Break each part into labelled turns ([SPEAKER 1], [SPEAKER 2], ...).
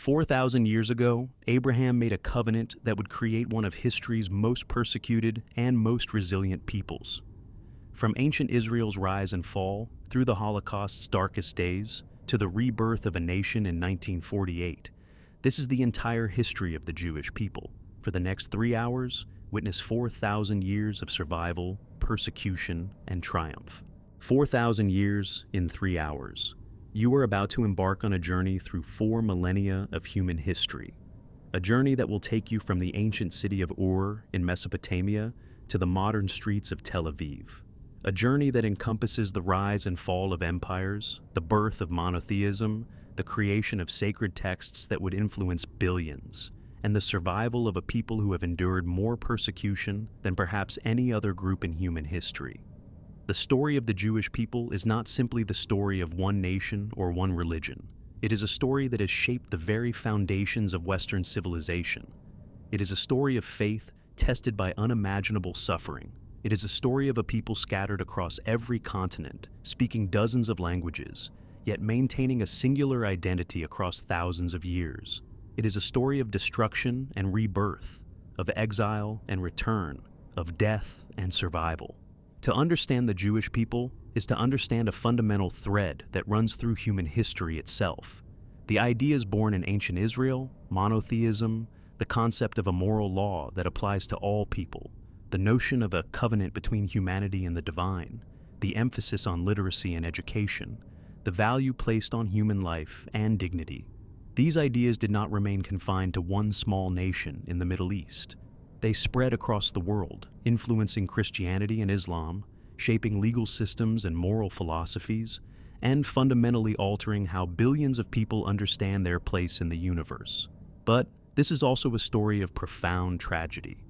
[SPEAKER 1] 4,000 years ago, Abraham made a covenant that would create one of history's most persecuted and most resilient peoples. From ancient Israel's rise and fall, through the Holocaust's darkest days, to the rebirth of a nation in 1948, this is the entire history of the Jewish people. For the next 3 hours, witness 4,000 years of survival, persecution, and triumph. 4,000 years in 3 hours. You are about to embark on a journey through 4 millennia of human history. A journey that will take you from the ancient city of Ur in Mesopotamia to the modern streets of Tel Aviv. A journey that encompasses the rise and fall of empires, the birth of monotheism, the creation of sacred texts that would influence billions, and the survival of a people who have endured more persecution than perhaps any other group in human history. The story of the Jewish people is not simply the story of one nation or one religion. It is a story that has shaped the very foundations of Western civilization. It is a story of faith tested by unimaginable suffering. It is a story of a people scattered across every continent, speaking dozens of languages, yet maintaining a singular identity across thousands of years. It is a story of destruction and rebirth, of exile and return, of death and survival. To understand the Jewish people is to understand a fundamental thread that runs through human history itself. The ideas born in ancient Israel, monotheism, the concept of a moral law that applies to all people, the notion of a covenant between humanity and the divine, the emphasis on literacy and education, the value placed on human life and dignity. These ideas did not remain confined to one small nation in the Middle East. They spread across the world, influencing Christianity and Islam, shaping legal systems and moral philosophies, and fundamentally altering how billions of people understand their place in the universe. But this is also a story of profound tragedy.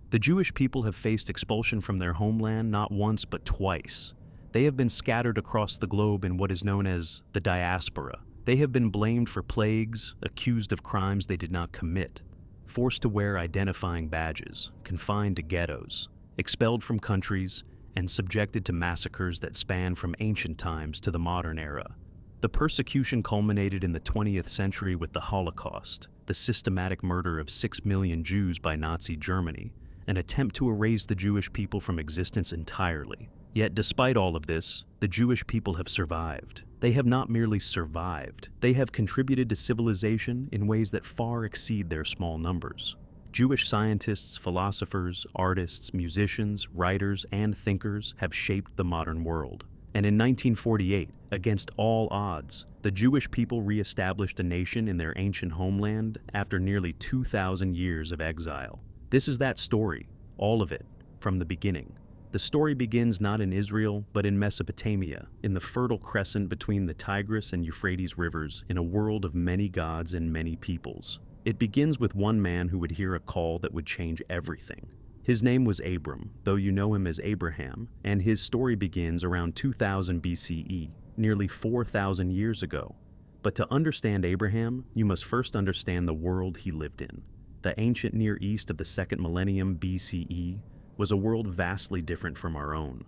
[SPEAKER 1] The Jewish people have faced expulsion from their homeland not once but twice. They have been scattered across the globe in what is known as the diaspora. They have been blamed for plagues, accused of crimes they did not commit, forced to wear identifying badges, confined to ghettos, expelled from countries, and subjected to massacres that span from ancient times to the modern era. The persecution culminated in the 20th century with the Holocaust, the systematic murder of 6 million Jews by Nazi Germany, an attempt to erase the Jewish people from existence entirely. Yet despite all of this, the Jewish people have survived. They have not merely survived, they have contributed to civilization in ways that far exceed their small numbers. Jewish scientists, philosophers, artists, musicians, writers, and thinkers have shaped the modern world. And in 1948, against all odds, the Jewish people re-established a nation in their ancient homeland after nearly 2,000 years of exile. This is that story, all of it, from the beginning. The story begins not in Israel, but in Mesopotamia, in the Fertile Crescent between the Tigris and Euphrates rivers, in a world of many gods and many peoples. It begins with one man who would hear a call that would change everything. His name was Abram, though you know him as Abraham, and his story begins around 2000 BCE, nearly 4,000 years ago. But to understand Abraham, you must first understand the world he lived in. The ancient Near East of the 2nd millennium BCE was a world vastly different from our own.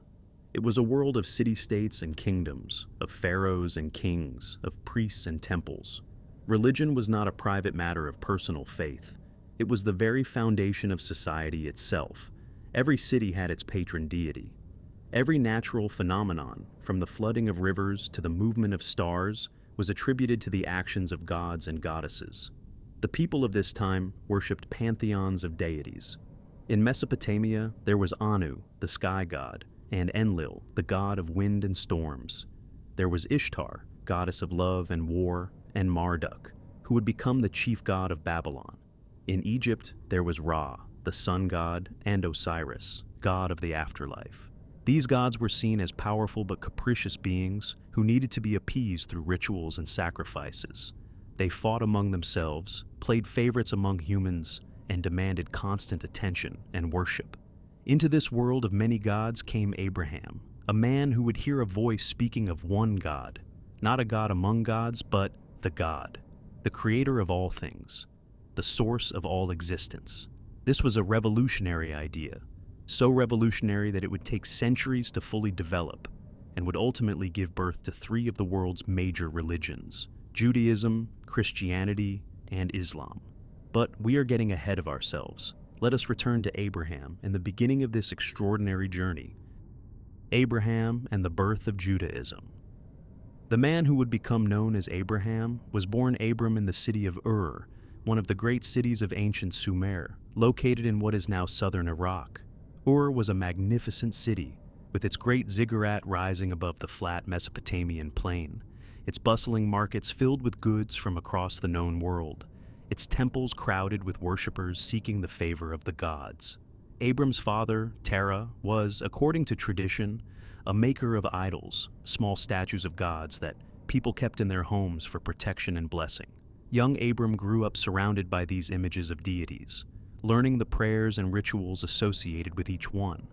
[SPEAKER 1] It was a world of city-states and kingdoms, of pharaohs and kings, of priests and temples. Religion was not a private matter of personal faith. It was the very foundation of society itself. Every city had its patron deity. Every natural phenomenon, from the flooding of rivers to the movement of stars, was attributed to the actions of gods and goddesses. The people of this time worshipped pantheons of deities. In Mesopotamia, there was Anu, the sky god, and Enlil, the god of wind and storms. There was Ishtar, goddess of love and war, and Marduk, who would become the chief god of Babylon. In Egypt, there was Ra, the sun god, and Osiris, god of the afterlife. These gods were seen as powerful but capricious beings who needed to be appeased through rituals and sacrifices. They fought among themselves, played favorites among humans, and demanded constant attention and worship. Into this world of many gods came Abraham, a man who would hear a voice speaking of one God, not a god among gods, but the God, the creator of all things, the source of all existence. This was a revolutionary idea, so revolutionary that it would take centuries to fully develop, and would ultimately give birth to 3 of the world's major religions: Judaism, Christianity, and Islam. But we are getting ahead of ourselves. Let us return to Abraham and the beginning of this extraordinary journey. Abraham and the birth of Judaism. The man who would become known as Abraham was born Abram in the city of Ur, one of the great cities of ancient Sumer, located in what is now southern Iraq. Ur was a magnificent city, with its great ziggurat rising above the flat Mesopotamian plain, its bustling markets filled with goods from across the known world, its temples crowded with worshippers seeking the favor of the gods. Abram's father, Terah, was, according to tradition, a maker of idols, small statues of gods that people kept in their homes for protection and blessing. Young Abram grew up surrounded by these images of deities, learning the prayers and rituals associated with each one.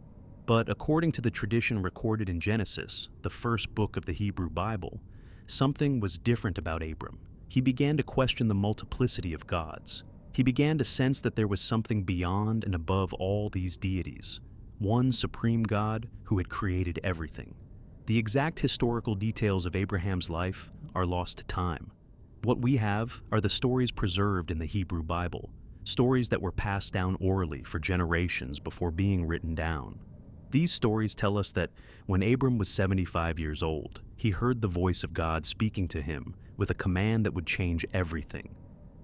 [SPEAKER 1] But according to the tradition recorded in Genesis, the first book of the Hebrew Bible, something was different about Abram. He began to question the multiplicity of gods. He began to sense that there was something beyond and above all these deities, one supreme God who had created everything. The exact historical details of Abraham's life are lost to time. What we have are the stories preserved in the Hebrew Bible, stories that were passed down orally for generations before being written down. These stories tell us that when Abram was 75 years old, he heard the voice of God speaking to him with a command that would change everything.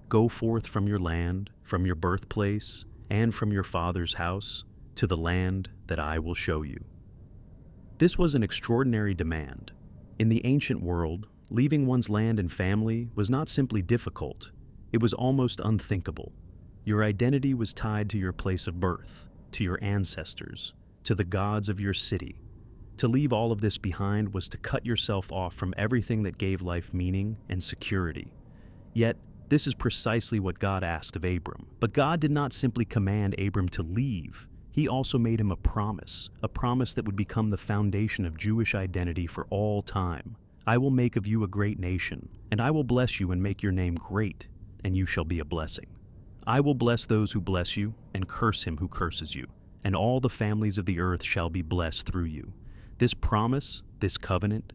[SPEAKER 1] Go forth from your land, from your birthplace, and from your father's house, to the land that I will show you. This was an extraordinary demand. In the ancient world, leaving one's land and family was not simply difficult, it was almost unthinkable. Your identity was tied to your place of birth, to your ancestors, to the gods of your city. To leave all of this behind was to cut yourself off from everything that gave life meaning and security. Yet, this is precisely what God asked of Abram. But God did not simply command Abram to leave. He also made him a promise that would become the foundation of Jewish identity for all time. I will make of you a great nation, and I will bless you and make your name great, and you shall be a blessing. I will bless those who bless you, and curse him who curses you, and all the families of the earth shall be blessed through you. This promise, this covenant,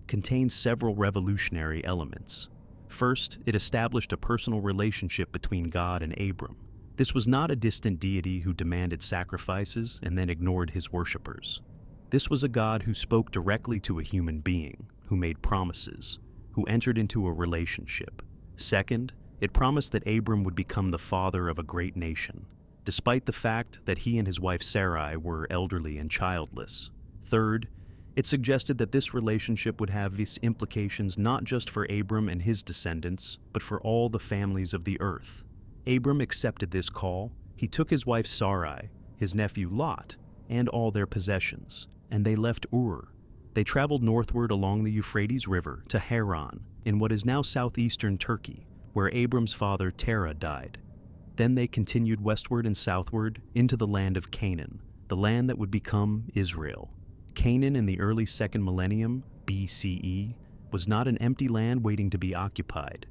[SPEAKER 1] contains several revolutionary elements. First, it established a personal relationship between God and Abram. This was not a distant deity who demanded sacrifices and then ignored his worshippers. This was a God who spoke directly to a human being, who made promises, who entered into a relationship. Second, it promised that Abram would become the father of a great nation, despite the fact that he and his wife Sarai were elderly and childless. Third, it suggested that this relationship would have these implications not just for Abram and his descendants, but for all the families of the earth. Abram accepted this call. He took his wife Sarai, his nephew Lot, and all their possessions, and they left Ur. They traveled northward along the Euphrates River to Haran, in what is now southeastern Turkey, where Abram's father Terah died. Then they continued westward and southward into the land of Canaan, the land that would become Israel. Canaan in the early 2nd millennium, BCE, was not an empty land waiting to be occupied.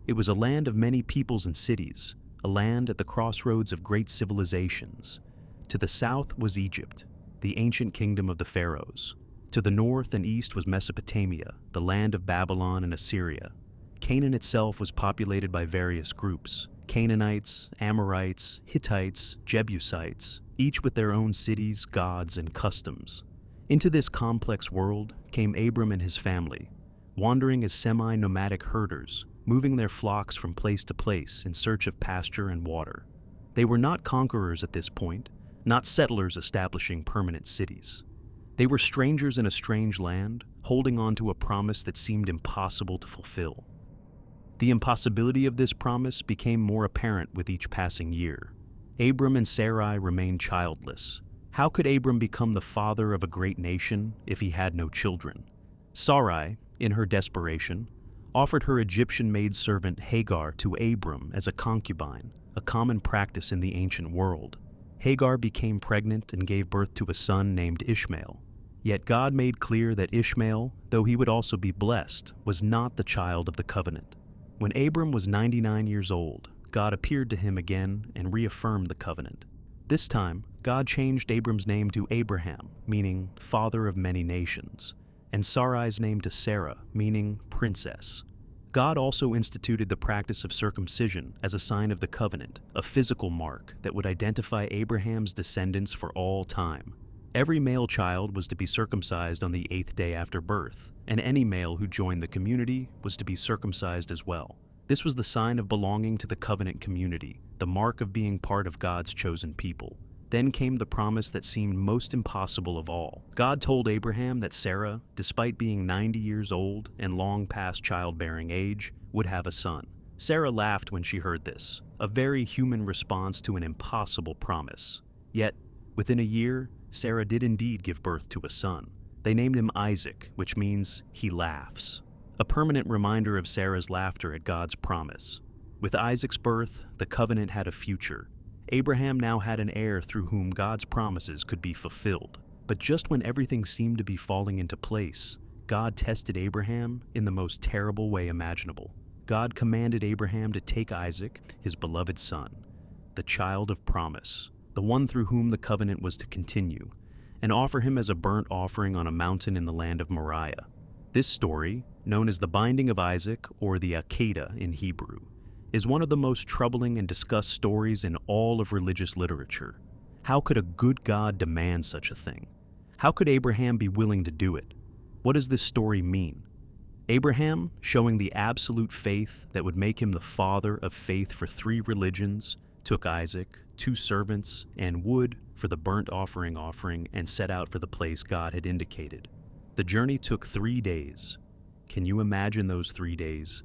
[SPEAKER 1] It was a land of many peoples and cities, a land at the crossroads of great civilizations. To the south was Egypt, the ancient kingdom of the pharaohs. To the north and east was Mesopotamia, the land of Babylon and Assyria. Canaan itself was populated by various groups: Canaanites, Amorites, Hittites, Jebusites, each with their own cities, gods, and customs. Into this complex world came Abram and his family, wandering as semi-nomadic herders, moving their flocks from place to place in search of pasture and water. They were not conquerors at this point, not settlers establishing permanent cities. They were strangers in a strange land, holding on to a promise that seemed impossible to fulfill. The impossibility of this promise became more apparent with each passing year. Abram and Sarai remained childless. How could Abram become the father of a great nation if he had no children? Sarai, in her desperation, offered her Egyptian maidservant Hagar to Abram as a concubine, a common practice in the ancient world. Hagar became pregnant and gave birth to a son named Ishmael. Yet God made clear that Ishmael, though he would also be blessed, was not the child of the covenant. When Abram was 99 years old, God appeared to him again and reaffirmed the covenant. This time, God changed Abram's name to Abraham, meaning father of many nations, and Sarai's name to Sarah, meaning princess. God also instituted the practice of circumcision as a sign of the covenant, a physical mark that would identify Abraham's descendants for all time. Every male child was to be circumcised on the 8th day after birth, and any male who joined the community was to be circumcised as well. This was the sign of belonging to the covenant community, the mark of being part of God's chosen people. Then came the promise that seemed most impossible of all. God told Abraham that Sarah, despite being 90 years old and long past childbearing age, would have a son. Sarah laughed when she heard this, a very human response to an impossible promise. Yet, within a year, Sarah did indeed give birth to a son. They named him Isaac, which means he laughs, a permanent reminder of Sarah's laughter at God's promise. With Isaac's birth, the covenant had a future. Abraham now had an heir through whom God's promises could be fulfilled. But just when everything seemed to be falling into place, God tested Abraham in the most terrible way imaginable. God commanded Abraham to take Isaac, his beloved son, the child of promise, the one through whom the covenant was to continue, and offer him as a burnt offering on a mountain in the land of Moriah. This story, known as the binding of Isaac or the Akedah in Hebrew, is one of the most troubling and discussed stories in all of religious literature. How could a good God demand such a thing? How could Abraham be willing to do it? What does this story mean? Abraham, showing the absolute faith that would make him the father of faith for 3 religions, took Isaac, 2 servants, and wood for the burnt offering and set out for the place God had indicated. The journey took 3 days. Can you imagine those 3 days?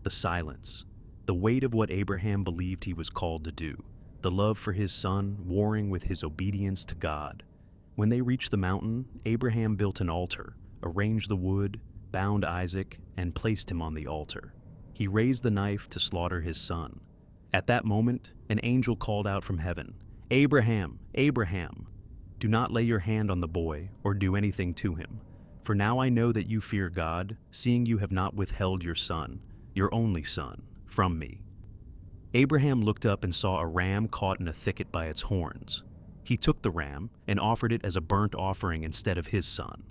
[SPEAKER 1] The silence, the weight of what Abraham believed he was called to do, the love for his son warring with his obedience to God. When they reached the mountain, Abraham built an altar, arranged the wood, bound Isaac, and placed him on the altar. He raised the knife to slaughter his son. At that moment, an angel called out from heaven, "Abraham, Abraham! Do not lay your hand on the boy or do anything to him. For now I know that you fear God, seeing you have not withheld your son, your only son, from me." Abraham looked up and saw a ram caught in a thicket by its horns. He took the ram and offered it as a burnt offering instead of his son.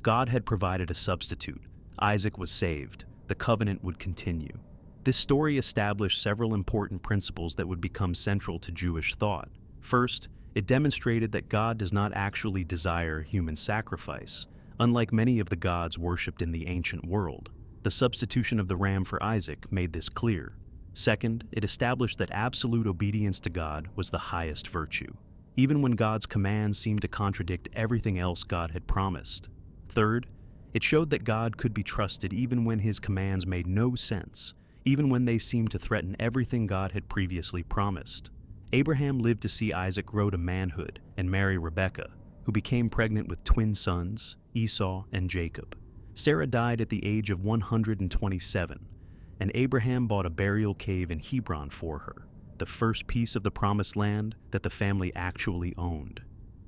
[SPEAKER 1] God had provided a substitute. Isaac was saved. The covenant would continue. This story established several important principles that would become central to Jewish thought. First, it demonstrated that God does not actually desire human sacrifice, unlike many of the gods worshipped in the ancient world. The substitution of the ram for Isaac made this clear. Second, it established that absolute obedience to God was the highest virtue, even when God's commands seemed to contradict everything else God had promised. Third, it showed that God could be trusted even when his commands made no sense, even when they seemed to threaten everything God had previously promised. Abraham lived to see Isaac grow to manhood and marry Rebekah, who became pregnant with twin sons, Esau and Jacob. Sarah died at the age of 127, and Abraham bought a burial cave in Hebron for her, the first piece of the promised land that the family actually owned.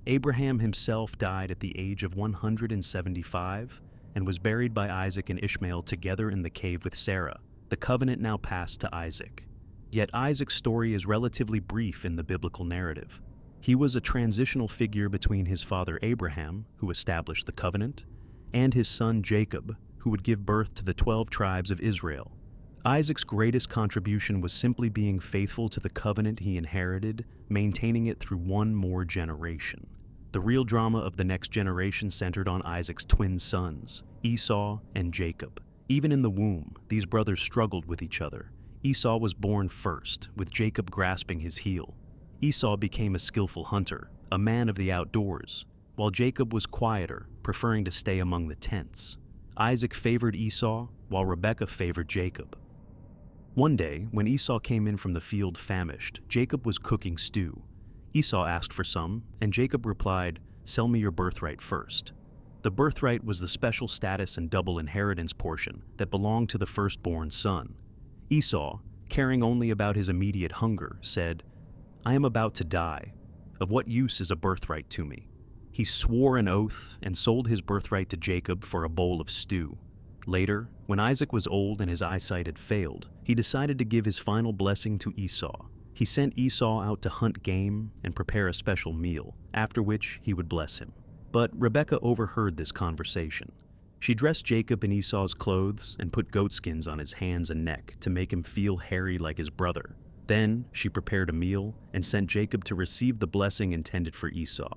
[SPEAKER 1] Abraham himself died at the age of 175 and was buried by Isaac and Ishmael together in the cave with Sarah. The covenant now passed to Isaac. Yet Isaac's story is relatively brief in the biblical narrative. He was a transitional figure between his father Abraham, who established the covenant, and his son Jacob, who would give birth to the 12 tribes of Israel. Isaac's greatest contribution was simply being faithful to the covenant he inherited, maintaining it through one more generation. The real drama of the next generation centered on Isaac's twin sons, Esau and Jacob. Even in the womb, these brothers struggled with each other. Esau was born first, with Jacob grasping his heel. Esau became a skillful hunter, a man of the outdoors, while Jacob was quieter, preferring to stay among the tents. Isaac favored Esau, while Rebekah favored Jacob. One day, when Esau came in from the field famished, Jacob was cooking stew. Esau asked for some, and Jacob replied, "Sell me your birthright first." The birthright was the special status and double inheritance portion that belonged to the firstborn son. Esau, caring only about his immediate hunger, said, "I am about to die. Of what use is a birthright to me?" He swore an oath and sold his birthright to Jacob for a bowl of stew. Later, when Isaac was old and his eyesight had failed, he decided to give his final blessing to Esau. He sent Esau out to hunt game and prepare a special meal, after which he would bless him. But Rebekah overheard this conversation. She dressed Jacob in Esau's clothes and put goatskins on his hands and neck to make him feel hairy like his brother. Then she prepared a meal and sent Jacob to receive the blessing intended for Esau.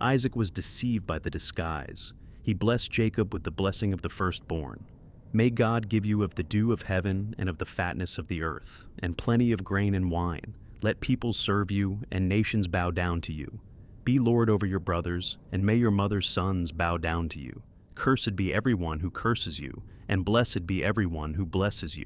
[SPEAKER 1] Isaac was deceived by the disguise. He blessed Jacob with the blessing of the firstborn. May God give you of the dew of heaven and of the fatness of the earth, and plenty of grain and wine. Let peoples serve you, and nations bow down to you. Be Lord over your brothers, and may your mother's sons bow down to you. Cursed be everyone who curses you, and blessed be everyone who blesses you.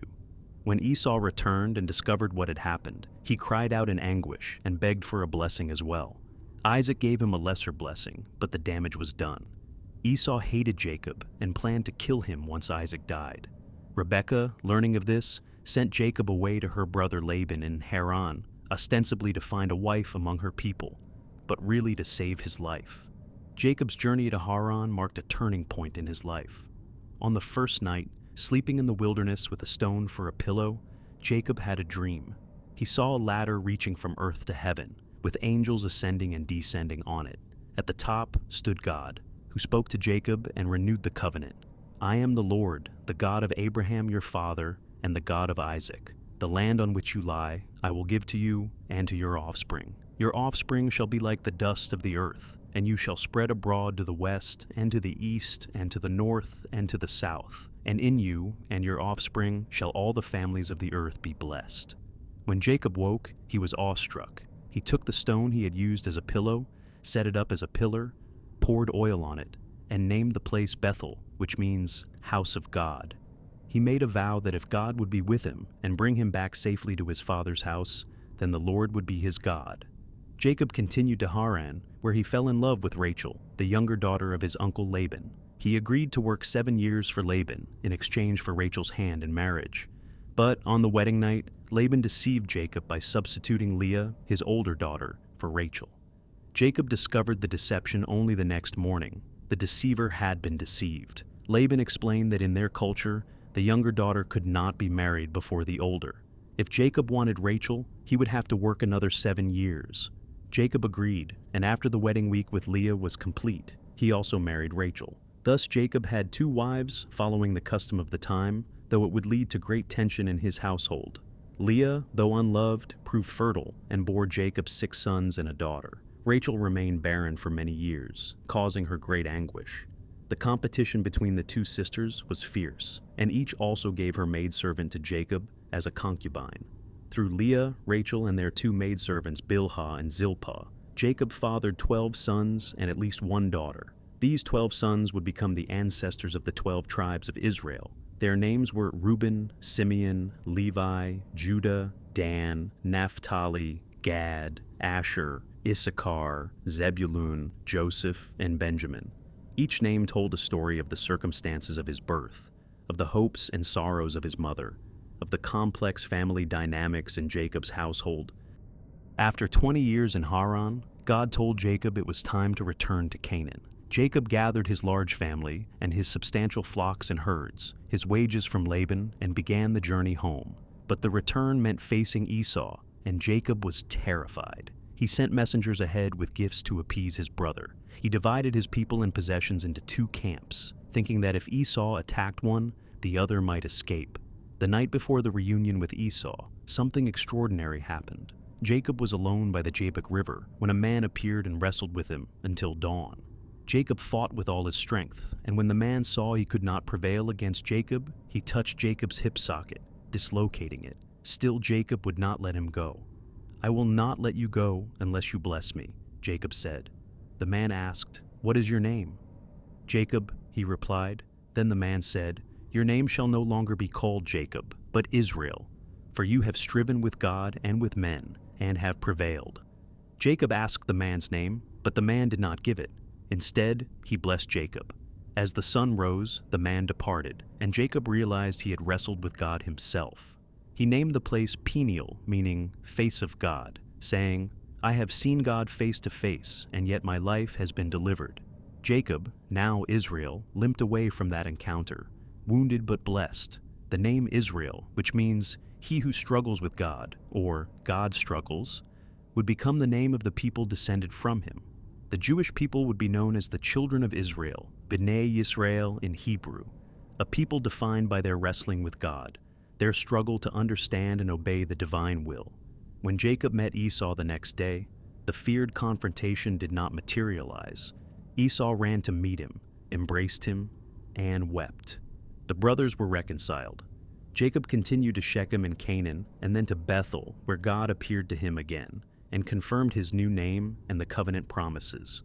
[SPEAKER 1] When Esau returned and discovered what had happened, he cried out in anguish and begged for a blessing as well. Isaac gave him a lesser blessing, but the damage was done. Esau hated Jacob and planned to kill him once Isaac died. Rebekah, learning of this, sent Jacob away to her brother Laban in Haran, ostensibly to find a wife among her people, but really to save his life. Jacob's journey to Haran marked a turning point in his life. On the first night, sleeping in the wilderness with a stone for a pillow, Jacob had a dream. He saw a ladder reaching from earth to heaven, with angels ascending and descending on it. At the top stood God, who spoke to Jacob and renewed the covenant. I am the Lord, the God of Abraham your father, and the God of Isaac. The land on which you lie, I will give to you and to your offspring. Your offspring shall be like the dust of the earth, and you shall spread abroad to the west, and to the east, and to the north, and to the south. And in you and your offspring shall all the families of the earth be blessed. When Jacob woke, he was awestruck. He took the stone he had used as a pillow, set it up as a pillar, poured oil on it, and named the place Bethel, which means house of God. He made a vow that if God would be with him and bring him back safely to his father's house, then the Lord would be his God. Jacob continued to Haran, where he fell in love with Rachel, the younger daughter of his uncle Laban. He agreed to work 7 years for Laban in exchange for Rachel's hand in marriage. But on the wedding night, Laban deceived Jacob by substituting Leah, his older daughter, for Rachel. Jacob discovered the deception only the next morning. The deceiver had been deceived. Laban explained that in their culture, the younger daughter could not be married before the older. If Jacob wanted Rachel, he would have to work another 7 years. Jacob agreed, and after the wedding week with Leah was complete, he also married Rachel. Thus Jacob had 2 wives, following the custom of the time, though it would lead to great tension in his household. Leah, though unloved, proved fertile and bore Jacob 6 sons and a daughter. Rachel remained barren for many years, causing her great anguish. The competition between the 2 sisters was fierce, and each also gave her maidservant to Jacob as a concubine. Through Leah, Rachel, and their 2 maidservants Bilhah and Zilpah, Jacob fathered 12 sons and at least 1 daughter. These 12 sons would become the ancestors of the 12 tribes of Israel. Their names were Reuben, Simeon, Levi, Judah, Dan, Naphtali, Gad, Asher, Issachar, Zebulun, Joseph, and Benjamin. Each name told a story of the circumstances of his birth, of the hopes and sorrows of his mother, of the complex family dynamics in Jacob's household. After 20 years in Haran, God told Jacob it was time to return to Canaan. Jacob gathered his large family and his substantial flocks and herds, his wages from Laban, and began the journey home. But the return meant facing Esau, and Jacob was terrified. He sent messengers ahead with gifts to appease his brother. He divided his people and possessions into 2 camps, thinking that if Esau attacked one, the other might escape. The night before the reunion with Esau, something extraordinary happened. Jacob was alone by the Jabbok River when a man appeared and wrestled with him until dawn. Jacob fought with all his strength, and when the man saw he could not prevail against Jacob, he touched Jacob's hip socket, dislocating it. Still Jacob would not let him go. I will not let you go unless you bless me, Jacob said. The man asked, What is your name? Jacob, he replied. Then the man said, Your name shall no longer be called Jacob, but Israel, for you have striven with God and with men, and have prevailed. Jacob asked the man's name, but the man did not give it. Instead, he blessed Jacob. As the sun rose, the man departed, and Jacob realized he had wrestled with God himself. He named the place Peniel, meaning face of God, saying, I have seen God face to face, and yet my life has been delivered. Jacob, now Israel, limped away from that encounter, wounded but blessed. The name Israel, which means he who struggles with God, or God struggles, would become the name of the people descended from him. The Jewish people would be known as the children of Israel, B'nai Yisrael in Hebrew, a people defined by their wrestling with God, their struggle to understand and obey the divine will. When Jacob met Esau the next day, the feared confrontation did not materialize. Esau ran to meet him, embraced him, and wept. The brothers were reconciled. Jacob continued to Shechem in Canaan and then to Bethel, where God appeared to him again and confirmed his new name and the covenant promises.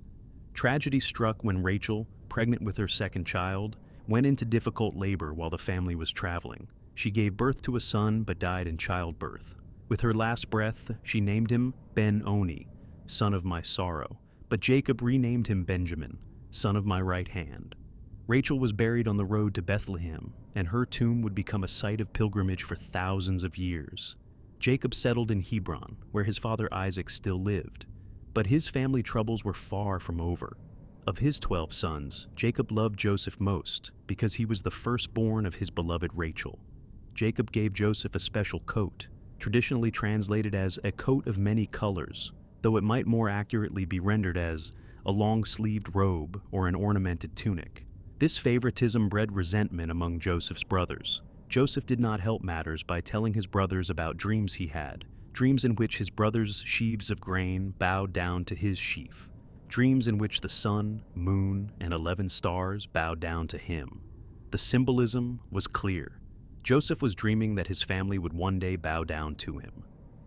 [SPEAKER 1] Tragedy struck when Rachel, pregnant with her second child, went into difficult labor while the family was traveling. She gave birth to a son but died in childbirth. With her last breath, she named him Ben-Oni, son of my sorrow, but Jacob renamed him Benjamin, son of my right hand. Rachel was buried on the road to Bethlehem, and her tomb would become a site of pilgrimage for thousands of years. Jacob settled in Hebron, where his father Isaac still lived, but his family troubles were far from over. Of his 12 sons, Jacob loved Joseph most because he was the firstborn of his beloved Rachel. Jacob gave Joseph a special coat, traditionally translated as a coat of many colors, though it might more accurately be rendered as a long-sleeved robe or an ornamented tunic. This favoritism bred resentment among Joseph's brothers. Joseph did not help matters by telling his brothers about dreams he had, dreams in which his brothers' sheaves of grain bowed down to his sheaf, dreams in which the sun, moon, and 11 stars bowed down to him. The symbolism was clear. Joseph was dreaming that his family would one day bow down to him.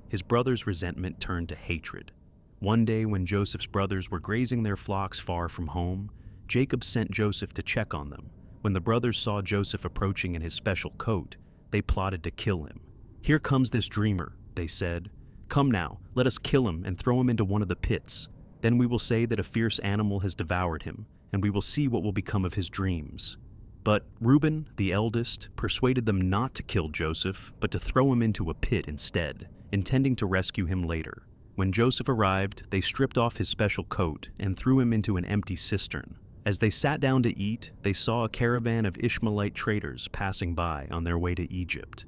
[SPEAKER 1] His brothers' resentment turned to hatred. One day when Joseph's brothers were grazing their flocks far from home, Jacob sent Joseph to check on them. When the brothers saw Joseph approaching in his special coat, they plotted to kill him. "Here comes this dreamer," they said. "Come now, let us kill him and throw him into one of the pits. Then we will say that a fierce animal has devoured him, and we will see what will become of his dreams." But Reuben, the eldest, persuaded them not to kill Joseph, but to throw him into a pit instead, intending to rescue him later. When Joseph arrived, they stripped off his special coat and threw him into an empty cistern. As they sat down to eat, they saw a caravan of Ishmaelite traders passing by on their way to Egypt.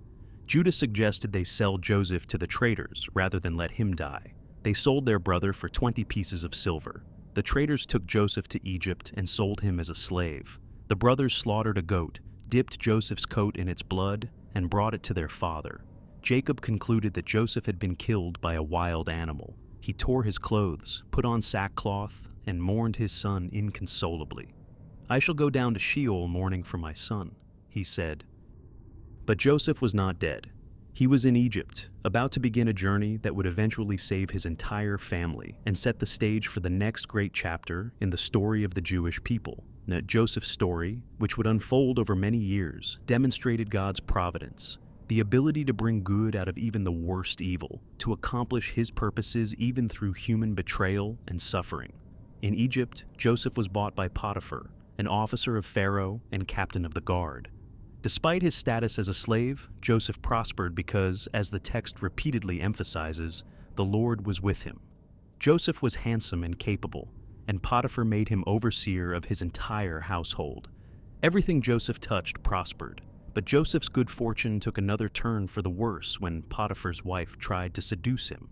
[SPEAKER 1] Judah suggested they sell Joseph to the traders rather than let him die. They sold their brother for 20 pieces of silver. The traders took Joseph to Egypt and sold him as a slave. The brothers slaughtered a goat, dipped Joseph's coat in its blood, and brought it to their father. Jacob concluded that Joseph had been killed by a wild animal. He tore his clothes, put on sackcloth, and mourned his son inconsolably. "I shall go down to Sheol mourning for my son," he said. But Joseph was not dead. He was in Egypt, about to begin a journey that would eventually save his entire family and set the stage for the next great chapter in the story of the Jewish people. Now, Joseph's story, which would unfold over many years, demonstrated God's providence, the ability to bring good out of even the worst evil, to accomplish his purposes even through human betrayal and suffering. In Egypt, Joseph was bought by Potiphar, an officer of Pharaoh and captain of the guard. Despite his status as a slave, Joseph prospered because, as the text repeatedly emphasizes, the Lord was with him. Joseph was handsome and capable, and Potiphar made him overseer of his entire household. Everything Joseph touched prospered, but Joseph's good fortune took another turn for the worse when Potiphar's wife tried to seduce him.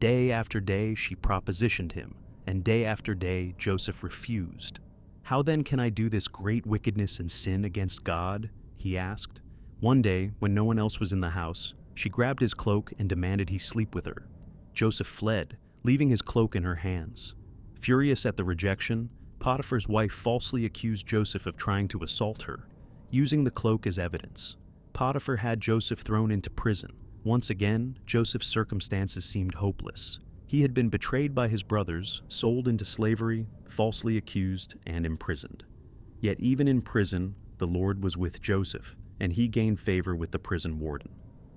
[SPEAKER 1] Day after day she propositioned him, and day after day Joseph refused. "How then can I do this great wickedness and sin against God?" he asked. One day, when no one else was in the house, she grabbed his cloak and demanded he sleep with her. Joseph fled, leaving his cloak in her hands. Furious at the rejection, Potiphar's wife falsely accused Joseph of trying to assault her, using the cloak as evidence. Potiphar had Joseph thrown into prison. Once again, Joseph's circumstances seemed hopeless. He had been betrayed by his brothers, sold into slavery, falsely accused, and imprisoned. Yet even in prison, the Lord was with Joseph, and he gained favor with the prison warden.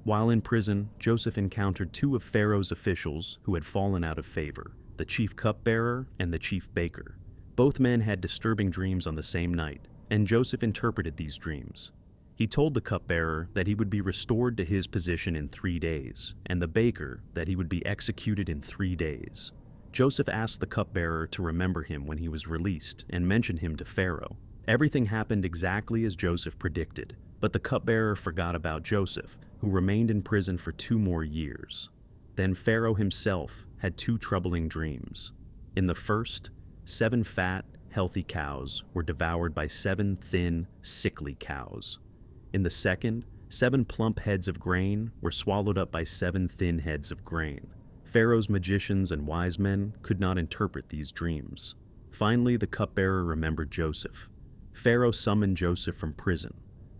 [SPEAKER 1] While in prison, Joseph encountered two of Pharaoh's officials who had fallen out of favor, the chief cupbearer and the chief baker. Both men had disturbing dreams on the same night, and Joseph interpreted these dreams. He told the cupbearer that he would be restored to his position in 3 days, and the baker that he would be executed in 3 days. Joseph asked the cupbearer to remember him when he was released and mention him to Pharaoh. Everything happened exactly as Joseph predicted, but the cupbearer forgot about Joseph, who remained in prison for 2 more years. Then Pharaoh himself had 2 troubling dreams. In the first, 7 fat, healthy cows were devoured by 7 thin, sickly cows. In the second, 7 plump heads of grain were swallowed up by 7 thin heads of grain. Pharaoh's magicians and wise men could not interpret these dreams. Finally, the cupbearer remembered Joseph. Pharaoh summoned Joseph from prison.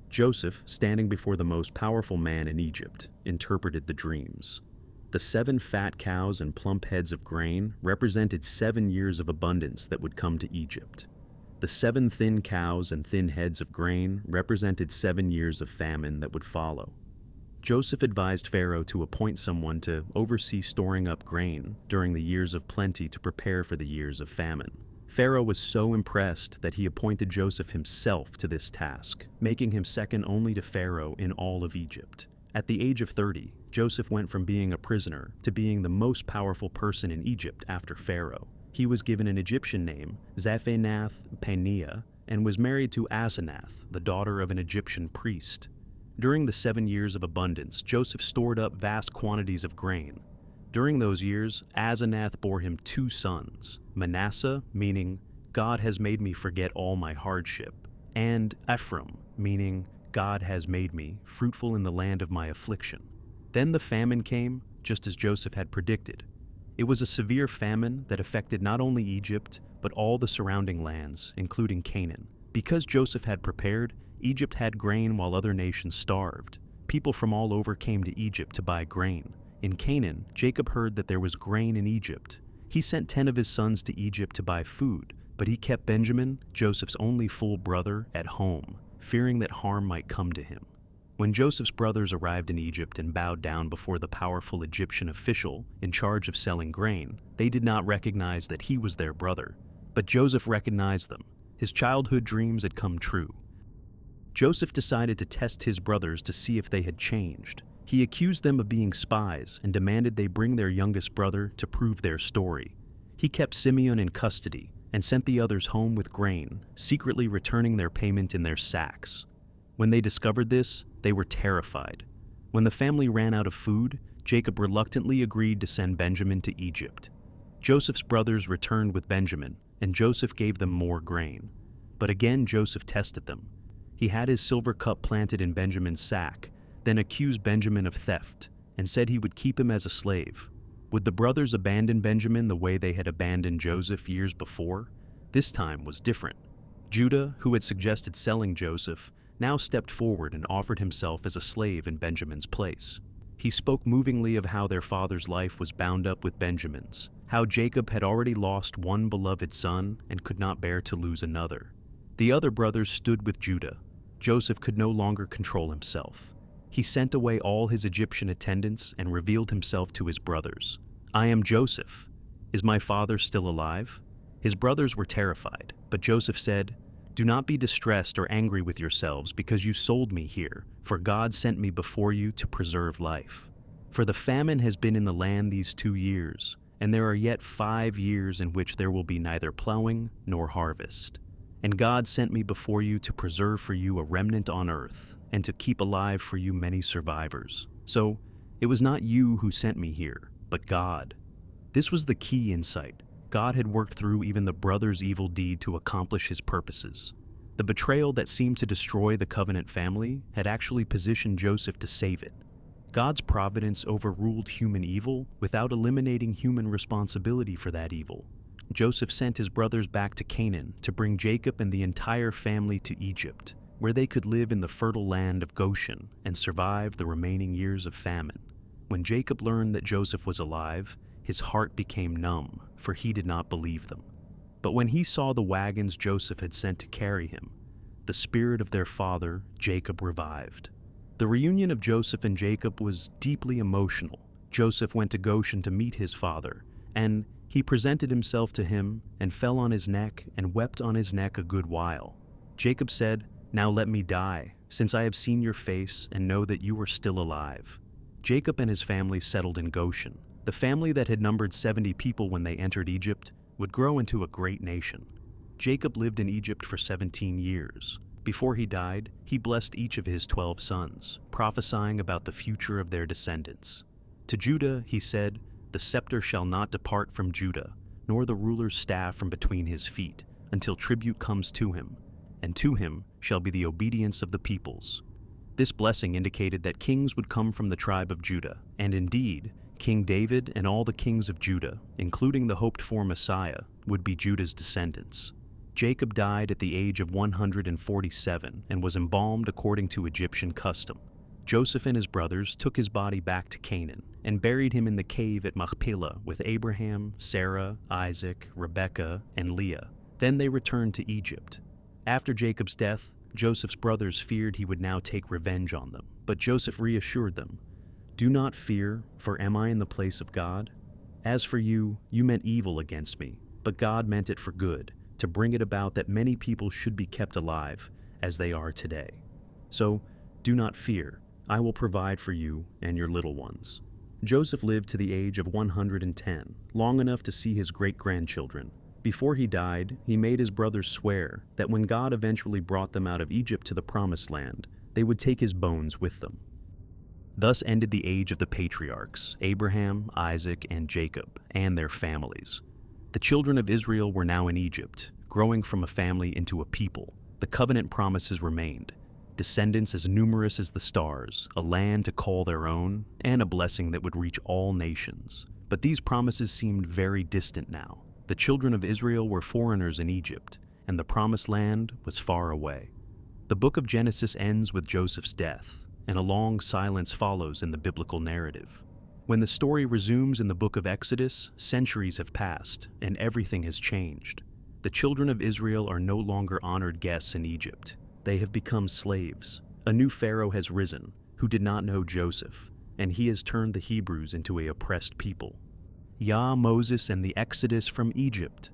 [SPEAKER 1] Joseph, standing before the most powerful man in Egypt, interpreted the dreams. The 7 fat cows and plump heads of grain represented 7 years of abundance that would come to Egypt. The 7 thin cows and thin heads of grain represented 7 years of famine that would follow. Joseph advised Pharaoh to appoint someone to oversee storing up grain during the years of plenty to prepare for the years of famine. Pharaoh was so impressed that he appointed Joseph himself to this task, making him second only to Pharaoh in all of Egypt. At the age of 30, Joseph went from being a prisoner to being the most powerful person in Egypt after Pharaoh. He was given an Egyptian name, Zaphenath-Paneah, and was married to Asenath, the daughter of an Egyptian priest. During the 7 years of abundance, Joseph stored up vast quantities of grain. During those years, Asenath bore him 2 sons, Manasseh, meaning, God has made me forget all my hardship, and Ephraim, meaning, God has made me fruitful in the land of my affliction. Then the famine came, just as Joseph had predicted. It was a severe famine that affected not only Egypt, but all the surrounding lands, including Canaan. Because Joseph had prepared, Egypt had grain while other nations starved. People from all over came to Egypt to buy grain. In Canaan, Jacob heard that there was grain in Egypt. He sent 10 of his sons to Egypt to buy food, but he kept Benjamin, Joseph's only full brother, at home, fearing that harm might come to him. When Joseph's brothers arrived in Egypt and bowed down before the powerful Egyptian official in charge of selling grain, they did not recognize that he was their brother. But Joseph recognized them. His childhood dreams had come true. Joseph decided to test his brothers to see if they had changed. He accused them of being spies and demanded they bring their youngest brother to prove their story. He kept Simeon in custody and sent the others home with grain, secretly returning their payment in their sacks. When they discovered this, they were terrified. When the family ran out of food, Jacob reluctantly agreed to send Benjamin to Egypt. Joseph's brothers returned with Benjamin, and Joseph gave them more grain. But again Joseph tested them. He had his silver cup planted in Benjamin's sack, then accused Benjamin of theft, and said he would keep him as a slave. Would the brothers abandon Benjamin the way they had abandoned Joseph years before? This time was different. Judah, who had suggested selling Joseph, now stepped forward and offered himself as a slave in Benjamin's place. He spoke movingly of how their father's life was bound up with Benjamin's, how Jacob had already lost one beloved son and could not bear to lose another. The other brothers stood with Judah. Joseph could no longer control himself. He sent away all his Egyptian attendants and revealed himself to his brothers. "I am Joseph. Is my father still alive?" His brothers were terrified, but Joseph said, "Do not be distressed or angry with yourselves because you sold me here, for God sent me before you to preserve life. For the famine has been in the land these 2 years, and there are yet 5 years in which there will be neither plowing nor harvest. And God sent me before you to preserve for you a remnant on earth, and to keep alive for you many survivors. So it was not you who sent me here, but God." This was the key insight. God had worked through even the brothers' evil deed to accomplish his purposes. The betrayal that seemed to destroy the covenant family had actually positioned Joseph to save it. God's providence overruled human evil without eliminating human responsibility for that evil. Joseph sent his brothers back to Canaan to bring Jacob and the entire family to Egypt, where they could live in the fertile land of Goshen and survive the remaining years of famine. When Jacob learned that Joseph was alive, his heart became numb, for he did not believe them. But when he saw the wagons Joseph had sent to carry him, the spirit of their father, Jacob, revived. The reunion of Joseph and Jacob was deeply emotional. Joseph went to Goshen to meet his father, and he presented himself to him and fell on his neck and wept on his neck a good while. Jacob said, "Now let me die, since I have seen your face and know that you are still alive." Jacob and his family settled in Goshen. The family that had numbered 70 people when they entered Egypt would grow into a great nation. Jacob lived in Egypt for 17 years. Before he died, he blessed each of his 12 sons, prophesying about the future of their descendants. To Judah, he said, "The scepter shall not depart from Judah, nor the ruler's staff from between his feet, until tribute comes to him, and to him shall be the obedience of the peoples. This blessing indicated that kings would come from the tribe of Judah, and indeed, King David and all the kings of Judah, including the hoped-for Messiah, would be Judah's descendants. Jacob died at the age of 147 and was embalmed according to Egyptian custom. Joseph and his brothers took his body back to Canaan and buried him in the cave at Machpelah with Abraham, Sarah, Isaac, Rebekah, and Leah. Then they returned to Egypt. After Jacob's death, Joseph's brothers feared he would now take revenge on them, but Joseph reassured them, "Do not fear, for am I in the place of God? As for you, you meant evil against me, but God meant it for good, to bring it about that many people should be kept alive, as they are today. So, do not fear, I will provide for you and your little ones." Joseph lived to the age of 110, long enough to see his great-grandchildren. Before he died, he made his brothers swear that when God eventually brought them out of Egypt to the Promised Land, they would take his bones with them. Thus ended the age of the patriarchs, Abraham, Isaac, and Jacob, and their families. The children of Israel were now in Egypt, growing from a family into a people. The covenant promises remained. Descendants as numerous as the stars, a land to call their own, and a blessing that would reach all nations. But these promises seemed very distant now. The children of Israel were foreigners in Egypt, and the Promised Land was far away. The book of Genesis ends with Joseph's death, and a long silence follows in the biblical narrative. When the story resumes in the book of Exodus, centuries have passed, and everything has changed. The children of Israel are no longer honored guests in Egypt. They have become slaves. A new Pharaoh has risen, who did not know Joseph, and he has turned the Hebrews into an oppressed people. Yah, Moses, and the Exodus from Egypt.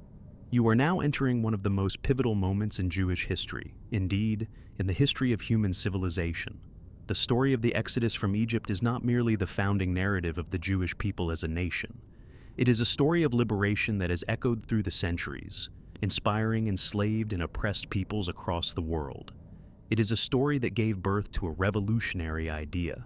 [SPEAKER 1] You are now entering one of the most pivotal moments in Jewish history, indeed, in the history of human civilization. The story of the Exodus from Egypt is not merely the founding narrative of the Jewish people as a nation. It is a story of liberation that has echoed through the centuries, inspiring enslaved and oppressed peoples across the world. It is a story that gave birth to a revolutionary idea,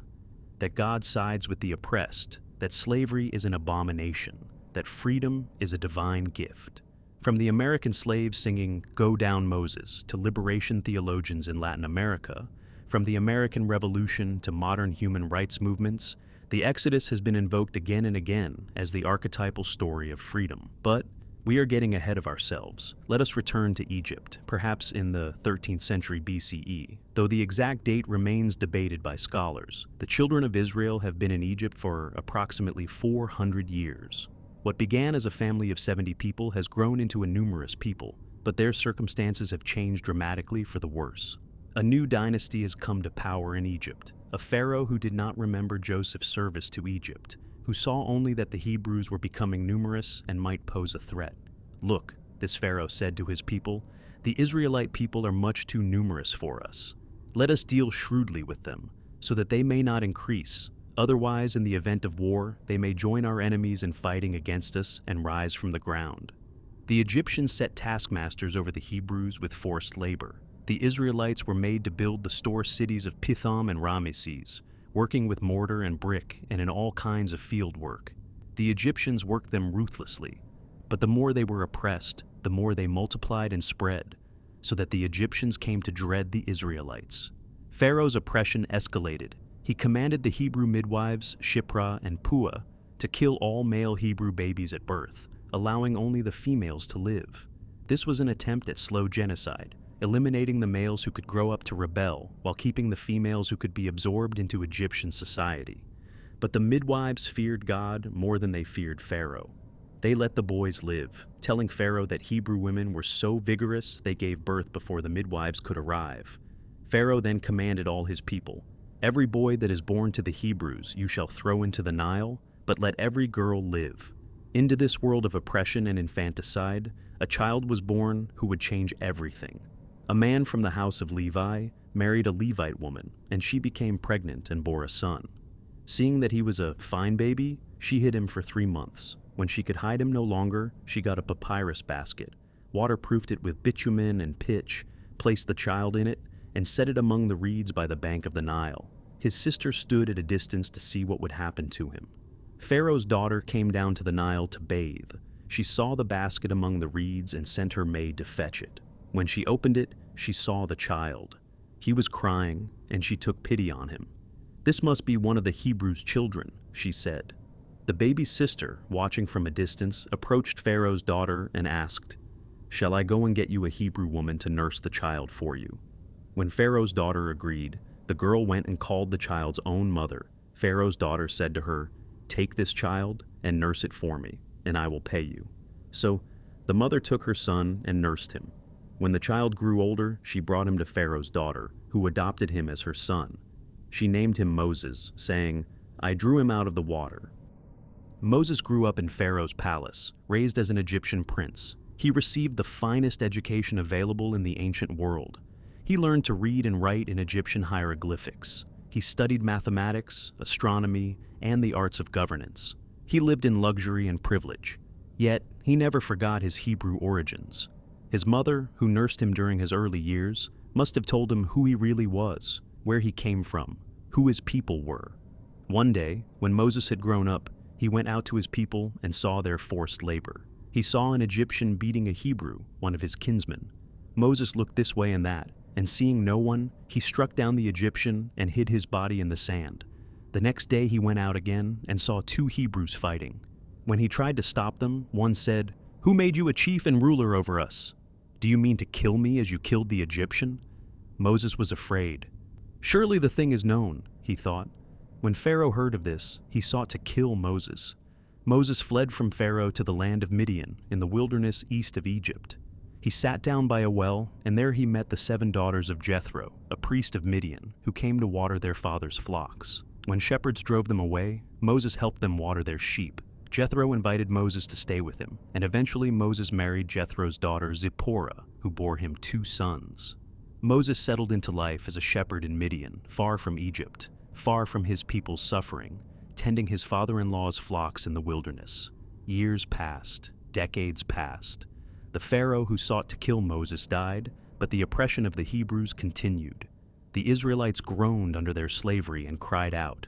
[SPEAKER 1] that God sides with the oppressed, that slavery is an abomination, that freedom is a divine gift. From the American slaves singing "Go Down Moses" to liberation theologians in Latin America, from the American Revolution to modern human rights movements, the Exodus has been invoked again and again as the archetypal story of freedom. But we are getting ahead of ourselves. Let us return to Egypt, perhaps in the 13th century BCE. Though the exact date remains debated by scholars, the children of Israel have been in Egypt for approximately 400 years. What began as a family of 70 people has grown into a numerous people, but their circumstances have changed dramatically for the worse. A new dynasty has come to power in Egypt, a pharaoh who did not remember Joseph's service to Egypt, who saw only that the Hebrews were becoming numerous and might pose a threat. "Look," this pharaoh said to his people, "the Israelite people are much too numerous for us. Let us deal shrewdly with them, so that they may not increase. Otherwise, in the event of war, they may join our enemies in fighting against us and rise from the ground." The Egyptians set taskmasters over the Hebrews with forced labor. The Israelites were made to build the store cities of Pithom and Ramesses, working with mortar and brick and in all kinds of field work. The Egyptians worked them ruthlessly, but the more they were oppressed, the more they multiplied and spread, so that the Egyptians came to dread the Israelites. Pharaoh's oppression escalated. He commanded the Hebrew midwives, Shiphrah and Puah, to kill all male Hebrew babies at birth, allowing only the females to live. This was an attempt at slow genocide, eliminating the males who could grow up to rebel while keeping the females who could be absorbed into Egyptian society. But the midwives feared God more than they feared Pharaoh. They let the boys live, telling Pharaoh that Hebrew women were so vigorous they gave birth before the midwives could arrive. Pharaoh then commanded all his people, "Every boy that is born to the Hebrews you shall throw into the Nile, but let every girl live." Into this world of oppression and infanticide, a child was born who would change everything. A man from the house of Levi married a Levite woman, and she became pregnant and bore a son. Seeing that he was a fine baby, she hid him for 3 months. When she could hide him no longer, she got a papyrus basket, waterproofed it with bitumen and pitch, placed the child in it, and set it among the reeds by the bank of the Nile. His sister stood at a distance to see what would happen to him. Pharaoh's daughter came down to the Nile to bathe. She saw the basket among the reeds and sent her maid to fetch it. When she opened it, she saw the child. He was crying, and she took pity on him. "This must be one of the Hebrews' children," she said. The baby's sister, watching from a distance, approached Pharaoh's daughter and asked, "Shall I go and get you a Hebrew woman to nurse the child for you?" When Pharaoh's daughter agreed, the girl went and called the child's own mother. Pharaoh's daughter said to her, "Take this child and nurse it for me, and I will pay you." So the mother took her son and nursed him. When the child grew older, she brought him to Pharaoh's daughter, who adopted him as her son. She named him Moses, saying, "I drew him out of the water." Moses grew up in Pharaoh's palace, raised as an Egyptian prince. He received the finest education available in the ancient world. He learned to read and write in Egyptian hieroglyphics. He studied mathematics, astronomy, and the arts of governance. He lived in luxury and privilege. Yet, he never forgot his Hebrew origins. His mother, who nursed him during his early years, must have told him who he really was, where he came from, who his people were. One day, when Moses had grown up, he went out to his people and saw their forced labor. He saw an Egyptian beating a Hebrew, one of his kinsmen. Moses looked this way and that, and seeing no one, he struck down the Egyptian and hid his body in the sand. The next day he went out again and saw 2 Hebrews fighting. When he tried to stop them, one said, "Who made you a chief and ruler over us? Do you mean to kill me as you killed the Egyptian?" Moses was afraid. "Surely the thing is known," he thought. When Pharaoh heard of this, he sought to kill Moses. Moses fled from Pharaoh to the land of Midian in the wilderness east of Egypt. He sat down by a well, and there he met the 7 daughters of Jethro, a priest of Midian, who came to water their father's flocks. When shepherds drove them away, Moses helped them water their sheep. Jethro invited Moses to stay with him, and eventually Moses married Jethro's daughter Zipporah, who bore him 2 sons. Moses settled into life as a shepherd in Midian, far from Egypt, far from his people's suffering, tending his father-in-law's flocks in the wilderness. Years passed, decades passed. The Pharaoh who sought to kill Moses died, but the oppression of the Hebrews continued. The Israelites groaned under their slavery and cried out,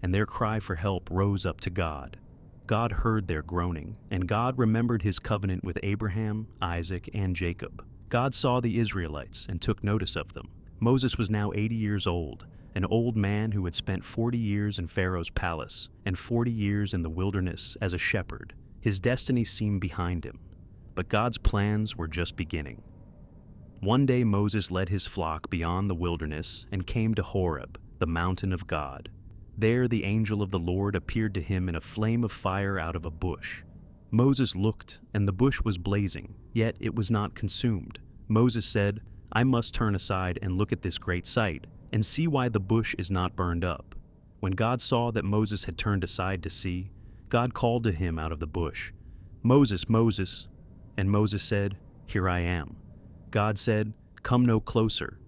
[SPEAKER 1] and their cry for help rose up to God. God heard their groaning, and God remembered his covenant with Abraham, Isaac, and Jacob. God saw the Israelites and took notice of them. Moses was now 80 years old, an old man who had spent 40 years in Pharaoh's palace and 40 years in the wilderness as a shepherd. His destiny seemed behind him, but God's plans were just beginning. One day Moses led his flock beyond the wilderness and came to Horeb, the mountain of God. There the angel of the Lord appeared to him in a flame of fire out of a bush. Moses looked, and the bush was blazing, yet it was not consumed. Moses said, "I must turn aside and look at this great sight, and see why the bush is not burned up." When God saw that Moses had turned aside to see, God called to him out of the bush, "Moses, Moses." And Moses said, "Here I am." God said, "Come no closer.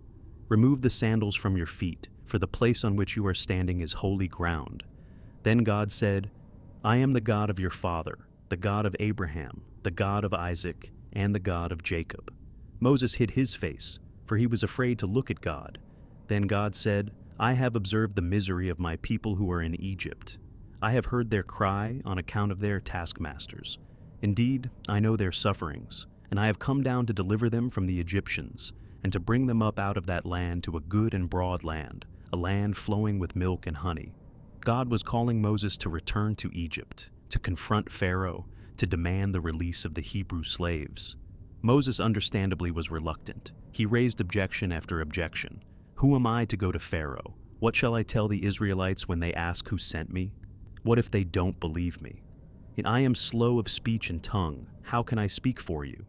[SPEAKER 1] Remove the sandals from your feet, for the place on which you are standing is holy ground." Then God said, "I am the God of your father, the God of Abraham, the God of Isaac, and the God of Jacob." Moses hid his face, for he was afraid to look at God. Then God said, "I have observed the misery of my people who are in Egypt. I have heard their cry on account of their taskmasters. Indeed, I know their sufferings, and I have come down to deliver them from the Egyptians, and to bring them up out of that land to a good and broad land, a land flowing with milk and honey." God was calling Moses to return to Egypt, to confront Pharaoh, to demand the release of the Hebrew slaves. Moses understandably was reluctant. He raised objection after objection. "Who am I to go to Pharaoh? What shall I tell the Israelites when they ask who sent me? What if they don't believe me? And I am slow of speech and tongue. How can I speak for you?"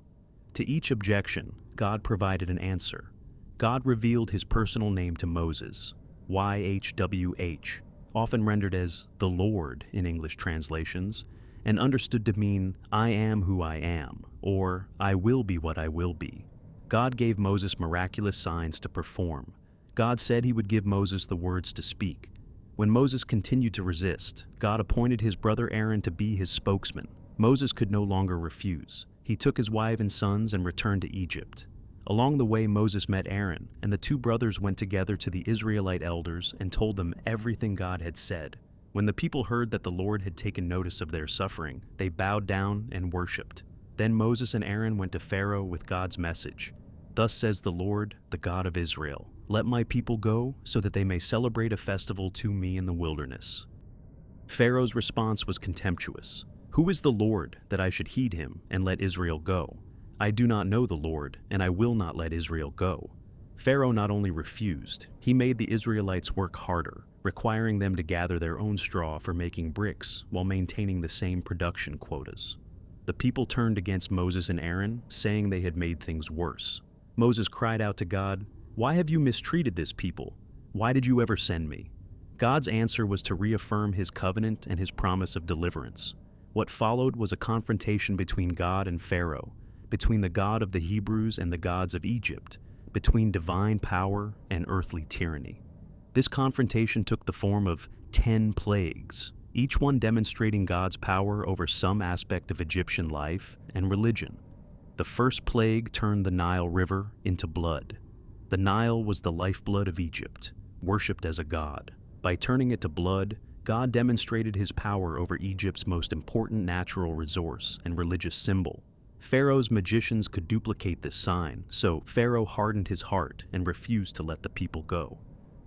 [SPEAKER 1] To each objection, God provided an answer. God revealed his personal name to Moses, YHWH, often rendered as the Lord in English translations, and understood to mean "I am who I am," or "I will be what I will be." God gave Moses miraculous signs to perform. God said he would give Moses the words to speak. When Moses continued to resist, God appointed his brother Aaron to be his spokesman. Moses could no longer refuse. He took his wife and sons and returned to Egypt. Along the way, Moses met Aaron, and the 2 brothers went together to the Israelite elders and told them everything God had said. When the people heard that the Lord had taken notice of their suffering, they bowed down and worshipped. Then Moses and Aaron went to Pharaoh with God's message. "Thus says the Lord, the God of Israel, let my people go so that they may celebrate a festival to me in the wilderness." Pharaoh's response was contemptuous. "Who is the Lord that I should heed him and let Israel go? I do not know the Lord, and I will not let Israel go." Pharaoh not only refused, he made the Israelites work harder, requiring them to gather their own straw for making bricks while maintaining the same production quotas. The people turned against Moses and Aaron, saying they had made things worse. Moses cried out to God, "Why have you mistreated this people? Why did you ever send me?" God's answer was to reaffirm his covenant and his promise of deliverance. What followed was a confrontation between God and Pharaoh, between the God of the Hebrews and the gods of Egypt, between divine power and earthly tyranny. This confrontation took the form of 10 plagues, each one demonstrating God's power over some aspect of Egyptian life and religion. The first plague turned the Nile River into blood. The Nile was the lifeblood of Egypt, worshipped as a god. By turning it to blood, God demonstrated his power over Egypt's most important natural resource and religious symbol. Pharaoh's magicians could duplicate this sign, so Pharaoh hardened his heart and refused to let the people go.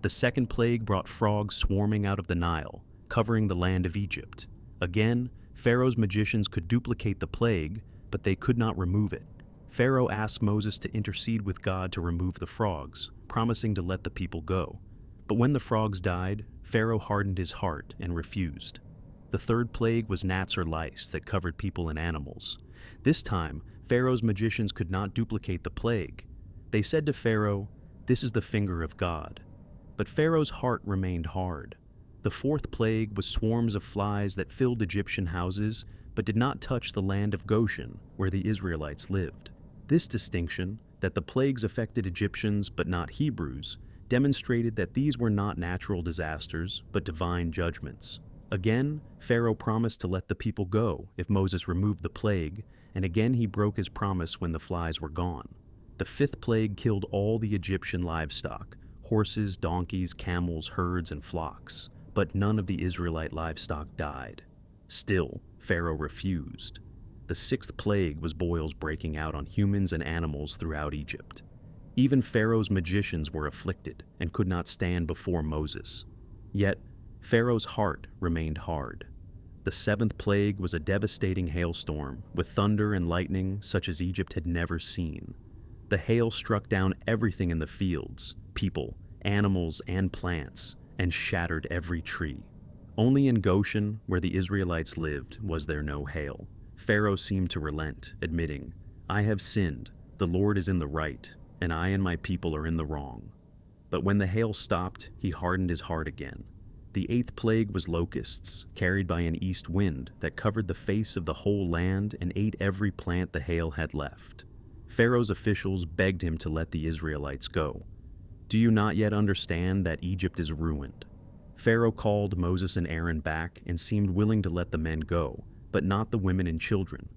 [SPEAKER 1] The second plague brought frogs swarming out of the Nile, covering the land of Egypt. Again, Pharaoh's magicians could duplicate the plague, but they could not remove it. Pharaoh asked Moses to intercede with God to remove the frogs, promising to let the people go. But when the frogs died, Pharaoh hardened his heart and refused. The third plague was gnats or lice that covered people and animals. This time, Pharaoh's magicians could not duplicate the plague. They said to Pharaoh, "This is the finger of God." But Pharaoh's heart remained hard. The fourth plague was swarms of flies that filled Egyptian houses, but did not touch the land of Goshen, where the Israelites lived. This distinction, that the plagues affected Egyptians but not Hebrews, demonstrated that these were not natural disasters, but divine judgments. Again, Pharaoh promised to let the people go if Moses removed the plague, and again he broke his promise when the flies were gone. The fifth plague killed all the Egyptian livestock, horses, donkeys, camels, herds, and flocks, but none of the Israelite livestock died. Still, Pharaoh refused. The sixth plague was boils breaking out on humans and animals throughout Egypt. Even Pharaoh's magicians were afflicted and could not stand before Moses. Yet, Pharaoh's heart remained hard. The seventh plague was a devastating hailstorm with thunder and lightning such as Egypt had never seen. The hail struck down everything in the fields, people, animals, and plants, and shattered every tree. Only in Goshen, where the Israelites lived, was there no hail. Pharaoh seemed to relent, admitting, "I have sinned, the Lord is in the right, and I and my people are in the wrong." But when the hail stopped, he hardened his heart again. The eighth plague was locusts, carried by an east wind that covered the face of the whole land and ate every plant the hail had left. Pharaoh's officials begged him to let the Israelites go. "Do you not yet understand that Egypt is ruined?" Pharaoh called Moses and Aaron back and seemed willing to let the men go, but not the women and children.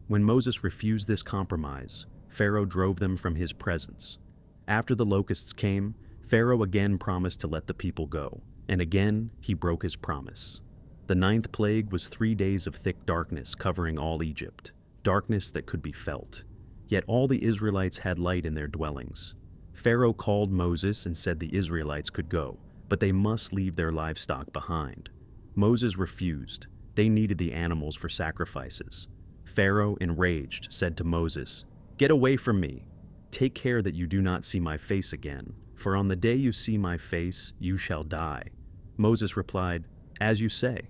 [SPEAKER 1] When Moses refused this compromise, Pharaoh drove them from his presence. After the locusts came, Pharaoh again promised to let the people go, and again he broke his promise. The ninth plague was 3 days of thick darkness covering all Egypt, darkness that could be felt. Yet all the Israelites had light in their dwellings. Pharaoh called Moses and said the Israelites could go, but they must leave their livestock behind. Moses refused. They needed the animals for sacrifices. Pharaoh, enraged, said to Moses, "Get away from me. Take care that you do not see my face again, for on the day you see my face, you shall die." Moses replied, "As you say,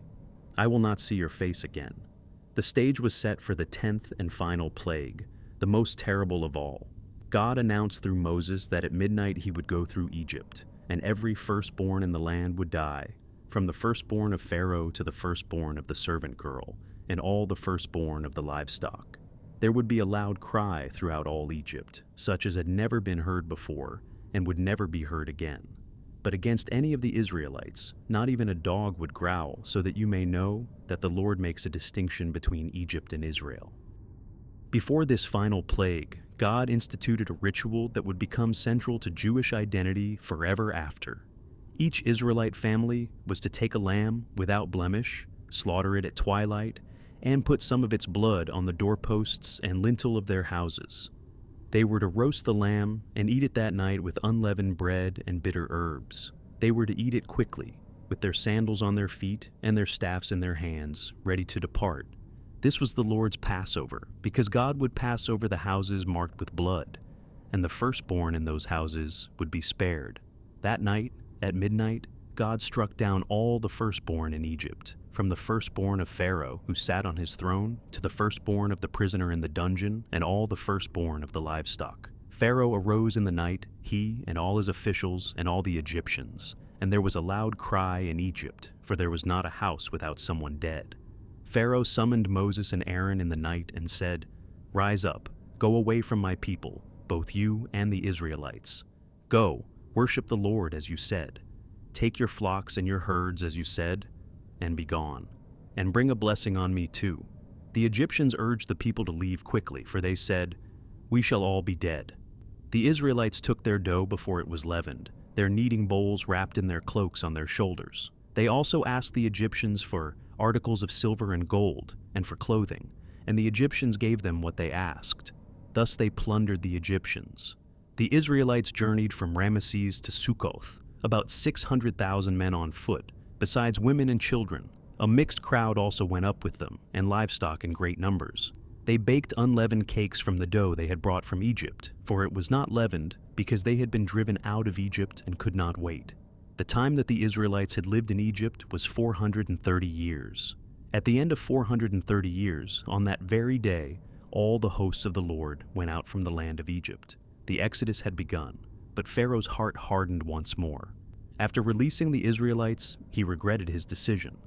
[SPEAKER 1] I will not see your face again." The stage was set for the 10th and final plague, the most terrible of all. God announced through Moses that at midnight he would go through Egypt, and every firstborn in the land would die, from the firstborn of Pharaoh to the firstborn of the servant girl, and all the firstborn of the livestock. There would be a loud cry throughout all Egypt, such as had never been heard before, and would never be heard again. But against any of the Israelites, not even a dog would growl, so that you may know that the Lord makes a distinction between Egypt and Israel. Before this final plague, God instituted a ritual that would become central to Jewish identity forever after. Each Israelite family was to take a lamb without blemish, slaughter it at twilight, and put some of its blood on the doorposts and lintel of their houses. They were to roast the lamb and eat it that night with unleavened bread and bitter herbs. They were to eat it quickly, with their sandals on their feet and their staffs in their hands, ready to depart. This was the Lord's Passover, because God would pass over the houses marked with blood, and the firstborn in those houses would be spared. That night, at midnight, God struck down all the firstborn in Egypt, from the firstborn of Pharaoh, who sat on his throne, to the firstborn of the prisoner in the dungeon, and all the firstborn of the livestock. Pharaoh arose in the night, he and all his officials and all the Egyptians, and there was a loud cry in Egypt, for there was not a house without someone dead. Pharaoh summoned Moses and Aaron in the night and said, "Rise up, go away from my people, both you and the Israelites. Go, worship the Lord as you said. Take your flocks and your herds as you said, and be gone. And bring a blessing on me too." The Egyptians urged the people to leave quickly, for they said, "We shall all be dead." The Israelites took their dough before it was leavened, their kneading bowls wrapped in their cloaks on their shoulders. They also asked the Egyptians for articles of silver and gold, and for clothing, and the Egyptians gave them what they asked. Thus they plundered the Egyptians. The Israelites journeyed from Ramesses to Succoth, about 600,000 men on foot, besides women and children. A mixed crowd also went up with them, and livestock in great numbers. They baked unleavened cakes from the dough they had brought from Egypt, for it was not leavened, because they had been driven out of Egypt and could not wait. The time that the Israelites had lived in Egypt was 430 years. At the end of 430 years, on that very day, all the hosts of the Lord went out from the land of Egypt. The Exodus had begun, but Pharaoh's heart hardened once more. After releasing the Israelites, he regretted his decision.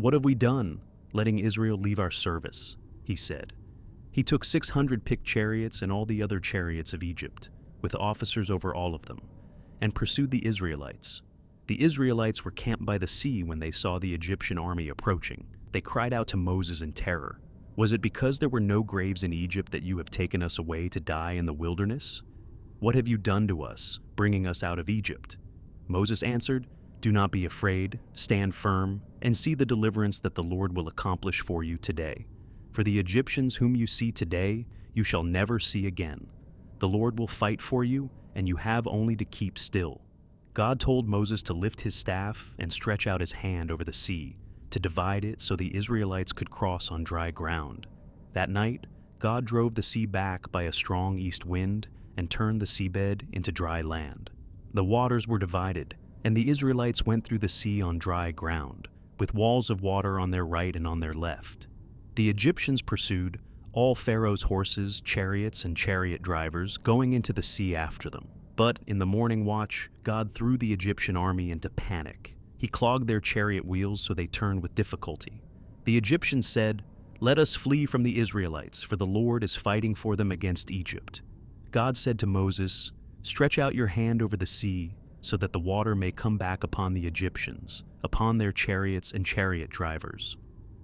[SPEAKER 1] "What have we done, letting Israel leave our service?" he said. He took 600 picked chariots and all the other chariots of Egypt, with officers over all of them, and pursued the Israelites. The Israelites were camped by the sea when they saw the Egyptian army approaching. They cried out to Moses in terror, "Was it because there were no graves in Egypt that you have taken us away to die in the wilderness? What have you done to us, bringing us out of Egypt?" Moses answered, "Do not be afraid, stand firm, and see the deliverance that the Lord will accomplish for you today. For the Egyptians whom you see today, you shall never see again. The Lord will fight for you, and you have only to keep still." God told Moses to lift his staff and stretch out his hand over the sea, to divide it so the Israelites could cross on dry ground. That night, God drove the sea back by a strong east wind and turned the seabed into dry land. The waters were divided, and the Israelites went through the sea on dry ground, with walls of water on their right and on their left. The Egyptians pursued, all Pharaoh's horses, chariots, and chariot drivers going into the sea after them. But in the morning watch, God threw the Egyptian army into panic. He clogged their chariot wheels so they turned with difficulty. The Egyptians said, "Let us flee from the Israelites, for the Lord is fighting for them against Egypt." God said to Moses, "Stretch out your hand over the sea, so that the water may come back upon the Egyptians, upon their chariots and chariot drivers."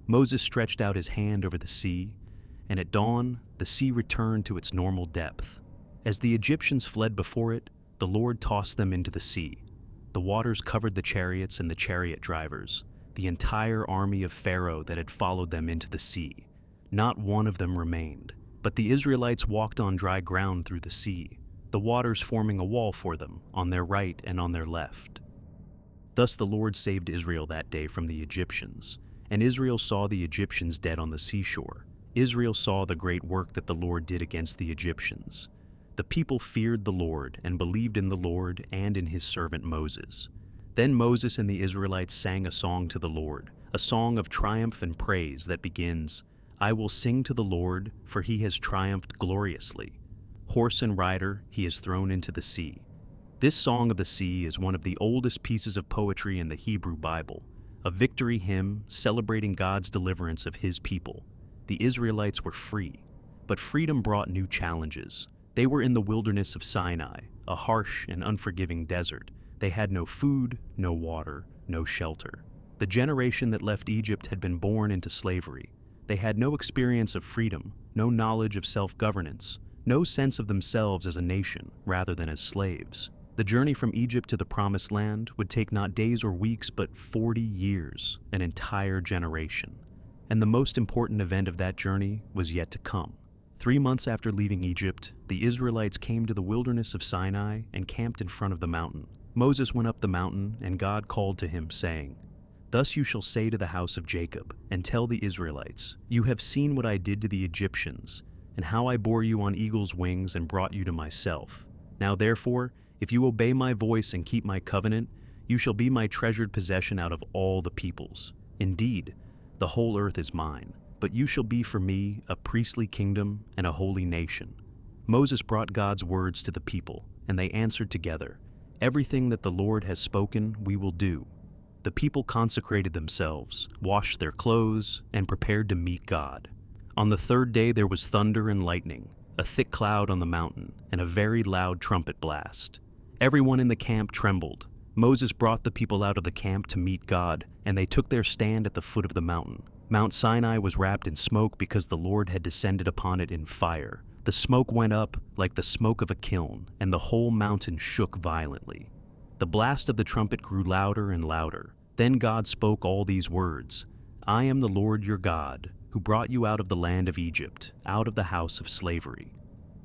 [SPEAKER 1] Moses stretched out his hand over the sea, and at dawn the sea returned to its normal depth. As the Egyptians fled before it, the Lord tossed them into the sea. The waters covered the chariots and the chariot drivers, the entire army of Pharaoh that had followed them into the sea. Not one of them remained, but the Israelites walked on dry ground through the sea, the waters forming a wall for them on their right and on their left. Thus the Lord saved Israel that day from the Egyptians, and Israel saw the Egyptians dead on the seashore. Israel saw the great work that the Lord did against the Egyptians. The people feared the Lord and believed in the Lord and in his servant Moses. Then Moses and the Israelites sang a song to the Lord, a song of triumph and praise that begins, "I will sing to the Lord, for he has triumphed gloriously. Horse and rider he has thrown into the sea." This song of the sea is one of the oldest pieces of poetry in the Hebrew Bible, a victory hymn celebrating God's deliverance of his people. The Israelites were free, but freedom brought new challenges. They were in the wilderness of Sinai, a harsh and unforgiving desert. They had no food, no water, no shelter. The generation that left Egypt had been born into slavery. They had no experience of freedom, no knowledge of self-governance, no sense of themselves as a nation rather than as slaves. The journey from Egypt to the Promised Land would take not days or weeks, but 40 years, an entire generation. And the most important event of that journey was yet to come. 3 months after leaving Egypt, the Israelites came to the wilderness of Sinai and camped in front of the mountain. Moses went up the mountain, and God called to him, saying, "Thus you shall say to the house of Jacob, and tell the Israelites, You have seen what I did to the Egyptians, and how I bore you on eagle's wings and brought you to myself. Now therefore, if you obey my voice and keep my covenant, you shall be my treasured possession out of all the peoples. Indeed, the whole earth is mine, but you shall be for me a priestly kingdom and a holy nation." Moses brought God's words to the people, and they answered together, "Everything that the Lord has spoken, we will do." The people consecrated themselves, washed their clothes, and prepared to meet God. On the third day there was thunder and lightning, a thick cloud on the mountain, and a very loud trumpet blast. Everyone in the camp trembled. Moses brought the people out of the camp to meet God, and they took their stand at the foot of the mountain. Mount Sinai was wrapped in smoke because the Lord had descended upon it in fire. The smoke went up like the smoke of a kiln, and the whole mountain shook violently. The blast of the trumpet grew louder and louder. Then God spoke all these words, "I am the Lord your God, who brought you out of the land of Egypt, out of the house of slavery."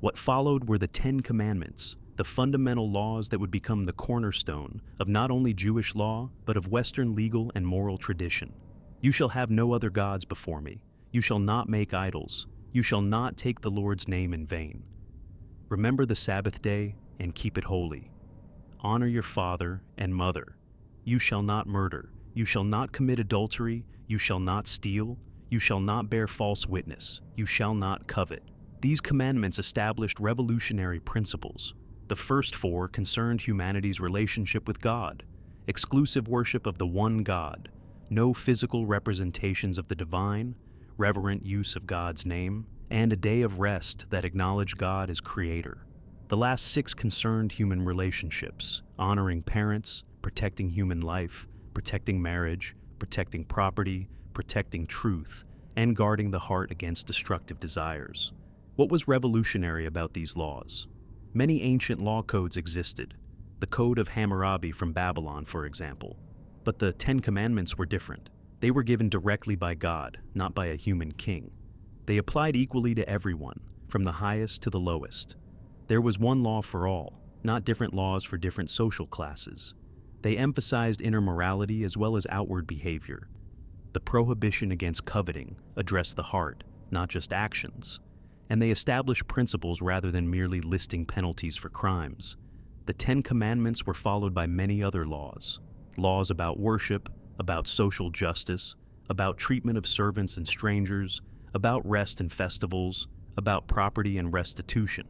[SPEAKER 1] What followed were the 10 Commandments, the fundamental laws that would become the cornerstone of not only Jewish law, but of Western legal and moral tradition. "You shall have no other gods before me. You shall not make idols. You shall not take the Lord's name in vain. Remember the Sabbath day and keep it holy. Honor your father and mother. You shall not murder. You shall not commit adultery. You shall not steal. You shall not bear false witness. You shall not covet." These commandments established revolutionary principles. The first 4 concerned humanity's relationship with God, exclusive worship of the one God, no physical representations of the divine, reverent use of God's name, and a day of rest that acknowledged God as creator. The last 6 concerned human relationships, honoring parents, protecting human life, protecting marriage, protecting property, protecting truth, and guarding the heart against destructive desires. What was revolutionary about these laws? Many ancient law codes existed, the Code of Hammurabi from Babylon, for example. But the 10 Commandments were different. They were given directly by God, not by a human king. They applied equally to everyone, from the highest to the lowest. There was one law for all, not different laws for different social classes. They emphasized inner morality as well as outward behavior. The prohibition against coveting addressed the heart, not just actions. And they established principles rather than merely listing penalties for crimes. The 10 Commandments were followed by many other laws. Laws about worship, about social justice, about treatment of servants and strangers, about rest and festivals, about property and restitution.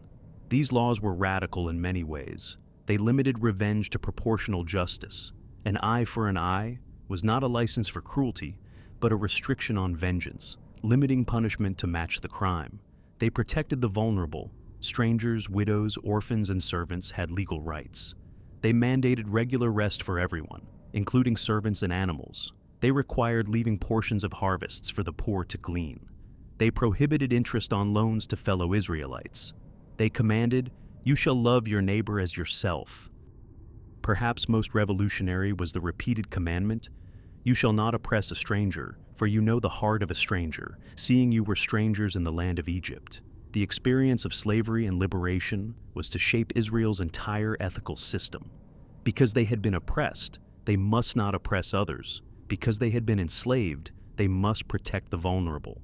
[SPEAKER 1] These laws were radical in many ways. They limited revenge to proportional justice. An eye for an eye was not a license for cruelty, but a restriction on vengeance, limiting punishment to match the crime. They protected the vulnerable. Strangers, widows, orphans, and servants had legal rights. They mandated regular rest for everyone, including servants and animals. They required leaving portions of harvests for the poor to glean. They prohibited interest on loans to fellow Israelites. They commanded, "You shall love your neighbor as yourself." Perhaps most revolutionary was the repeated commandment, "You shall not oppress a stranger, for you know the heart of a stranger, seeing you were strangers in the land of Egypt." The experience of slavery and liberation was to shape Israel's entire ethical system. Because they had been oppressed, they must not oppress others. Because they had been enslaved, they must protect the vulnerable.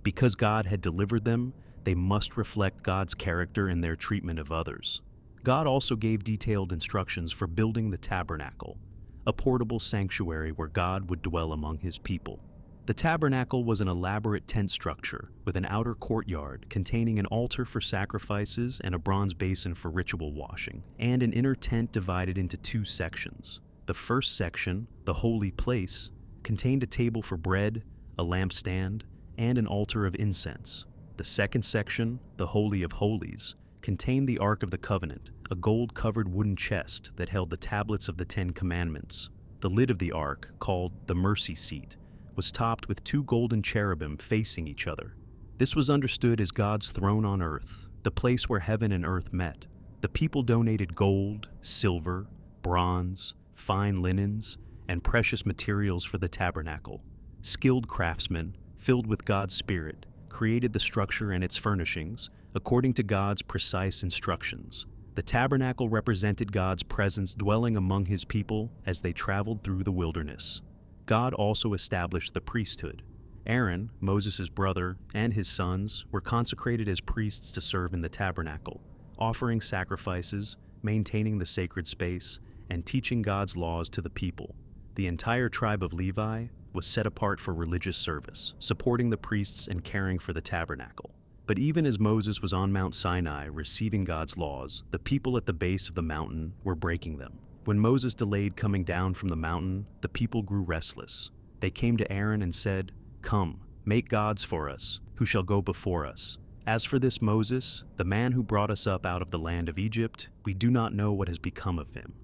[SPEAKER 1] Because God had delivered them, they must reflect God's character in their treatment of others. God also gave detailed instructions for building the tabernacle, a portable sanctuary where God would dwell among his people. The tabernacle was an elaborate tent structure with an outer courtyard containing an altar for sacrifices and a bronze basin for ritual washing, and an inner tent divided into 2 sections. The first section, the holy place, contained a table for bread, a lampstand, and an altar of incense. The second section, the Holy of Holies, contained the Ark of the Covenant, a gold-covered wooden chest that held the tablets of the 10 Commandments. The lid of the Ark, called the Mercy Seat, was topped with 2 golden cherubim facing each other. This was understood as God's throne on earth, the place where heaven and earth met. The people donated gold, silver, bronze, fine linens, and precious materials for the tabernacle. Skilled craftsmen, filled with God's Spirit, created the structure and its furnishings according to God's precise instructions. The tabernacle represented God's presence dwelling among His people as they traveled through the wilderness. God also established the priesthood. Aaron, Moses' brother, and his sons were consecrated as priests to serve in the tabernacle, offering sacrifices, maintaining the sacred space, and teaching God's laws to the people. The entire tribe of Levi was set apart for religious service, supporting the priests and caring for the tabernacle. But even as Moses was on Mount Sinai receiving God's laws, the people at the base of the mountain were breaking them. When Moses delayed coming down from the mountain, the people grew restless. They came to Aaron and said, "Come, make gods for us, who shall go before us. As for this Moses, the man who brought us up out of the land of Egypt, we do not know what has become of him."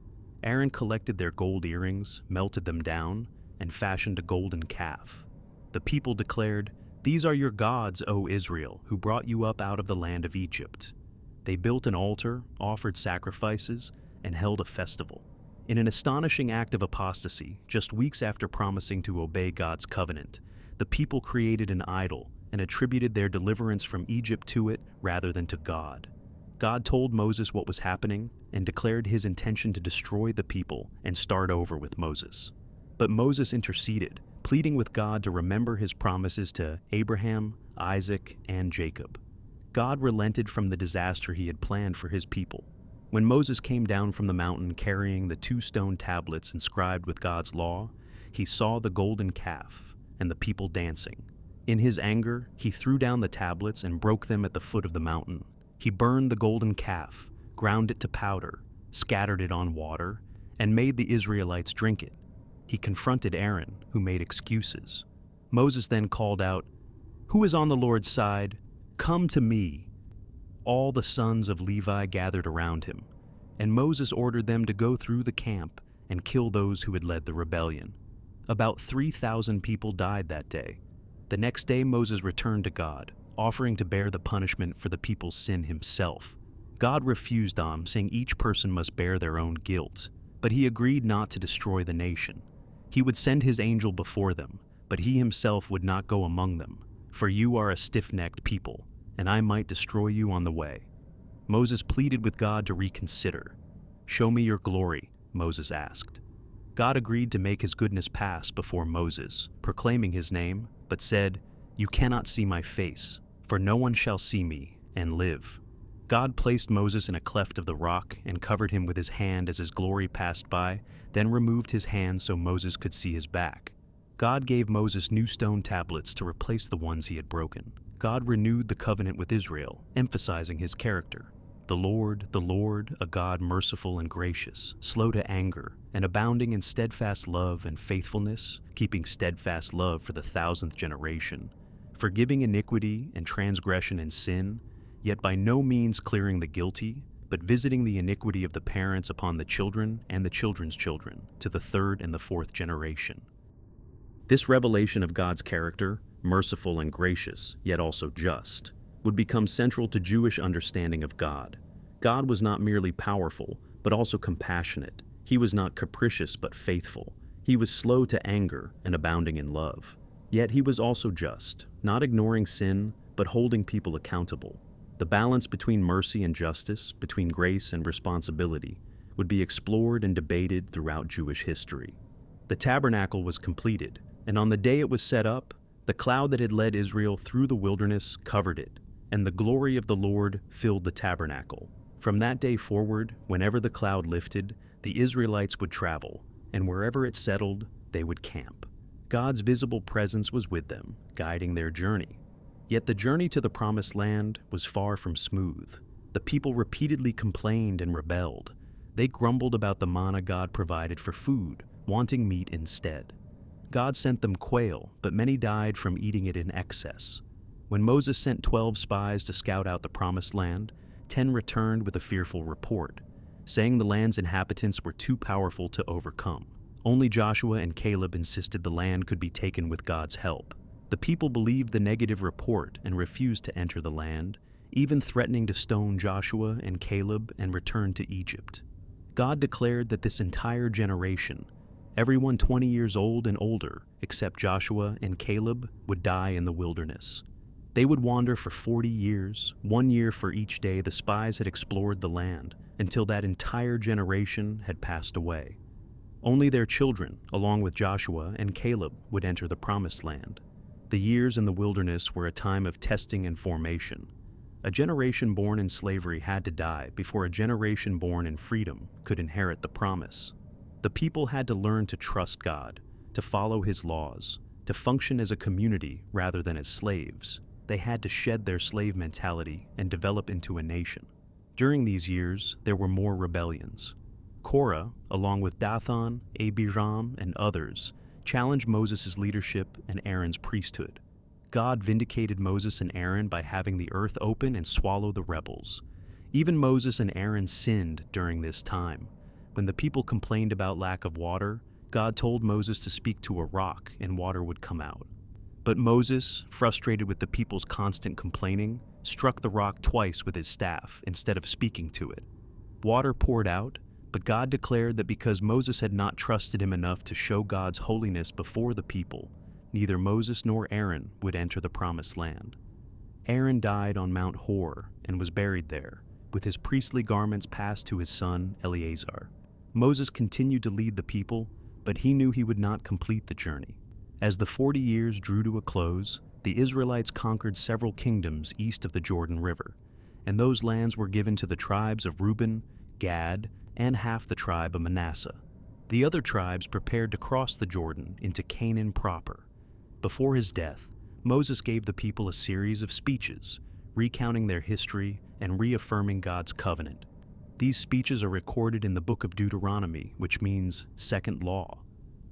[SPEAKER 1] Aaron collected their gold earrings, melted them down, and fashioned a golden calf. The people declared, "These are your gods, O Israel, who brought you up out of the land of Egypt." They built an altar, offered sacrifices, and held a festival. In an astonishing act of apostasy, just weeks after promising to obey God's covenant, the people created an idol and attributed their deliverance from Egypt to it rather than to God. God told Moses what was happening and declared His intention to destroy the people and start over with Moses. But Moses interceded, pleading with God to remember His promises to Abraham, Isaac, and Jacob. God relented from the disaster He had planned for His people. When Moses came down from the mountain carrying the 2 stone tablets inscribed with God's law, he saw the golden calf and the people dancing. In his anger, he threw down the tablets and broke them at the foot of the mountain. He burned the golden calf, ground it to powder, scattered it on water, and made the Israelites drink it. He confronted Aaron, who made excuses. Moses then called out, "Who is on the Lord's side? Come to me." All the sons of Levi gathered around him, and Moses ordered them to go through the camp and kill those who had led the rebellion. About 3,000 people died that day. The next day Moses returned to God, offering to bear the punishment for the people's sin himself. God refused them, saying each person must bear their own guilt, but He agreed not to destroy the nation. He would send His angel before them, but He Himself would not go among them. "For you are a stiff-necked people, and I might destroy you on the way." Moses pleaded with God to reconsider. "Show me your glory," Moses asked. God agreed to make His goodness pass before Moses, proclaiming His name, but said, "You cannot see my face, for no one shall see me and live." God placed Moses in a cleft of the rock and covered him with His hand as His glory passed by, then removed His hand so Moses could see his back. God gave Moses new stone tablets to replace the ones he had broken. God renewed the covenant with Israel, emphasizing His character. The Lord, a God merciful and gracious, slow to anger, and abounding in steadfast love and faithfulness, keeping steadfast love for the 1,000th generation, forgiving iniquity and transgression and sin, yet by no means clearing the guilty, but visiting the iniquity of the parents upon the children and the children's children, to the 3rd and the 4th generation. This revelation of God's character, merciful and gracious, yet also just, would become central to Jewish understanding of God. God was not merely powerful, but also compassionate. He was not capricious, but faithful. He was slow to anger and abounding in love. Yet He was also just, not ignoring sin, but holding people accountable. The balance between mercy and justice, between grace and responsibility, would be explored and debated throughout Jewish history. The tabernacle was completed, and on the day it was set up, the cloud that had led Israel through the wilderness covered it, and the glory of the Lord filled the tabernacle. From that day forward, whenever the cloud lifted, the Israelites would travel, and wherever it settled, they would camp. God's visible presence was with them, guiding their journey. Yet the journey to the Promised Land was far from smooth. The people repeatedly complained and rebelled. They grumbled about the manna God provided for food, wanting meat instead. God sent them quail, but many died from eating it in excess. When Moses sent 12 spies to scout out the Promised Land, 10 returned with a fearful report, saying the land's inhabitants were too powerful to overcome. Only Joshua and Caleb insisted the land could be taken with God's help. The people believed the negative report and refused to enter the land, even threatening to stone Joshua and Caleb and return to Egypt. God declared that this entire generation, everyone 20 years old and older except Joshua and Caleb, would die in the wilderness. They would wander for 40 years, 1 year for each day the spies had explored the land, until that entire generation had passed away. Only their children, along with Joshua and Caleb, would enter the Promised Land. The years in the wilderness were a time of testing and formation. A generation born in slavery had to die before a generation born in freedom could inherit the promise. The people had to learn to trust God, to follow His laws, to function as a community rather than as slaves. They had to shed their slave mentality and develop into a nation. During these years, there were more rebellions. Korah, along with Dathan, Abiram, and others, challenged Moses' leadership and Aaron's priesthood. God vindicated Moses and Aaron by having the earth open and swallow the rebels. Even Moses and Aaron sinned during this time. When the people complained about lack of water, God told Moses to speak to a rock and water would come out. But Moses, frustrated with the people's constant complaining, struck the rock twice with his staff instead of speaking to it. Water poured out, but God declared that because Moses had not trusted Him enough to show God's holiness before the people, neither Moses nor Aaron would enter the Promised Land. Aaron died on Mount Hor and was buried there, with his priestly garments passed to his son Eleazar. Moses continued to lead the people, but he knew he would not complete the journey. As the 40 years drew to a close, the Israelites conquered several kingdoms east of the Jordan River, and those lands were given to the tribes of Reuben, Gad, and half the tribe of Manasseh. The other tribes prepared to cross the Jordan into Canaan proper. Before his death, Moses gave the people a series of speeches, recounting their history and reaffirming God's covenant. These speeches are recorded in the book of Deuteronomy, which means second law.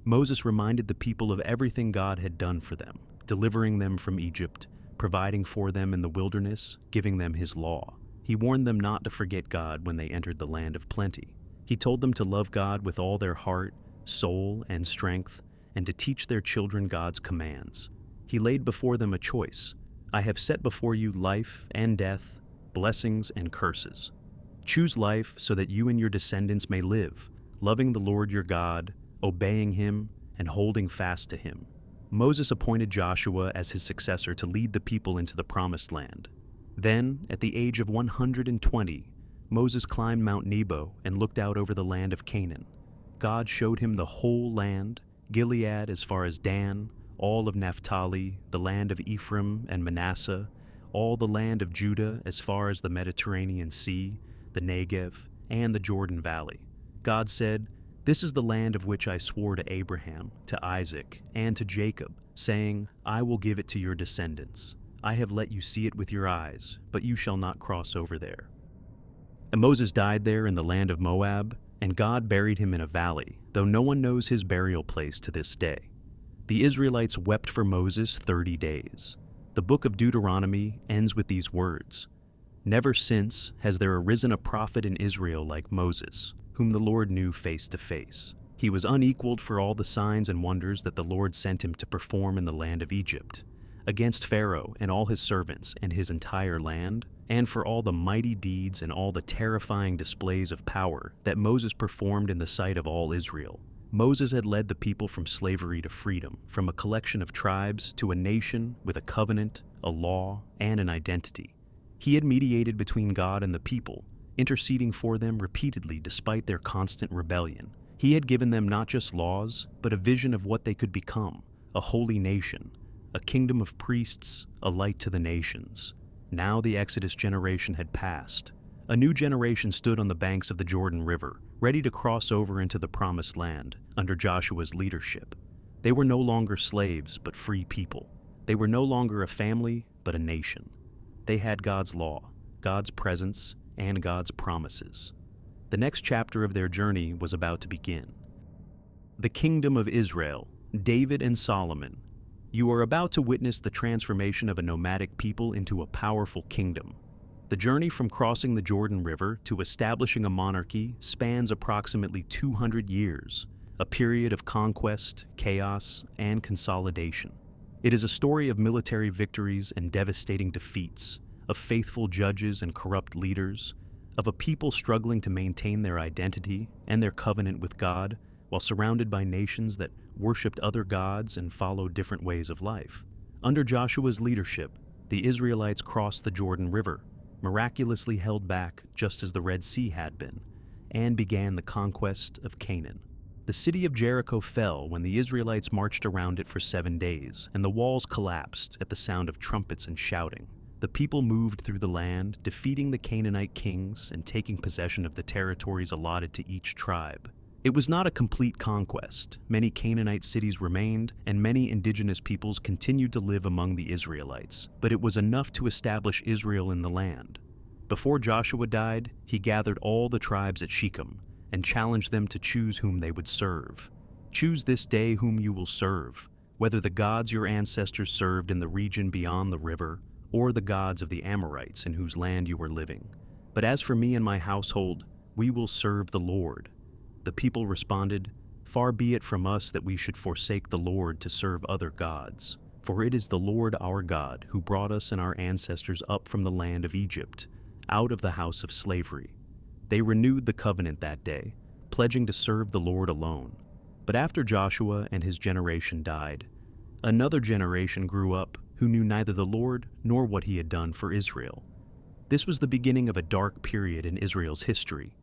[SPEAKER 1] Moses reminded the people of everything God had done for them, delivering them from Egypt, providing for them in the wilderness, giving them His law. He warned them not to forget God when they entered the land of plenty. He told them to love God with all their heart, soul, and strength, and to teach their children God's commands. He laid before them a choice. I have set before you life and death, blessings and curses. Choose life so that you and your descendants may live, loving the Lord your God, obeying Him, and holding fast to Him. Moses appointed Joshua as his successor to lead the people into the Promised Land. Then, at the age of 120, Moses climbed Mount Nebo and looked out over the land of Canaan. God showed him the whole land, Gilead as far as Dan, all of Naphtali, the land of Ephraim and Manasseh, all the land of Judah as far as the Mediterranean Sea, the Negev, and the Jordan Valley. God said, "This is the land of which I swore to Abraham, to Isaac, and to Jacob, saying, I will give it to your descendants. I have let you see it with your eyes, but you shall not cross over there." And Moses died there in the land of Moab, and God buried him in a valley, though no one knows his burial place to this day. The Israelites wept for Moses 30 days. The book of Deuteronomy ends with these words, "Never since has there arisen a prophet in Israel like Moses, whom the Lord knew face to face. He was unequaled for all the signs and wonders that the Lord sent him to perform in the land of Egypt, against Pharaoh and all his servants and his entire land, and for all the mighty deeds and all the terrifying displays of power that Moses performed in the sight of all Israel." Moses had led the people from slavery to freedom, from a collection of tribes to a nation with a covenant, a law, and an identity. He had mediated between God and the people, interceding for them repeatedly despite their constant rebellion. He had given them not just laws, but a vision of what they could become, a holy nation, a kingdom of priests, a light to the nations. Now the Exodus generation had passed. A new generation stood on the banks of the Jordan River, ready to cross over into the Promised Land under Joshua's leadership. They were no longer slaves, but free people. They were no longer a family, but a nation. They had God's law, God's presence, and God's promises. The next chapter of their journey was about to begin. The Kingdom of Israel, David and Solomon. You are about to witness the transformation of a nomadic people into a powerful kingdom. The journey from crossing the Jordan River to establishing a monarchy spans approximately 200 years, a period of conquest, chaos, and consolidation. It is a story of military victories and devastating defeats, of faithful judges and corrupt leaders, of a people struggling to maintain their identity and their covenant with God while surrounded by nations that worshipped other gods and followed different ways of life. Under Joshua's leadership, the Israelites crossed the Jordan River, miraculously held back just as the Red Sea had been, and began the conquest of Canaan. The city of Jericho fell when the Israelites marched around it for 7 days, and the walls collapsed at the sound of trumpets and shouting. The people moved through the land, defeating the Canaanite kings and taking possession of the territories allotted to each tribe. It was not a complete conquest. Many Canaanite cities remained, and many indigenous peoples continued to live among the Israelites, but it was enough to establish Israel in the land. Before Joshua died, he gathered all the tribes at Shechem and challenged them to choose whom they would serve. Choose this day whom you will serve, whether the gods your ancestors served in the region beyond the river, or the gods of the Amorites in whose land you were living. But as for me and my household, we will serve the Lord. The people responded, Far be it from us that we should forsake the Lord to serve other gods. For it is the Lord our God who brought us and our ancestors up from the land of Egypt, out of the house of slavery. They renewed the covenant that day, pledging to serve the Lord alone. But after Joshua and his generation died, another generation grew up who knew neither the Lord nor what he had done for Israel. This was the beginning of a dark period in Israel's history,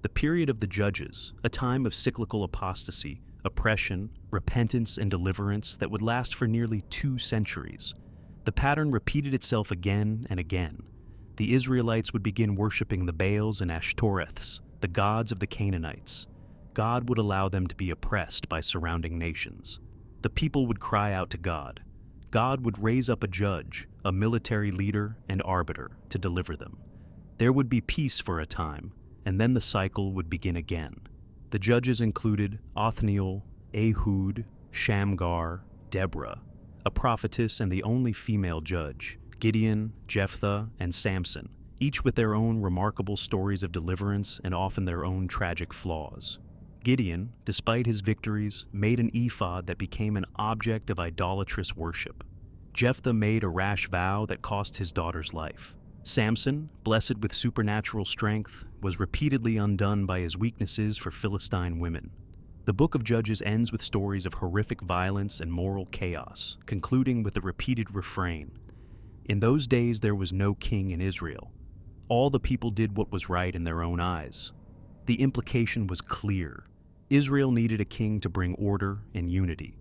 [SPEAKER 1] the period of the Judges, a time of cyclical apostasy, oppression, repentance, and deliverance that would last for nearly 2 centuries. The pattern repeated itself again and again. The Israelites would begin worshiping the Baals and Ashtoreths, the gods of the Canaanites. God would allow them to be oppressed by surrounding nations. The people would cry out to God. God would raise up a judge, a military leader, and arbiter to deliver them. There would be peace for a time, and then the cycle would begin again. The judges included Othniel, Ehud, Shamgar, Deborah, a prophetess and the only female judge, Gideon, Jephthah, and Samson, each with their own remarkable stories of deliverance and often their own tragic flaws. Gideon, despite his victories, made an ephod that became an object of idolatrous worship. Jephthah made a rash vow that cost his daughter's life. Samson, blessed with supernatural strength, was repeatedly undone by his weaknesses for Philistine women. The book of Judges ends with stories of horrific violence and moral chaos, concluding with a repeated refrain. In those days there was no king in Israel. All the people did what was right in their own eyes. The implication was clear. Israel needed a king to bring order and unity.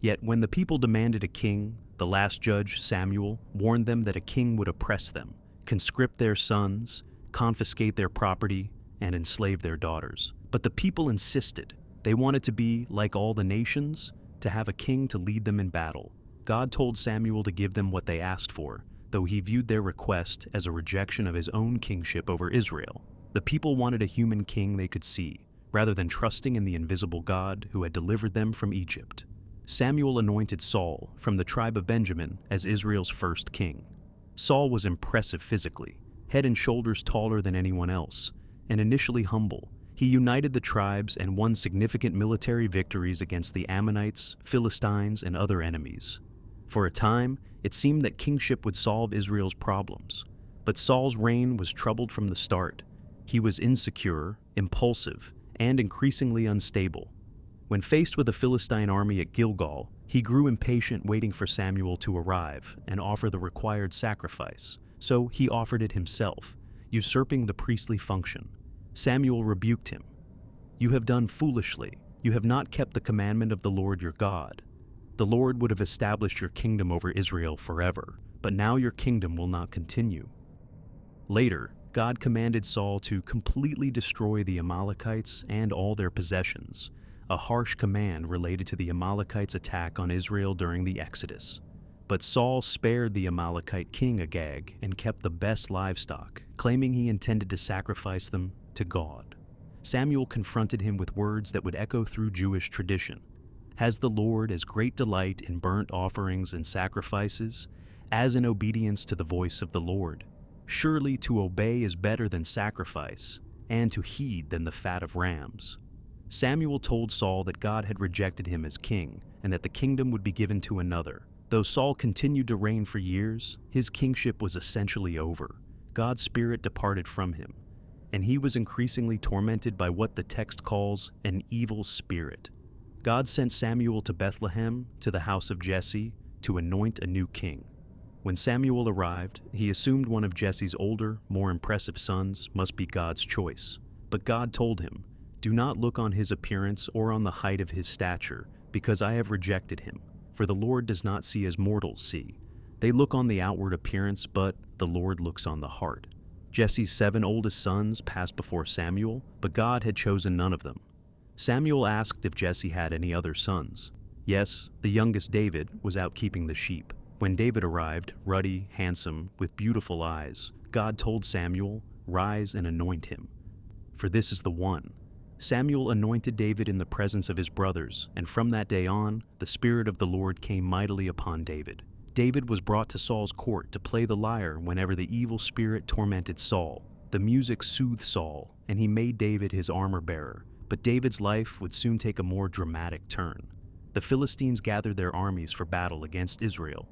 [SPEAKER 1] Yet when the people demanded a king, the last judge, Samuel, warned them that a king would oppress them, conscript their sons, confiscate their property, and enslave their daughters. But the people insisted. They wanted to be, like all the nations, to have a king to lead them in battle. God told Samuel to give them what they asked for, though he viewed their request as a rejection of his own kingship over Israel. The people wanted a human king they could see, rather than trusting in the invisible God who had delivered them from Egypt. Samuel anointed Saul, from the tribe of Benjamin, as Israel's first king. Saul was impressive physically, head and shoulders taller than anyone else, and initially humble. He united the tribes and won significant military victories against the Ammonites, Philistines, and other enemies. For a time, it seemed that kingship would solve Israel's problems. But Saul's reign was troubled from the start. He was insecure, impulsive, and increasingly unstable. When faced with a Philistine army at Gilgal, he grew impatient waiting for Samuel to arrive and offer the required sacrifice, so he offered it himself, usurping the priestly function. Samuel rebuked him. "You have done foolishly. You have not kept the commandment of the Lord your God. The Lord would have established your kingdom over Israel forever, but now your kingdom will not continue." Later, God commanded Saul to completely destroy the Amalekites and all their possessions, a harsh command related to the Amalekites' attack on Israel during the Exodus. But Saul spared the Amalekite king Agag and kept the best livestock, claiming he intended to sacrifice them to God. Samuel confronted him with words that would echo through Jewish tradition. "Has the Lord as great delight in burnt offerings and sacrifices as in obedience to the voice of the Lord? Surely to obey is better than sacrifice, and to heed than the fat of rams." Samuel told Saul that God had rejected him as king, and that the kingdom would be given to another, Though Saul continued to reign for years, his kingship was essentially over. God's Spirit departed from him, and he was increasingly tormented by what the text calls an evil spirit. God sent Samuel to Bethlehem, to the house of Jesse, to anoint a new king. When Samuel arrived, he assumed one of Jesse's older, more impressive sons must be God's choice. But God told him, "Do not look on his appearance or on the height of his stature, because I have rejected him. For the Lord does not see as mortals see. They look on the outward appearance, but the Lord looks on the heart." Jesse's 7 oldest sons passed before Samuel, but God had chosen none of them. Samuel asked if Jesse had any other sons. Yes, the youngest David was out keeping the sheep. When David arrived, ruddy, handsome, with beautiful eyes, God told Samuel, "Rise and anoint him, for this is the one." Samuel anointed David in the presence of his brothers, and from that day on, the Spirit of the Lord came mightily upon David. David was brought to Saul's court to play the lyre whenever the evil spirit tormented Saul. The music soothed Saul, and he made David his armor-bearer. But David's life would soon take a more dramatic turn. The Philistines gathered their armies for battle against Israel.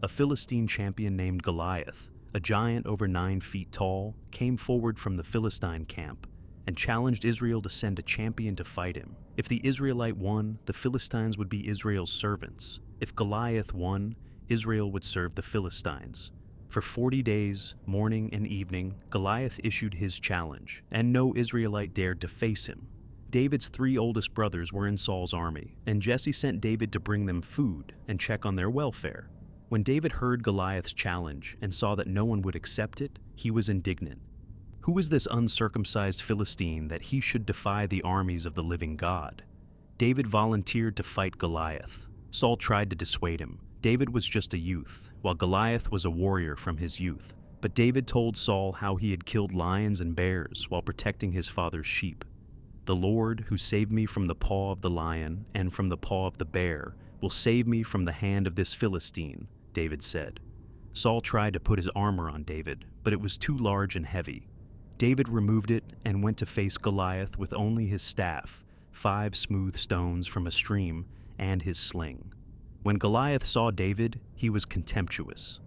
[SPEAKER 1] A Philistine champion named Goliath, a giant over 9 feet tall, came forward from the Philistine camp and challenged Israel to send a champion to fight him. If the Israelite won, the Philistines would be Israel's servants. If Goliath won, Israel would serve the Philistines. For 40 days, morning and evening, Goliath issued his challenge, and no Israelite dared to face him. David's 3 oldest brothers were in Saul's army, and Jesse sent David to bring them food and check on their welfare. When David heard Goliath's challenge and saw that no one would accept it, he was indignant. Who is this uncircumcised Philistine that he should defy the armies of the living God? David volunteered to fight Goliath. Saul tried to dissuade him. David was just a youth, while Goliath was a warrior from his youth. But David told Saul how he had killed lions and bears while protecting his father's sheep. "The Lord, who saved me from the paw of the lion and from the paw of the bear, will save me from the hand of this Philistine," David said. Saul tried to put his armor on David, but it was too large and heavy. David removed it and went to face Goliath with only his staff, 5 smooth stones from a stream, and his sling. When Goliath saw David, he was contemptuous.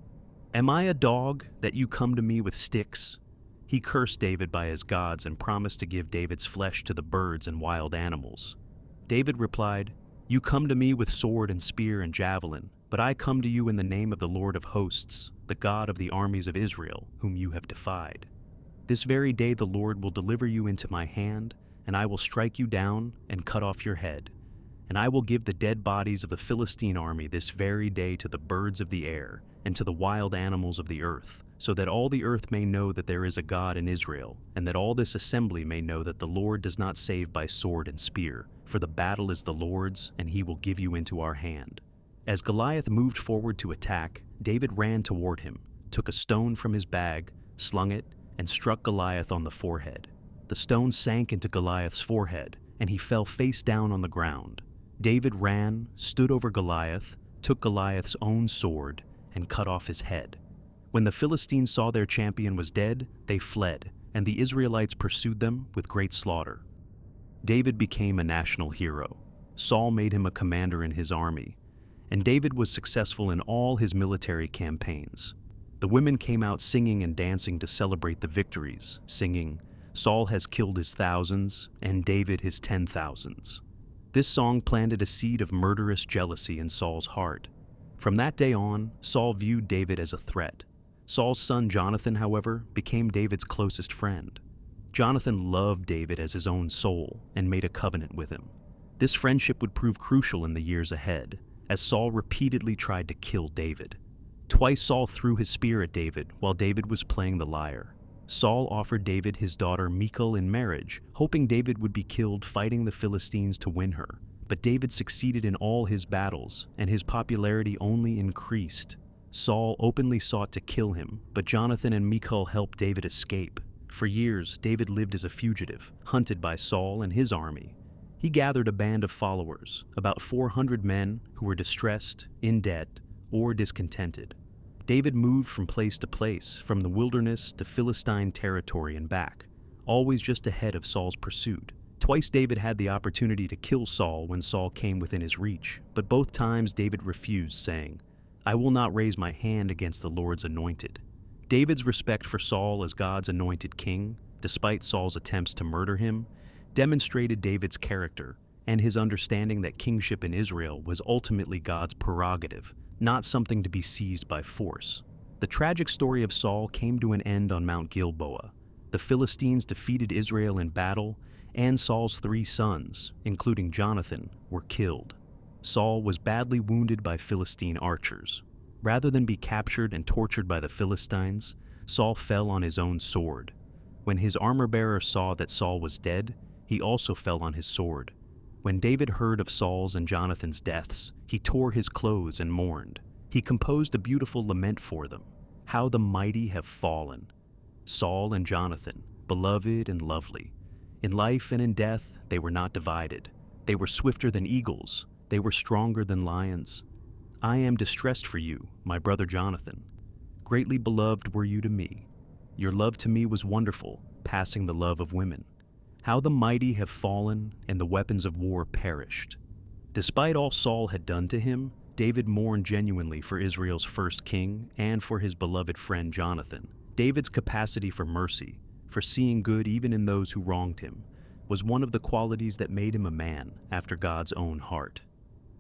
[SPEAKER 1] "Am I a dog that you come to me with sticks?" He cursed David by his gods and promised to give David's flesh to the birds and wild animals. David replied, "You come to me with sword and spear and javelin, but I come to you in the name of the Lord of hosts, the God of the armies of Israel, whom you have defied. This very day the Lord will deliver you into my hand, and I will strike you down and cut off your head. And I will give the dead bodies of the Philistine army this very day to the birds of the air and to the wild animals of the earth, so that all the earth may know that there is a God in Israel, and that all this assembly may know that the Lord does not save by sword and spear, for the battle is the Lord's, and he will give you into our hand." As Goliath moved forward to attack, David ran toward him, took a stone from his bag, slung it, and struck Goliath on the forehead. The stone sank into Goliath's forehead, and he fell face down on the ground. David ran, stood over Goliath, took Goliath's own sword, and cut off his head. When the Philistines saw their champion was dead, they fled, and the Israelites pursued them with great slaughter. David became a national hero. Saul made him a commander in his army, and David was successful in all his military campaigns. The women came out singing and dancing to celebrate the victories, singing, "Saul has killed his thousands, and David his 10,000s." This song planted a seed of murderous jealousy in Saul's heart. From that day on, Saul viewed David as a threat. Saul's son Jonathan, however, became David's closest friend. Jonathan loved David as his own soul and made a covenant with him. This friendship would prove crucial in the years ahead, as Saul repeatedly tried to kill David. Twice Saul threw his spear at David while David was playing the lyre. Saul offered David his daughter Michal in marriage, hoping David would be killed fighting the Philistines to win her. But David succeeded in all his battles, and his popularity only increased. Saul openly sought to kill him, but Jonathan and Michal helped David escape. For years, David lived as a fugitive, hunted by Saul and his army. He gathered a band of followers, about 400 men who were distressed, in debt, or discontented. David moved from place to place, from the wilderness to Philistine territory and back, always just ahead of Saul's pursuit. Twice David had the opportunity to kill Saul when Saul came within his reach, but both times David refused, saying, I will not raise my hand against the Lord's anointed. David's respect for Saul as God's anointed king, despite Saul's attempts to murder him, demonstrated David's character and his understanding that kingship in Israel was ultimately God's prerogative, not something to be seized by force. The tragic story of Saul came to an end on Mount Gilboa. The Philistines defeated Israel in battle, and Saul's 3 sons, including Jonathan, were killed. Saul was badly wounded by Philistine archers. Rather than be captured and tortured by the Philistines, Saul fell on his own sword. When his armor-bearer saw that Saul was dead, he also fell on his sword. When David heard of Saul's and Jonathan's deaths, he tore his clothes and mourned. He composed a beautiful lament for them. How the mighty have fallen! Saul and Jonathan, beloved and lovely. In life and in death, they were not divided. They were swifter than eagles. They were stronger than lions. I am distressed for you, my brother Jonathan. Greatly beloved were you to me. Your love to me was wonderful, passing the love of women. How the mighty have fallen and the weapons of war perished. Despite all Saul had done to him, David mourned genuinely for Israel's first king and for his beloved friend Jonathan. David's capacity for mercy, for seeing good even in those who wronged him, was one of the qualities that made him a man after God's own heart.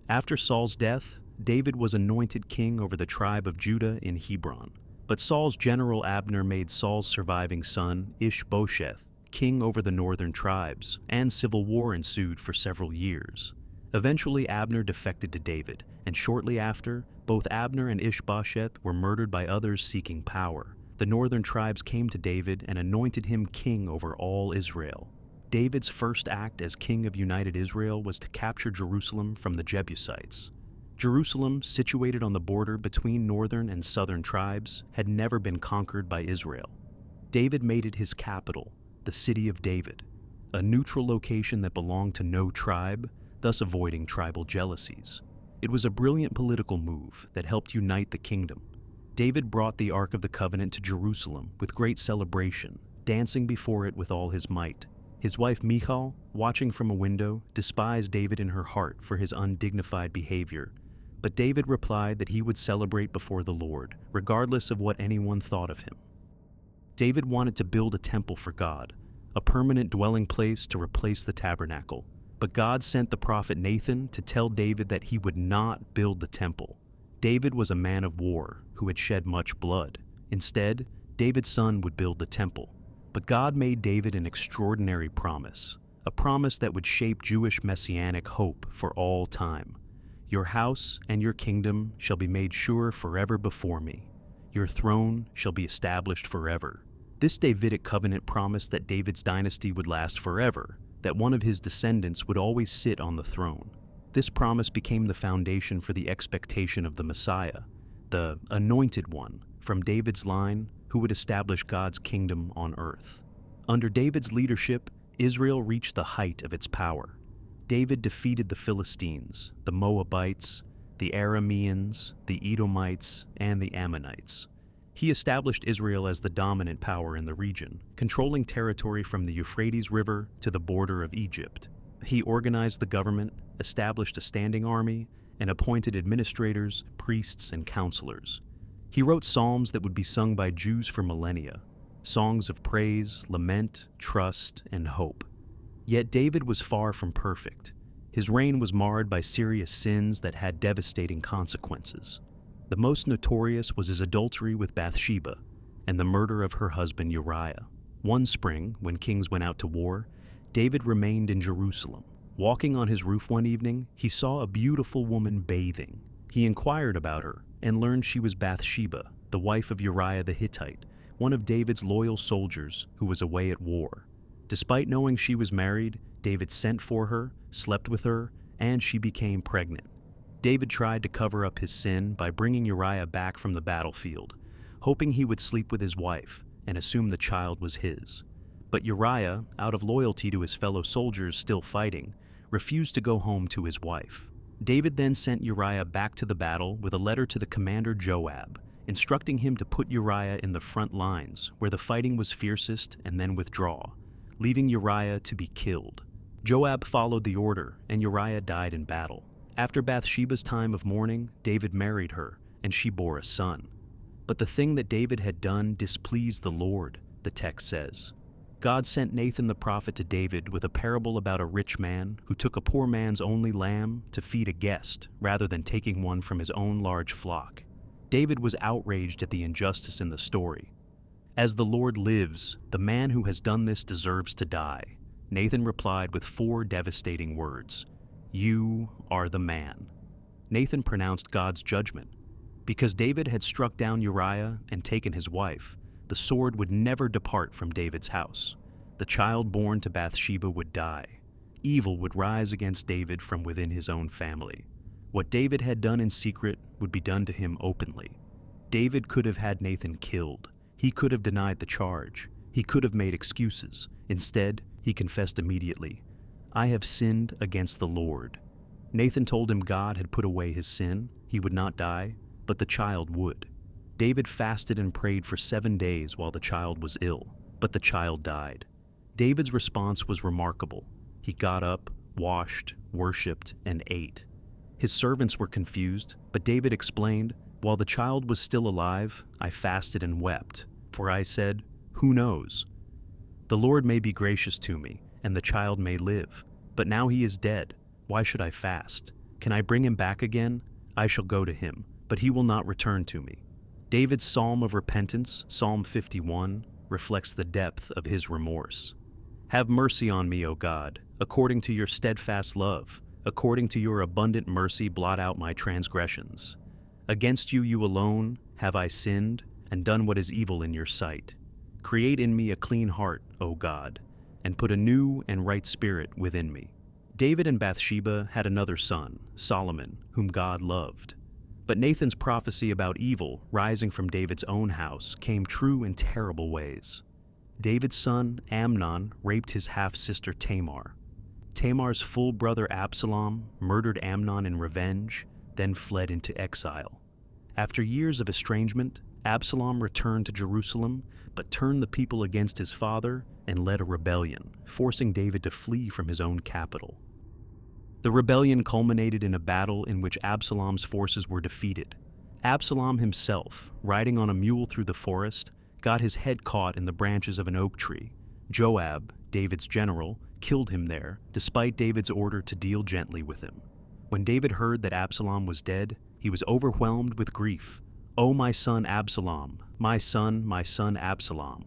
[SPEAKER 1] After Saul's death, David was anointed king over the tribe of Judah in Hebron. But Saul's general Abner made Saul's surviving son, Ishbosheth, king over the northern tribes, and civil war ensued for several years. Eventually, Abner defected to David, and shortly after, both Abner and Ishbosheth were murdered by others seeking power. The northern tribes came to David and anointed him king over all Israel. David's first act as king of united Israel was to capture Jerusalem from the Jebusites. Jerusalem, situated on the border between northern and southern tribes, had never been conquered by Israel. David made it his capital, the city of David, a neutral location that belonged to no tribe, thus avoiding tribal jealousies. It was a brilliant political move that helped unite the kingdom. David brought the Ark of the Covenant to Jerusalem with great celebration, dancing before it with all his might. His wife Michal, watching from a window, despised David in her heart for his undignified behavior. But David replied that he would celebrate before the Lord, regardless of what anyone thought of him. David wanted to build a temple for God, a permanent dwelling place to replace the tabernacle. But God sent the prophet Nathan to tell David that he would not build the temple. David was a man of war who had shed much blood. Instead, David's son would build the temple. But God made David an extraordinary promise, a promise that would shape Jewish messianic hope for all time. Your house and your kingdom shall be made sure forever before me. Your throne shall be established forever. This Davidic covenant promised that David's dynasty would last forever, that one of his descendants would always sit on the throne. This promise became the foundation for the expectation of the Messiah, the anointed one from David's line who would establish God's kingdom on earth. Under David's leadership, Israel reached the height of its power. David defeated the Philistines, the Moabites, the Arameans, the Edomites, and the Ammonites. He established Israel as the dominant power in the region, controlling territory from the Euphrates River to the border of Egypt. He organized the government, established a standing army, and appointed administrators, priests, and counselors. He wrote psalms that would be sung by Jews for millennia, songs of praise, lament, trust, and hope. Yet David was far from perfect. His reign was marred by serious sins that had devastating consequences. The most notorious was his adultery with Bathsheba and the murder of her husband Uriah. One spring, when kings went out to war, David remained in Jerusalem. Walking on his roof one evening, he saw a beautiful woman bathing. He inquired about her and learned she was Bathsheba, the wife of Uriah the Hittite, one of David's loyal soldiers who was away at war. Despite knowing she was married, David sent for her, slept with her, and she became pregnant. David tried to cover up his sin by bringing Uriah back from the battlefield, hoping he would sleep with his wife and assume the child was his. But Uriah, out of loyalty to his fellow soldiers still fighting, refused to go home to his wife. David then sent Uriah back to the battle with a letter to the commander Joab, instructing him to put Uriah in the front lines where the fighting was fiercest and then withdraw, leaving Uriah to be killed. Joab followed the order, and Uriah died in battle. After Bathsheba's time of mourning, David married her and she bore a son. But the thing that David had done displeased the Lord, the text says. God sent Nathan the prophet to David with a parable about a rich man who took a poor man's only lamb to feed a guest rather than taking one from his own large flock. David was outraged at the injustice in the story. As the Lord lives, the man who has done this deserves to die. Nathan replied with 4 devastating words. You are the man. Nathan pronounced God's judgment. Because David had struck down Uriah and taken his wife, the sword would never depart from David's house. The child born to Bathsheba would die. Evil would rise against David from within his own family. What David had done in secret would be done to him openly. David could have had Nathan killed. He could have denied the charge. He could have made excuses. Instead, he confessed immediately, I have sinned against the Lord. Nathan told him God had put away his sin. He would not die, but the child would. David fasted and prayed for 7 days while the child was ill, but the child died. David's response was remarkable. He got up, washed, worshipped, and ate. His servants were confused, but David explained, while the child was still alive, I fasted and wept, for I said, who knows? The Lord may be gracious to me, and the child may live, but now he is dead. Why should I fast? Can I bring him back again? I shall go to him, but he will not return to me. David's psalm of repentance, Psalm 51, reflects the depth of his remorse. Have mercy on me, O God, according to your steadfast love. According to your abundant mercy, blot out my transgressions. Against you alone have I sinned and done what is evil in your sight. Create in me a clean heart, O God, and put a new and right spirit within me. David and Bathsheba had another son, Solomon, whom God loved. But Nathan's prophecy about evil rising from David's own house came true in terrible ways. David's son, Amnon, raped his half-sister Tamar. Tamar's full brother Absalom murdered Amnon in revenge, then fled into exile. After years of estrangement, Absalom returned to Jerusalem, but turned the people against his father and led a rebellion, forcing David to flee from his own capital. The rebellion culminated in a battle in which Absalom's forces were defeated. Absalom himself, riding on a mule through the forest, got his head caught in the branches of an oak tree. Joab, David's general, killed him there, despite David's order to deal gently with him. When David heard that Absalom was dead, he was overwhelmed with grief. "O my son Absalom, my son Absalom.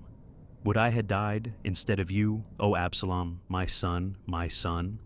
[SPEAKER 1] Would I had died instead of you, O Absalom, my son, my son."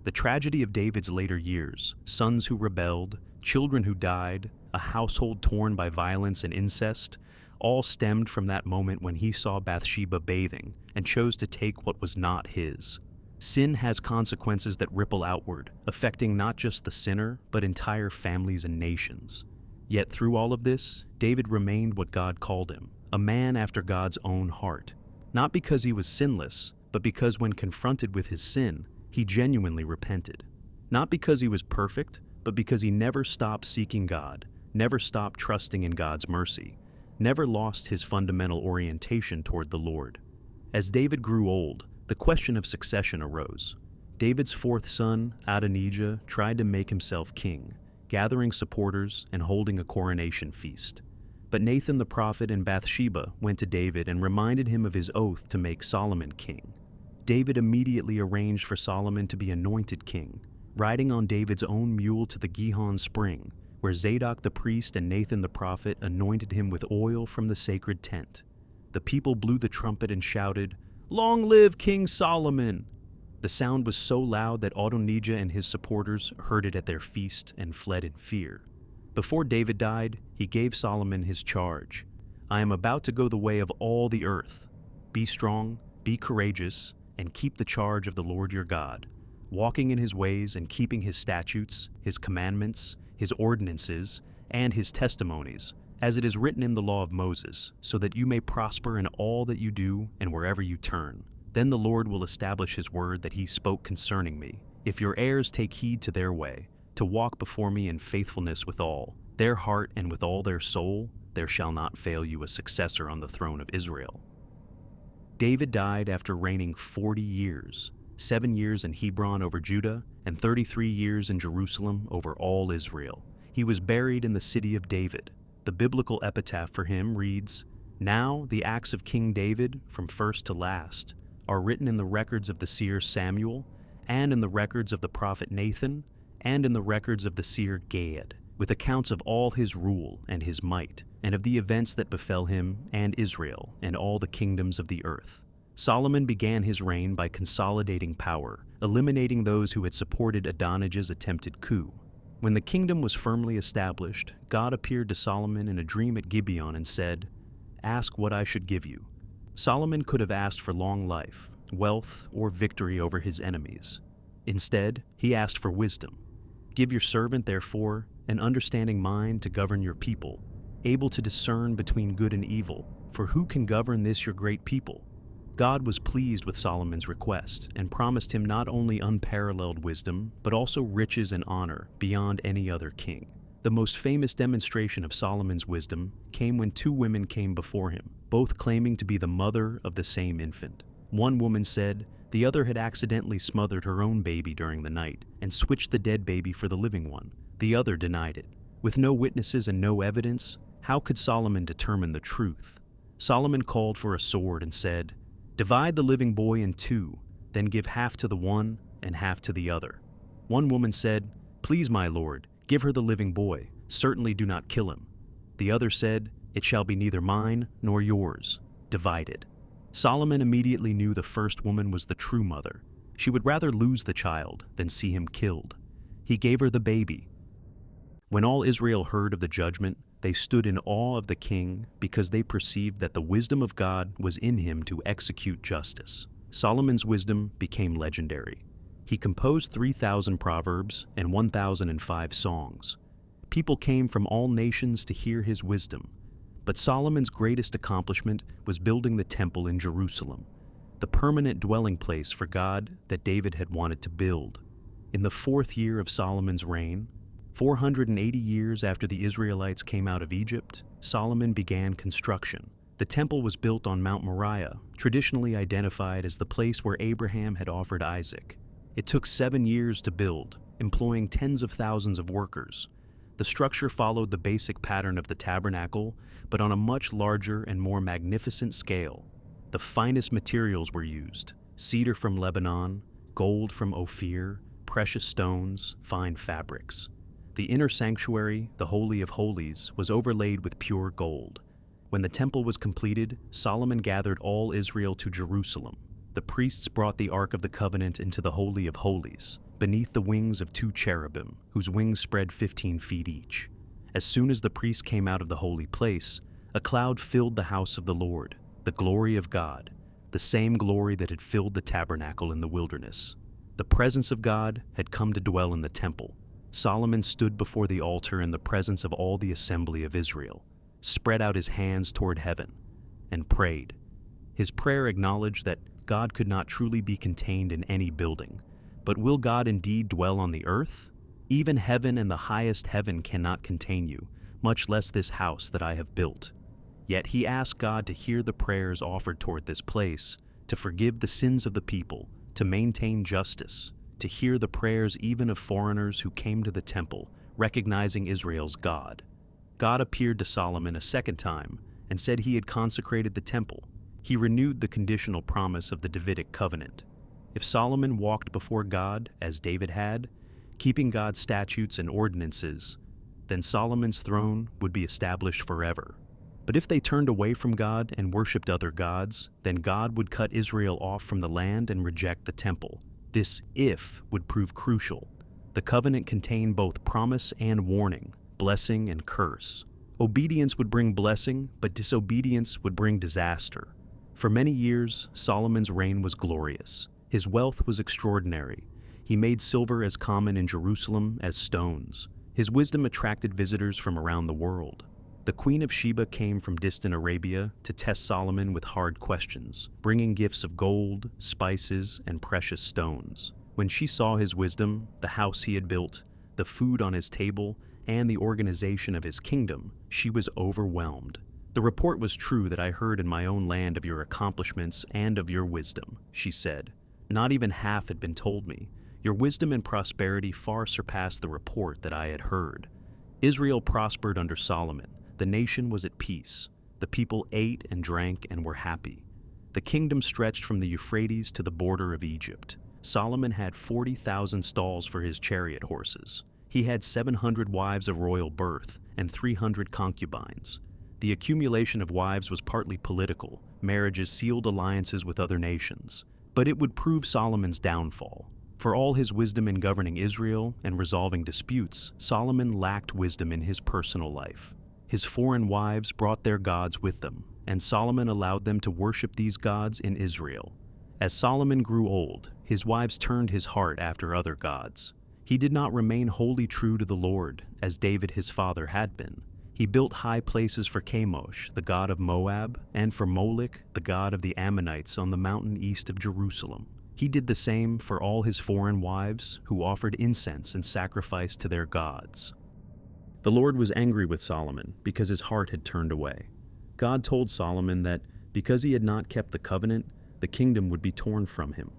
[SPEAKER 1] The tragedy of David's later years, sons who rebelled, children who died, a household torn by violence and incest, all stemmed from that moment when he saw Bathsheba bathing and chose to take what was not his. Sin has consequences that ripple outward, affecting not just the sinner, but entire families and nations. Yet through all of this, David remained what God called him, a man after God's own heart. Not because he was sinless, but because when confronted with his sin, he genuinely repented. Not because he was perfect, but because he never stopped seeking God, never stopped trusting in God's mercy, never lost his fundamental orientation toward the Lord. As David grew old, the question of succession arose. David's fourth son, Adonijah, tried to make himself king, gathering supporters and holding a coronation feast. But Nathan the prophet and Bathsheba went to David and reminded him of his oath to make Solomon king. David immediately arranged for Solomon to be anointed king, riding on David's own mule to the Gihon spring, where Zadok the priest and Nathan the prophet anointed him with oil from the sacred tent. The people blew the trumpet and shouted, "Long live King Solomon!" The sound was so loud that Adonijah and his supporters heard it at their feast and fled in fear. Before David died, he gave Solomon his charge. "I am about to go the way of all the earth. Be strong, be courageous, and keep the charge of the Lord your God, walking in his ways and keeping his statutes, his commandments, his ordinances, and his testimonies, as it is written in the law of Moses, so that you may prosper in all that you do and wherever you turn. Then the Lord will establish his word that he spoke concerning me. If your heirs take heed to their way, to walk before me in faithfulness with all their heart and with all their soul, there shall not fail you a successor on the throne of Israel." David died after reigning 40 years, 7 years in Hebron over Judah and 33 years in Jerusalem over all Israel. He was buried in the city of David. The biblical epitaph for him reads, "Now the acts of King David, from first to last, are written in the records of the seer Samuel, and in the records of the prophet Nathan, and in the records of the seer Gad, with accounts of all his rule and his might, and of the events that befell him and Israel and all the kingdoms of the earth." Solomon began his reign by consolidating power, eliminating those who had supported Adonijah's attempted coup. When the kingdom was firmly established, God appeared to Solomon in a dream at Gibeon and said, "Ask what I should give you." Solomon could have asked for long life, wealth, or victory over his enemies. Instead, he asked for wisdom. "Give your servant, therefore, an understanding mind to govern your people, able to discern between good and evil, for who can govern this your great people?" God was pleased with Solomon's request and promised him not only unparalleled wisdom, but also riches and honor beyond any other king. The most famous demonstration of Solomon's wisdom came when two women came before him, both claiming to be the mother of the same infant. One woman said the other had accidentally smothered her own baby during the night and switched the dead baby for the living one. The other denied it. With no witnesses and no evidence, how could Solomon determine the truth? Solomon called for a sword and said, "Divide the living boy in two, then give half to the one and half to the other." One woman said, "Please, my lord, give her the living boy. Certainly do not kill him." The other said, "It shall be neither mine nor yours. Divide it." Solomon immediately knew the first woman was the true mother. She would rather lose the child than see him killed. He gave her the baby. When all Israel heard of the judgment, they stood in awe of the king because they perceived that the wisdom of God was in him to execute justice. Solomon's wisdom became legendary. He composed 3,000 proverbs and 1,005 songs. People came from all nations to hear his wisdom. But Solomon's greatest accomplishment was building the temple in Jerusalem, the permanent dwelling place for God that David had wanted to build. In the 4th year of Solomon's reign, 480 years after the Israelites came out of Egypt, Solomon began construction. The temple was built on Mount Moriah, traditionally identified as the place where Abraham had offered Isaac. It took 7 years to build, employing tens of thousands of workers. The structure followed the basic pattern of the tabernacle, but on a much larger and more magnificent scale. The finest materials were used: cedar from Lebanon, gold from Ophir, precious stones, fine fabrics. The inner sanctuary, the Holy of Holies, was overlaid with pure gold. When the temple was completed, Solomon gathered all Israel to Jerusalem. The priests brought the Ark of the Covenant into the Holy of Holies, beneath the wings of 2 cherubim, whose wings spread 15 feet each. As soon as the priest came out of the holy place, a cloud filled the house of the Lord, the glory of God, the same glory that had filled the tabernacle in the wilderness. The presence of God had come to dwell in the temple. Solomon stood before the altar in the presence of all the assembly of Israel, spread out his hands toward heaven, and prayed. His prayer acknowledged that God could not truly be contained in any building. But will God indeed dwell on the earth? Even heaven and the highest heaven cannot contain you, much less this house that I have built. Yet he asked God to hear the prayers offered toward this place, to forgive the sins of the people, to maintain justice, to hear the prayers even of foreigners who came to the temple, recognizing Israel's God. God appeared to Solomon a second time and said he had consecrated the temple. He renewed the conditional promise of the Davidic covenant. If Solomon walked before God as David had, keeping God's statutes and ordinances, then Solomon's throne would be established forever. But if they turned away from God and worshipped other gods, then God would cut Israel off from the land and reject the temple. This "if" would prove crucial. The covenant contained both promise and warning, blessing and curse. Obedience would bring blessing, but disobedience would bring disaster. For many years, Solomon's reign was glorious. His wealth was extraordinary. He made silver as common in Jerusalem as stones. His wisdom attracted visitors from around the world. The Queen of Sheba came from distant Arabia to test Solomon with hard questions, bringing gifts of gold, spices, and precious stones. When she saw his wisdom, the house he had built, the food on his table, and the organization of his kingdom, she was overwhelmed. "The report was true that I heard in my own land of your accomplishments and of your wisdom," she said. "Not even half had been told me. Your wisdom and prosperity far surpassed the report that I had heard." Israel prospered under Solomon. The nation was at peace. The people ate and drank and were happy. The kingdom stretched from the Euphrates to the border of Egypt. Solomon had 40,000 stalls for his chariot horses. He had 700 wives of royal birth and 300 concubines. The accumulation of wives was partly political. Marriages sealed alliances with other nations. But it would prove Solomon's downfall. For all his wisdom in governing Israel and resolving disputes, Solomon lacked wisdom in his personal life. His foreign wives brought their gods with them, and Solomon allowed them to worship these gods in Israel. As Solomon grew old, his wives turned his heart after other gods. He did not remain wholly true to the Lord, as David his father had been. He built high places for Chemosh, the god of Moab, and for Moloch, the god of the Ammonites on the mountain east of Jerusalem. He did the same for all his foreign wives, who offered incense and sacrifice to their gods. The Lord was angry with Solomon because his heart had turned away. God told Solomon that because he had not kept the covenant, the kingdom would be torn from him.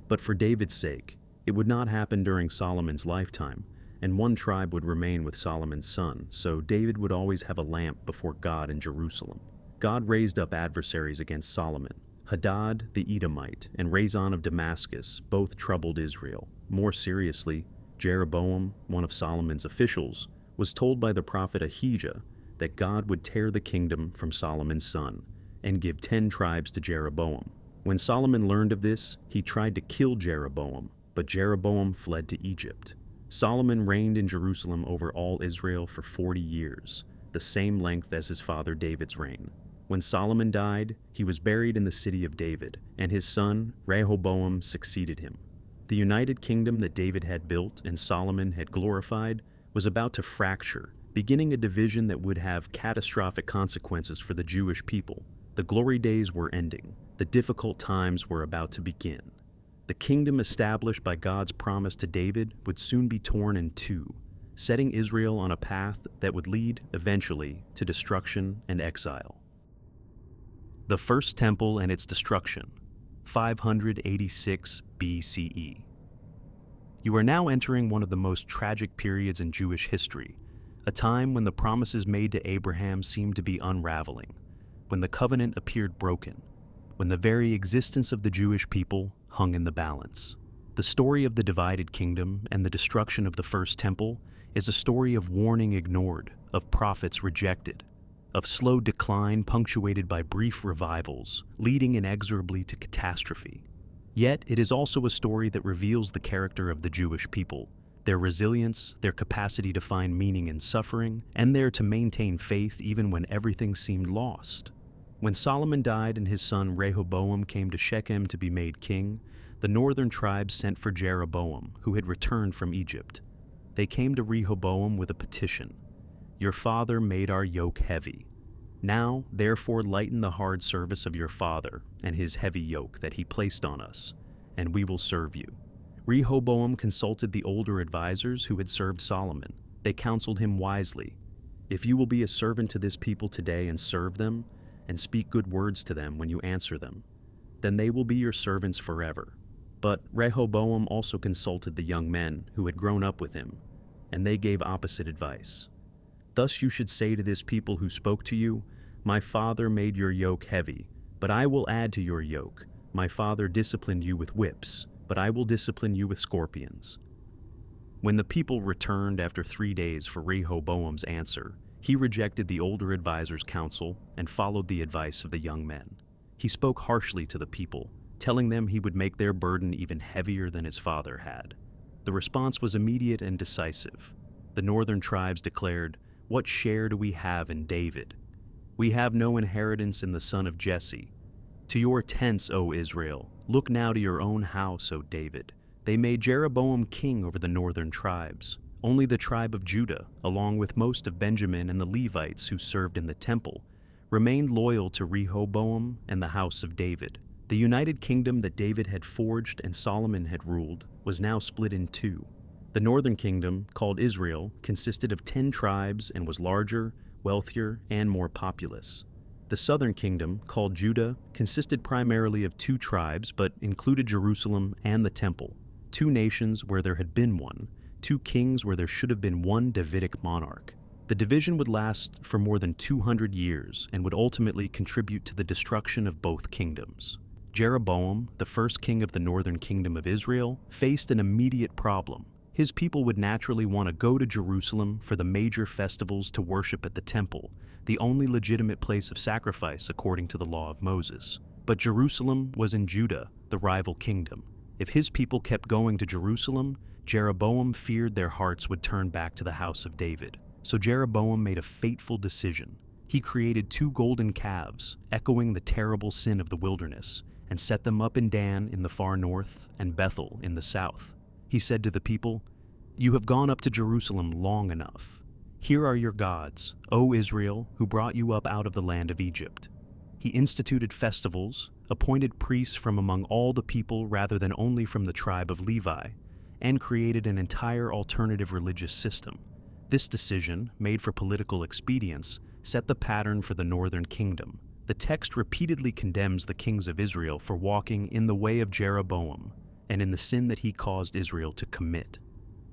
[SPEAKER 1] But for David's sake, it would not happen during Solomon's lifetime, and one tribe would remain with Solomon's son, so David would always have a lamp before God in Jerusalem. God raised up adversaries against Solomon. Hadad the Edomite and Rezon of Damascus both troubled Israel. More seriously, Jeroboam, one of Solomon's officials, was told by the prophet Ahijah that God would tear the kingdom from Solomon's son and give 10 tribes to Jeroboam. When Solomon learned of this, he tried to kill Jeroboam, but Jeroboam fled to Egypt. Solomon reigned in Jerusalem over all Israel for 40 years, the same length as his father David's reign. When Solomon died, he was buried in the city of David, and his son Rehoboam succeeded him. The united kingdom that David had built and Solomon had glorified was about to fracture, beginning a division that would have catastrophic consequences for the Jewish people. The glory days were ending. The difficult times were about to begin. The kingdom established by God's promise to David would soon be torn in two, setting Israel on a path that would lead, eventually, to destruction and exile. The First Temple and its destruction, 586 BCE. You are now entering one of the most tragic periods in Jewish history, a time when the promises made to Abraham seemed to be unraveling, when the covenant appeared broken, when the very existence of the Jewish people hung in the balance. The story of the divided kingdom and the destruction of the First Temple is a story of warning ignored, of prophets rejected, of slow decline punctuated by brief revivals, leading inexorably to catastrophe. Yet it is also a story that reveals the character of the Jewish people, their resilience, their capacity to find meaning in suffering, and their to maintain faith even when everything seemed lost. When Solomon died and his son Rehoboam came to Shechem to be made king, the northern tribes sent for Jeroboam, who had returned from Egypt. They came to Rehoboam with a petition. "Your father made our yoke heavy. Now, therefore, lighten the hard service of your father and his heavy yoke that he placed on us, and we will serve you." Rehoboam consulted the older advisors who had served Solomon. They counseled him wisely. "If you will be a servant to this people today and serve them, and speak good words to them when you answer them, then they will be your servants forever." But Rehoboam also consulted the young men who had grown up with him, and they gave opposite advice. "Thus you should say to this people who spoke to you, 'My father made your yoke heavy, but I will add to your yoke. My father disciplined you with whips, but I will discipline you with scorpions.'" When the people returned after 3 days for Rehoboam's answer, he rejected the older advisors' counsel and followed the advice of the young men. He spoke harshly to the people, telling them he would make their burden even heavier than his father had. The response was immediate and decisive. The northern tribes declared, "What share do we have in David? We have no inheritance in the son of Jesse. To your tents, O Israel. Look now to your own house, O David." They made Jeroboam king over the northern tribes. Only the tribe of Judah, along with most of Benjamin and the Levites who served in the temple, remained loyal to Rehoboam and the house of David. The united kingdom that David had forged and Solomon had ruled was now split in two. The northern kingdom, called Israel, consisted of 10 tribes and was larger, wealthier, and more populous. The southern kingdom, called Judah, consisted primarily of 2 tribes but included Jerusalem and the temple, 2 nations where there had been one, 2 kings where there should have been one Davidic monarch. The division would last for more than 200 years and would ultimately contribute to the destruction of both kingdoms. Jeroboam, the first king of the northern kingdom of Israel, faced an immediate problem. His people would naturally want to go to Jerusalem for the major festivals to worship at the temple, the only legitimate place of sacrifice according to the law of Moses. But Jerusalem was in Judah, the rival kingdom. If his people kept going to Jerusalem, Jeroboam feared their hearts would turn back to the house of David. So Jeroboam made a fateful decision. He created 2 golden calves, echoing the terrible sin of the wilderness, and set them up in Dan in the far north and Bethel in the south. He said to the people, "You have gone up to Jerusalem long enough. Here are your gods, O Israel, who brought you up out of the land of Egypt." He instituted festivals, appointed priests from among all the people rather than only from the tribe of Levi, and created an entire alternative religious system. This decision, made for political expedience, set the pattern for the northern kingdom. The text repeatedly condemns the kings of Israel for walking in the way of Jeroboam and in the sin that he caused Israel to commit.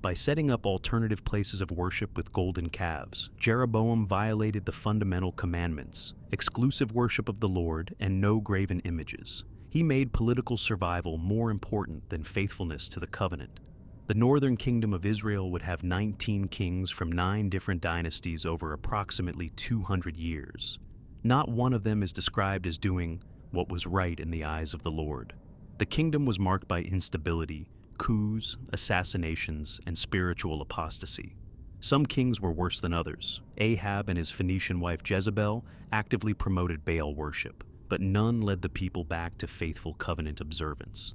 [SPEAKER 1] By setting up alternative places of worship with golden calves, Jeroboam violated the fundamental commandments, exclusive worship of the Lord and no graven images. He made political survival more important than faithfulness to the covenant. The northern kingdom of Israel would have 19 kings from 9 different dynasties over approximately 200 years. Not one of them is described as doing what was right in the eyes of the Lord. The kingdom was marked by instability, coups, assassinations, and spiritual apostasy. Some kings were worse than others. Ahab and his Phoenician wife Jezebel actively promoted Baal worship, but none led the people back to faithful covenant observance.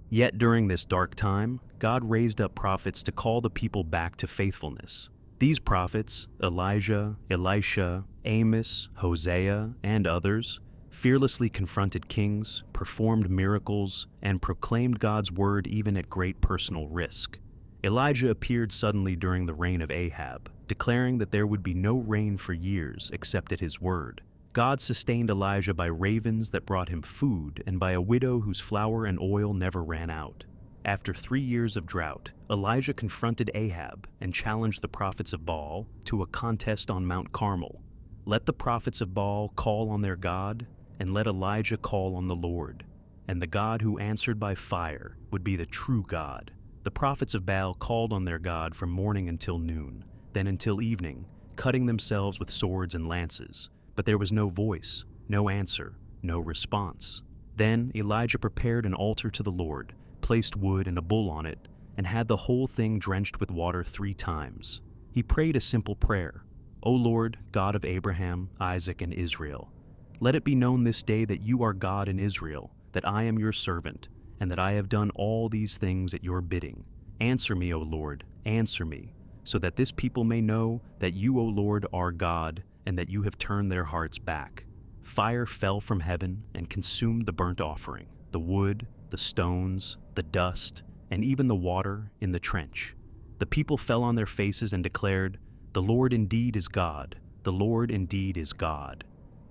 [SPEAKER 1] Yet during this dark time, God raised up prophets to call the people back to faithfulness. These prophets, Elijah, Elisha, Amos, Hosea, and others, fearlessly confronted kings, performed miracles, and proclaimed God's word even at great personal risk. Elijah appeared suddenly during the reign of Ahab, declaring that there would be no rain for years except at his word. God sustained Elijah by ravens that brought him food and by a widow whose flour and oil never ran out. After 3 years of drought, Elijah confronted Ahab and challenged the prophets of Baal to a contest on Mount Carmel. Let the prophets of Baal call on their God, and let Elijah call on the Lord, and the God who answered by fire would be the true God. The prophets of Baal called on their God from morning until noon, then until evening, cutting themselves with swords and lances. But there was no voice, no answer, no response. Then Elijah prepared an altar to the Lord, placed wood and a bull on it, and had the whole thing drenched with water 3 times. He prayed a simple prayer, "O Lord, God of Abraham, Isaac, and Israel, let it be known this day that you are God in Israel, that I am your servant, and that I have done all these things at your bidding. Answer me, O Lord, answer me, so that this people may know that you, O Lord, are God, and that you have turned their hearts back." Fire fell from heaven and consumed the burnt offering, the wood, the stones, the dust, and even the water in the trench. The people fell on their faces and declared, "The Lord indeed is God, the Lord indeed is God."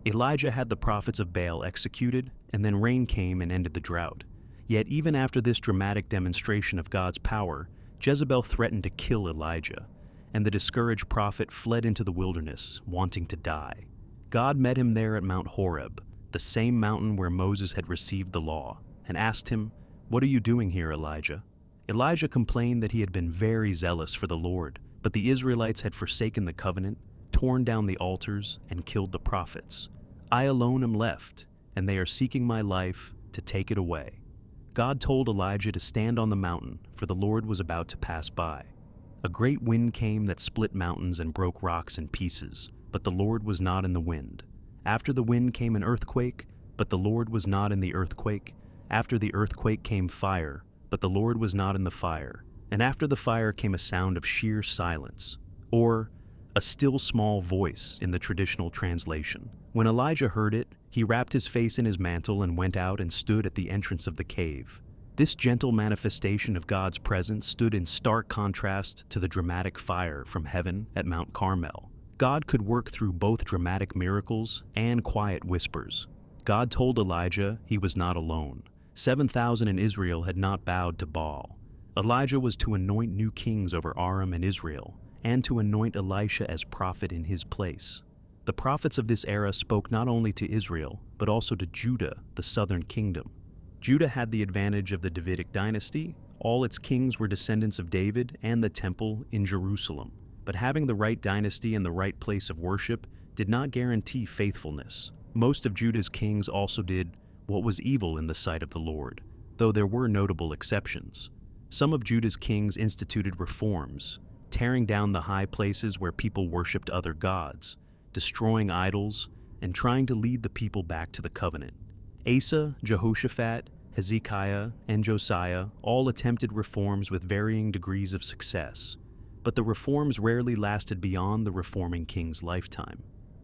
[SPEAKER 1] Elijah had the prophets of Baal executed, and then rain came and ended the drought. Yet even after this dramatic demonstration of God's power, Jezebel threatened to kill Elijah, and the discouraged prophet fled into the wilderness, wanting to die. God met him there at Mount Horeb, the same mountain where Moses had received the law, and asked him, "What are you doing here, Elijah?" Elijah complained that he had been very zealous for the Lord, but the Israelites had forsaken the covenant, torn down the altars, and killed the prophets. "I alone am left, and they are seeking my life to take it away." God told Elijah to stand on the mountain, for the Lord was about to pass by. A great wind came that split mountains and broke rocks in pieces, but the Lord was not in the wind. After the wind came an earthquake, but the Lord was not in the earthquake. After the earthquake came fire, but the Lord was not in the fire. And after the fire came a sound of sheer silence, or a still small voice in the traditional translation. When Elijah heard it, he wrapped his face in his mantle and went out and stood at the entrance of the cave. This gentle manifestation of God's presence stood in stark contrast to the dramatic fire from heaven at Mount Carmel. God could work through both dramatic miracles and quiet whispers. God told Elijah he was not alone. 7,000 in Israel had not bowed to Baal. Elijah was to anoint new kings over Aram and Israel, and to anoint Elisha as prophet in his place. The prophets of this era spoke not only to Israel, but also to Judah, the southern kingdom. Judah had the advantage of the Davidic dynasty. All its kings were descendants of David and the temple in Jerusalem. But having the right dynasty and the right place of worship did not guarantee faithfulness. Most of Judah's kings also did what was evil in the sight of the Lord, though there were notable exceptions. Some of Judah's kings instituted reforms, tearing down the high places where people worshipped other gods, destroying idols, and trying to lead the people back to the covenant. Asa, Jehoshaphat, Hezekiah, and Josiah all attempted reforms with varying degrees of success, but the reforms rarely lasted beyond the reforming king's lifetime.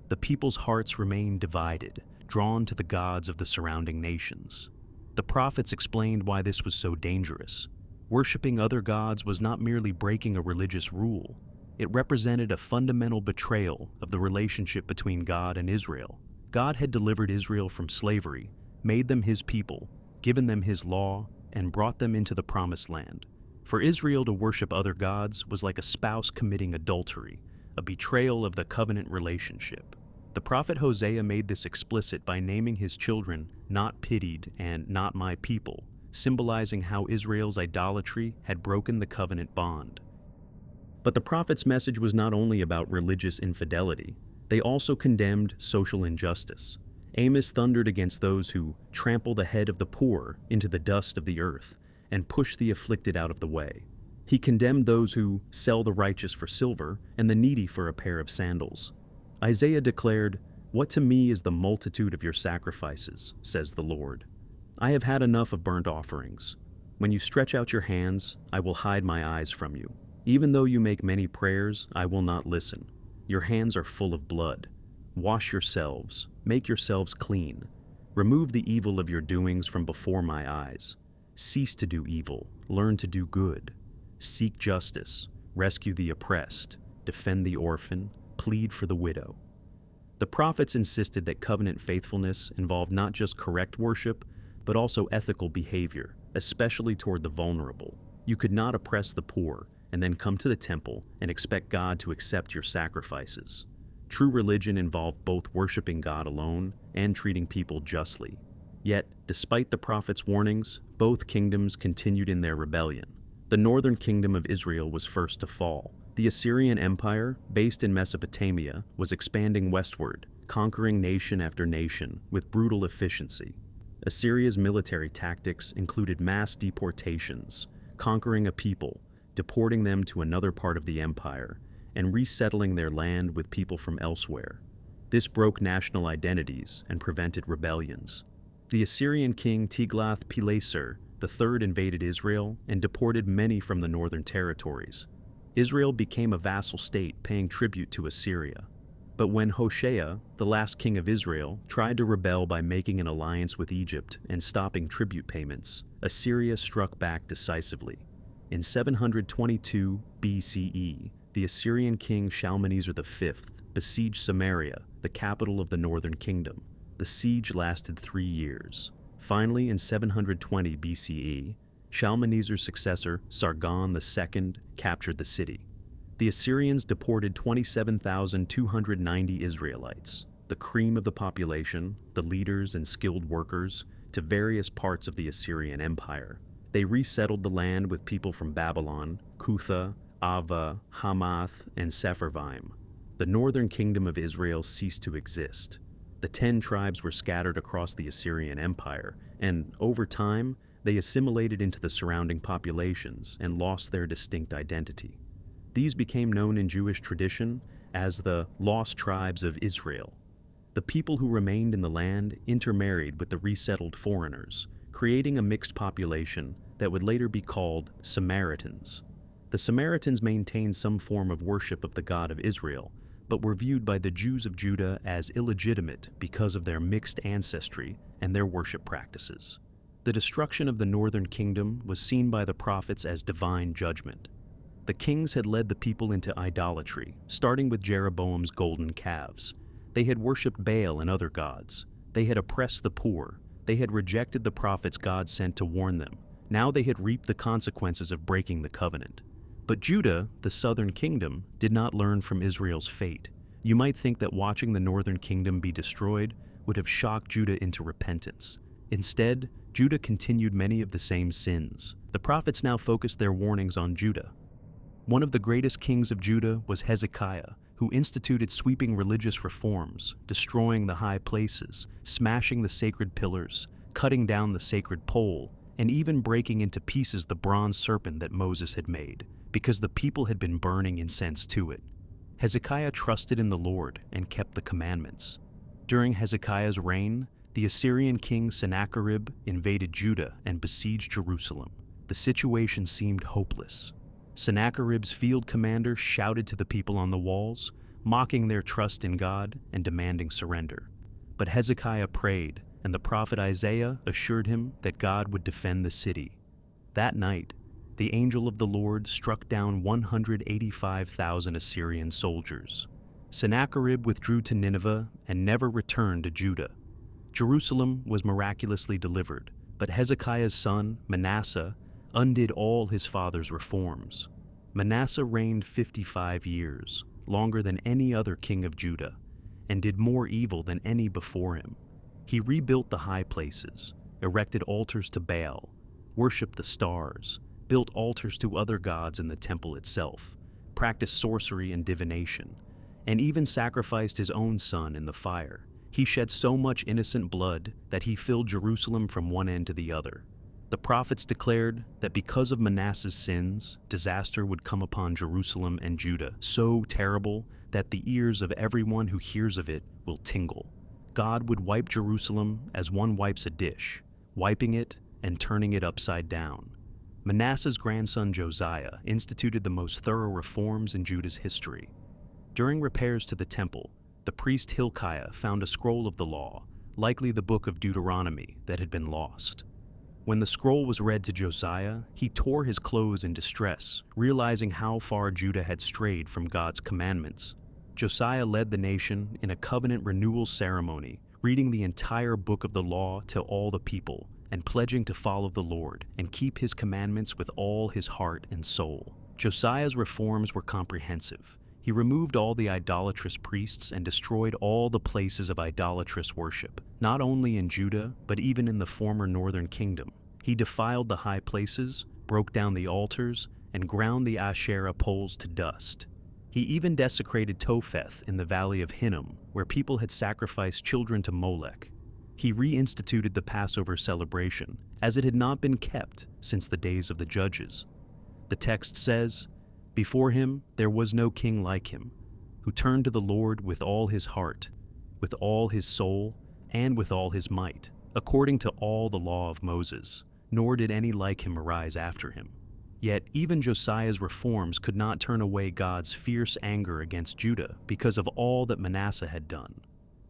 [SPEAKER 1] The people's hearts remained divided, drawn to the gods of the surrounding nations. The prophets explained why this was so dangerous. Worshipping other gods was not merely breaking a religious rule. It represented a fundamental betrayal of the relationship between God and Israel. God had delivered Israel from slavery, made them his people, given them his law, and brought them into the promised land. For Israel to worship other gods was like a spouse committing adultery, a betrayal of the covenant relationship. The prophet Hosea made this explicit by naming his children not pitied and not my people, symbolizing how Israel's idolatry had broken the covenant bond. But the prophet's message was not only about religious infidelity. They also condemned social injustice. Amos thundered against those who trample the head of the poor into the dust of the earth and push the afflicted out of the way. He condemned those who sell the righteous for silver and the needy for a pair of sandals. Isaiah declared, "What to me is the multitude of your sacrifices, says the Lord. I have had enough of burnt offerings. When you stretch out your hands, I will hide my eyes from you. Even though you make many prayers, I will not listen. Your hands are full of blood. Wash yourselves, make yourselves clean. Remove the evil of your doings from before my eyes. Cease to do evil, learn to do good. Seek justice, rescue the oppressed, defend the orphan, plead for the widow." The prophets insisted that covenant faithfulness involved not just correct worship, but also ethical behavior, especially toward the vulnerable. You could not oppress the poor and then come to the temple and expect God to accept your sacrifices. True religion involved both worshiping God alone and treating people justly. Yet, despite the prophets' warnings, both kingdoms continued in their rebellion. The northern kingdom of Israel was first to fall. The Assyrian Empire, based in Mesopotamia, was expanding westward, conquering nation after nation with brutal efficiency. Assyria's military tactics included mass deportations, conquering a people, deporting them to another part of the empire, and resettling their land with people from elsewhere. This broke national identities and prevented rebellions. The Assyrian king Tiglath-Pileser III invaded Israel and deported many from the northern territories. Israel became a vassal state paying tribute to Assyria. But when Hoshea, the last king of Israel, tried to rebel by making an alliance with Egypt and stopping tribute payments, Assyria struck back decisively. In 722 BCE, the Assyrian king Shalmaneser V besieged Samaria, the capital of the northern kingdom. The siege lasted 3 years. Finally, in 720 BCE, Shalmaneser's successor, Sargon II, captured the city. The Assyrians deported 27,290 Israelites, the cream of the population, the leaders and skilled workers, to various parts of the Assyrian Empire. They resettled the land with people from Babylon, Cutha, Ava, Hamath, and Sepharvaim. The northern kingdom of Israel ceased to exist. The 10 tribes were scattered across the Assyrian Empire, and over time, they assimilated into the surrounding populations and lost their distinct identity. These became known in Jewish tradition as the lost tribes of Israel. The people who remained in the land intermarried with the resettled foreigners, creating a mixed population that would later be called Samaritans. The Samaritans maintained some form of worship of the God of Israel, but were viewed by the Jews of Judah as illegitimate because of their mixed ancestry and their worship practices. The destruction of the northern kingdom was seen by the prophets as divine judgment. The kings had led the people into idolatry, starting with Jeroboam's golden calves. They had worshipped Baal and other gods. They had oppressed the poor. They had rejected the prophets God sent to warn them. Now they had reaped the consequences of breaking the covenant. But Judah, the southern kingdom, did not learn from Israel's fate. You might think that watching the northern kingdom be destroyed would have shocked Judah into repentance. Instead, Judah continued many of the same sins. The prophets now focused their warnings on Judah. One of the greatest kings of Judah was Hezekiah, who instituted sweeping religious reforms, destroying the high places, smashing the sacred pillars, cutting down the sacred pole, and even breaking into pieces the bronze serpent that Moses had made, because the people had been burning incense to it. Hezekiah trusted in the Lord and kept the commandments. During Hezekiah's reign, the Assyrian king Sennacherib invaded Judah and besieged Jerusalem. The situation seemed hopeless. Sennacherib's field commander shouted to the people on the walls, mocking their trust in God and demanding surrender. But Hezekiah prayed, and the prophet Isaiah assured him that God would defend the city. That night, the angel of the Lord struck down 185,000 Assyrian soldiers. Sennacherib withdrew to Nineveh and never returned to Judah. Jerusalem was miraculously delivered, but Hezekiah's son, Manasseh, undid all his father's reforms. Manasseh reigned 55 years, longer than any other king of Judah, and did more evil than any before him. He rebuilt the high places, erected altars to Baal, worshipped the stars, built altars to other gods in the temple itself, practiced sorcery and divination, and even sacrificed his own son in the fire. He shed so much innocent blood that he filled Jerusalem from one end to the other. The prophets declared that because of Manasseh's sins, disaster would come upon Jerusalem and Judah, so terrible that the ears of everyone who hears of it will tingle. God would wipe Jerusalem as one wipes a dish, wiping it and turning it upside down. Manasseh's grandson Josiah instituted the most thorough reforms in Judah's history. During repairs to the temple, the priest Hilkiah found a scroll of the law, likely the book of Deuteronomy, that had been lost. When the scroll was read to Josiah, he tore his clothes in distress, realizing how far Judah had strayed from God's commandments. Josiah led the nation in a covenant renewal ceremony, reading the entire book of the law to all the people, and pledging to follow the Lord and keep his commandments with all his heart and soul. Josiah's reforms were comprehensive. He removed all the idolatrous priests and destroyed all the places of idolatrous worship, not only in Judah, but even in the former northern kingdom. He defiled the high places, broke down the altars, and ground the Asherah poles to dust. He even desecrated Topheth in the valley of Hinnom, where people had sacrificed children to Molech. He reinstituted the Passover celebration, as it had not been kept since the days of the judges. The text says, "Before him there was no king like him, who turned to the Lord with all his heart, with all his soul, and with all his might, according to all the law of Moses, nor did any like him arise after him." Yet even Josiah's reforms could not turn away God's fierce anger against Judah because of all that Manasseh had done.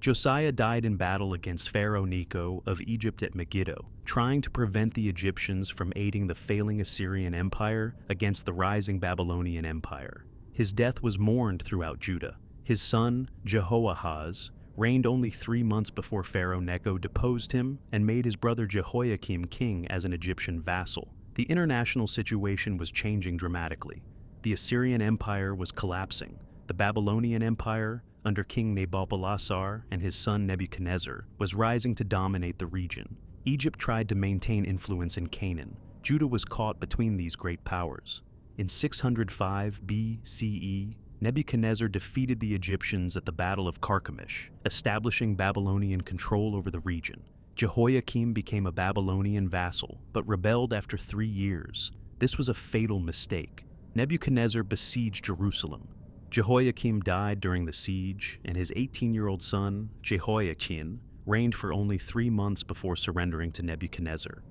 [SPEAKER 1] Josiah died in battle against Pharaoh Necho of Egypt at Megiddo, trying to prevent the Egyptians from aiding the failing Assyrian Empire against the rising Babylonian Empire. His death was mourned throughout Judah. His son, Jehoahaz, reigned only 3 months before Pharaoh Necho deposed him and made his brother Jehoiakim king as an Egyptian vassal. The international situation was changing dramatically. The Assyrian Empire was collapsing. The Babylonian Empire, under King Nabopolassar and his son Nebuchadnezzar, was rising to dominate the region. Egypt tried to maintain influence in Canaan. Judah was caught between these great powers. In 605 BCE, Nebuchadnezzar defeated the Egyptians at the Battle of Carchemish, establishing Babylonian control over the region. Jehoiakim became a Babylonian vassal, but rebelled after 3 years. This was a fatal mistake. Nebuchadnezzar besieged Jerusalem. Jehoiakim died during the siege, and his 18-year-old son, Jehoiachin, reigned for only 3 months before surrendering to Nebuchadnezzar.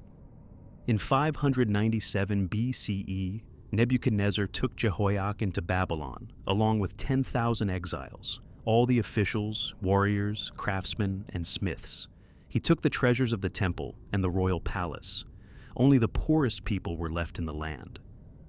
[SPEAKER 1] In 597 BCE, Nebuchadnezzar took Jehoiachin to Babylon, along with 10,000 exiles, all the officials, warriors, craftsmen, and smiths. He took the treasures of the temple and the royal palace. Only the poorest people were left in the land.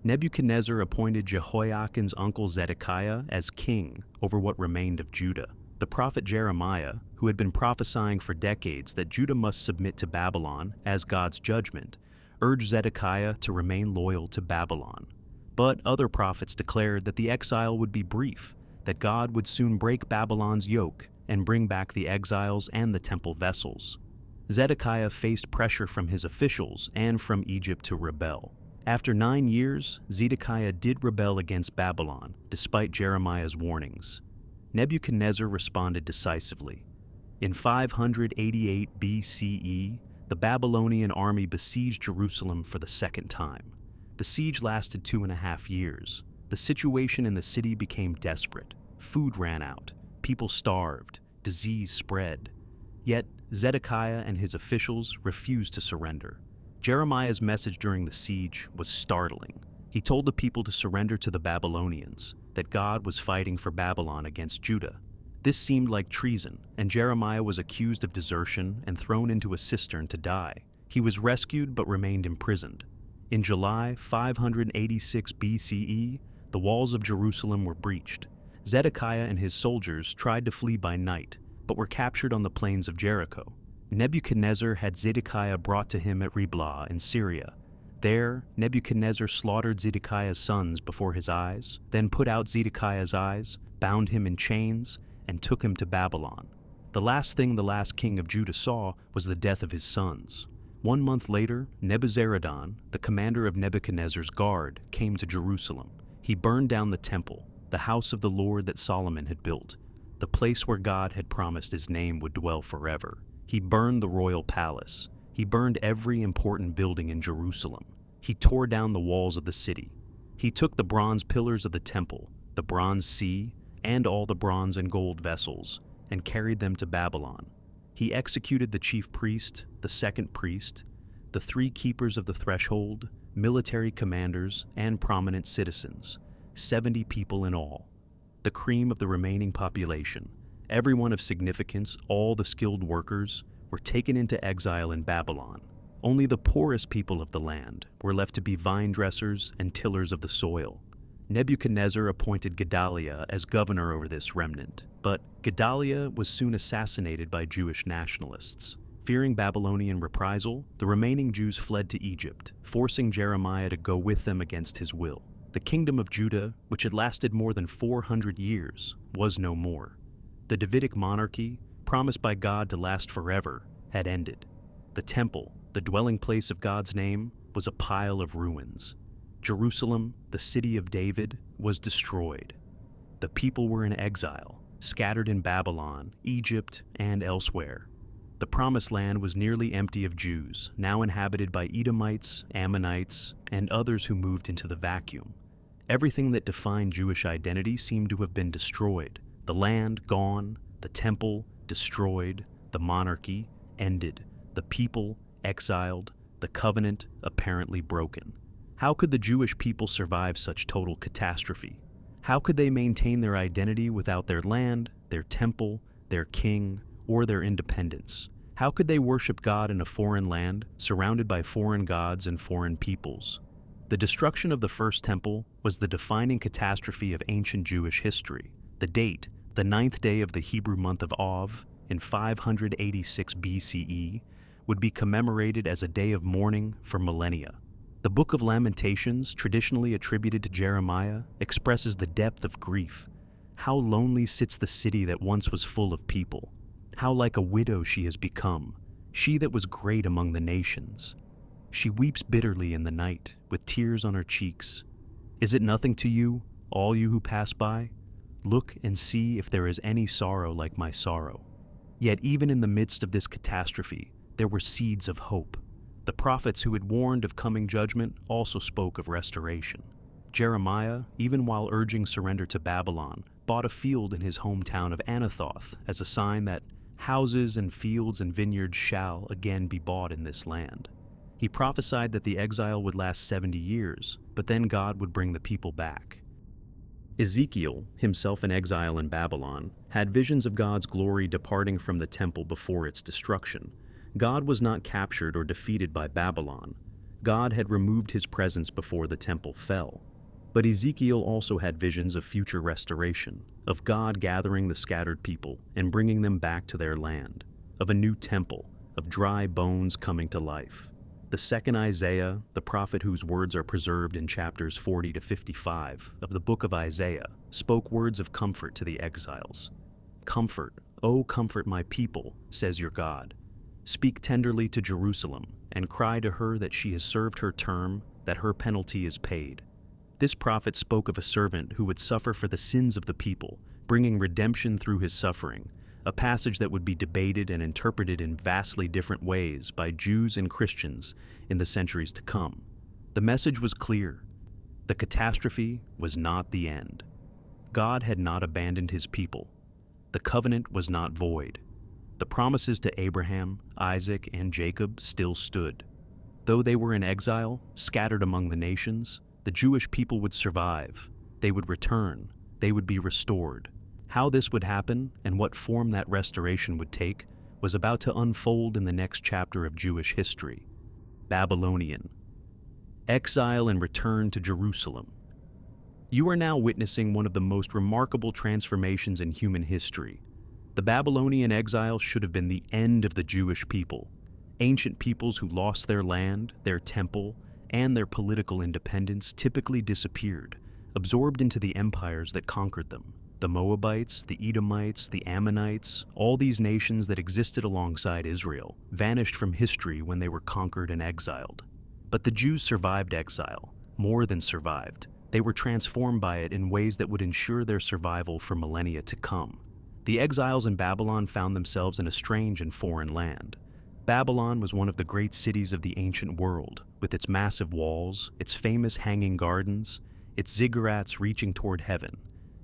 [SPEAKER 1] Nebuchadnezzar appointed Jehoiachin's uncle Zedekiah as king over what remained of Judah. The prophet Jeremiah, who had been prophesying for decades that Judah must submit to Babylon as God's judgment, urged Zedekiah to remain loyal to Babylon. But other prophets declared that the exile would be brief, that God would soon break Babylon's yoke and bring back the exiles and the temple vessels. Zedekiah faced pressure from his officials and from Egypt to rebel. After 9 years, Zedekiah did rebel against Babylon, despite Jeremiah's warnings. Nebuchadnezzar responded decisively. In 588 BCE, the Babylonian army besieged Jerusalem for the second time. The siege lasted 2.5 years. The situation in the city became desperate. Food ran out, people starved, disease spread. Yet, Zedekiah and his officials refused to surrender. Jeremiah's message during the siege was startling. He told the people to surrender to the Babylonians, that God was fighting for Babylon against Judah. This seemed like treason, and Jeremiah was accused of desertion and thrown into a cistern to die. He was rescued but remained imprisoned. In July 586 BCE, the walls of Jerusalem were breached. Zedekiah and his soldiers tried to flee by night, but were captured on the plains of Jericho. Nebuchadnezzar had Zedekiah brought to him at Riblah in Syria. There, Nebuchadnezzar slaughtered Zedekiah's sons before his eyes, then put out Zedekiah's eyes, bound him in chains, and took him to Babylon. The last thing the last king of Judah saw was the death of his sons. 1 month later, Nebuzaradan, the commander of Nebuchadnezzar's guard, came to Jerusalem. He burned down the temple, the house of the Lord that Solomon had built, the place where God had promised his name would dwell forever. He burned the royal palace. He burned every important building in Jerusalem. He tore down the walls of the city. He took the bronze pillars of the temple, the bronze sea, and all the bronze and gold vessels, and carried them to Babylon. He executed the chief priest, the second priest, the 3 keepers of the threshold, military commanders, and prominent citizens, 70 people in all. The cream of the remaining population, everyone of significance, all the skilled workers, were taken into exile in Babylon. Only the poorest people of the land were left to be vine dressers and tillers of the soil. Nebuchadnezzar appointed Gedaliah as governor over this remnant, but Gedaliah was soon assassinated by Jewish nationalists. Fearing Babylonian reprisal, the remaining Jews fled to Egypt, forcing Jeremiah to go with them against his will. The kingdom of Judah, which had lasted more than 400 years, was no more. The Davidic monarchy, promised by God to last forever, had ended. The temple, the dwelling place of God's name, was a pile of ruins. Jerusalem, the city of David, was destroyed. The people were in exile, scattered in Babylon, Egypt, and elsewhere. The Promised Land was nearly empty of Jews, now inhabited by Edomites, Ammonites, and others who moved into the vacuum. Everything that defined Jewish identity seemed to have been destroyed. The land gone, the temple destroyed, the monarchy ended, the people exiled, the covenant apparently broken. How could the Jewish people survive such total catastrophe? How could they maintain their identity without their land, their temple, their king, or their independence? How could they worship God in a foreign land, surrounded by foreign gods and foreign peoples? The destruction of the first temple was the defining catastrophe of ancient Jewish history. The date, the 9th day of the Hebrew month of Av, in 586 BCE, would be commemorated as a day of mourning for millennia. The Book of Lamentations, traditionally attributed to Jeremiah, expresses the depth of grief. How lonely sits the city that once was full of people. How like a widow she has become, she that was great among the nations. She weeps bitterly in the night, with tears on her cheeks. Is it nothing to you, all you who pass by? Look and see if there is any sorrow like my sorrow. Yet even in the midst of this catastrophe, there were seeds of hope. The prophets who had warned of coming judgment also spoke of restoration. Jeremiah, even while urging surrender to Babylon, bought a field in his hometown of Anathoth as a sign that houses and fields and vineyards shall again be bought in this land. He prophesied that the exile would last 70 years, but then God would bring the people back. Ezekiel, himself in exile in Babylon, had visions of God's glory departing from the temple before its destruction. God was not captured or defeated by Babylon. God had removed his presence before the temple fell. But Ezekiel also had visions of future restoration, of God gathering the scattered people and bringing them back to their land, of a new temple, of dry bones coming to life. The second Isaiah, the prophet whose words are preserved in chapters 40 to 55 of the book of Isaiah, spoke words of comfort to the exiles. "Comfort, O comfort my people, says your God. Speak tenderly to Jerusalem, and cry to her that she has served her term, that her penalty is paid." This prophet spoke of a servant who would suffer for the sins of the people, bringing redemption through his suffering, a passage that would be debated and interpreted in vastly different ways by Jews and Christians in the centuries to come. The message was clear. The catastrophe was not the end. God had not abandoned his people. The covenant was not void. The promises to Abraham, Isaac, and Jacob still stood. Though they were in exile, scattered among the nations, the Jewish people would survive. They would return. They would be restored. How this would happen and what form that restoration would take was about to unfold in the next chapter of Jewish history. Babylonian. Exile and return to Jerusalem. You are now witnessing one of the most remarkable transformations in human history. The Babylonian exile should have been the end of the Jewish people. Ancient peoples who lost their land, their temple, and their political independence typically disappeared, absorbed into the empires that conquered them. The Moabites, the Edomites, the Ammonites, all these nations that existed alongside Israel, vanished from history when they were conquered and exiled. But the Jews survived exile, more than survived. They were transformed by it in ways that would ensure their survival for millennia to come. The exiles in Babylon found themselves in a strange and foreign land. Babylon was one of the great cities of the ancient world, with its massive walls, its famous hanging gardens, its ziggurats reaching toward heaven,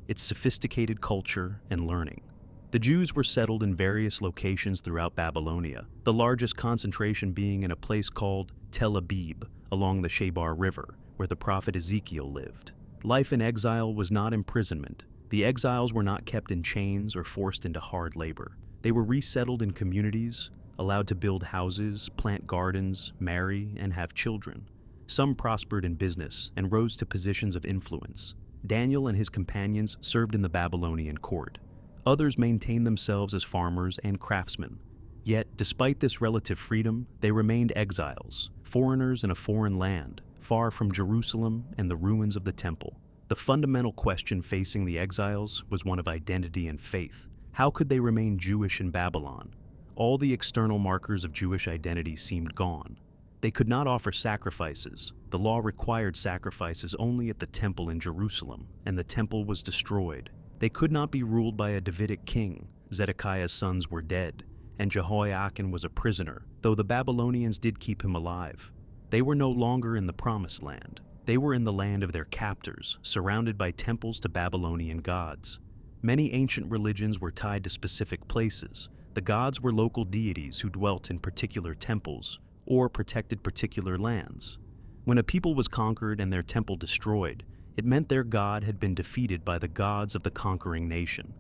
[SPEAKER 1] its sophisticated culture and learning. The Jews were settled in various locations throughout Babylonia, the largest concentration being in a place called Tel Abib, along the Shebar River, where the prophet Ezekiel lived. Life in exile was not imprisonment. The exiles were not kept in chains or forced into hard labor. They were resettled in communities, allowed to build houses, plant gardens, marry, and have children. Some prospered in business and rose to positions of influence. Daniel and his companions served in the Babylonian court. Others maintained themselves as farmers and craftsmen. Yet, despite this relative freedom, they remained exiles, foreigners in a foreign land, far from Jerusalem and the ruins of the temple. The fundamental question facing the exiles was one of identity and faith. How could they remain Jewish in Babylon? All the external markers of Jewish identity seemed gone. They could not offer sacrifices. The law required sacrifices only at the temple in Jerusalem, and the temple was destroyed. They could not be ruled by a Davidic king. Zedekiah's sons were dead, and Jehoiakim was a prisoner, though the Babylonians did keep him alive. They were no longer in the Promised Land. They were in the land of their captors, surrounded by temples to Babylonian gods. Many ancient religions were tied to specific places. The gods were local deities who dwelt in particular temples or protected particular lands. When a people was conquered and their temple destroyed, it meant their god had been defeated by the gods of the conquering nation.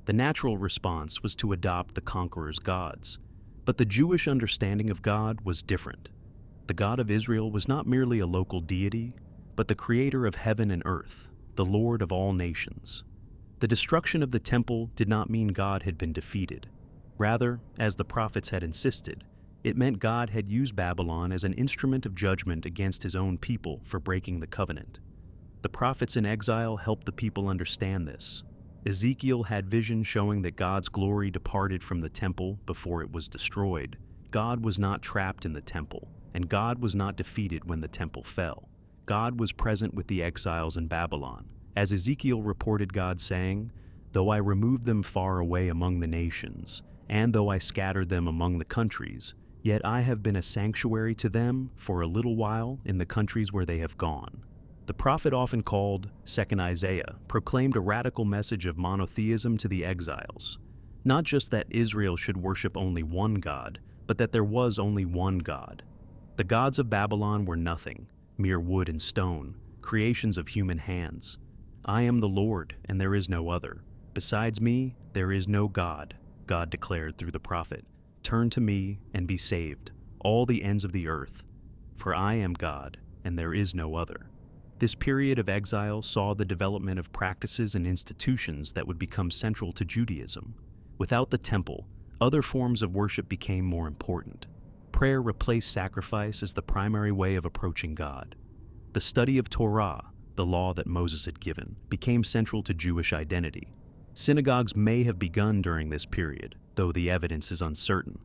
[SPEAKER 1] The natural response was to adopt the conqueror's gods. But the Jewish understanding of God was different. The God of Israel was not merely a local deity, but the creator of heaven and earth, the Lord of all nations. The destruction of the temple did not mean God had been defeated. Rather, as the prophets had insisted, it meant God had used Babylon as an instrument of judgment against his own people for breaking the covenant. The prophets in exile helped the people understand this. Ezekiel had vision showing that God's glory departed from the temple before it was destroyed. God was not trapped in the temple, and God was not defeated when the temple fell. God was present with the exiles in Babylon. As Ezekiel reported God saying, "Though I removed them far away among the nations, and though I scattered them among the countries, yet I have been a sanctuary to them for a little while in the countries where they have gone." The prophet, often called Second Isaiah, proclaimed a radical message of monotheism to the exiles. Not just that Israel should worship only one God, but that there was only one God. The gods of Babylon were nothing, mere wood and stone, creations of human hands. "I am the Lord, and there is no other. Besides me, there is no God," God declared through the prophet. "Turn to me and be saved, all the ends of the earth. For I am God, and there is no other." This period of exile saw the development of practices and institutions that would become central to Judaism. Without the temple, other forms of worship became more important. Prayer replaced sacrifice as the primary way of approaching God. The study of Torah, the law that Moses had given, became central to Jewish identity. Synagogues may have begun during this period, though the evidence is uncertain,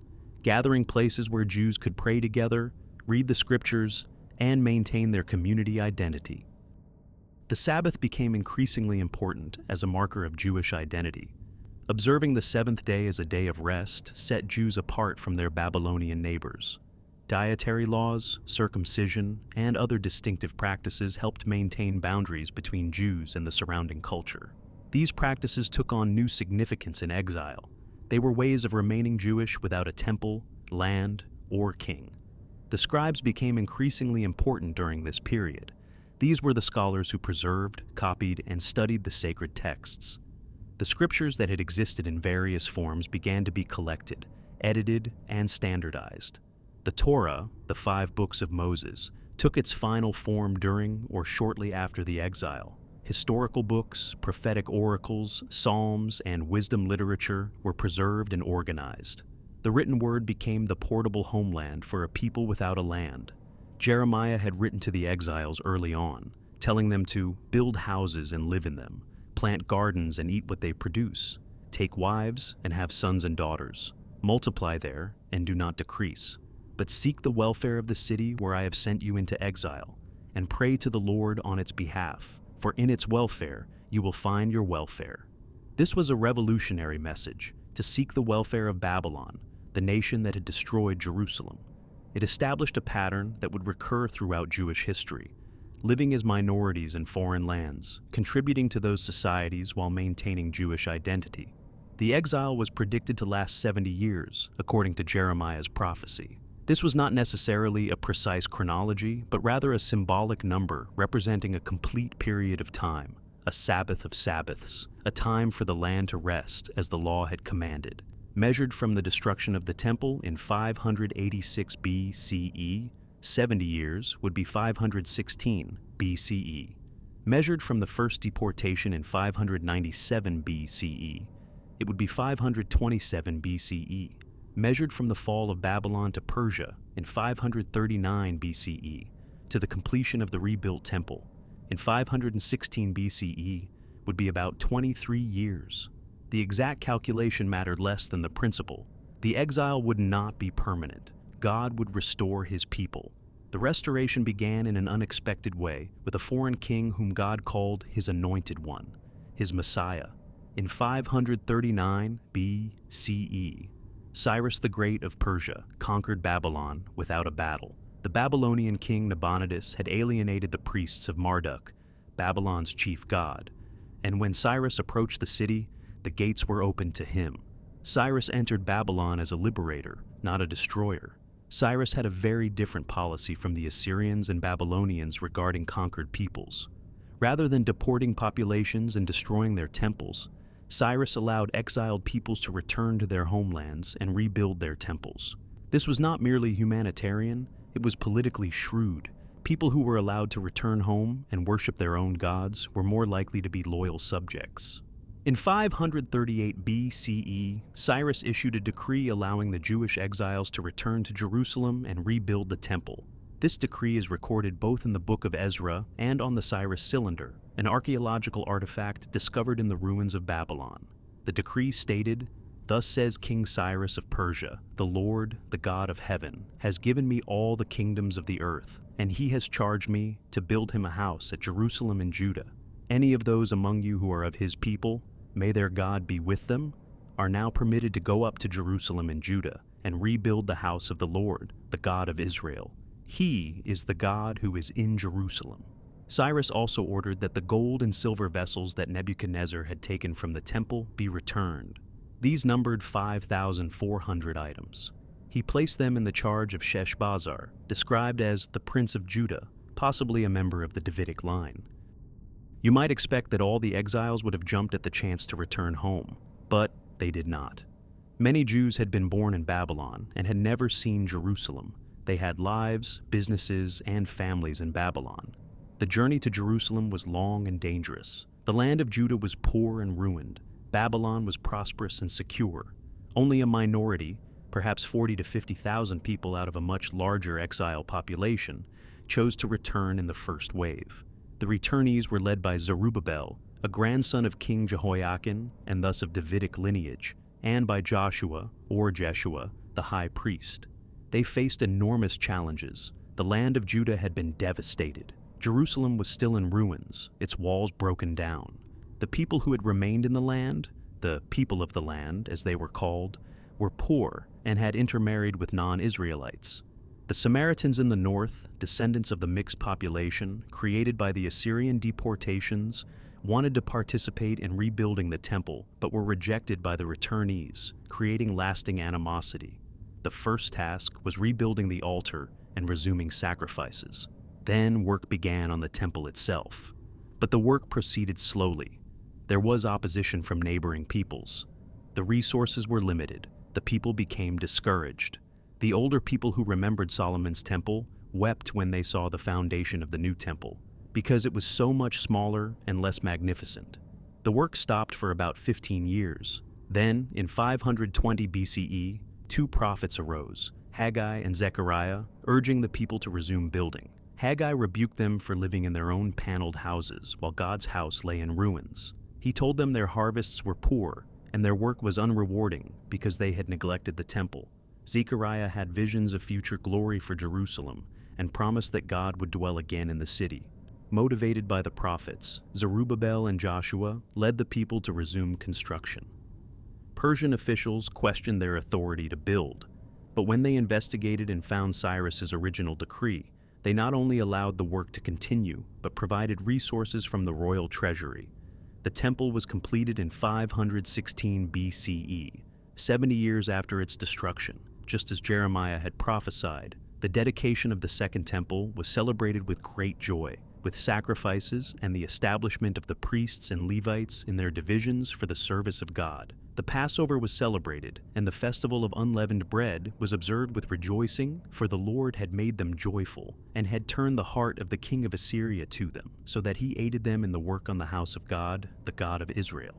[SPEAKER 1] gathering places where Jews could pray together, read the scriptures, and maintain their community identity. The Sabbath became increasingly important as a marker of Jewish identity. Observing the seventh day as a day of rest set Jews apart from their Babylonian neighbors. Dietary laws, circumcision, and other distinctive practices helped maintain boundaries between Jews and the surrounding culture. These practices took on new significance in exile. They were ways of remaining Jewish without a temple, land, or king. The scribes became increasingly important during this period. These were the scholars who preserved, copied, and studied the sacred texts. The scriptures that had existed in various forms began to be collected, edited, and standardized. The Torah, the 5 books of Moses, took its final form during or shortly after the exile. Historical books, prophetic oracles, psalms, and wisdom literature were preserved and organized. The written word became the portable homeland for a people without a land. Jeremiah had written to the exiles early on, telling them to build houses and live in them, plant gardens and eat what they produce, take wives and have sons and daughters, multiply there and do not decrease. But seek the welfare of the city where I have sent you into exile, and pray to the Lord on its behalf, for in its welfare you will find your welfare. This was a revolutionary message, to seek the welfare of Babylon, the nation that had destroyed Jerusalem. It established a pattern that would recur throughout Jewish history, living as minorities in foreign lands, contributing to those societies while maintaining Jewish identity. The exile was predicted to last 70 years, according to Jeremiah's prophecy. This was not necessarily a precise chronology, but rather a symbolic number representing a complete period of time, a Sabbath of Sabbaths, a time for the land to rest as the law had commanded. Measured from the destruction of the temple in 586 BCE, 70 years would be 516 BCE. Measured from the first deportation in 597 BCE, it would be 527 BCE. Measured from the fall of Babylon to Persia in 539 BCE to the completion of the rebuilt temple in 516 BCE would be about 23 years. The exact calculation mattered less than the principle. The exile would not be permanent. God would restore his people. The restoration began in an unexpected way with a foreign king whom God called his anointed one, his Messiah. In 539 BCE, Cyrus the Great of Persia conquered Babylon without a battle. The Babylonian king Nabonidus had alienated the priests of Marduk, Babylon's chief god, and when Cyrus approached the city, the gates were opened to him. Cyrus entered Babylon as a liberator, not a destroyer. Cyrus had a very different policy from the Assyrians and Babylonians regarding conquered peoples. Rather than deporting populations and destroying their temples, Cyrus allowed exiled peoples to return to their homelands and rebuild their temples. This was not merely humanitarian, it was politically shrewd. People who were allowed to return home and worship their own gods were more likely to be loyal subjects. In 538 BCE, Cyrus issued a decree allowing the Jewish exiles to return to Jerusalem and rebuild the temple. This decree is recorded both in the Book of Ezra and on the Cyrus Cylinder, an archaeological artifact discovered in the ruins of Babylon. The decree stated, "Thus says King Cyrus of Persia, the Lord, the God of heaven, has given me all the kingdoms of the earth, and he has charged me to build him a house at Jerusalem in Judah. Any of those among you who are of his people, may their God be with them, are now permitted to go up to Jerusalem in Judah and rebuild the house of the Lord, the God of Israel. He is the God who is in Jerusalem." Cyrus also ordered that the gold and silver vessels that Nebuchadnezzar had taken from the temple be returned. These numbered 5,400 items. He placed them in the charge of Sheshbazzar, described as the Prince of Judah, possibly a member of the Davidic line. You might expect that all the exiles would have jumped at the chance to return home, but they did not. Many Jews had been born in Babylon and had never seen Jerusalem. They had lives, businesses, and families in Babylon. The journey to Jerusalem was long and dangerous. The land of Judah was poor and ruined. Babylon was prosperous and secure. Only a minority, perhaps 40 to 50,000 people out of a much larger exile population, chose to return in the first wave. The returnees were led by Zerubbabel, a grandson of King Jehoiakim and thus of Davidic lineage, and by Joshua, or Jeshua, the high priest. They faced enormous challenges. The land of Judah had been devastated. Jerusalem was still in ruins, its walls broken down. The people who had remained in the land, the people of the land, as they were called, were poor and had intermarried with non-Israelites. The Samaritans in the north, descendants of the mixed population created by the Assyrian deportations, wanted to participate in rebuilding the temple but were rejected by the returnees, creating lasting animosity. The first task was rebuilding the altar and resuming sacrifices. Then work began on the temple itself. But the work proceeded slowly. There was opposition from neighboring peoples. The resources were limited. The people became discouraged. The older people who remembered Solomon's temple wept when they saw the foundation of the new temple, because it was so much smaller and less magnificent. The work stopped for about 15 years. Then, in 520 BCE, two prophets arose, Haggai and Zechariah, urging the people to resume building. Haggai rebuked them for living in their own paneled houses while God's house lay in ruins. He told them their harvests were poor and their work was unrewarding because they had neglected the temple. Zechariah had visions of future glory for Jerusalem and promised that God would dwell again in the city. Motivated by the prophets, Zerubbabel and Joshua led the people to resume construction. Persian officials questioned their authority to build, but when they investigated and found Cyrus's original decree, they not only allowed the work to continue, but provided resources from the royal treasury. The temple was completed in 516 BCE, 70 years after its destruction, just as Jeremiah had prophesied. The dedication of the Second Temple was celebrated with great joy, with sacrifices and the establishment of the priests and Levites in their divisions for the service of God. The Passover was celebrated, and the festival of unleavened bread was observed with rejoicing, for the Lord had made them joyful, and had turned the heart of the king of Assyria to them, so that he aided them in the work on the house of God, the God of Israel.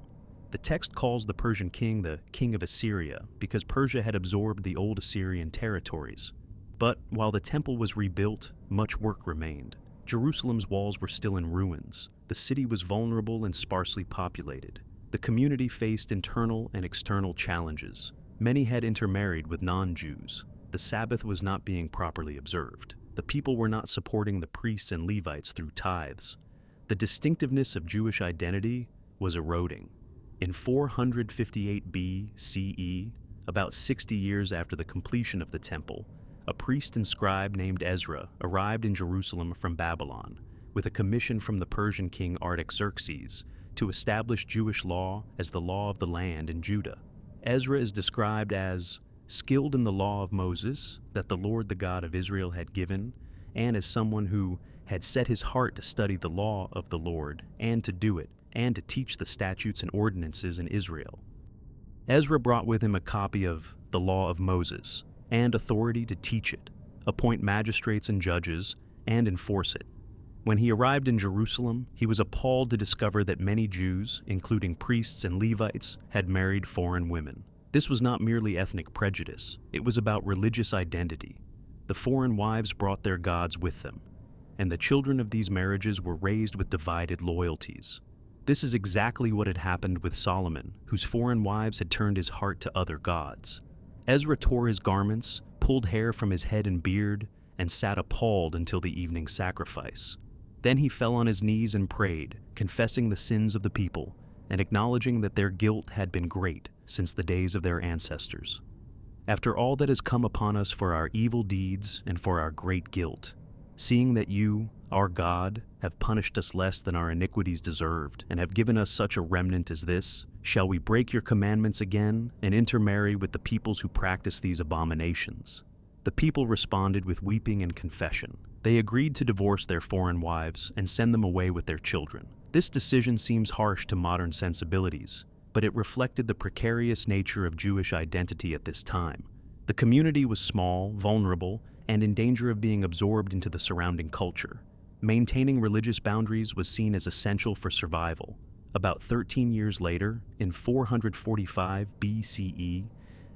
[SPEAKER 1] The text calls the Persian king the king of Assyria, because Persia had absorbed the old Assyrian territories. But while the temple was rebuilt, much work remained. Jerusalem's walls were still in ruins. The city was vulnerable and sparsely populated. The community faced internal and external challenges. Many had intermarried with non-Jews. The Sabbath was not being properly observed. The people were not supporting the priests and Levites through tithes. The distinctiveness of Jewish identity was eroding. In 458 BCE, about 60 years after the completion of the temple, a priest and scribe named Ezra arrived in Jerusalem from Babylon with a commission from the Persian king Artaxerxes to establish Jewish law as the law of the land in Judah. Ezra is described as skilled in the law of Moses that the Lord the God of Israel had given, and as someone who had set his heart to study the law of the Lord and to do it, and to teach the statutes and ordinances in Israel. Ezra brought with him a copy of the law of Moses and authority to teach it, appoint magistrates and judges, and enforce it. When he arrived in Jerusalem, he was appalled to discover that many Jews, including priests and Levites, had married foreign women. This was not merely ethnic prejudice, it was about religious identity. The foreign wives brought their gods with them, and the children of these marriages were raised with divided loyalties. This is exactly what had happened with Solomon, whose foreign wives had turned his heart to other gods. Ezra tore his garments, pulled hair from his head and beard, and sat appalled until the evening sacrifice. Then he fell on his knees and prayed, confessing the sins of the people, and acknowledging that their guilt had been great since the days of their ancestors. After all that has come upon us for our evil deeds and for our great guilt, seeing that you, our God, have punished us less than our iniquities deserved, and have given us such a remnant as this, shall we break your commandments again and intermarry with the peoples who practice these abominations? The people responded with weeping and confession. They agreed to divorce their foreign wives and send them away with their children. This decision seems harsh to modern sensibilities, but it reflected the precarious nature of Jewish identity at this time. The community was small, vulnerable, and in danger of being absorbed into the surrounding culture. Maintaining religious boundaries was seen as essential for survival. About 13 years later, in 445 BCE,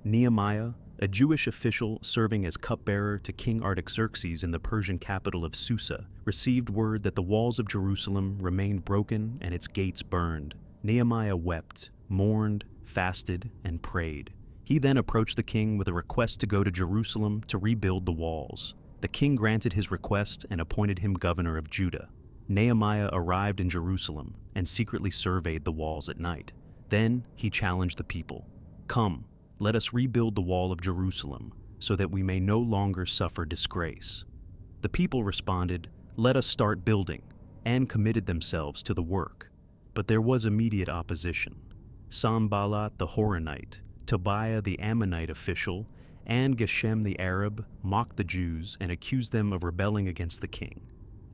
[SPEAKER 1] Nehemiah, a Jewish official serving as cupbearer to King Artaxerxes in the Persian capital of Susa, received word that the walls of Jerusalem remained broken and its gates burned. Nehemiah wept, mourned, fasted, and prayed. He then approached the king with a request to go to Jerusalem to rebuild the walls. The king granted his request and appointed him governor of Judah. Nehemiah arrived in Jerusalem and secretly surveyed the walls at night. Then he challenged the people. "Come, let us rebuild the wall of Jerusalem, so that we may no longer suffer disgrace." The people responded, "Let us start building," and committed themselves to the work. But there was immediate opposition. Sanballat the Horonite, Tobiah the Ammonite official, and Geshem the Arab mocked the Jews and accused them of rebelling against the king.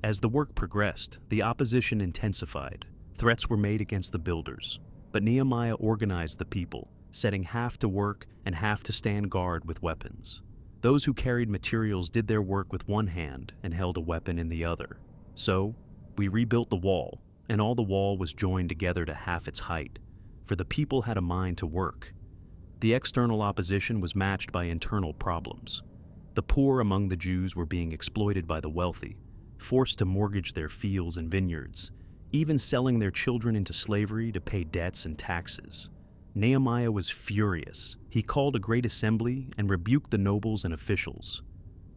[SPEAKER 1] As the work progressed, the opposition intensified. Threats were made against the builders, but Nehemiah organized the people, setting half to work and half to stand guard with weapons. Those who carried materials did their work with one hand and held a weapon in the other. So, we rebuilt the wall, and all the wall was joined together to half its height, for the people had a mind to work. The external opposition was matched by internal problems. The poor among the Jews were being exploited by the wealthy, forced to mortgage their fields and vineyards, even selling their children into slavery to pay debts and taxes. Nehemiah was furious. He called a great assembly and rebuked the nobles and officials.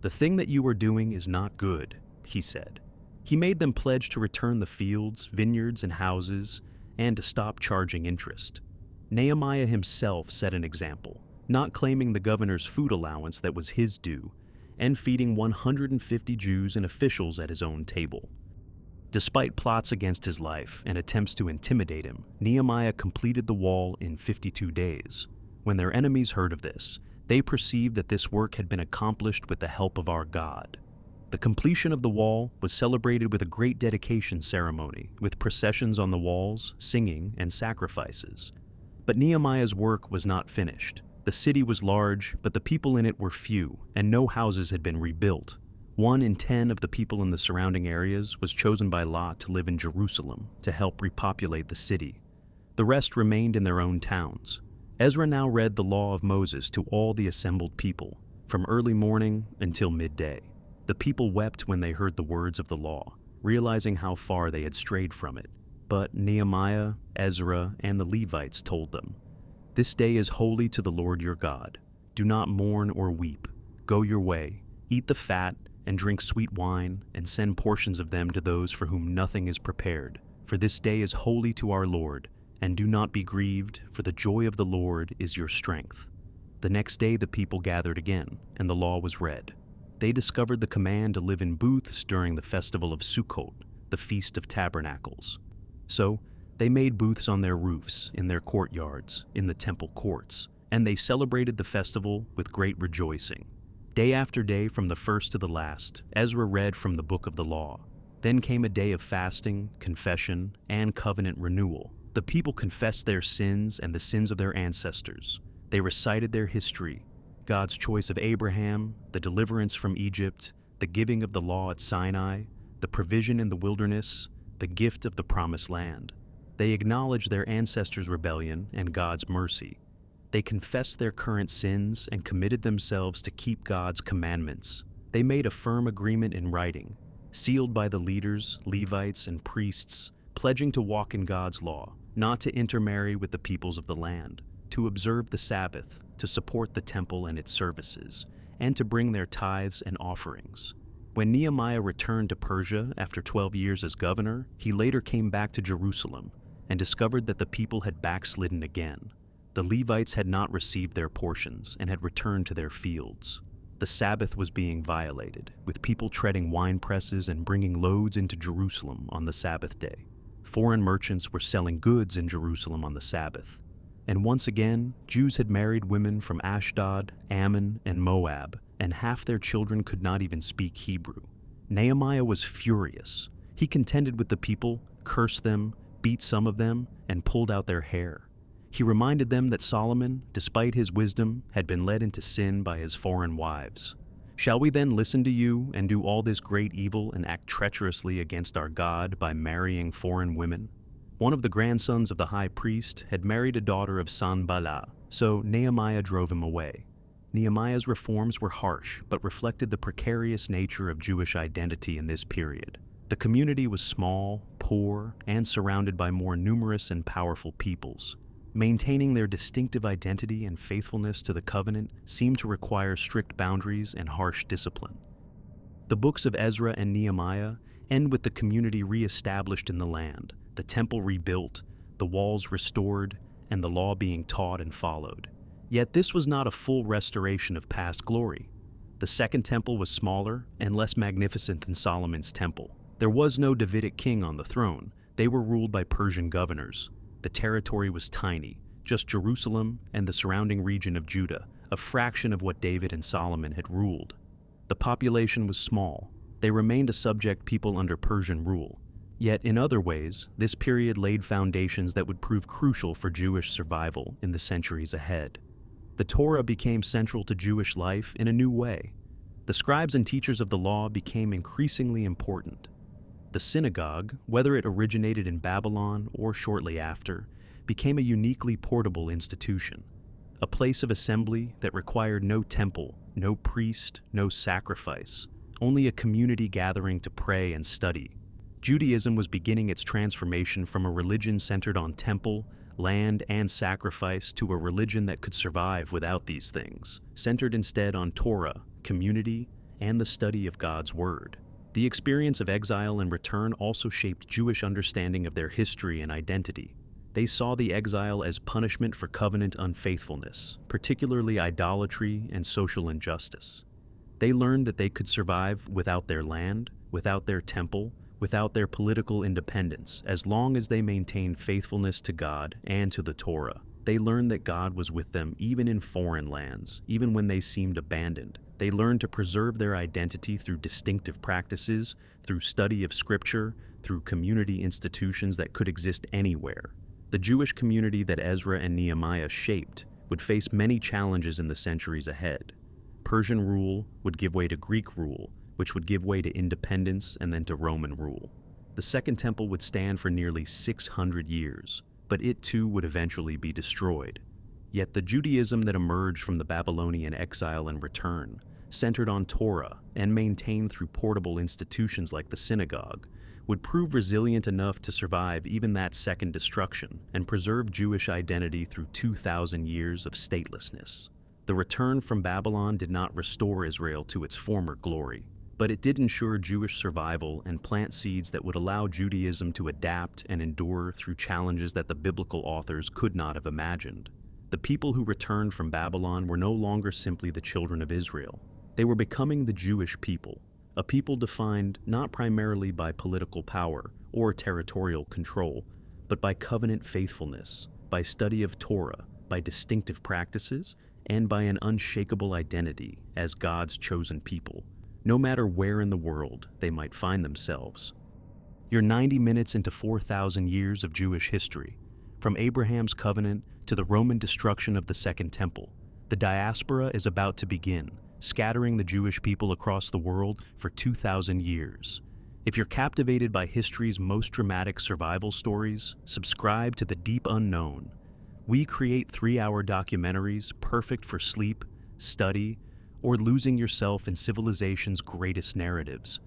[SPEAKER 1] "The thing that you are doing is not good," he said. He made them pledge to return the fields, vineyards, and houses, and to stop charging interest. Nehemiah himself set an example, not claiming the governor's food allowance that was his due, and feeding 150 Jews and officials at his own table. Despite plots against his life and attempts to intimidate him, Nehemiah completed the wall in 52 days. When their enemies heard of this, they perceived that this work had been accomplished with the help of our God. The completion of the wall was celebrated with a great dedication ceremony, with processions on the walls, singing, and sacrifices. But Nehemiah's work was not finished. The city was large, but the people in it were few, and no houses had been rebuilt. 1 in 10 of the people in the surrounding areas was chosen by lot to live in Jerusalem to help repopulate the city. The rest remained in their own towns. Ezra now read the law of Moses to all the assembled people, from early morning until midday. The people wept when they heard the words of the law, realizing how far they had strayed from it. But Nehemiah, Ezra, and the Levites told them, "This day is holy to the Lord your God. Do not mourn or weep. Go your way, eat the fat, and drink sweet wine, and send portions of them to those for whom nothing is prepared. For this day is holy to our Lord, and do not be grieved, for the joy of the Lord is your strength." The next day the people gathered again, and the law was read. They discovered the command to live in booths during the festival of Sukkot, the Feast of Tabernacles. So they made booths on their roofs, in their courtyards, in the temple courts, and they celebrated the festival with great rejoicing. Day after day, from the first to the last, Ezra read from the book of the law. Then came a day of fasting, confession, and covenant renewal. The people confessed their sins and the sins of their ancestors. They recited their history, God's choice of Abraham, the deliverance from Egypt, the giving of the law at Sinai, the provision in the wilderness, the gift of the promised land. They acknowledged their ancestors' rebellion and God's mercy. They confessed their current sins and committed themselves to keep God's commandments. They made a firm agreement in writing, sealed by the leaders, Levites, and priests, pledging to walk in God's law, not to intermarry with the peoples of the land, to observe the Sabbath, to support the temple and its services, and to bring their tithes and offerings. When Nehemiah returned to Persia after 12 years as governor, he later came back to Jerusalem and discovered that the people had backslidden again. The Levites had not received their portions and had returned to their fields. The Sabbath was being violated, with people treading wine presses and bringing loads into Jerusalem on the Sabbath day. Foreign merchants were selling goods in Jerusalem on the Sabbath. And once again, Jews had married women from Ashdod, Ammon, and Moab, and half their children could not even speak Hebrew. Nehemiah was furious. He contended with the people, cursed them, beat some of them, and pulled out their hair. He reminded them that Solomon, despite his wisdom, had been led into sin by his foreign wives. "Shall we then listen to you and do all this great evil and act treacherously against our God by marrying foreign women?" One of the grandsons of the high priest had married a daughter of Sanballat, so Nehemiah drove him away. Nehemiah's reforms were harsh but reflected the precarious nature of Jewish identity in this period. The community was small, poor, and surrounded by more numerous and powerful peoples. Maintaining their distinctive identity and faithfulness to the covenant seemed to require strict boundaries and harsh discipline. The books of Ezra and Nehemiah end with the community re-established in the land, the temple rebuilt, the walls restored, and the law being taught and followed. Yet this was not a full restoration of past glory. The Second Temple was smaller and less magnificent than Solomon's temple. There was no Davidic king on the throne. They were ruled by Persian governors. The territory was tiny, just Jerusalem and the surrounding region of Judah, a fraction of what David and Solomon had ruled. The population was small. They remained a subject people under Persian rule. Yet in other ways, this period laid foundations that would prove crucial for Jewish survival in the centuries ahead. The Torah became central to Jewish life in a new way. The scribes and teachers of the law became increasingly important. The synagogue, whether it originated in Babylon or shortly after, became a uniquely portable institution, a place of assembly that required no temple, no priest, no sacrifice, only a community gathering to pray and study. Judaism was beginning its transformation from a religion centered on temple, land, and sacrifice to a religion that could survive without these things, centered instead on Torah, community, and the study of God's Word. The experience of exile and return also shaped Jewish understanding of their history and identity. They saw the exile as punishment for covenant unfaithfulness, particularly idolatry and social injustice. They learned that they could survive without their land, without their temple, without their political independence, as long as they maintained faithfulness to God and to the Torah. They learned that God was with them even in foreign lands, even when they seemed abandoned. They learned to preserve their identity through distinctive practices, through study of Scripture, through community institutions that could exist anywhere. The Jewish community that Ezra and Nehemiah shaped would face many challenges in the centuries ahead. Persian rule would give way to Greek rule, which would give way to independence and then to Roman rule. The Second Temple would stand for nearly 600 years, but it too would eventually be destroyed. Yet the Judaism that emerged from the Babylonian exile and return, centered on Torah and maintained through portable institutions like the synagogue, would prove resilient enough to survive even that second destruction and preserve Jewish identity through 2,000 years of statelessness. The return from Babylon did not restore Israel to its former glory, but it did ensure Jewish survival and plant seeds that would allow Judaism to adapt and endure through challenges that the biblical authors could not have imagined. The people who returned from Babylon were no longer simply the children of Israel. They were becoming the Jewish people, a people defined not primarily by political power or territorial control, but by covenant faithfulness, by study of Torah, by distinctive practices, and by an unshakable identity as God's chosen people, no matter where in the world they might find themselves. You're 90 minutes into 4,000 years of Jewish history, from Abraham's covenant to the Roman destruction of the Second Temple. The diaspora is about to begin, scattering the Jewish people across the world for 2,000 years. If you're captivated by history's most dramatic survival stories, subscribe to The Deep Unknown. We create 3-hour documentaries perfect for sleep, study, or losing yourself in civilization's greatest narratives.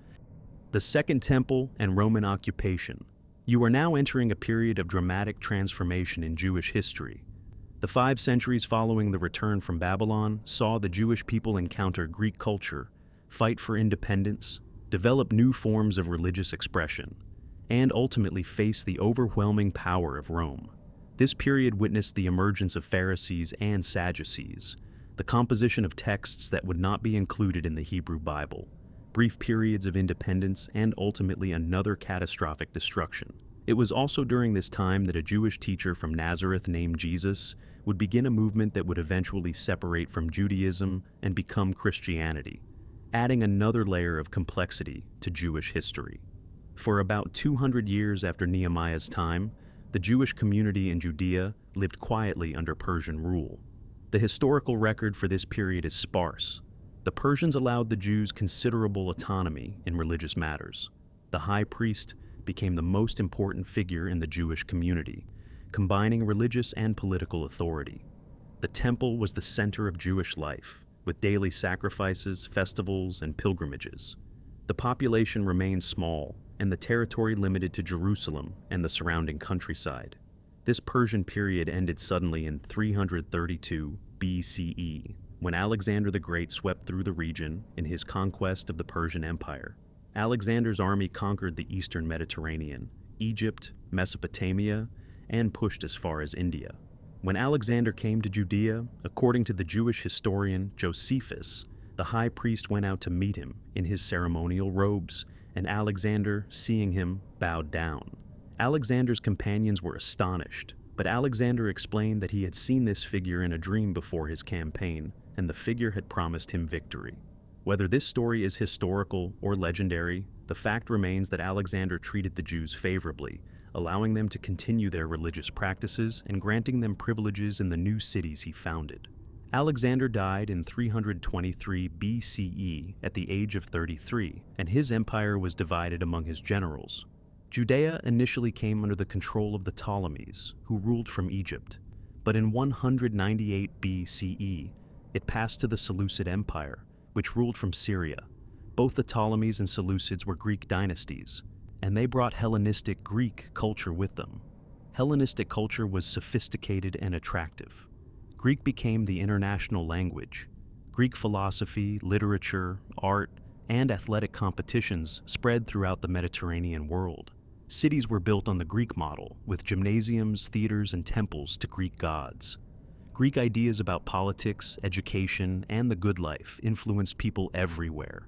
[SPEAKER 1] The Second Temple and Roman occupation. You are now entering a period of dramatic transformation in Jewish history. The 5 centuries following the return from Babylon saw the Jewish people encounter Greek culture, fight for independence, develop new forms of religious expression, and ultimately face the overwhelming power of Rome. This period witnessed the emergence of Pharisees and Sadducees, the composition of texts that would not be included in the Hebrew Bible, brief periods of independence, and ultimately another catastrophic destruction. It was also during this time that a Jewish teacher from Nazareth named Jesus would begin a movement that would eventually separate from Judaism and become Christianity, adding another layer of complexity to Jewish history. For about 200 years after Nehemiah's time, the Jewish community in Judea lived quietly under Persian rule. The historical record for this period is sparse. The Persians allowed the Jews considerable autonomy in religious matters. The high priest became the most important figure in the Jewish community, combining religious and political authority. The temple was the center of Jewish life, with daily sacrifices, festivals, and pilgrimages. The population remained small, and the territory limited to Jerusalem and the surrounding countryside. This Persian period ended suddenly in 332 BCE, when Alexander the Great swept through the region in his conquest of the Persian Empire. Alexander's army conquered the eastern Mediterranean, Egypt, Mesopotamia, and pushed as far as India. When Alexander came to Judea, according to the Jewish historian Josephus, the high priest went out to meet him in his ceremonial robes, and Alexander, seeing him, bowed down. Alexander's companions were astonished, but Alexander explained that he had seen this figure in a dream before his campaign, and the figure had promised him victory. Whether this story is historical or legendary, the fact remains that Alexander treated the Jews favorably, allowing them to continue their religious practices and granting them privileges in the new cities he founded. Alexander died in 323 BCE at the age of 33, and his empire was divided among his generals. Judea initially came under the control of the Ptolemies, who ruled from Egypt, but in 198 BCE, it passed to the Seleucid Empire, which ruled from Syria. Both the Ptolemies and Seleucids were Greek dynasties, and they brought Hellenistic Greek culture with them. Hellenistic culture was sophisticated and attractive. Greek became the international language. Greek philosophy, literature, art, and athletic competitions spread throughout the Mediterranean world. Cities were built on the Greek model, with gymnasiums, theaters, and temples to Greek gods. Greek ideas about politics, education, and the good life influenced people everywhere.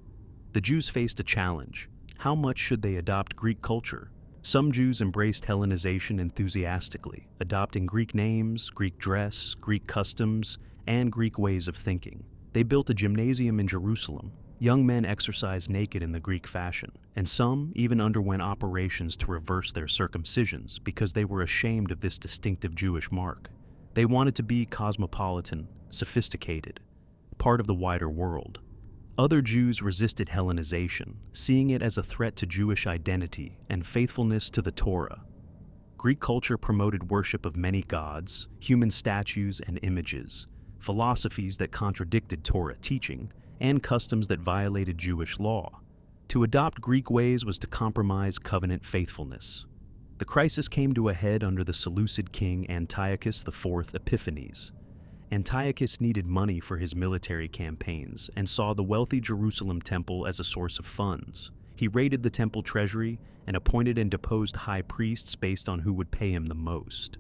[SPEAKER 1] The Jews faced a challenge. How much should they adopt Greek culture? Some Jews embraced Hellenization enthusiastically, adopting Greek names, Greek dress, Greek customs, and Greek ways of thinking. They built a gymnasium in Jerusalem. Young men exercised naked in the Greek fashion, and some even underwent operations to reverse their circumcisions because they were ashamed of this distinctive Jewish mark. They wanted to be cosmopolitan, sophisticated, part of the wider world. Other Jews resisted Hellenization, seeing it as a threat to Jewish identity and faithfulness to the Torah. Greek culture promoted worship of many gods, human statues and images, philosophies that contradicted Torah teaching, and customs that violated Jewish law. To adopt Greek ways was to compromise covenant faithfulness. The crisis came to a head under the Seleucid king Antiochus IV Epiphanes. Antiochus needed money for his military campaigns and saw the wealthy Jerusalem temple as a source of funds. He raided the temple treasury and appointed and deposed high priests based on who would pay him the most.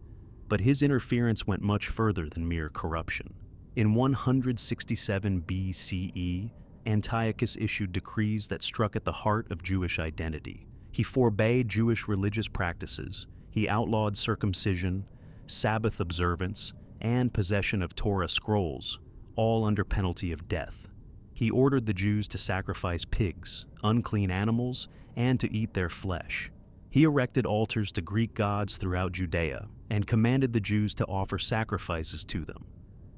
[SPEAKER 1] But his interference went much further than mere corruption. In 167 BCE, Antiochus issued decrees that struck at the heart of Jewish identity. He forbade Jewish religious practices, he outlawed circumcision, Sabbath observance, and possession of Torah scrolls, all under penalty of death. He ordered the Jews to sacrifice pigs, unclean animals, and to eat their flesh. He erected altars to Greek gods throughout Judea and commanded the Jews to offer sacrifices to them.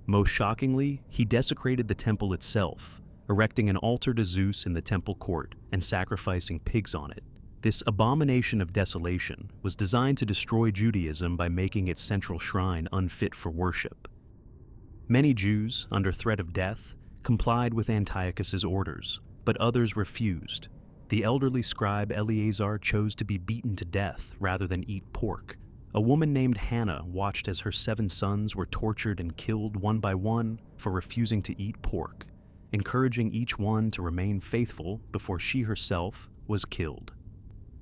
[SPEAKER 1] Most shockingly, he desecrated the temple itself, erecting an altar to Zeus in the temple court and sacrificing pigs on it. This abomination of desolation was designed to destroy Judaism by making its central shrine unfit for worship. Many Jews, under threat of death, complied with Antiochus's orders, but others refused. The elderly scribe Eleazar chose to be beaten to death rather than eat pork. A woman named Hannah watched as her 7 sons were tortured and killed one by one for refusing to eat pork, encouraging each one to remain faithful before she herself was killed.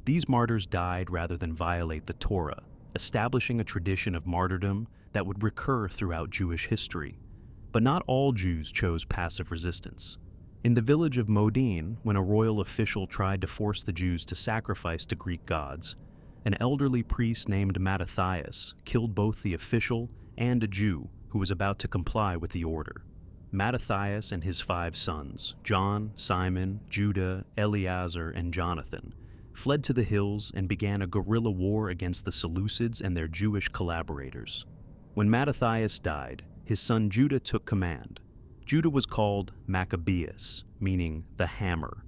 [SPEAKER 1] These martyrs died rather than violate the Torah, establishing a tradition of martyrdom that would recur throughout Jewish history. But not all Jews chose passive resistance. In the village of Modin, when a royal official tried to force the Jews to sacrifice to Greek gods, an elderly priest named Mattathias killed both the official and a Jew who was about to comply with the order. Mattathias and his 5 sons, John, Simon, Judah, Eleazar, and Jonathan, fled to the hills and began a guerrilla war against the Seleucids and their Jewish collaborators. When Mattathias died, his son Judah took command. Judah was called Maccabeus, meaning the hammer,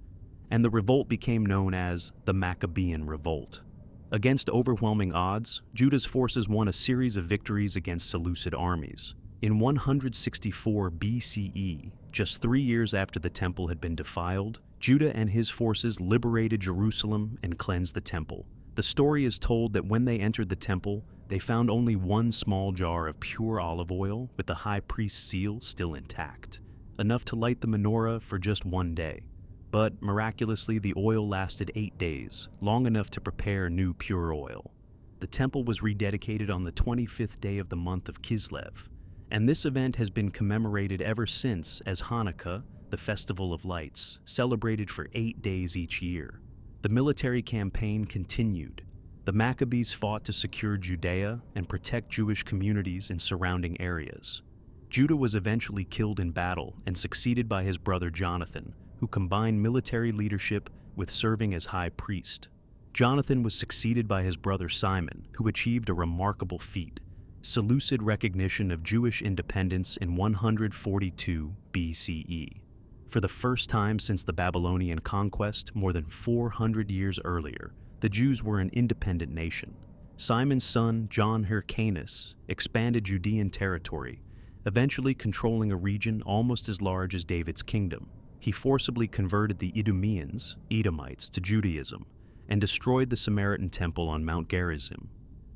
[SPEAKER 1] and the revolt became known as the Maccabean Revolt. Against overwhelming odds, Judah's forces won a series of victories against Seleucid armies. In 164 BCE, Just 3 years after the temple had been defiled, Judah and his forces liberated Jerusalem and cleansed the temple. The story is told that when they entered the temple, they found only one small jar of pure olive oil with the high priest's seal still intact, enough to light the menorah for just 1 day. But miraculously, the oil lasted 8 days, long enough to prepare new pure oil. The temple was rededicated on the 25th day of the month of Kislev, and this event has been commemorated ever since as Hanukkah, the Festival of Lights, celebrated for 8 days each year. The military campaign continued. The Maccabees fought to secure Judea and protect Jewish communities in surrounding areas. Judah was eventually killed in battle and succeeded by his brother Jonathan, who combined military leadership with serving as high priest. Jonathan was succeeded by his brother Simon, who achieved a remarkable feat: Seleucid recognition of Jewish independence in 142 BCE. For the first time since the Babylonian conquest more than 400 years earlier, the Jews were an independent nation. Simon's son, John Hyrcanus, expanded Judean territory, eventually controlling a region almost as large as David's kingdom. He forcibly converted the Idumeans, Edomites, to Judaism, and destroyed the Samaritan temple on Mount Gerizim.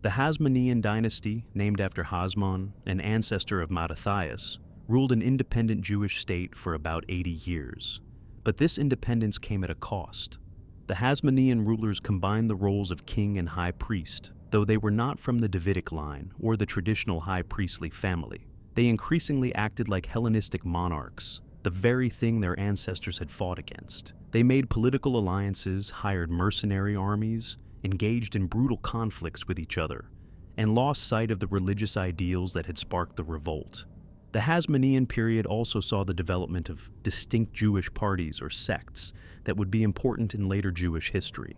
[SPEAKER 1] The Hasmonean dynasty, named after Hasmon, an ancestor of Mattathias, ruled an independent Jewish state for about 80 years. But this independence came at a cost. The Hasmonean rulers combined the roles of king and high priest, though they were not from the Davidic line or the traditional high priestly family. They increasingly acted like Hellenistic monarchs, the very thing their ancestors had fought against. They made political alliances, hired mercenary armies, engaged in brutal conflicts with each other, and lost sight of the religious ideals that had sparked the revolt. The Hasmonean period also saw the development of distinct Jewish parties or sects that would be important in later Jewish history.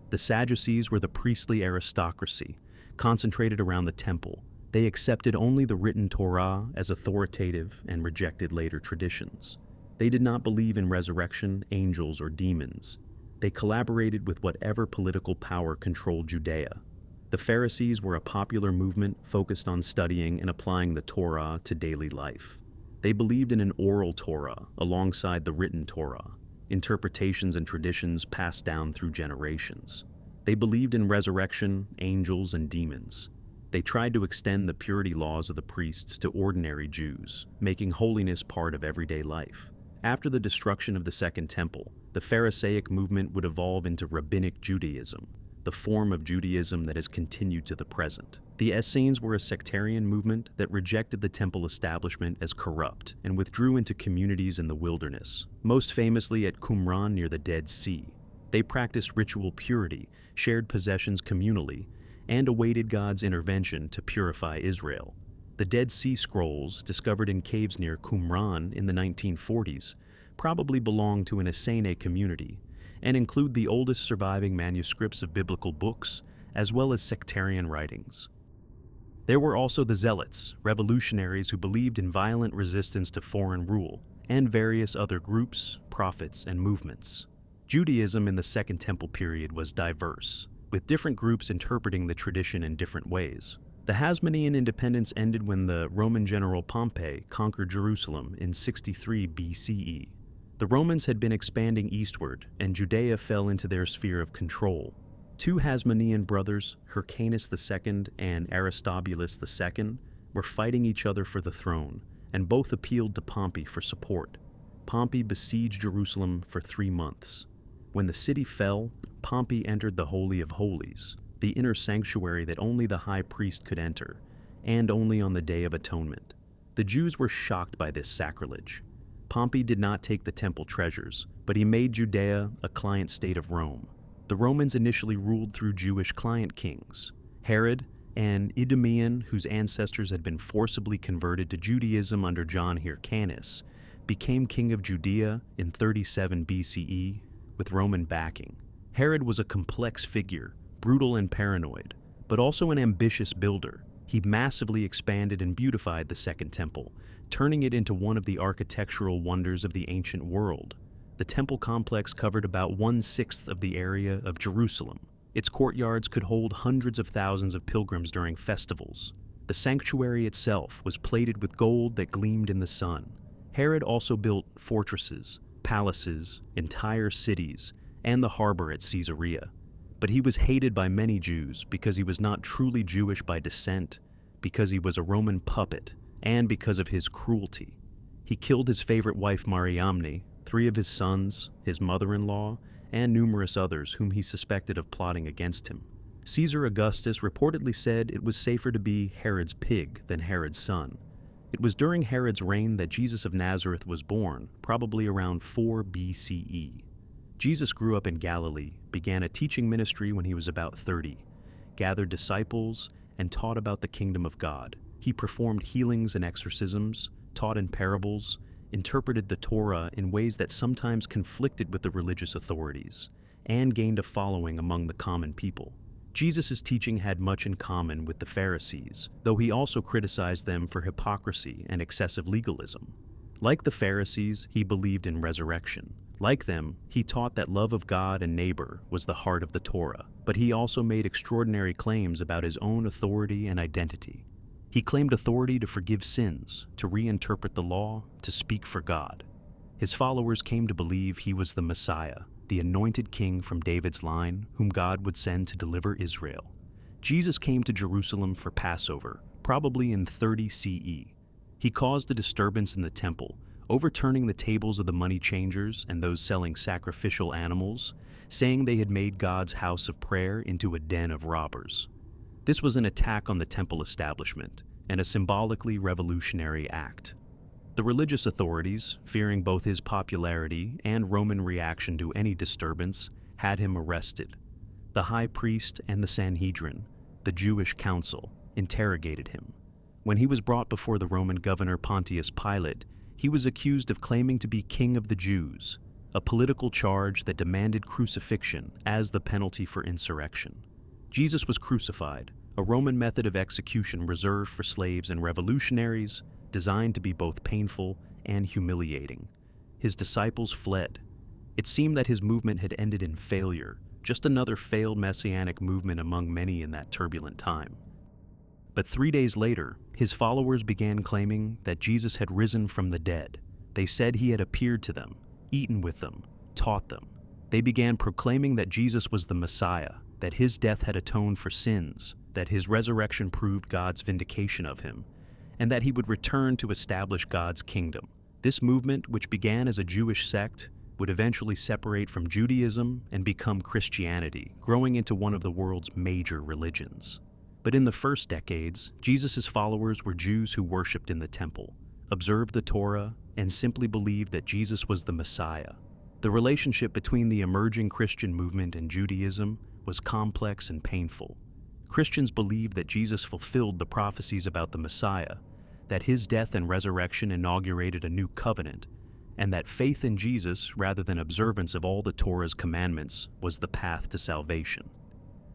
[SPEAKER 1] The Sadducees were the priestly aristocracy, concentrated around the temple. They accepted only the written Torah as authoritative and rejected later traditions. They did not believe in resurrection, angels, or demons. They collaborated with whatever political power controlled Judea. The Pharisees were a popular movement focused on studying and applying the Torah to daily life. They believed in an oral Torah alongside the written Torah, interpretations and traditions passed down through generations. They believed in resurrection, angels, and demons. They tried to extend the purity laws of the priests to ordinary Jews, making holiness part of everyday life. After the destruction of the Second Temple, the Pharisaic movement would evolve into Rabbinic Judaism, the form of Judaism that has continued to the present. The Essenes were a sectarian movement that rejected the temple establishment as corrupt and withdrew into communities in the wilderness, most famously at Qumran near the Dead Sea. They practiced ritual purity, shared possessions communally, and awaited God's intervention to purify Israel. The Dead Sea Scrolls, discovered in caves near Qumran in the 1940s, probably belonged to an Essene community, and include the oldest surviving manuscripts of biblical books, as well as sectarian writings. There were also the Zealots, revolutionaries who believed in violent resistance to foreign rule, and various other groups, prophets, and movements. Judaism in the Second Temple period was diverse, with different groups interpreting the tradition in different ways. The Hasmonean independence ended when the Roman general Pompey conquered Jerusalem in 63 BCE. The Romans had been expanding eastward, and Judea fell into their sphere of control. Two Hasmonean brothers, Hyrcanus II and Aristobulus II, were fighting each other for the throne, and both appealed to Pompey for support. Pompey besieged Jerusalem for 3 months. When the city fell, Pompey entered the Holy of Holies, the inner sanctuary that only the high priest could enter, and only on the Day of Atonement. The Jews were shocked by this sacrilege. Pompey did not take the temple treasures, but he made Judea a client state of Rome. The Romans initially ruled through Jewish client kings. Herod, an Idumean whose ancestors had been forcibly converted to Judaism under John Hyrcanus, became king of Judea in 37 BCE with Roman backing. Herod was a complex figure, brutal and paranoid, but also an ambitious builder. He massively expanded and beautified the Second Temple, turning it into one of the architectural wonders of the ancient world. The temple complex covered about 1/6 of the area of Jerusalem. Its courtyards could hold hundreds of thousands of pilgrims during festivals. The sanctuary itself was plated with gold that gleamed in the sun. Herod also built fortresses, palaces, entire cities, and the harbor at Caesarea. But he was hated by many Jews because he was not truly Jewish by descent, because he was a Roman puppet, and because of his cruelty. He killed his favorite wife Mariamne, 3 of his sons, his mother-in-law, and numerous others whom he suspected of plotting against him. Caesar Augustus reportedly said it was safer to be Herod's pig than Herod's son. It was during Herod's reign that Jesus of Nazareth was born, probably around 4 BCE. Jesus grew up in Galilee, began a teaching ministry when he was about 30, gathered disciples, and taught about the kingdom of God. He performed healings and exorcisms, taught in parables, interpreted the Torah in ways that sometimes conflicted with the religious authorities, and gained a following among the common people. Jesus' teaching had much in common with the Pharisees, though he also criticized them for hypocrisy and excessive legalism. Like the Pharisees, he believed in resurrection. Like them, he taught that love of God and neighbor was the heart of the Torah, but he also made extraordinary claims about his own authority and identity. He claimed authority to forgive sins, to reinterpret the law, to speak for God. His followers came to believe he was the Messiah, the anointed king from David's line, whom God would send to deliver Israel. Jesus came to Jerusalem for Passover, probably in 30 CE. He caused a disturbance in the temple, overturning the tables of the money changers and those selling sacrificial animals, saying they had made God's house of prayer into a den of robbers. This was an attack on the temple establishment, and a symbolically revolutionary act. The religious authorities, fearing both his popularity and Roman reaction to any disturbance, had him arrested. The high priest and the Sanhedrin, the Jewish council, interrogated him. When he was brought before the Roman governor Pontius Pilate, he was accused of claiming to be king of the Jews, a political charge that demanded crucifixion as the penalty for insurrection. Jesus was crucified, a Roman method of execution reserved for slaves and revolutionaries, designed to be both painful and humiliating. His disciples fled. It seemed that his movement had ended in failure, just another failed messianic movement among many in that turbulent time. But 3 days later, his followers began claiming that Jesus had risen from the dead. They said he had appeared to them, eaten with them, taught them. They began proclaiming that Jesus was the Messiah, that his death had atoned for sins, that his resurrection proved God's vindication of him, and that he would return to establish God's kingdom. This movement, which began as a Jewish sect, would eventually separate from Judaism and become Christianity, growing into one of the world's major religions. But in the first decades, Jesus' followers were Jews who worshipped in the temple, observed the Torah, and simply believed that Jesus was the Messiah. The relationship between the emerging Christian movement and Judaism was complex and painful. Christians believed that Jesus fulfilled the prophecies about the Messiah, that his death and resurrection inaugurated a new covenant, and that faith in Jesus, rather than observance of all the Torah's commandments, was the path to salvation.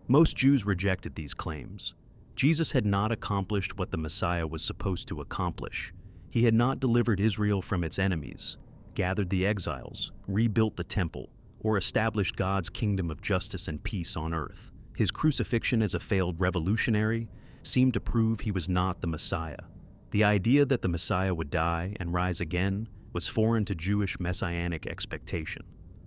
[SPEAKER 1] Most Jews rejected these claims. Jesus had not accomplished what the Messiah was supposed to accomplish. He had not delivered Israel from its enemies, gathered the exiles, rebuilt the temple, or established God's kingdom of justice and peace on earth. His crucifixion as a failed revolutionary seemed to prove he was not the Messiah. The idea that the Messiah would die and rise again was foreign to Jewish messianic expectation.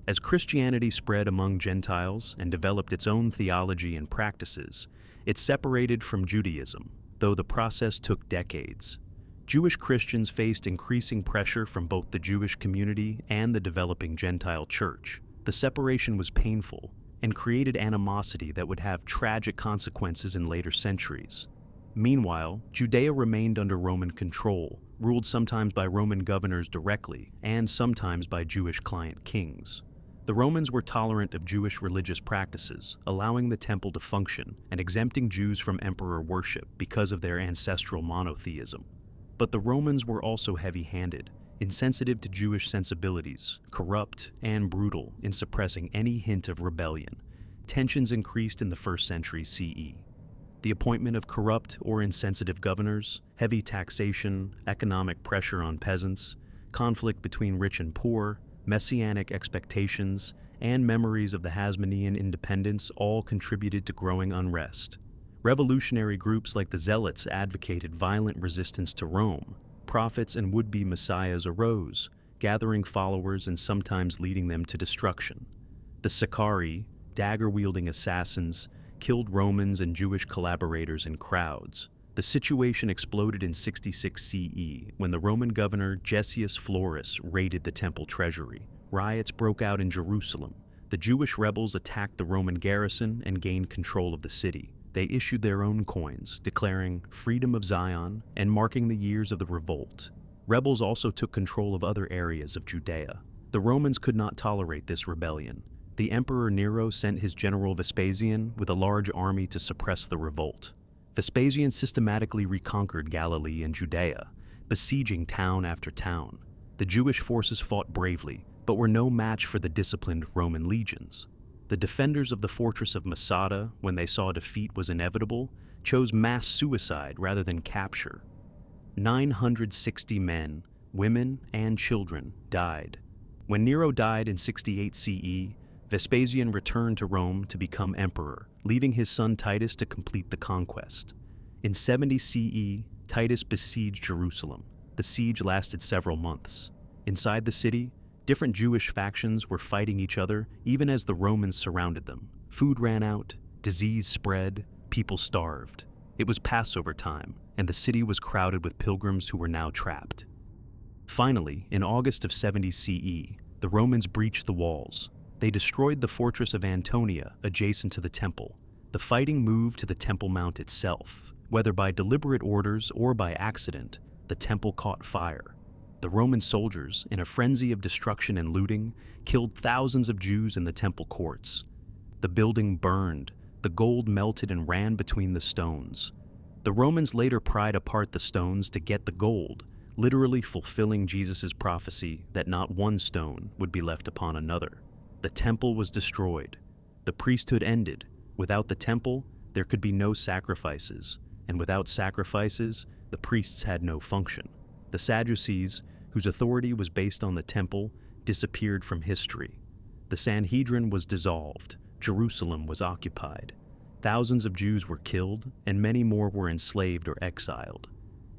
[SPEAKER 1] As Christianity spread among Gentiles and developed its own theology and practices, it separated from Judaism, though the process took decades. Jewish Christians faced increasing pressure from both the Jewish community and the developing Gentile church. The separation was painful and created animosity that would have tragic consequences in later centuries. Meanwhile, Judea remained under Roman control, ruled sometimes by Roman governors directly and sometimes by Jewish client kings. The Romans were tolerant of Jewish religious practices, allowing the temple to function and exempting Jews from emperor worship because of their ancestral monotheism. But the Romans were also heavy-handed, insensitive to Jewish sensibilities, corrupt, and brutal in suppressing any hint of rebellion. Tensions increased in the 1st century CE. The appointment of corrupt or insensitive governors, heavy taxation, economic pressure on peasants, conflict between rich and poor, messianic expectations, and memories of the Hasmonean independence all contributed to growing unrest. Revolutionary groups like the Zealots advocated violent resistance to Rome, prophets and would-be messiahs arose, gathering followers and sometimes leading them to destruction. The Sicarii, dagger-wielding assassins, killed Romans and Jewish collaborators in crowds. The situation exploded in 66 CE when the Roman governor Gessius Florus raided the temple treasury. Riots broke out in Jerusalem. The Jewish rebels attacked the Roman garrison and gained control of the city. They issued their own coins, declaring Freedom of Zion and marking the years of the revolt. Rebels also took control of other areas of Judea. The Romans could not tolerate this rebellion. The Emperor Nero sent his general Vespasian with a large army to suppress the revolt. Vespasian systematically reconquered Galilee and Judea, besieging town after town. The Jewish forces fought bravely, but were no match for the disciplined Roman legions. The defenders of the fortress of Masada, when they saw defeat was inevitable, chose mass suicide rather than capture. 960 men, women, and children died. When Nero died in 68 CE, Vespasian returned to Rome to become emperor, leaving his son Titus to complete the conquest. In 70 CE, Titus besieged Jerusalem. The siege lasted several months. Inside the city, different Jewish factions were fighting each other even as the Romans surrounded them. Food ran out, disease spread, people starved. It was Passover time, and the city was crowded with pilgrims who were now trapped. Finally, in August of 70 CE, the Romans breached the walls. They destroyed the fortress of Antonia adjacent to the temple. The fighting moved to the Temple Mount itself. Whether by deliberate orders or by accident, the temple caught fire. The Roman soldiers, in a frenzy of destruction and looting, killed thousands of Jews in the temple courts. The building burned, the gold melted and ran between the stones. The Romans later pried apart the stones to get the gold, literally fulfilling Jesus' prophecy that not one stone would be left upon another. The temple was destroyed. The priesthood ended. Without the temple, there could be no sacrifices, and without sacrifices, the priests had no function. The Sadducees, whose authority was based on the temple, disappeared from history. The Sanhedrin was dissolved. Jerusalem was occupied. Thousands of Jews were killed, and many more were enslaved or exiled.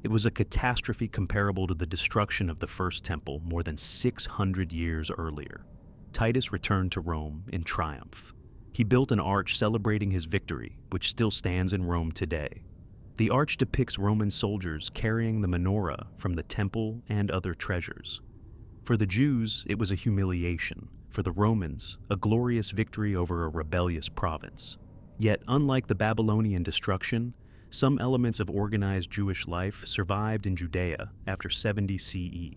[SPEAKER 1] It was a catastrophe comparable to the destruction of the First Temple more than 600 years earlier. Titus returned to Rome in triumph. He built an arch celebrating his victory, which still stands in Rome today. The arch depicts Roman soldiers carrying the menorah from the temple and other treasures. For the Jews, it was a humiliation. For the Romans, a glorious victory over a rebellious province. Yet, unlike the Babylonian destruction, some elements of organized Jewish life survived in Judea after 70 CE.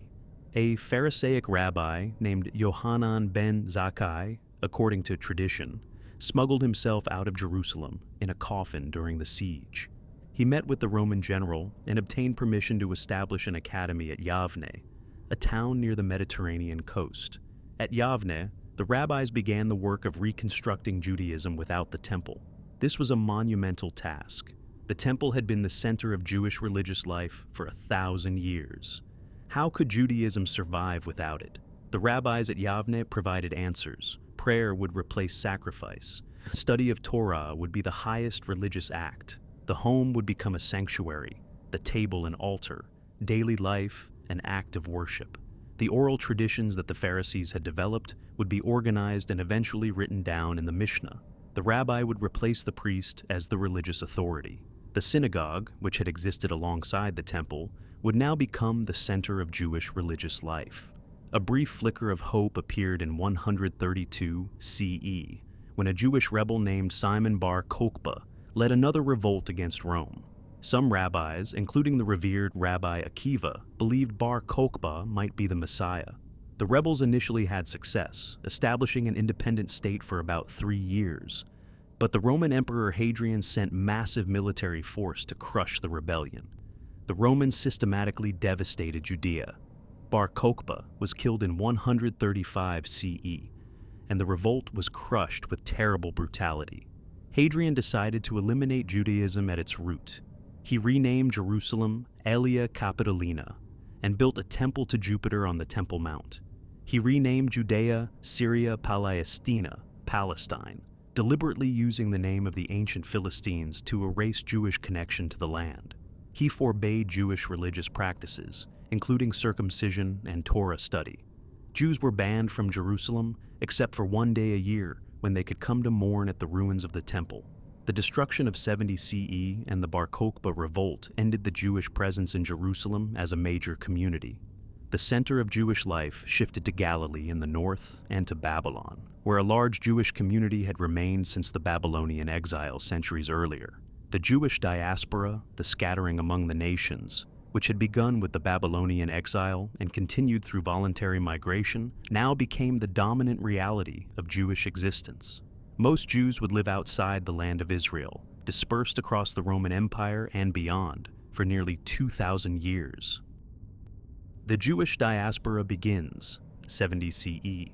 [SPEAKER 1] A Pharisaic rabbi named Yohanan ben Zakkai, according to tradition, smuggled himself out of Jerusalem in a coffin during the siege. He met with the Roman general and obtained permission to establish an academy at Yavne, a town near the Mediterranean coast. At Yavne, the rabbis began the work of reconstructing Judaism without the temple. This was a monumental task. The temple had been the center of Jewish religious life for 1,000 years. How could Judaism survive without it? The rabbis at Yavne provided answers. Prayer would replace sacrifice. Study of Torah would be the highest religious act. The home would become a sanctuary, the table an altar, daily life an act of worship. The oral traditions that the Pharisees had developed would be organized and eventually written down in the Mishnah. The rabbi would replace the priest as the religious authority. The synagogue, which had existed alongside the temple, would now become the center of Jewish religious life. A brief flicker of hope appeared in 132 CE, when a Jewish rebel named Simon bar Kokhba led another revolt against Rome. Some rabbis, including the revered Rabbi Akiva, believed Bar Kokhba might be the Messiah. The rebels initially had success, establishing an independent state for about 3 years. But the Roman Emperor Hadrian sent massive military force to crush the rebellion. The Romans systematically devastated Judea. Bar Kokhba was killed in 135 CE, and the revolt was crushed with terrible brutality. Hadrian decided to eliminate Judaism at its root. He renamed Jerusalem Aelia Capitolina and built a temple to Jupiter on the Temple Mount. He renamed Judea Syria Palestina, Palestine, deliberately using the name of the ancient Philistines to erase Jewish connection to the land. He forbade Jewish religious practices, including circumcision and Torah study. Jews were banned from Jerusalem except for one day a year when they could come to mourn at the ruins of the temple. The destruction of 70 CE and the Bar Kokhba revolt ended the Jewish presence in Jerusalem as a major community. The center of Jewish life shifted to Galilee in the north and to Babylon, where a large Jewish community had remained since the Babylonian exile centuries earlier. The Jewish diaspora, the scattering among the nations, which had begun with the Babylonian exile and continued through voluntary migration, now became the dominant reality of Jewish existence. Most Jews would live outside the land of Israel, dispersed across the Roman Empire and beyond, for nearly 2,000 years. The Jewish diaspora begins, 70 CE.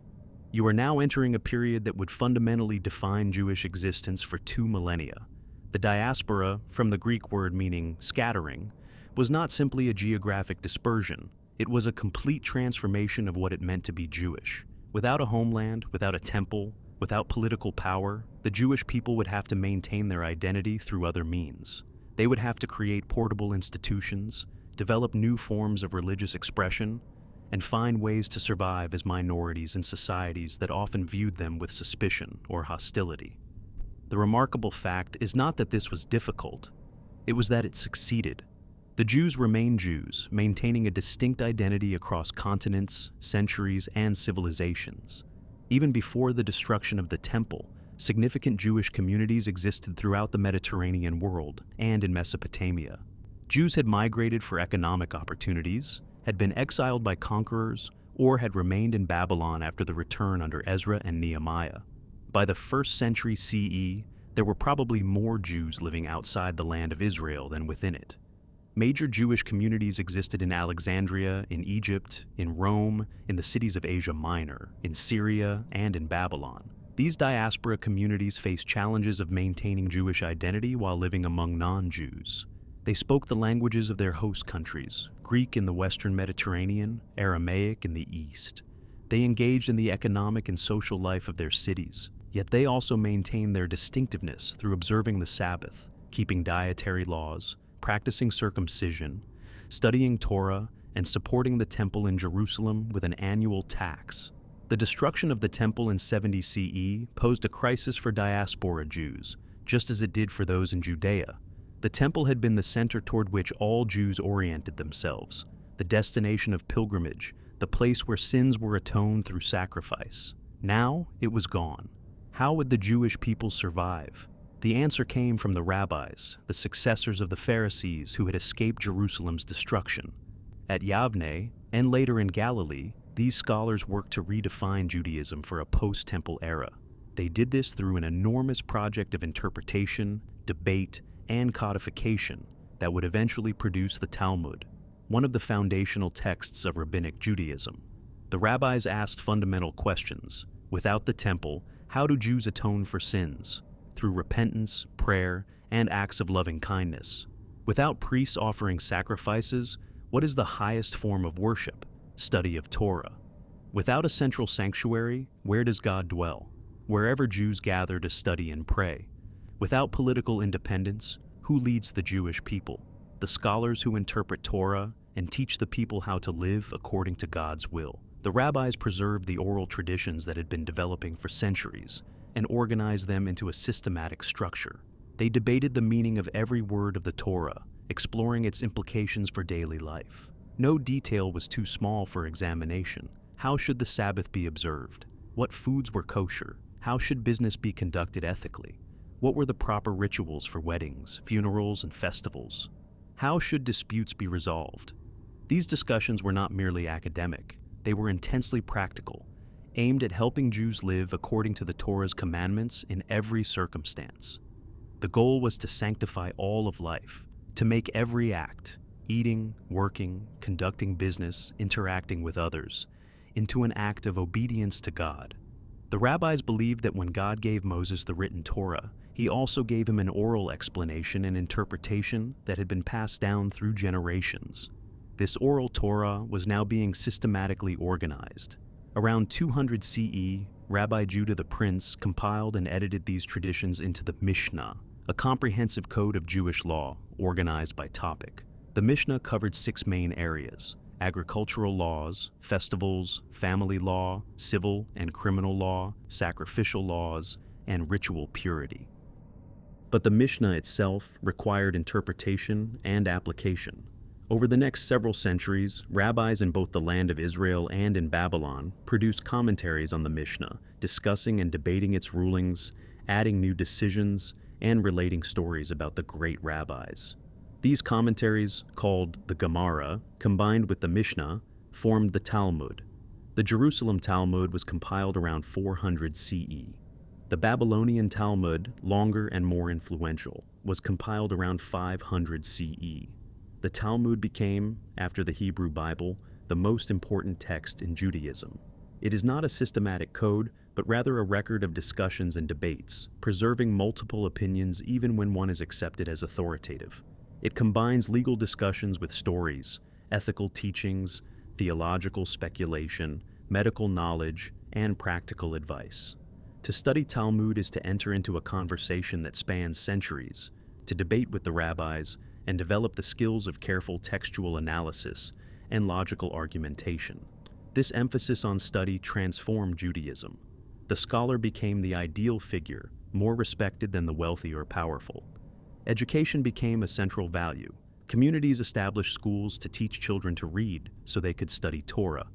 [SPEAKER 1] You are now entering a period that would fundamentally define Jewish existence for 2 millennia. The diaspora, from the Greek word meaning scattering, was not simply a geographic dispersion. It was a complete transformation of what it meant to be Jewish. Without a homeland, without a temple, without political power, the Jewish people would have to maintain their identity through other means. They would have to create portable institutions, develop new forms of religious expression, and find ways to survive as minorities in societies that often viewed them with suspicion or hostility. The remarkable fact is not that this was difficult, it was that it succeeded. The Jews remained Jews, maintaining a distinct identity across continents, centuries, and civilizations. Even before the destruction of the temple, significant Jewish communities existed throughout the Mediterranean world and in Mesopotamia. Jews had migrated for economic opportunities, had been exiled by conquerors, or had remained in Babylon after the return under Ezra and Nehemiah. By the 1st century CE, there were probably more Jews living outside the land of Israel than within it. Major Jewish communities existed in Alexandria, in Egypt, in Rome, in the cities of Asia Minor, in Syria, and in Babylon. These diaspora communities faced challenges of maintaining Jewish identity while living among non-Jews. They spoke the languages of their host countries, Greek in the Western Mediterranean, Aramaic in the East. They engaged in the economic and social life of their cities, yet they also maintained their distinctiveness through observing the Sabbath, keeping dietary laws, practicing circumcision, studying Torah, and supporting the temple in Jerusalem with an annual tax. The destruction of the temple in 70 CE posed a crisis for diaspora Jews, just as it did for those in Judea. The temple had been the center toward which all Jews oriented themselves, the destination of pilgrimage, the place where sins were atoned through sacrifice. Now it was gone. How would the Jewish people survive? The answer came from the rabbis, the successors of the Pharisees who had escaped Jerusalem's destruction. At Yavne, and later in Galilee, these scholars worked to redefine Judaism for a post-temple era. They did this through an enormous project of interpretation, debate, and codification that would eventually produce the Talmud, one of the foundational texts of rabbinic Judaism. The rabbis asked fundamental questions. Without the temple, how do Jews atone for sins? Through repentance, prayer, and acts of loving kindness. Without priests offering sacrifices, what is the highest form of worship? Study of Torah. Without a central sanctuary, where does God dwell? Wherever Jews gather to study and pray. Without political independence, who leads the Jewish people? The scholars who interpret Torah and teach the people how to live according to God's will. The rabbis preserved the oral traditions that had been developing for centuries and organized them into a systematic structure. They debated the meaning of every word of the Torah, exploring its implications for daily life. No detail was too small for examination. How should the Sabbath be observed? What foods were kosher? How should business be conducted ethically? What were the proper rituals for weddings, funerals, and festivals? How should disputes be resolved? These discussions were not merely academic. They were intensely practical, aimed at helping Jews live according to the Torah's commandments in every circumstance. The goal was to sanctify all of life, to make every act, eating, working, conducting business, interacting with others, into an act of obedience to God. The rabbis believed that when God gave Moses the written Torah, he also gave him an oral explanation and interpretation that had been passed down through generations. This oral Torah was now being systematically organized. Around 200 CE, Rabbi Judah the Prince compiled and edited these traditions into the Mishnah, a comprehensive code of Jewish law organized by topic. The Mishnah covered 6 main areas: agricultural laws, festivals, family law, civil and criminal law, sacrificial laws, and ritual purity. But the Mishnah itself required interpretation and application. Over the next several centuries, rabbis in both the land of Israel and in Babylon produced commentaries on the Mishnah, discussing and debating its rulings, adding new decisions, and relating stories about the great rabbis. These commentaries, called the Gemara, combined with the Mishnah, formed the Talmud. The Jerusalem Talmud was compiled around 400 CE. The Babylonian Talmud, longer and more influential, was compiled around 500 CE. The Talmud became, after the Hebrew Bible, the most important text in Judaism. It is not a systematic code, but rather a record of discussions and debates, preserving multiple opinions even when one is accepted as authoritative. It combines legal discussions with stories, ethical teachings, theological speculation, medical knowledge, and practical advice. To study Talmud is to enter into a conversation that spans centuries, to debate with the rabbis, and develop the skills of careful textual analysis and logical argumentation. This emphasis on study transformed Judaism. The scholar became the ideal figure, more respected than the wealthy or powerful. Education became a central value. Communities established schools to teach children to read so they could study Torah.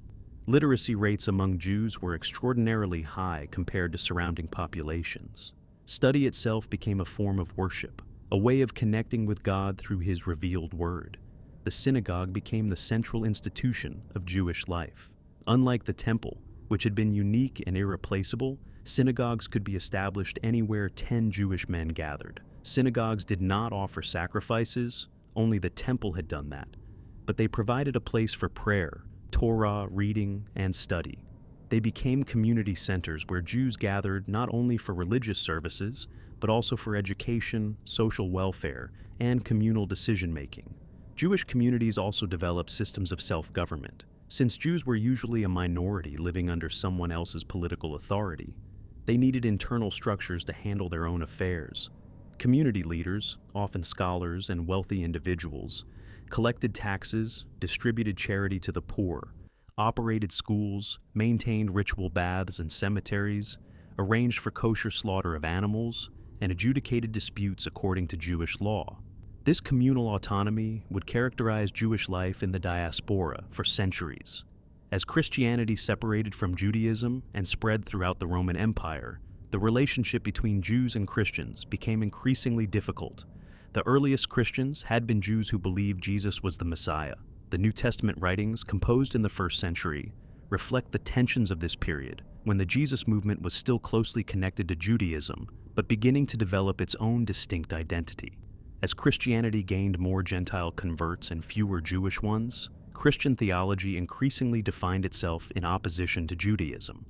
[SPEAKER 1] Literacy rates among Jews were extraordinarily high compared to surrounding populations. Study itself became a form of worship, a way of connecting with God through His revealed word. The synagogue became the central institution of Jewish life. Unlike the temple, which had been unique and irreplaceable, synagogues could be established anywhere 10 Jewish men gathered. Synagogues did not offer sacrifices, only the temple had done that, but they provided a place for prayer, Torah, reading, and study. They became community centers where Jews gathered not only for religious services, but also for education, social welfare, and communal decision-making. Jewish communities also developed systems of self-government. Since Jews were usually a minority living under someone else's political authority, they needed internal structures to handle their own affairs. Community leaders, often scholars and wealthy individuals, collected taxes, distributed charity to the poor, operated schools, maintained ritual baths and cemeteries, arranged for kosher slaughter of animals, and adjudicated disputes according to Jewish law. This communal autonomy would characterize Jewish life in the diaspora for centuries. As Christianity separated from Judaism and spread throughout the Roman Empire, the relationship between Jews and Christians became increasingly difficult. The earliest Christians had been Jews who believed Jesus was the Messiah. The New Testament writings, composed in the 1st century, reflect the tensions of this period, when the Jesus movement was still closely connected to Judaism, but beginning to develop its own distinct identity. As Christianity gained more Gentile converts and fewer Jewish ones, Christian theology increasingly defined itself in opposition to Judaism.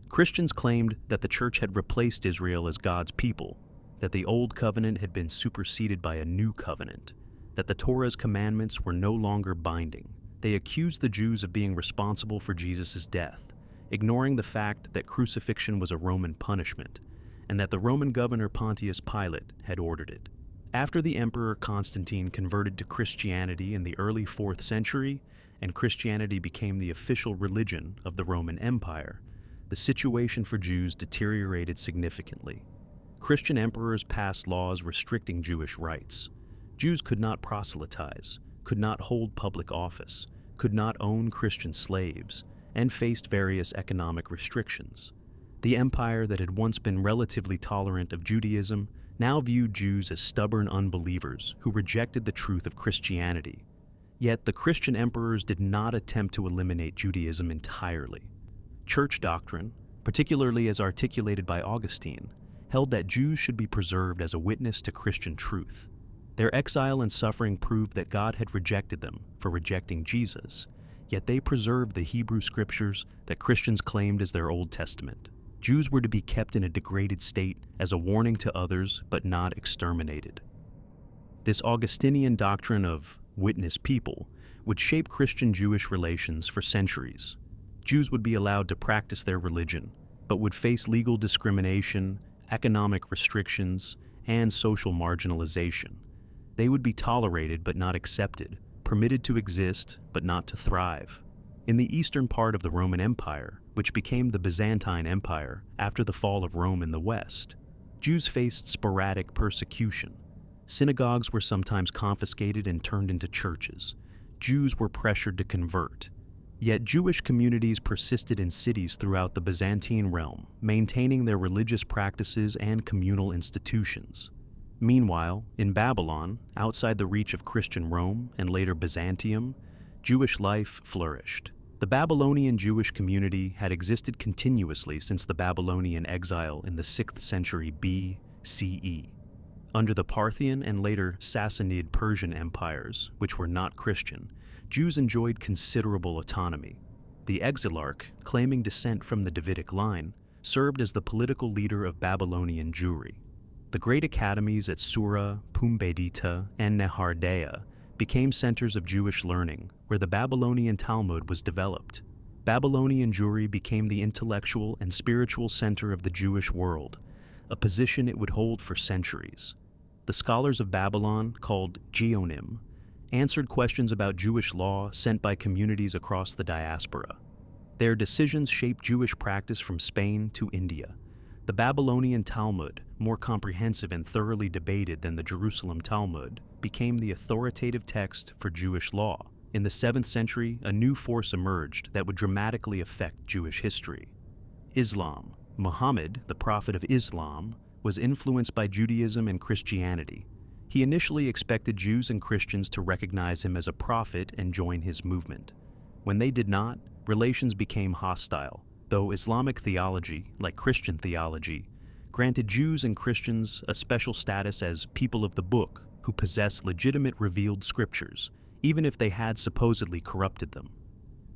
[SPEAKER 1] Christians claimed that the church had replaced Israel as God's people, that the old covenant had been superseded by a new covenant, that the Torah's commandments were no longer binding. They accused the Jews of being responsible for Jesus' death, ignoring the fact that crucifixion was a Roman punishment, and that the Roman governor Pontius Pilate had ordered it. After the Emperor Constantine converted to Christianity in the early 4th century, and Christianity became the official religion of the Roman Empire, the situation for Jews deteriorated significantly. Christian emperors passed laws restricting Jewish rights. Jews could not proselytize, could not hold public office, could not own Christian slaves, and faced various economic restrictions. The empire that had once been relatively tolerant of Judaism now viewed Jews as stubborn unbelievers who rejected the truth of Christianity. Yet the Christian emperors did not attempt to eliminate Judaism entirely. Church doctrine, particularly as articulated by Augustine, held that Jews should be preserved as a witness to Christian truth. Their exile and suffering proved that God had rejected them for rejecting Jesus, yet they preserved the Hebrew scriptures that Christians claimed as their Old Testament. Jews were to be kept in a degraded state as a warning to others, but not exterminated. This Augustinian doctrine of witness people would shape Christian-Jewish relations for centuries. Jews would be allowed to practice their religion, but would face legal discrimination, economic restrictions, and social marginalization. They would be tolerated but not accepted, permitted to exist but not to thrive. In the eastern part of the Roman Empire, which became the Byzantine Empire after the fall of Rome in the west, Jews faced sporadic persecution. Synagogues were sometimes confiscated and turned into churches. Jews were pressured to convert. Yet Jewish communities persisted in cities throughout the Byzantine realm, maintaining their religious practices and communal institutions. Meanwhile, in Babylon, outside the reach of Christian Rome and later Byzantium, Jewish life flourished. The Babylonian Jewish community had existed continuously since the Babylonian exile in the 6th century BCE. Under the Parthian and later Sassanid Persian empires, which were not Christian, Jews enjoyed considerable autonomy. The exilarch, claiming descent from the Davidic line, served as the political leader of Babylonian Jewry. The great academies at Sura, Pumbedita, and Nehardea became centers of Jewish learning, where the Babylonian Talmud was developed. Babylonian Jewry became the intellectual and spiritual center of the Jewish world, a position it would hold for centuries. The scholars of Babylon, called Geonim, answered questions about Jewish law sent by communities across the diaspora. Their decisions shaped Jewish practice from Spain to India. The Babylonian Talmud, more comprehensive and thoroughly debated than the Jerusalem Talmud, became the authoritative text for Jewish law. In the 7th century, a new force emerged that would dramatically affect Jewish history. Islam. Muhammad, the prophet of Islam, was influenced by Judaism and Christianity. He initially expected Jews and Christians to recognize him as a prophet and join his movement. When they did not, relations became hostile, though Islamic theology, like Christian theology, granted Jews and Christians a special status as people of the book who possessed legitimate revealed scriptures, even if they had supposedly corrupted them.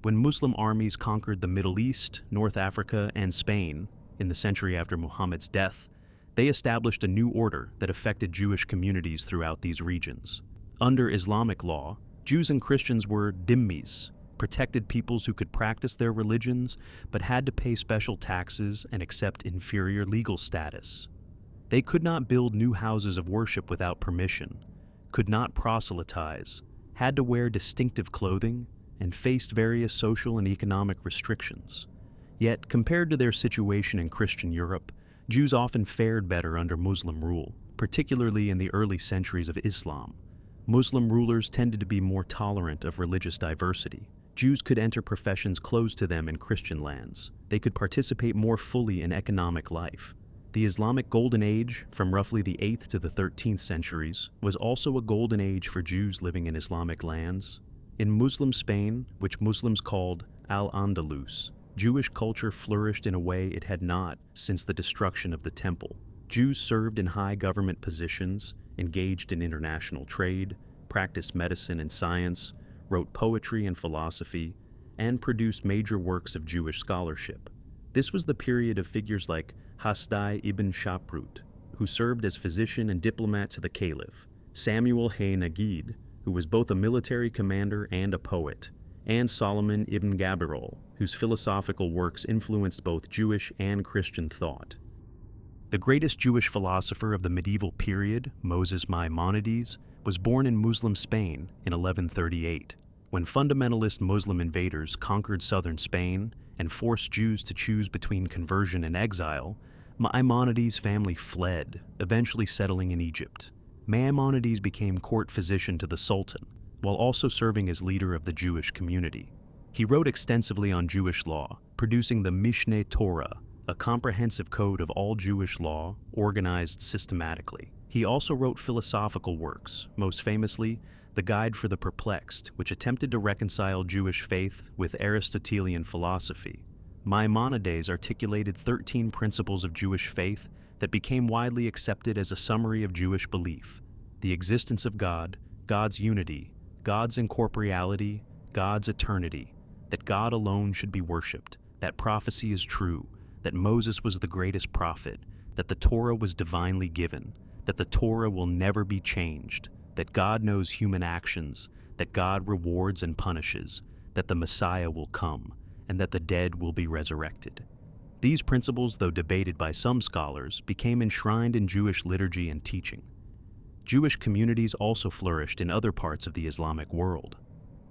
[SPEAKER 1] When Muslim armies conquered the Middle East, North Africa, and Spain in the century after Muhammad's death, they established a new order that affected Jewish communities throughout these regions. Under Islamic law, Jews and Christians were dhimmis, protected peoples who could practice their religions but had to pay special taxes and accept inferior legal status. They could not build new houses of worship without permission, could not proselytize, had to wear distinctive clothing, and faced various social and economic restrictions. Yet, compared to their situation in Christian Europe, Jews often fared better under Muslim rule, particularly in the early centuries of Islam. Muslim rulers tended to be more tolerant of religious diversity. Jews could enter professions closed to them in Christian lands. They could participate more fully in economic life. The Islamic Golden Age, from roughly the 8th to the 13th centuries, was also a golden age for Jews living in Islamic lands. In Muslim Spain, which Muslims called Al-Andalus, Jewish culture flourished in a way it had not since the destruction of the Temple. Jews served in high government positions, engaged in international trade, practiced medicine and science, wrote poetry and philosophy, and produced major works of Jewish scholarship. This was the period of figures like Hasdai ibn Shaprut, who served as physician and diplomat to the Caliph, Samuel Hay-Nagid, who was both a military commander and a poet, and Solomon ibn Gabirol, whose philosophical works influenced both Jewish and Christian thought. The greatest Jewish philosopher of the medieval period, Moses Maimonides, was born in Muslim Spain in 1138. When fundamentalist Muslim invaders conquered southern Spain and forced Jews to choose between conversion and exile, Maimonides' family fled, eventually settling in Egypt. Maimonides became court physician to the Sultan, while also serving as leader of the Jewish community. He wrote extensively on Jewish law, producing the Mishneh Torah, a comprehensive code of all Jewish law organized systematically. He also wrote philosophical works, most famously The Guide for the Perplexed, which attempted to reconcile Jewish faith with Aristotelian philosophy. Maimonides articulated 13 principles of Jewish faith that became widely accepted as a summary of Jewish belief: the existence of God, God's unity, God's incorporeality, God's eternity, that God alone should be worshipped, that prophecy is true, that Moses was the greatest prophet, that the Torah was divinely given, that the Torah will never be changed, that God knows human actions, that God rewards and punishes, that the Messiah will come, and that the dead will be resurrected. These principles, though debated by some scholars, became enshrined in Jewish liturgy and teaching. Jewish communities also flourished in other parts of the Islamic world.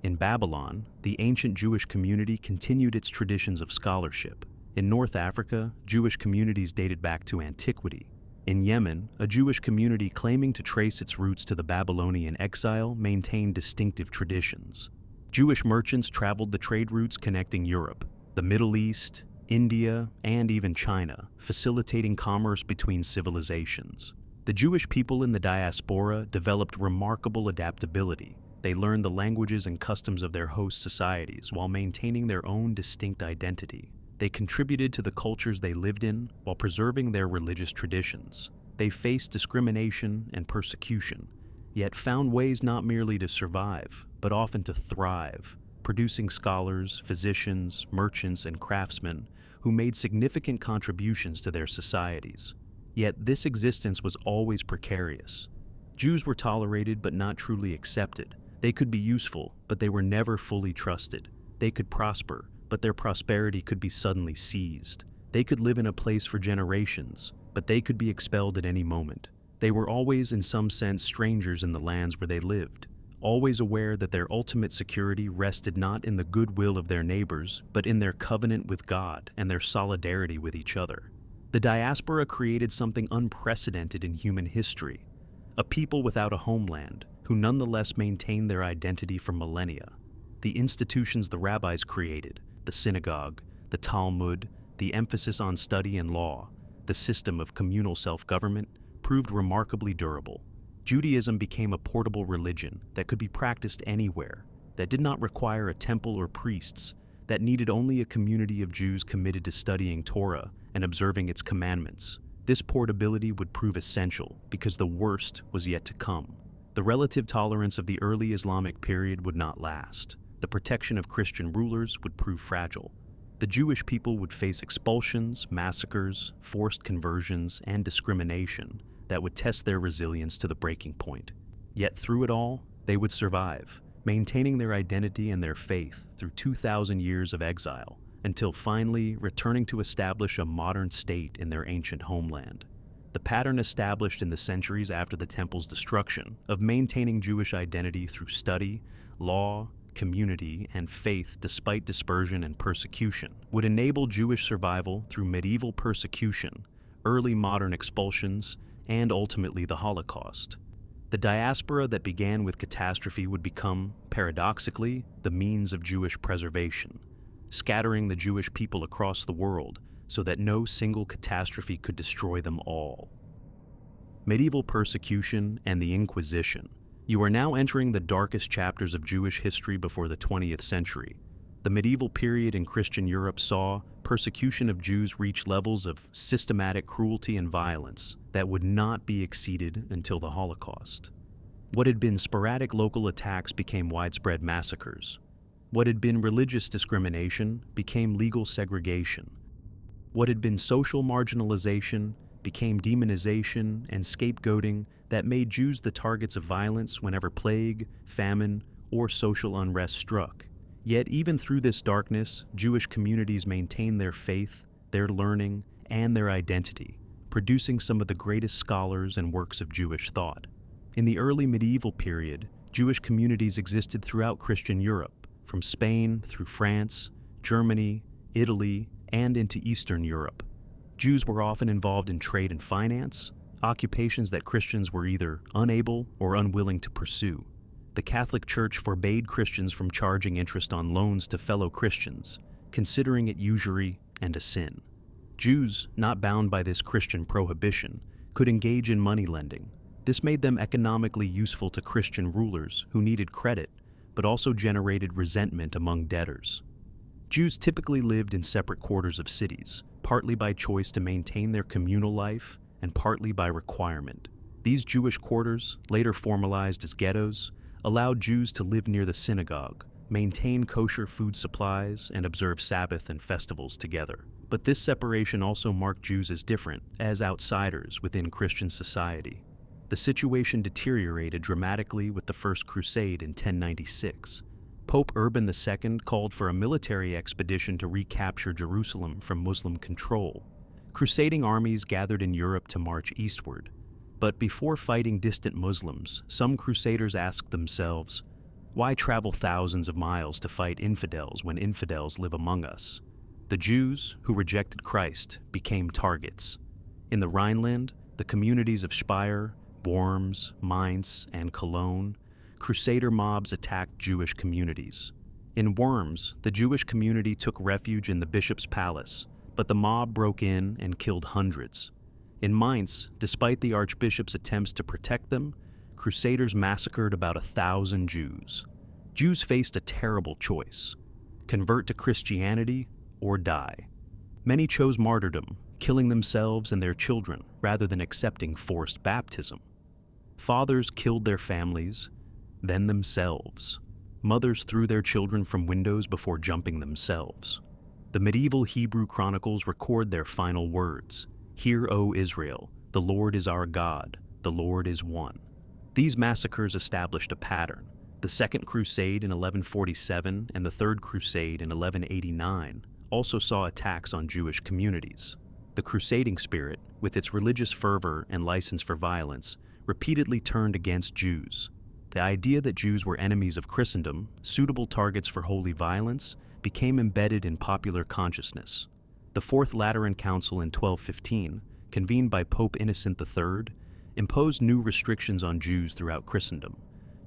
[SPEAKER 1] In Babylon, the ancient Jewish community continued its traditions of scholarship. In North Africa, Jewish communities dated back to antiquity. In Yemen, a Jewish community claiming to trace its roots to the Babylonian exile maintained distinctive traditions. Jewish merchants traveled the trade routes connecting Europe, the Middle East, India, and even China, facilitating commerce between civilizations. The Jewish people in the diaspora developed remarkable adaptability. They learned the languages and customs of their host societies while maintaining their own distinct identity. They contributed to the cultures they lived in while preserving their religious traditions. They faced discrimination and persecution, yet found ways not merely to survive, but often to thrive, producing scholars, physicians, merchants, and craftsmen who made significant contributions to their societies. Yet this existence was always precarious. Jews were tolerated but not truly accepted. They could be useful, but they were never fully trusted. They could prosper, but their prosperity could be suddenly seized. They could live in a place for generations, but they could be expelled at any moment. They were always, in some sense, strangers in the lands where they lived, always aware that their ultimate security rested not in the goodwill of their neighbors, but in their covenant with God and their solidarity with each other. The diaspora created something unprecedented in human history, a people without a homeland, who nonetheless maintained their identity for millennia. The institutions the rabbis created, the synagogue, the Talmud, the emphasis on study and law, the system of communal self-government, proved remarkably durable. Judaism became a portable religion that could be practiced anywhere, that did not require a temple or priests, that needed only a community of Jews committed to studying Torah and observing its commandments. This portability would prove essential because the worst was yet to come. The relative tolerance of the early Islamic period would not last. The protection of Christian rulers would prove fragile. The Jewish people would face expulsions, massacres, forced conversions, and discrimination that would test their resilience to the breaking point. Yet through it all, they would survive, maintaining their identity and their faith through 2,000 years of exile, until finally returning to establish a modern state in their ancient homeland. The pattern established in the centuries after the temple's destruction of maintaining Jewish identity through study, law, community, and faith despite dispersion and persecution would enable Jewish survival through medieval persecution, early modern expulsions, and ultimately the Holocaust. The diaspora that began with catastrophe would become, paradoxically, the means of Jewish preservation, scattering the Jewish people across the world so that no single catastrophe could destroy them all. Medieval persecution and the Inquisition. You are now entering the darkest chapters of Jewish history before the 20th century. The medieval period in Christian Europe saw persecution of Jews reach levels of systematic cruelty and violence that would not be exceeded until the Holocaust. What had been sporadic local attacks became widespread massacres. What had been religious discrimination became legal segregation. What had been social marginalization became demonization and scapegoating that made Jews the targets of violence whenever plague, famine, or social unrest struck. Yet even through this darkness, Jewish communities maintained their faith, their learning, and their identity, producing some of the greatest scholars and works of Jewish thought. In the early medieval period, Jewish communities existed throughout Christian Europe, from Spain through France, Germany, Italy, and into Eastern Europe. Jews were often involved in trade and finance, occupations that Christians were either unable or unwilling to pursue. The Catholic Church forbade Christians from charging interest on loans to fellow Christians, considering it usury and a sin. Jews, not bound by this Christian prohibition, could engage in money lending. This made them economically useful to Christian rulers who needed credit, but also generated resentment among debtors. Jews typically lived in separate quarters of cities, partly by choice to maintain their communal life and partly by requirement. These Jewish quarters, later formalized as ghettos, allowed Jews to live near the synagogue, maintain kosher food supplies, and observe Sabbath and festivals together. But this separation also marked Jews as different, as outsiders within Christian society. The situation deteriorated dramatically with the First Crusade in 1096. Pope Urban II called for a military expedition to recapture Jerusalem from Muslim control. Crusading armies gathered in Europe to march eastward. But before fighting distant Muslims, some crusaders asked themselves, Why travel thousands of miles to fight infidels when infidels live among us? The Jews who rejected Christ became targets. In the Rhineland, the communities of Speyer, Worms, Mainz, and Cologne, Crusader mobs attacked Jewish communities. In Worms, the Jewish community took refuge in the bishop's palace, but the mob broke in and killed hundreds. In Mainz, despite the archbishop's attempts to protect them, Crusaders massacred about 1,000 Jews. Jews faced a terrible choice: convert to Christianity or die. Many chose martyrdom, killing themselves and their children rather than accepting forced baptism. Fathers killed their families, then themselves. Mothers threw their children from windows before jumping themselves. The medieval Hebrew chronicles record their final words: "Hear, O Israel, the Lord is our God, the Lord is one." These massacres established a pattern. The Second Crusade in 1147 and the Third Crusade in 1189 also saw attacks on Jewish communities. The crusading spirit, with its religious fervor and license for violence, repeatedly turned against Jews. The idea that Jews were enemies of Christendom, suitable targets for holy violence, became embedded in popular consciousness. The Fourth Lateran Council in 1215, convened by Pope Innocent III, imposed new restrictions on Jews throughout Christendom.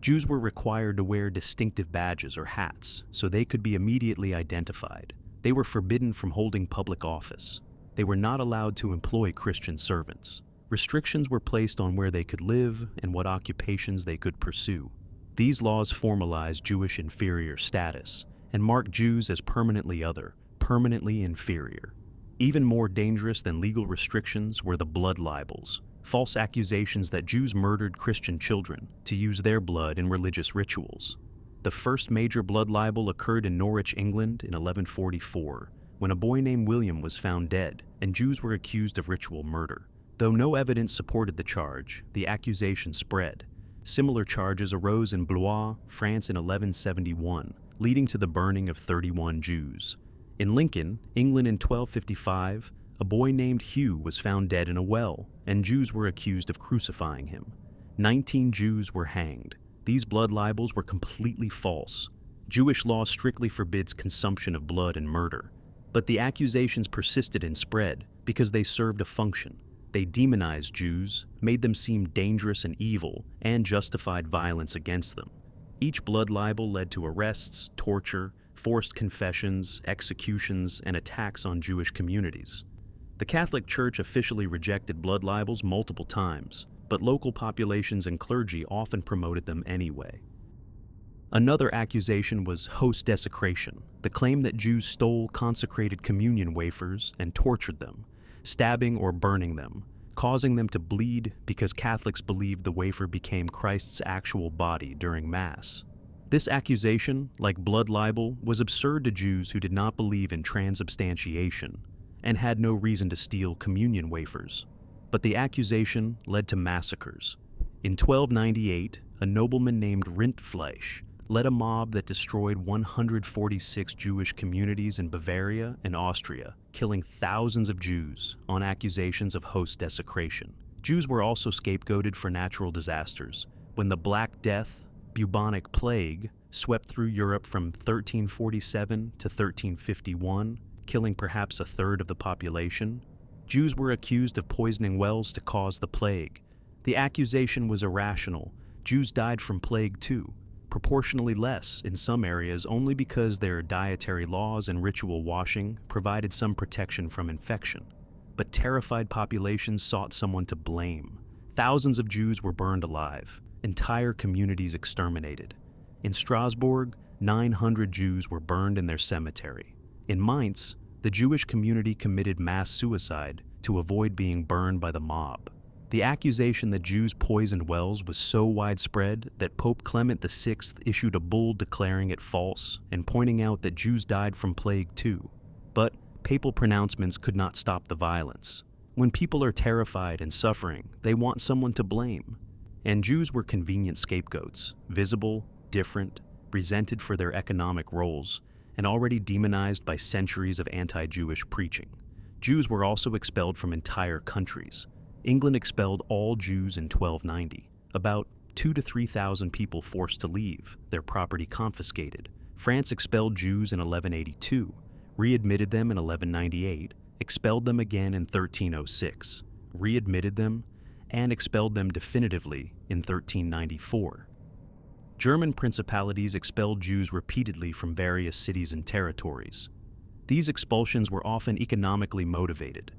[SPEAKER 1] Jews were required to wear distinctive badges or hats so they could be immediately identified. They were forbidden from holding public office. They were not allowed to employ Christian servants. Restrictions were placed on where they could live and what occupations they could pursue. These laws formalized Jewish inferior status and marked Jews as permanently other, permanently inferior. Even more dangerous than legal restrictions were the blood libels, false accusations that Jews murdered Christian children to use their blood in religious rituals. The first major blood libel occurred in Norwich, England in 1144, when a boy named William was found dead and Jews were accused of ritual murder. Though no evidence supported the charge, the accusation spread. Similar charges arose in Blois, France in 1171, leading to the burning of 31 Jews. In Lincoln, England in 1255, a boy named Hugh was found dead in a well, and Jews were accused of crucifying him. 19 Jews were hanged. These blood libels were completely false. Jewish law strictly forbids consumption of blood and murder. But the accusations persisted and spread because they served a function. They demonized Jews, made them seem dangerous and evil, and justified violence against them. Each blood libel led to arrests, torture, forced confessions, executions, and attacks on Jewish communities. The Catholic Church officially rejected blood libels multiple times, but local populations and clergy often promoted them anyway. Another accusation was host desecration, the claim that Jews stole consecrated communion wafers and tortured them, stabbing or burning them, causing them to bleed because Catholics believed the wafer became Christ's actual body during Mass. This accusation, like blood libel, was absurd to Jews who did not believe in transubstantiation and had no reason to steal communion wafers. But the accusation led to massacres. In 1298, a nobleman named Rindfleisch led a mob that destroyed 146 Jewish communities in Bavaria and Austria, killing thousands of Jews on accusations of host desecration. Jews were also scapegoated for natural disasters. When the Black Death, bubonic plague, swept through Europe from 1347 to 1351, killing perhaps a third of the population, Jews were accused of poisoning wells to cause the plague. The accusation was irrational. Jews died from plague too, proportionally less in some areas only because their dietary laws and ritual washing provided some protection from infection. But terrified populations sought someone to blame. Thousands of Jews were burned alive, entire communities exterminated. In Strasbourg, 900 Jews were burned in their cemetery. In Mainz, the Jewish community committed mass suicide to avoid being burned by the mob. The accusation that Jews poisoned wells was so widespread that Pope Clement VI issued a bull declaring it false and pointing out that Jews died from plague too. But papal pronouncements could not stop the violence. When people are terrified and suffering, they want someone to blame. And Jews were convenient scapegoats, visible, different, resented for their economic roles, and already demonized by centuries of anti-Jewish preaching. Jews were also expelled from entire countries. England expelled all Jews in 1290. About 2,000 to 3,000 people forced to leave, their property confiscated. France expelled Jews in 1182, readmitted them in 1198, expelled them again in 1306, readmitted them, and expelled them definitively in 1394. German principalities expelled Jews repeatedly from various cities and territories. These expulsions were often economically motivated.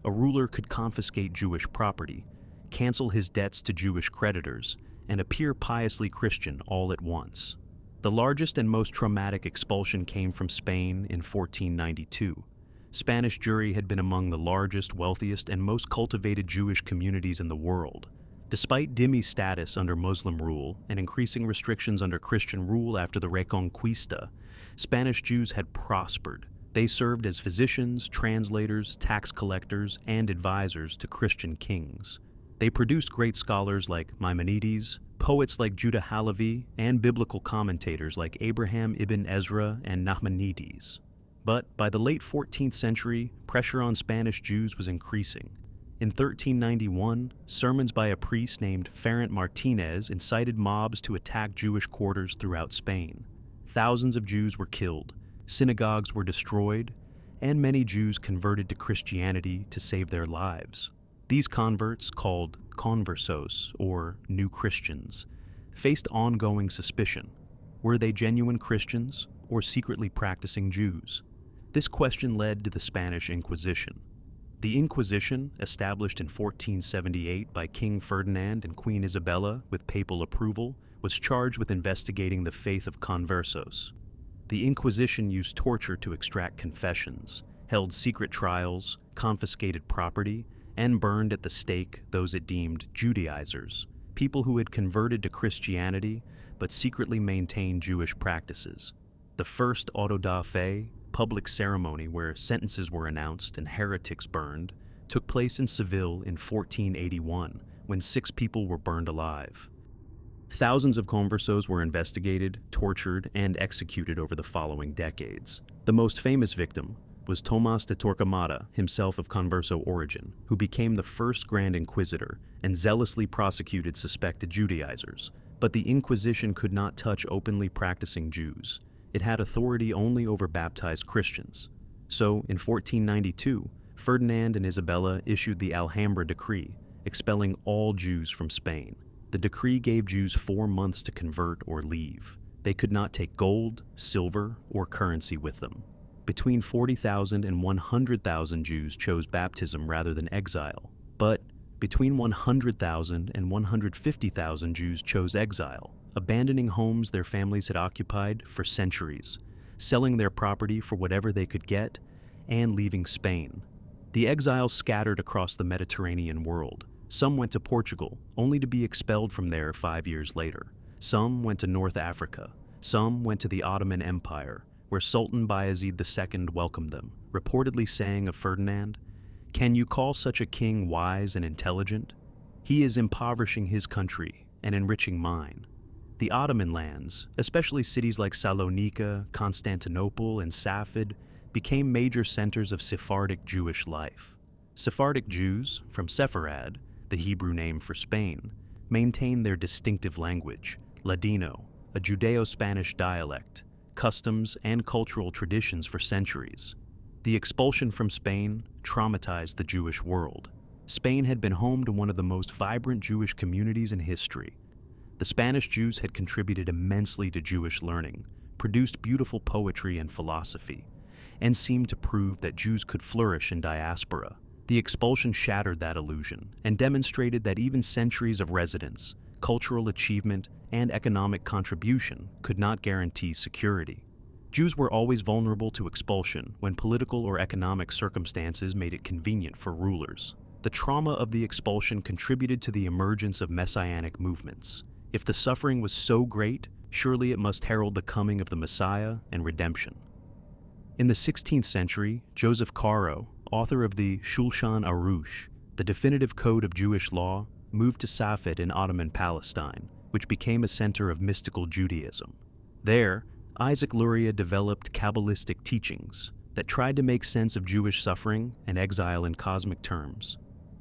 [SPEAKER 1] A ruler could confiscate Jewish property, cancel his debts to Jewish creditors, and appear piously Christian all at once. The largest and most traumatic expulsion came from Spain in 1492. Spanish Jewry had been among the largest, wealthiest, and most cultivated Jewish communities in the world. Despite dhimmi status under Muslim rule and increasing restrictions under Christian rule after the Reconquista, Spanish Jews had prospered. They served as physicians, translators, tax collectors, and advisors to Christian kings. They produced great scholars like Maimonides, poets like Judah Halevi, and biblical commentators like Abraham ibn Ezra and Nachmanides. But by the late 14th century, pressure on Spanish Jews was increasing. In 1391, sermons by a priest named Ferrant Martinez incited mobs to attack Jewish quarters throughout Spain. Thousands of Jews were killed, synagogues were destroyed, and many Jews converted to Christianity to save their lives. These converts, called conversos, or new Christians, faced ongoing suspicion. Were they genuine Christians or secretly practicing Jews? This question led to the Spanish Inquisition. The Inquisition, established in 1478 by King Ferdinand and Queen Isabella with papal approval, was charged with investigating the faith of conversos. The Inquisition used torture to extract confessions, held secret trials, confiscated property, and burned at the stake those it deemed Judaizers, people who had converted to Christianity but secretly maintained Jewish practices. The first auto da fe, public ceremony where sentences were announced and heretics burned, took place in Seville in 1481, when 6 people were burned alive. Thousands of conversos were investigated, tortured, and executed over the following decades. The most famous victim was Tomás de Torquemada, himself of converso origin, who became the first Grand Inquisitor and zealously prosecuted suspected Judaizers. But the Inquisition could not touch openly practicing Jews. It had authority only over baptized Christians. So, in 1492, Ferdinand and Isabella issued the Alhambra Decree, expelling all Jews from Spain. The decree gave Jews 4 months to convert or leave. They could not take gold, silver, or currency with them. Between 40,000 and 100,000 Jews chose baptism rather than exile. But between 100,000 and 150,000 Jews chose exile, abandoning homes their families had occupied for centuries, selling their property for whatever they could get, and leaving Spain. The exiles scattered across the Mediterranean world. Some went to Portugal, only to be expelled from there 5 years later. Some went to North Africa. Some went to the Ottoman Empire, where Sultan Bayezid II welcomed them, reportedly saying of Ferdinand, "Can you call such a king wise and intelligent? He is impoverishing his country and enriching mine." The Ottoman lands, especially cities like Salonika, Constantinople, and Safed, became major centers of Sephardic Jewish life. Sephardic Jews, from Sepharad, the Hebrew name for Spain, maintained their distinctive language, Ladino, a Judeo-Spanish dialect, customs, and cultural traditions for centuries. The expulsion from Spain traumatized the Jewish world. Spain had been home to one of the most vibrant Jewish communities in history. The Spanish Jews had contributed immensely to Jewish learning, produced beautiful poetry and philosophy, and seemed to prove that Jews could flourish in diaspora. The expulsion shattered that illusion and demonstrated that even centuries of residence, cultural achievement, and economic contribution could not guarantee security. Jews were always vulnerable to expulsion when political or economic circumstances made it convenient for rulers. The trauma of the expulsion contributed to the emergence of messianic movements. If the suffering was so great, surely it must herald the coming of the Messiah and redemption. In the 16th century, Joseph Caro, author of the Shulchan Aruch, the definitive code of Jewish law, moved to Safed in Ottoman Palestine, which became a center of mystical Judaism. There, Isaac Luria developed Kabbalistic teachings that tried to make sense of Jewish suffering and exile in cosmic terms.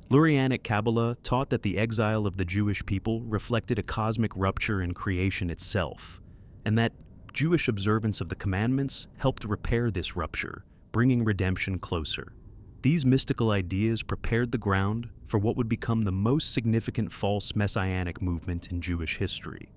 [SPEAKER 1] Lurianic Kabbalah taught that the exile of the Jewish people reflected a cosmic rupture in creation itself, and that Jewish observance of the commandments helped repair this rupture, bringing redemption closer. These mystical ideas prepared the ground for what would become the most significant false messianic movement in Jewish history.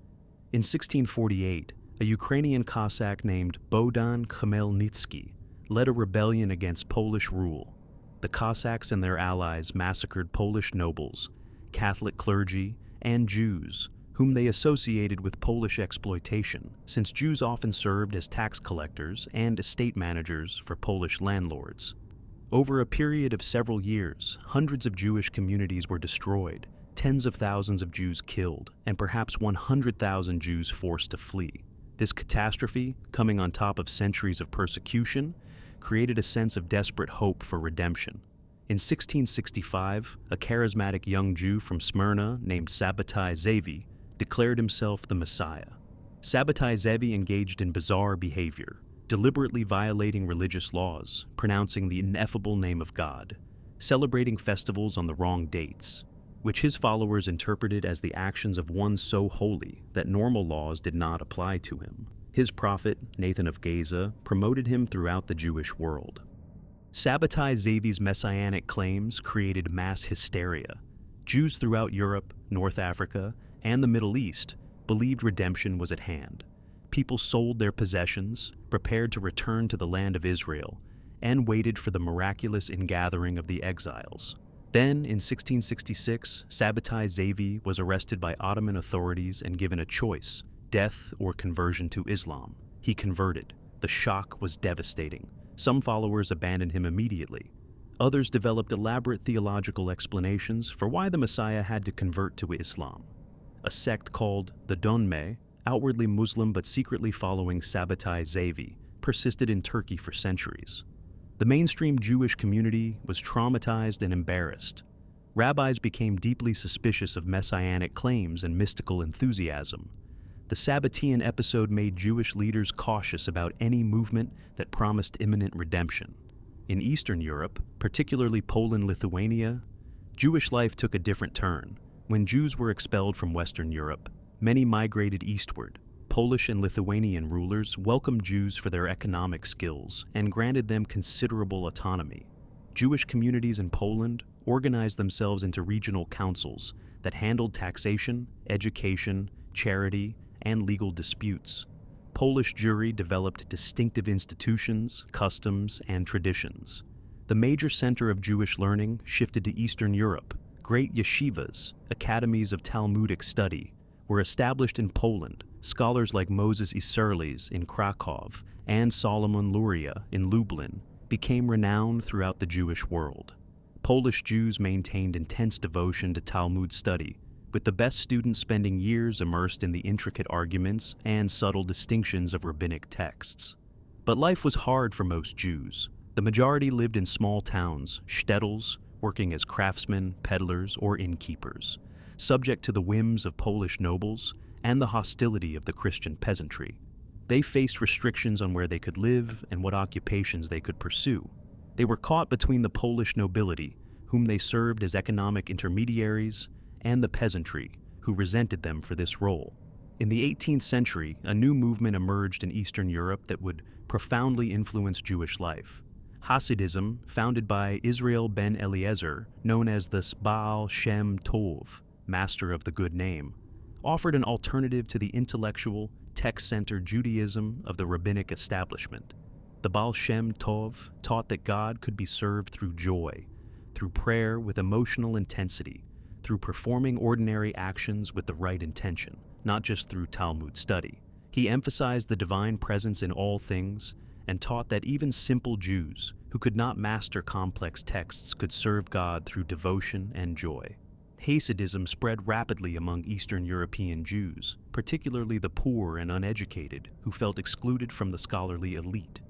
[SPEAKER 1] In 1648, a Ukrainian Cossack named Bohdan Khmelnytsky led a rebellion against Polish rule. The Cossacks and their allies massacred Polish nobles, Catholic clergy, and Jews, whom they associated with Polish exploitation, since Jews often served as tax collectors and estate managers for Polish landlords. Over a period of several years, hundreds of Jewish communities were destroyed, tens of thousands of Jews killed, and perhaps 100,000 Jews forced to flee. This catastrophe, coming on top of centuries of persecution, created a sense of desperate hope for redemption. In 1665, a charismatic young Jew from Smyrna named Sabbatai Zevi declared himself the Messiah. Sabbatai Zevi engaged in bizarre behavior, deliberately violating religious laws, pronouncing the ineffable name of God, celebrating festivals on the wrong dates, which his followers interpreted as the actions of one so holy that normal laws did not apply to him. His prophet, Nathan of Gaza, promoted him throughout the Jewish world. Sabbatai Zevi's messianic claims created mass hysteria. Jews throughout Europe, North Africa, and the Middle East believed redemption was at hand. People sold their possessions, prepared to return to the land of Israel, and waited for the miraculous ingathering of the exiles. Then, in 1666, Sabbatai Zevi was arrested by Ottoman authorities and given a choice: death or conversion to Islam. He converted. The shock was devastating. Some followers abandoned him immediately. Others developed elaborate theological explanations for why the Messiah had to convert to Islam. A sect called the Donme, outwardly Muslim but secretly following Sabbatai Zevi, persisted in Turkey for centuries. The mainstream Jewish community was traumatized and embarrassed. Rabbis became deeply suspicious of messianic claims and mystical enthusiasm. The Sabbatean episode made Jewish leaders cautious about any movement that promised imminent redemption. In Eastern Europe, particularly Poland-Lithuania, Jewish life took a different turn. When Jews were expelled from Western Europe, many migrated eastward. Polish and Lithuanian rulers welcomed Jews for their economic skills and granted them considerable autonomy. Jewish communities in Poland organized themselves into regional councils that handled taxation, education, charity, and legal disputes. Polish Jewry developed distinctive institutions, customs, and traditions. The major center of Jewish learning shifted to Eastern Europe. Great yeshivas, academies of Talmudic study, were established in Poland. Scholars like Moses Isserles in Krakow and Solomon Luria in Lublin became renowned throughout the Jewish world. Polish Jews maintained intense devotion to Talmud study, with the best students spending years immersed in the intricate arguments and subtle distinctions of rabbinic texts. But life was hard for most Jews. The majority lived in small towns, shtetls, working as craftsmen, peddlers, or innkeepers, subject to the whims of Polish nobles and the hostility of the Christian peasantry. They faced restrictions on where they could live and what occupations they could pursue. They were caught between the Polish nobility, whom they served as economic intermediaries, and the peasantry, who resented them for this role. In the 18th century, a new movement emerged in Eastern Europe that would profoundly influence Jewish life. Hasidism, founded by Israel ben Eliezer, known as the Baal Shem Tov, Master of the Good Name, offered an alternative to the intellectual, text-centered Judaism of the rabbinic establishment. The Baal Shem Tov taught that God could be served through joy, through prayer with emotional intensity, through performing ordinary actions with the right intention, not just through Talmud study. He emphasized the divine presence in all things and taught that even simple Jews, who could not master complex texts, could serve God through devotion and joy. Hasidism spread rapidly among Eastern European Jews, particularly the poor and uneducated, who felt excluded from the scholarly elite.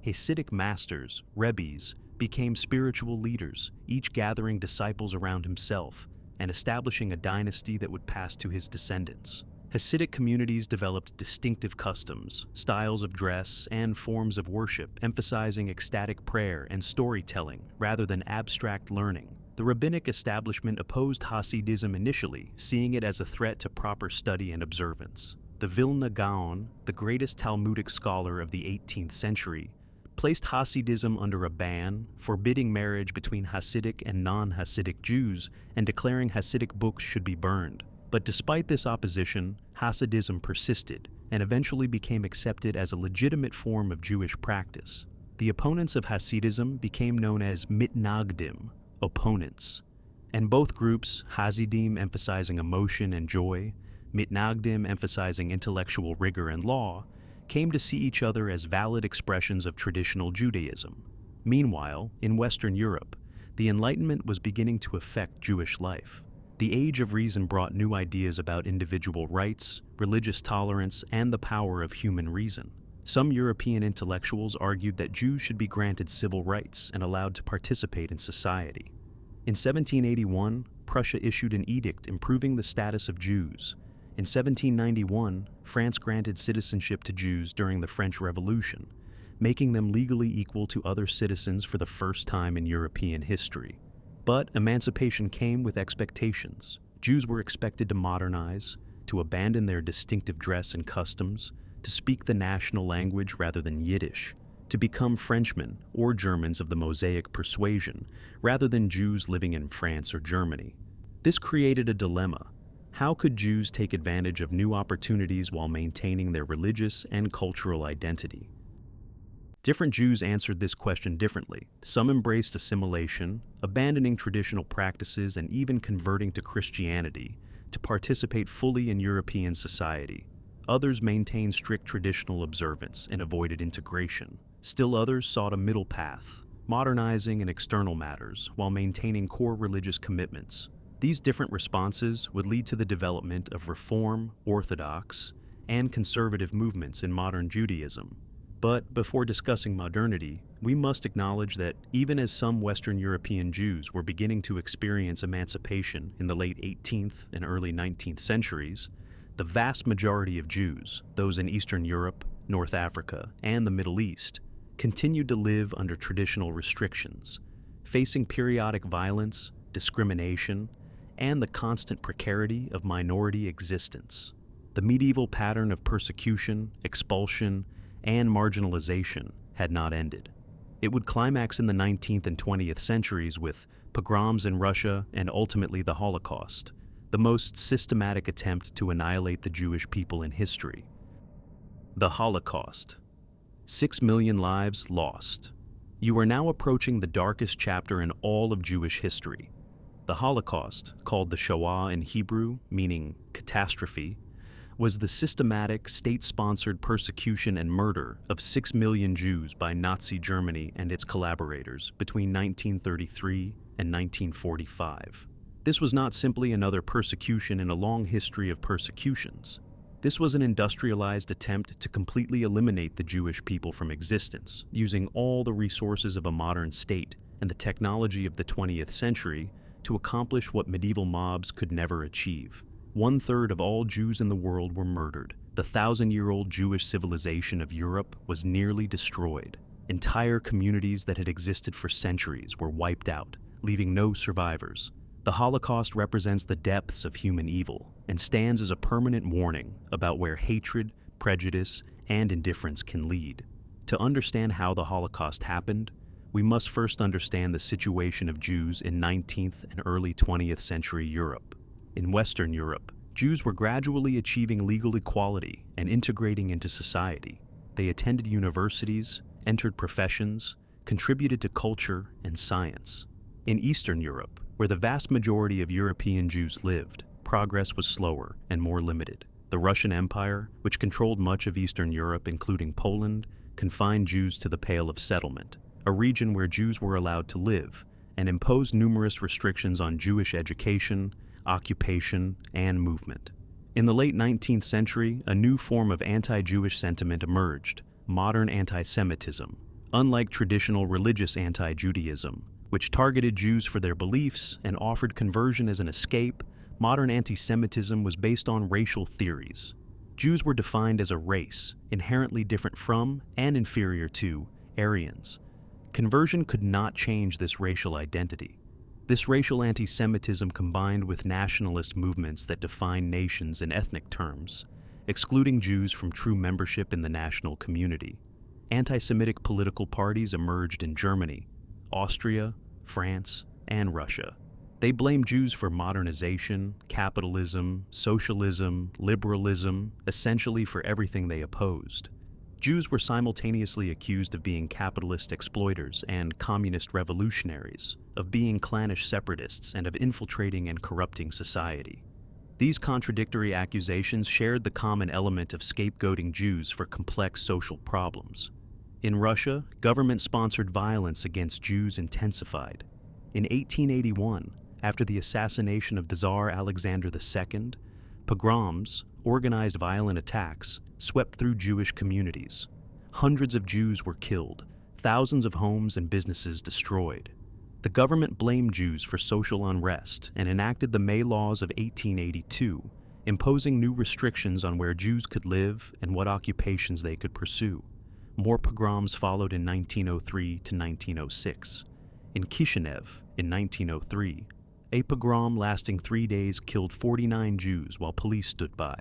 [SPEAKER 1] Hasidic masters, rebbes, became spiritual leaders, each gathering disciples around himself and establishing a dynasty that would pass to his descendants. Hasidic communities developed distinctive customs, styles of dress, and forms of worship, emphasizing ecstatic prayer and storytelling rather than abstract learning. The rabbinic establishment opposed Hasidism initially, seeing it as a threat to proper study and observance. The Vilna Gaon, the greatest Talmudic scholar of the 18th century, placed Hasidism under a ban, forbidding marriage between Hasidic and non-Hasidic Jews and declaring Hasidic books should be burned. But despite this opposition, Hasidism persisted and eventually became accepted as a legitimate form of Jewish practice. The opponents of Hasidism became known as mitnagdim, opponents, and both groups, Hasidim emphasizing emotion and joy, mitnagdim emphasizing intellectual rigor and law, came to see each other as valid expressions of traditional Judaism. Meanwhile, in Western Europe, the Enlightenment was beginning to affect Jewish life. The Age of Reason brought new ideas about individual rights, religious tolerance, and the power of human reason. Some European intellectuals argued that Jews should be granted civil rights and allowed to participate in society. In 1781, Prussia issued an edict improving the status of Jews. In 1791, France granted citizenship to Jews during the French Revolution, making them legally equal to other citizens for the first time in European history. But emancipation came with expectations. Jews were expected to modernize, to abandon their distinctive dress and customs, to speak the national language rather than Yiddish, to become Frenchmen or Germans of the Mosaic persuasion rather than Jews living in France or Germany. This created a dilemma. How could Jews take advantage of new opportunities while maintaining their religious and cultural identity? Different Jews answered this question differently. Some embraced assimilation, abandoning traditional practices and even converting to Christianity to participate fully in European society. Others maintained strict traditional observance and avoided integration. Still others sought a middle path, modernizing in external matters while maintaining core religious commitments. These different responses would lead to the development of Reform, Orthodox, and conservative movements in modern Judaism. But before discussing modernity, we must acknowledge that even as some Western European Jews were beginning to experience emancipation in the late 18th and early 19th centuries, the vast majority of Jews, those in Eastern Europe, North Africa, and the Middle East, continued to live under traditional restrictions, facing periodic violence, discrimination, and the constant precarity of minority existence. The medieval pattern of persecution, expulsion, and marginalization had not ended. It would climax in the 19th and 20th centuries with pogroms in Russia and ultimately the Holocaust, the most systematic attempt to annihilate the Jewish people in history. The Holocaust. 6 million lives lost. You are now approaching the darkest chapter in all of Jewish history. The Holocaust, called the Shoah in Hebrew, meaning catastrophe, was the systematic, state-sponsored persecution and murder of 6 million Jews by Nazi Germany and its collaborators between 1933 and 1945. This was not simply another persecution in a long history of persecutions. This was an industrialized attempt to completely eliminate the Jewish people from existence, using all the resources of a modern state and the technology of the 20th century to accomplish what medieval mobs could never achieve. 1/3 of all Jews in the world were murdered. The 1,000-year-old Jewish civilization of Europe was nearly destroyed. Entire communities that had existed for centuries were wiped out, leaving no survivors. The Holocaust represents the depths of human evil and stands as a permanent warning about where hatred, prejudice, and indifference can lead. To understand how the Holocaust happened, we must first understand the situation of Jews in 19th and early 20th century Europe. In Western Europe, Jews were gradually achieving legal equality and integrating into society. They attended universities, entered professions, contributed to culture and science. In Eastern Europe, where the vast majority of European Jews lived, progress was slower and more limited. The Russian Empire, which controlled much of Eastern Europe, including Poland, confined Jews to the Pale of Settlement, a region where Jews were allowed to live, and imposed numerous restrictions on Jewish education, occupation, and movement. In the late 19th century, a new form of anti-Jewish sentiment emerged, modern anti-Semitism. Unlike traditional religious anti-Judaism, which targeted Jews for their beliefs and offered conversion as an escape, modern anti-Semitism was based on racial theories. Jews were defined as a race, inherently different from and inferior to Aryans. Conversion could not change this racial identity. This racial anti-Semitism combined with nationalist movements that define nations in ethnic terms, excluding Jews from true membership in the national community. Anti-Semitic political parties emerged in Germany, Austria, France, and Russia. They blamed Jews for modernization, capitalism, socialism, liberalism, essentially for everything they opposed. Jews were simultaneously accused of being capitalist exploiters and communist revolutionaries, of being clannish separatists, and of infiltrating and corrupting society. These contradictory accusations shared the common element of scapegoating Jews for complex social problems. In Russia, government-sponsored violence against Jews intensified. In 1881, after the assassination of the Tsar Alexander II, pogroms, organized violent attacks, swept through Jewish communities. Hundreds of Jews were killed, thousands of homes and businesses destroyed. The government blamed Jews for social unrest and enacted the May Laws of 1882, imposing new restrictions on where Jews could live and what occupations they could pursue. More pogroms followed in 1903 to 1906. In Kishinev, in 1903, a pogrom lasting 3 days killed 49 Jews while police stood by.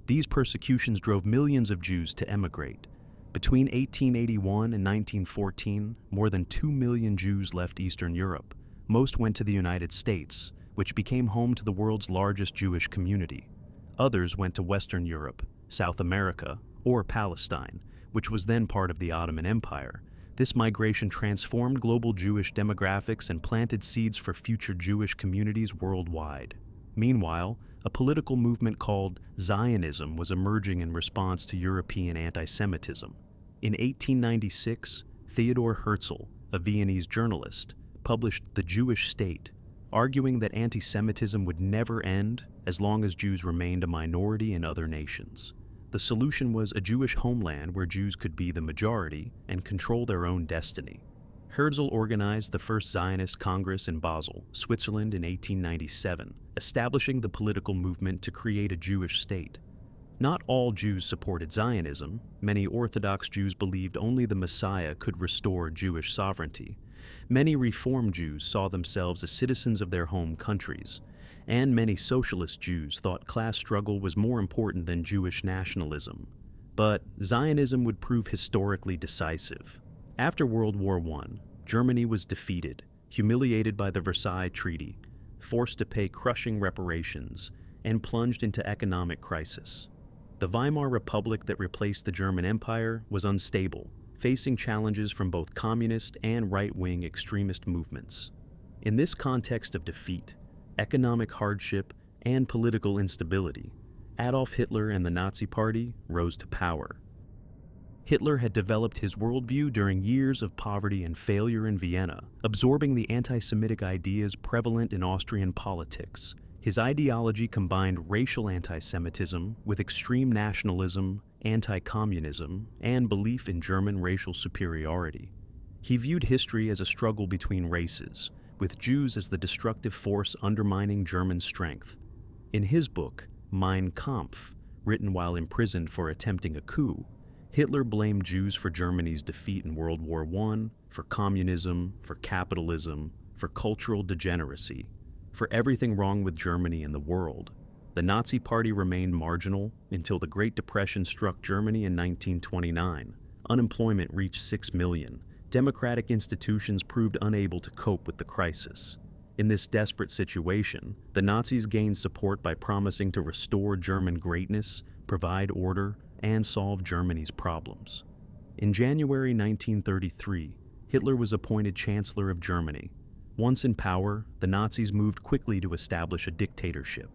[SPEAKER 1] These persecutions drove millions of Jews to emigrate. Between 1881 and 1914, more than 2 million Jews left Eastern Europe. Most went to the United States, which became home to the world's largest Jewish community. Others went to Western Europe, South America, or Palestine, which was then part of the Ottoman Empire. This migration transformed global Jewish demographics and planted seeds for future Jewish communities worldwide. Meanwhile, a political movement called Zionism was emerging in response to European anti-Semitism. In 1896, Theodor Herzl, a Viennese journalist, published The Jewish State, arguing that anti-Semitism would never end as long as Jews remained a minority in other nations. The solution was a Jewish homeland where Jews could be the majority and control their own destiny. Herzl organized the first Zionist Congress in Basel, Switzerland in 1897, establishing the political movement to create a Jewish state. Not all Jews supported Zionism. Many Orthodox Jews believed only the Messiah could restore Jewish sovereignty. Many Reform Jews saw themselves as citizens of their home countries. And many socialist Jews thought class struggle was more important than Jewish nationalism. But Zionism would prove historically decisive. After World War I, Germany was defeated, humiliated by the Versailles Treaty, forced to pay crushing reparations, and plunged into economic crisis. The Weimar Republic that replaced the German Empire was unstable, facing challenges from both communist and right-wing extremist movements. In this context of defeat, economic hardship, and political instability, Adolf Hitler and the Nazi Party rose to power. Hitler had developed his worldview during years of poverty and failure in Vienna, absorbing the anti-Semitic ideas prevalent in Austrian politics. His ideology combined racial anti-Semitism with extreme nationalism, anti-communism, and belief in German racial superiority. He viewed history as a struggle between races, with Jews as the destructive force undermining German strength. In his book, Mein Kampf, written while imprisoned for attempting a coup, Hitler blamed Jews for Germany's defeat in World War I, for communism, for capitalism, for cultural degeneracy, for everything wrong with Germany and the world. The Nazi Party remained marginal until the Great Depression struck Germany in 1929. Unemployment reached 6 million. Democratic institutions proved unable to cope with the crisis. In this desperate situation, the Nazis gained support by promising to restore German greatness, provide order, and solve Germany's problems. In January 1933, Hitler was appointed Chancellor of Germany. Once in power, the Nazis moved quickly to establish a dictatorship.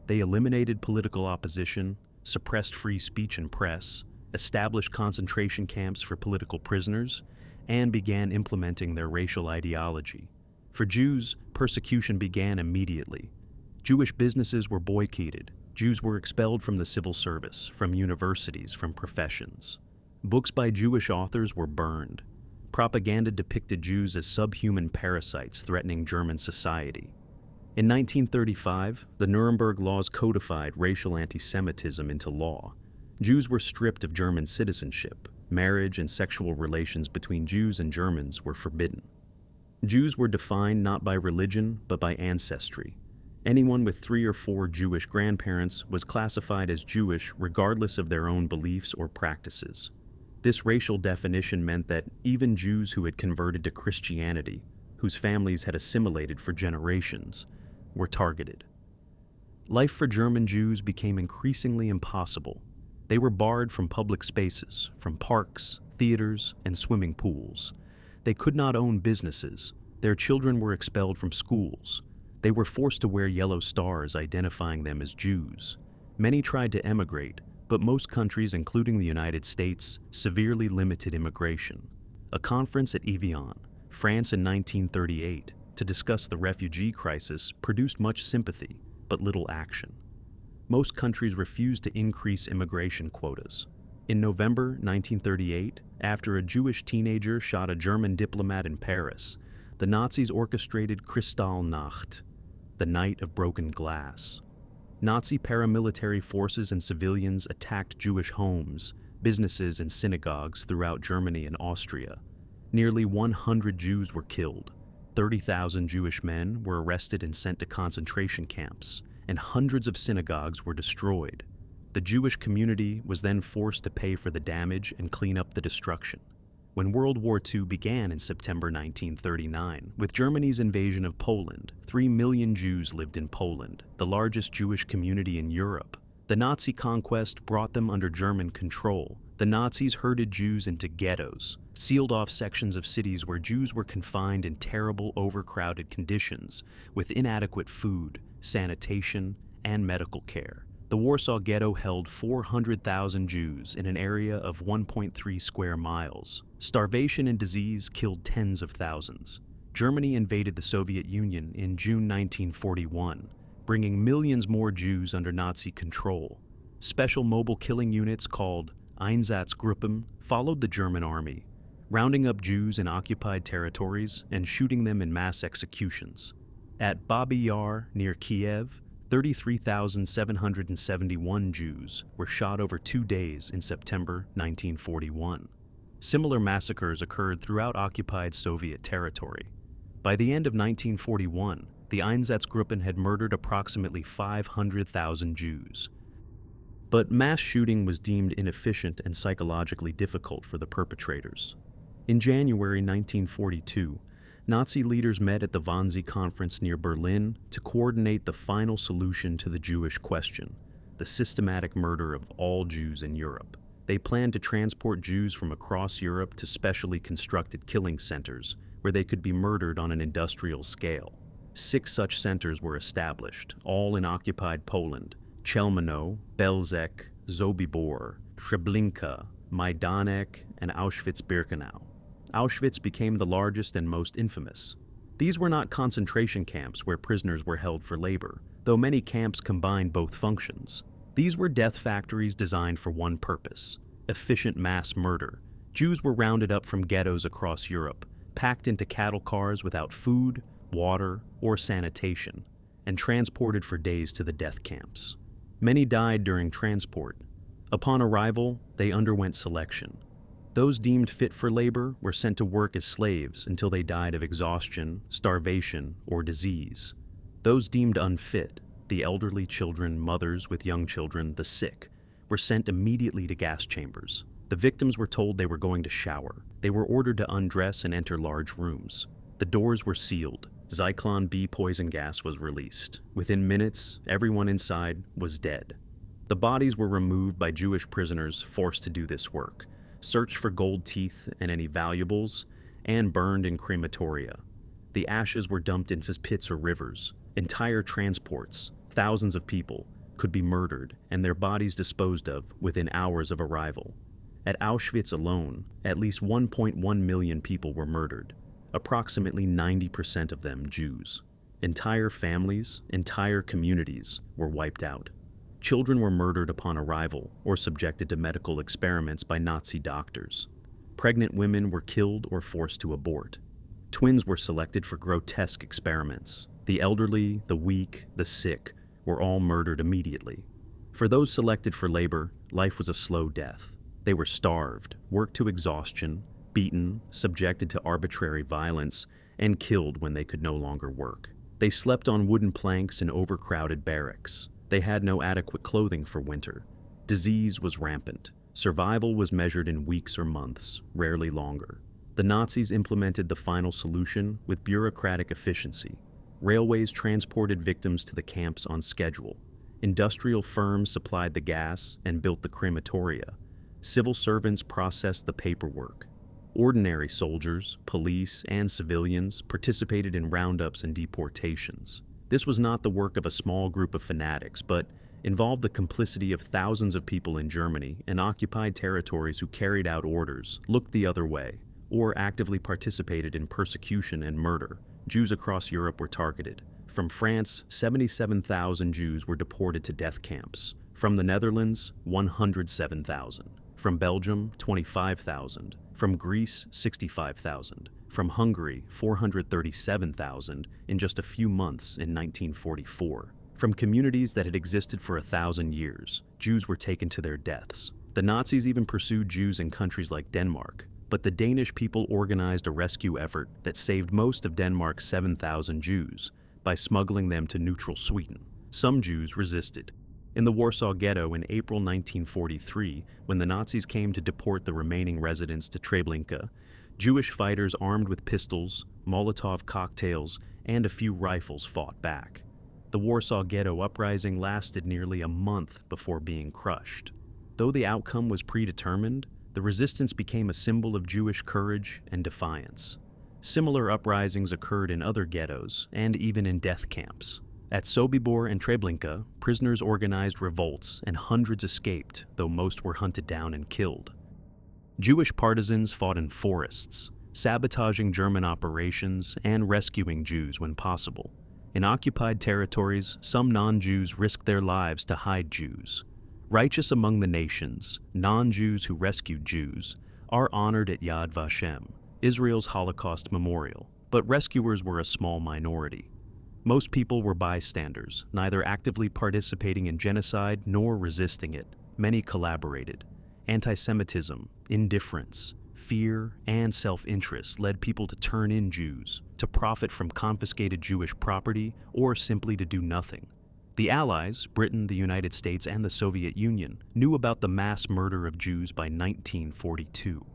[SPEAKER 1] They eliminated political opposition, suppressed free speech and press, established concentration camps for political prisoners, and began implementing their racial ideology. For Jews, persecution began immediately. Jewish businesses were boycotted. Jews were expelled from the civil service, from universities, from professions. Books by Jewish authors were burned. Propaganda depicted Jews as subhuman parasites threatening German society. In 1935, the Nuremberg Laws codified racial anti-Semitism into law. Jews were stripped of German citizenship. Marriage and sexual relations between Jews and Germans were forbidden. Jews were defined not by religion, but by ancestry. Anyone with 3 or 4 Jewish grandparents was classified as Jewish regardless of their own beliefs or practices. This racial definition meant that even Jews who had converted to Christianity, whose families had assimilated for generations, were targeted. Life for German Jews became increasingly impossible. They were barred from public spaces, from parks, theaters, and swimming pools. They could not own businesses. Their children were expelled from schools. They were forced to wear yellow stars identifying them as Jews. Many tried to emigrate, but most countries, including the United States, severely limited immigration. A conference at Evian, France in 1938, to discuss the refugee crisis produced much sympathy, but little action. Most countries refused to increase immigration quotas. In November 1938, after a Jewish teenager shot a German diplomat in Paris, the Nazis orchestrated Kristallnacht, the Night of Broken Glass. Nazi paramilitary forces and civilians attacked Jewish homes, businesses, and synagogues throughout Germany and Austria. Nearly 100 Jews were killed. 30,000 Jewish men were arrested and sent to concentration camps, and hundreds of synagogues were destroyed. The Jewish community was then forced to pay for the damage and clean up the destruction. When World War II began in September 1939, with Germany's invasion of Poland, 3 million Jews lived in Poland, the largest Jewish community in Europe. The Nazi conquest brought them under German control. The Nazis herded Jews into ghettos, sealed off sections of cities where Jews were confined in terrible, overcrowded conditions, with inadequate food, sanitation, and medical care. The Warsaw Ghetto held 400,000 Jews in an area of 1.3 square miles. Starvation and disease killed tens of thousands. Germany invaded the Soviet Union in June 1941, bringing millions more Jews under Nazi control. Special mobile killing units called Einsatzgruppen followed the German army, rounding up Jews in occupied territories and shooting them in mass executions. At Babi Yar, near Kiev, 33,771 Jews were shot over 2 days in September 1941. Similar massacres occurred throughout occupied Soviet territory. By the end of 1941, the Einsatzgruppen had murdered approximately 500,000 Jews. But mass shooting was deemed inefficient and psychologically difficult for the perpetrators. In January 1942, Nazi leaders met at the Wannsee Conference near Berlin to coordinate the final solution to the Jewish question, the systematic murder of all Jews in Europe. They planned to transport Jews from across Europe to specially constructed killing centers where they could be murdered on an industrial scale. 6 such centers were established, all in occupied Poland: Chelmno, Belzec, Sobibor, Treblinka, Majdanek, and Auschwitz-Birkenau. Auschwitz became the largest and most infamous. These were not concentration camps where prisoners were held for labor, though many camps combined both functions. These were death factories designed for one purpose: efficient mass murder. Jews were rounded up from ghettos across Europe, packed into cattle cars without food, water, or sanitation, and transported for days to the death camps. Many died during transport. Upon arrival, they underwent selection. Those deemed fit for labor were sent to work as slaves until they died of exhaustion, starvation, or disease. Those deemed unfit, the elderly, children, mothers with young children, the sick, were sent immediately to gas chambers. The victims were told they were going to shower. They were ordered to undress and enter large rooms. The doors were sealed. Zyklon B poison gas was released. Within minutes, everyone inside was dead. The bodies were removed by Jewish prisoners forced to do this work, searched for gold teeth and any valuables, and burned in crematoria. The ashes were dumped into pits or rivers. Entire transports, thousands of people, could be murdered and their bodies disposed of within hours of arrival. At Auschwitz alone, at least 1.1 million people were murdered, approximately 90% of them Jews. Entire families, entire communities were wiped out. Children were murdered upon arrival or subjected to medical experiments by Nazi doctors. Pregnant women were killed or forced to abort. Twins were selected for grotesque experiments. The elderly, the weak, the sick were all murdered immediately. For those selected for labor, life was a slow death. They were starved, worked to exhaustion, beaten, subjected to arbitrary violence, and killed when they could no longer work. They slept on wooden planks in overcrowded barracks. They had no adequate clothing for winter. Disease was rampant. Survival was measured in weeks or months, rarely longer. The Nazis implemented the final solution with bureaucratic efficiency. Railways transported victims to the camps on schedule. Industrial firms supplied the gas and built the crematoria. Civil servants processed the paperwork. Ordinary soldiers, police, and civilians participated in roundups and deportations. This was not the work of a small group of fanatics, but involved the complicity of thousands of people in Germany and occupied territories who carried out orders, looked the other way, or actively participated in persecution and murder. Jews across Europe were targeted. From France, 77,000 Jews were deported to death camps. From the Netherlands, 107,000. From Belgium, 25,000. From Greece, 65,000. From Hungary, 437,000 in just a few months in 1944. From communities that had existed for 1,000 years, Jews were taken to their deaths. The Nazis even pursued Jews in countries like Denmark, but the Danish people organized a rescue effort that saved most of Denmark's 7,000 Jews by smuggling them to neutral Sweden. Some Jews resisted. In the Warsaw Ghetto in April 1943, when the Nazis came to deport the remaining residents to Treblinka, Jewish fighters armed with pistols, Molotov cocktails, and a few rifles fought back. The Warsaw Ghetto uprising lasted nearly a month before being crushed. Though the outcome was predetermined, the resistance became a symbol of Jewish courage and defiance. Similar uprisings occurred in other ghettos and even in death camps. At Sobibor and Treblinka, prisoners organized revolts and hundreds escaped, though most were hunted down and killed. Jewish partisans fought in forests, sabotaging German operations and rescuing Jews when possible. In occupied territories, some non-Jews risked their lives to hide Jews. Righteous among the nations, non-Jews who rescued Jews are honored at Yad Vashem, Israel's Holocaust memorial, but rescuers were a small minority. Most people were bystanders, neither actively participating in genocide nor resisting it. Many collaborated. Anti-Semitism, indifference, fear, and self-interest led people to turn in Jews, to profit from confiscated Jewish property, or simply to do nothing. The Allies, Britain, the United States, and the Soviet Union, knew about the mass murder of Jews by 1942.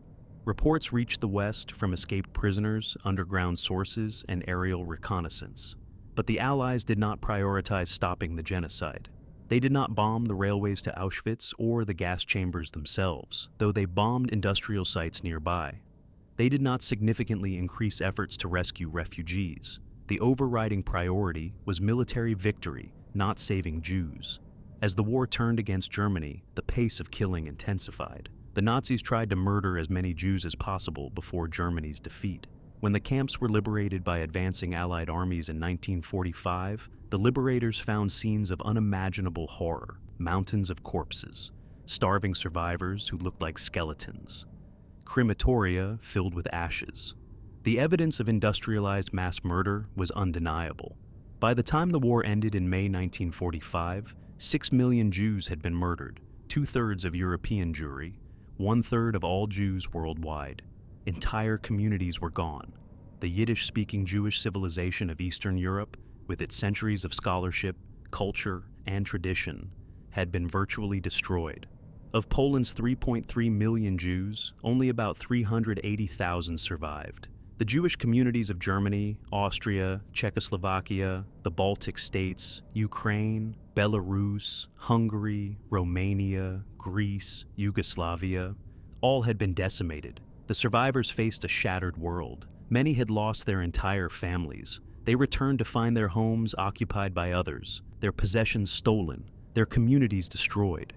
[SPEAKER 1] Reports reached the West from escaped prisoners, underground sources, and aerial reconnaissance. But the Allies did not prioritize stopping the genocide. They did not bomb the railways to Auschwitz or the gas chambers themselves, though they bombed industrial sites nearby. They did not significantly increase efforts to rescue refugees. The overriding priority was military victory, not saving Jews. As the war turned against Germany, the pace of killing intensified. The Nazis tried to murder as many Jews as possible before Germany's defeat. When the camps were liberated by advancing Allied armies in 1945, the liberators found scenes of unimaginable horror, mountains of corpses, starving survivors who looked like skeletons, crematoria filled with ashes. The evidence of industrialized mass murder was undeniable. By the time the war ended in May 1945, 6 million Jews had been murdered, 2/3 of European Jewry, 1/3 of all Jews worldwide. Entire communities were gone. The Yiddish-speaking Jewish civilization of Eastern Europe, with its centuries of scholarship, culture, and tradition, had been virtually destroyed. Of Poland's 3.3 million Jews, only about 380,000 survived. The Jewish communities of Germany, Austria, Czechoslovakia, the Baltic states, Ukraine, Belarus, Hungary, Romania, Greece, Yugoslavia, all had been decimated. The survivors faced a shattered world. Many had lost their entire families. They returned to find their homes occupied by others, their possessions stolen, their communities destroyed.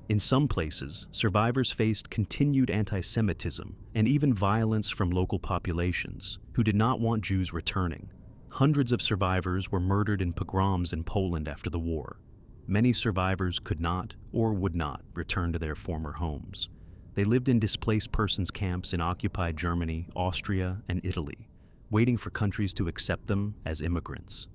[SPEAKER 1] In some places, survivors faced continued anti-Semitism and even violence from local populations who did not want Jews returning. Hundreds of survivors were murdered in pogroms in Poland after the war. Many survivors could not or would not return to their former homes. They lived in displaced persons camps in occupied Germany, Austria, and Italy, waiting for countries to accept them as immigrants.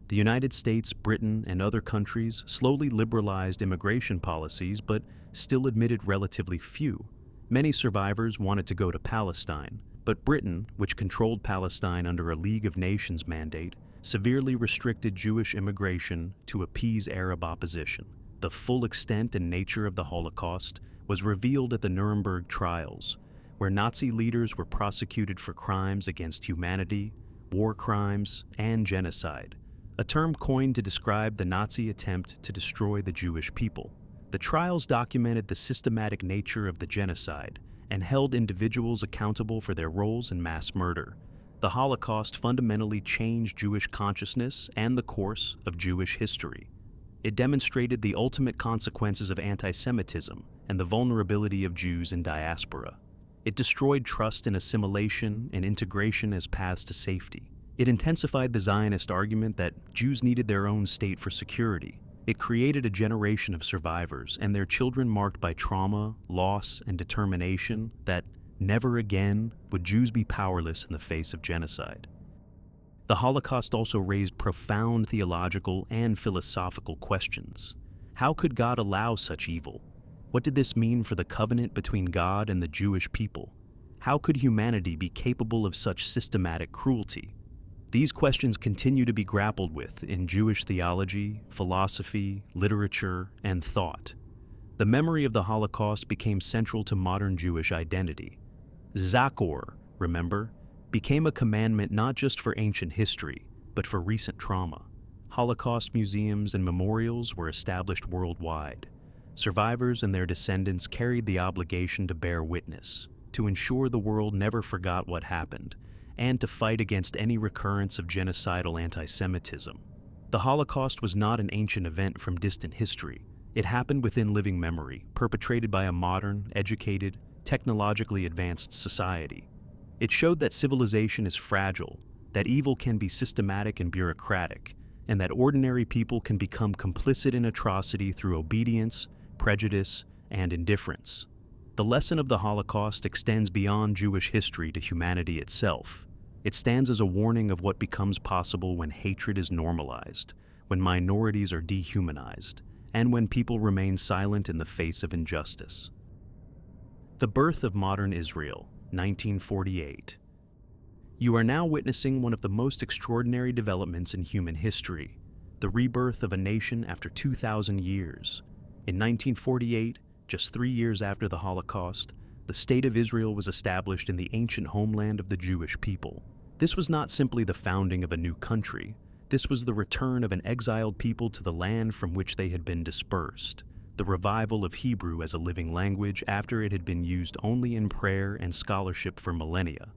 [SPEAKER 1] The United States, Britain, and other countries slowly liberalized immigration policies, but still admitted relatively few. Many survivors wanted to go to Palestine, But Britain, which controlled Palestine under a League of Nations mandate, severely restricted Jewish immigration to appease Arab opposition. The full extent and nature of the Holocaust was revealed at the Nuremberg trials, where Nazi leaders were prosecuted for crimes against humanity, war crimes, and genocide, a term coined to describe the Nazi attempt to destroy the Jewish people. The trials documented the systematic nature of the genocide and held individuals accountable for their roles in mass murder. The Holocaust fundamentally changed Jewish consciousness and the course of Jewish history. It demonstrated the ultimate consequences of anti-Semitism and the vulnerability of Jews in diaspora. It destroyed trust in assimilation and integration as paths to safety. It intensified the Zionist argument that Jews needed their own state for security. It created a generation of survivors and their children marked by trauma, loss, and determination that never again would Jews be powerless in the face of genocide. The Holocaust also raised profound theological and philosophical questions. How could God allow such evil? What did this mean for the covenant between God and the Jewish people? How could humanity be capable of such systematic cruelty? These questions continue to be grappled with in Jewish theology, philosophy, literature, and thought. The memory of the Holocaust became central to modern Jewish identity. Zachor, remember, became a commandment not just for ancient history, but for recent trauma. Holocaust museums and memorials were established worldwide. Survivors and their descendants carried the obligation to bear witness, to ensure the world never forgot what happened, and to fight against any recurrence of genocidal anti-Semitism. The Holocaust was not an ancient event from distant history. It happened within living memory, perpetrated by a modern, educated, technologically advanced society. It showed that civilization is fragile, that evil can be systematic and bureaucratic, and that ordinary people can become complicit in atrocity through obedience, prejudice, and indifference. The lesson of the Holocaust extends beyond Jewish history to humanity itself. It stands as a warning of what becomes possible when hatred is normalized, when minorities are dehumanized, and when people remain silent in the face of injustice. The birth of modern Israel, 1948. You are now witnessing one of the most extraordinary developments in human history, the rebirth of a nation after 2,000 years. In 1948, just 3 years after the Holocaust, the State of Israel was established in the ancient homeland of the Jewish people. This was not simply the founding of a new country. This was the return of an exiled people to the land from which they had been dispersed, the revival of Hebrew as a living language after it had been used only in prayer and scholarship for millennia,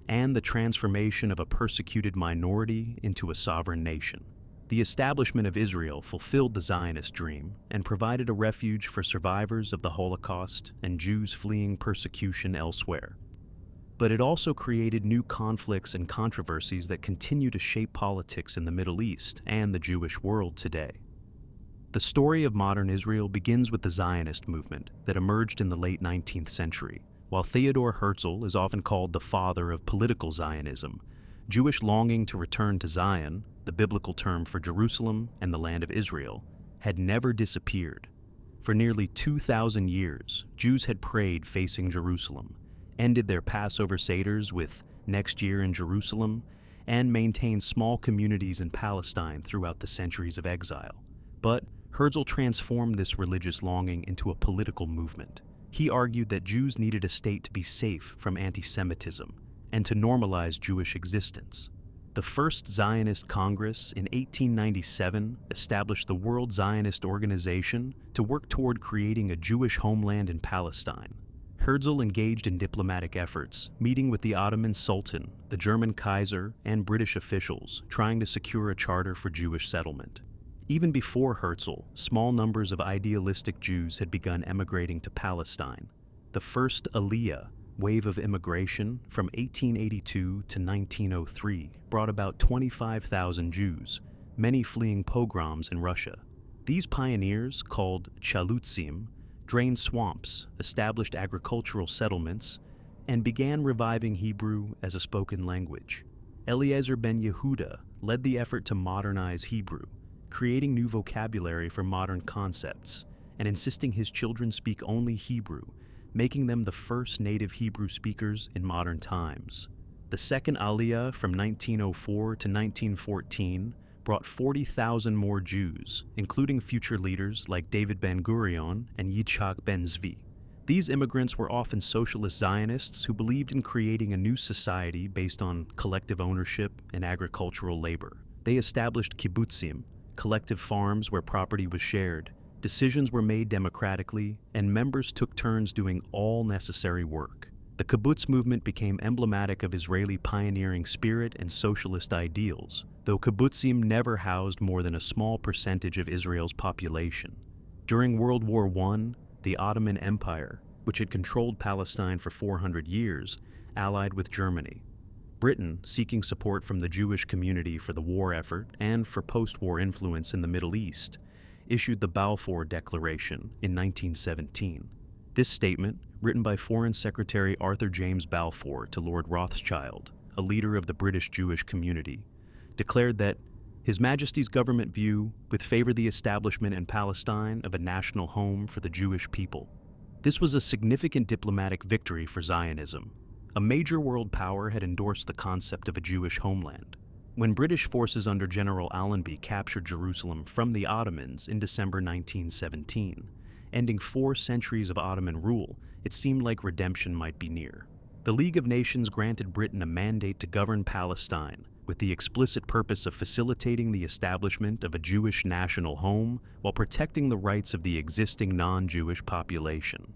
[SPEAKER 1] and the transformation of a persecuted minority into a sovereign nation. The establishment of Israel fulfilled the Zionist dream and provided a refuge for survivors of the Holocaust and Jews fleeing persecution elsewhere. But it also created new conflicts and controversies that continue to shape politics in the Middle East and the Jewish world today. The story of modern Israel begins with the Zionist movement that emerged in the late 19th century. While Theodor Herzl is often called the father of political Zionism, Jewish longing to return to Zion, the biblical term for Jerusalem and the land of Israel, had never disappeared. For nearly 2,000 years, Jews had prayed facing Jerusalem, ended their Passover Seders with "Next Year in Jerusalem," and maintained small communities in Palestine throughout the centuries of exile. But Herzl transformed this religious longing into a political movement. He argued that Jews needed a state to be safe from anti-Semitism and to normalize Jewish existence. The First Zionist Congress in 1897 established the World Zionist Organization to work toward creating a Jewish homeland in Palestine. Herzl engaged in diplomatic efforts, meeting with the Ottoman Sultan, the German Kaiser, and British officials, trying to secure a charter for Jewish settlement. Even before Herzl, small numbers of idealistic Jews had begun emigrating to Palestine. The first Aliyah, wave of immigration from 1882 to 1903, brought about 25,000 Jews, many fleeing pogroms in Russia. These pioneers, called chalutzim, drained swamps, established agricultural settlements, and began reviving Hebrew as a spoken language. Eliezer ben Yehuda led the effort to modernize Hebrew, creating new vocabulary for modern concepts, and insisting his children speak only Hebrew, making them the first native Hebrew speakers in modern times. The second Aliyah from 1904 to 1914 brought 40,000 more Jews, including future leaders like David Ben-Gurion and Yitzhak Ben-Zvi. These immigrants were often socialist Zionists who believed in creating a new society based on collective ownership and agricultural labor. They established kibbutzim, collective farms where property was shared. Decisions were made democratically, and members took turns doing all necessary work. The kibbutz movement became emblematic of Israeli pioneering spirit and socialist ideals, though kibbutzim never housed more than a small percentage of Israel's population. During World War I, the Ottoman Empire, which had controlled Palestine for 400 years, allied with Germany. Britain, seeking support from the Jewish community for the war effort and for post-war influence in the Middle East, issued the Balfour Declaration in 1917. This statement, written by Foreign Secretary Arthur James Balfour to Lord Rothschild, a leader of the British Jewish community, declared that His Majesty's government view would favor the establishment in Palestine of a national home for the Jewish people. This was a significant diplomatic victory for Zionism. A major world power had endorsed the concept of a Jewish homeland. When British forces under General Allenby captured Jerusalem from the Ottomans in December 1917, ending 4 centuries of Ottoman rule, it seemed like redemption might be near. The League of Nations granted Britain a mandate to govern Palestine, with the explicit purpose of facilitating the establishment of a Jewish national home while protecting the rights of the existing non-Jewish population.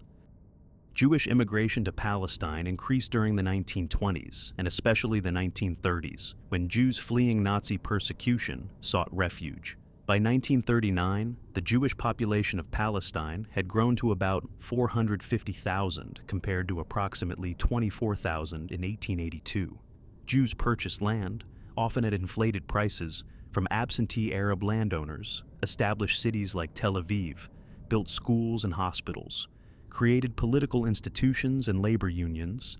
[SPEAKER 1] Jewish immigration to Palestine increased during the 1920s, and especially the 1930s, when Jews fleeing Nazi persecution sought refuge. By 1939, the Jewish population of Palestine had grown to about 450,000 compared to approximately 24,000 in 1882. Jews purchased land, often at inflated prices, from absentee Arab landowners, established cities like Tel Aviv, built schools and hospitals, created political institutions and labor unions,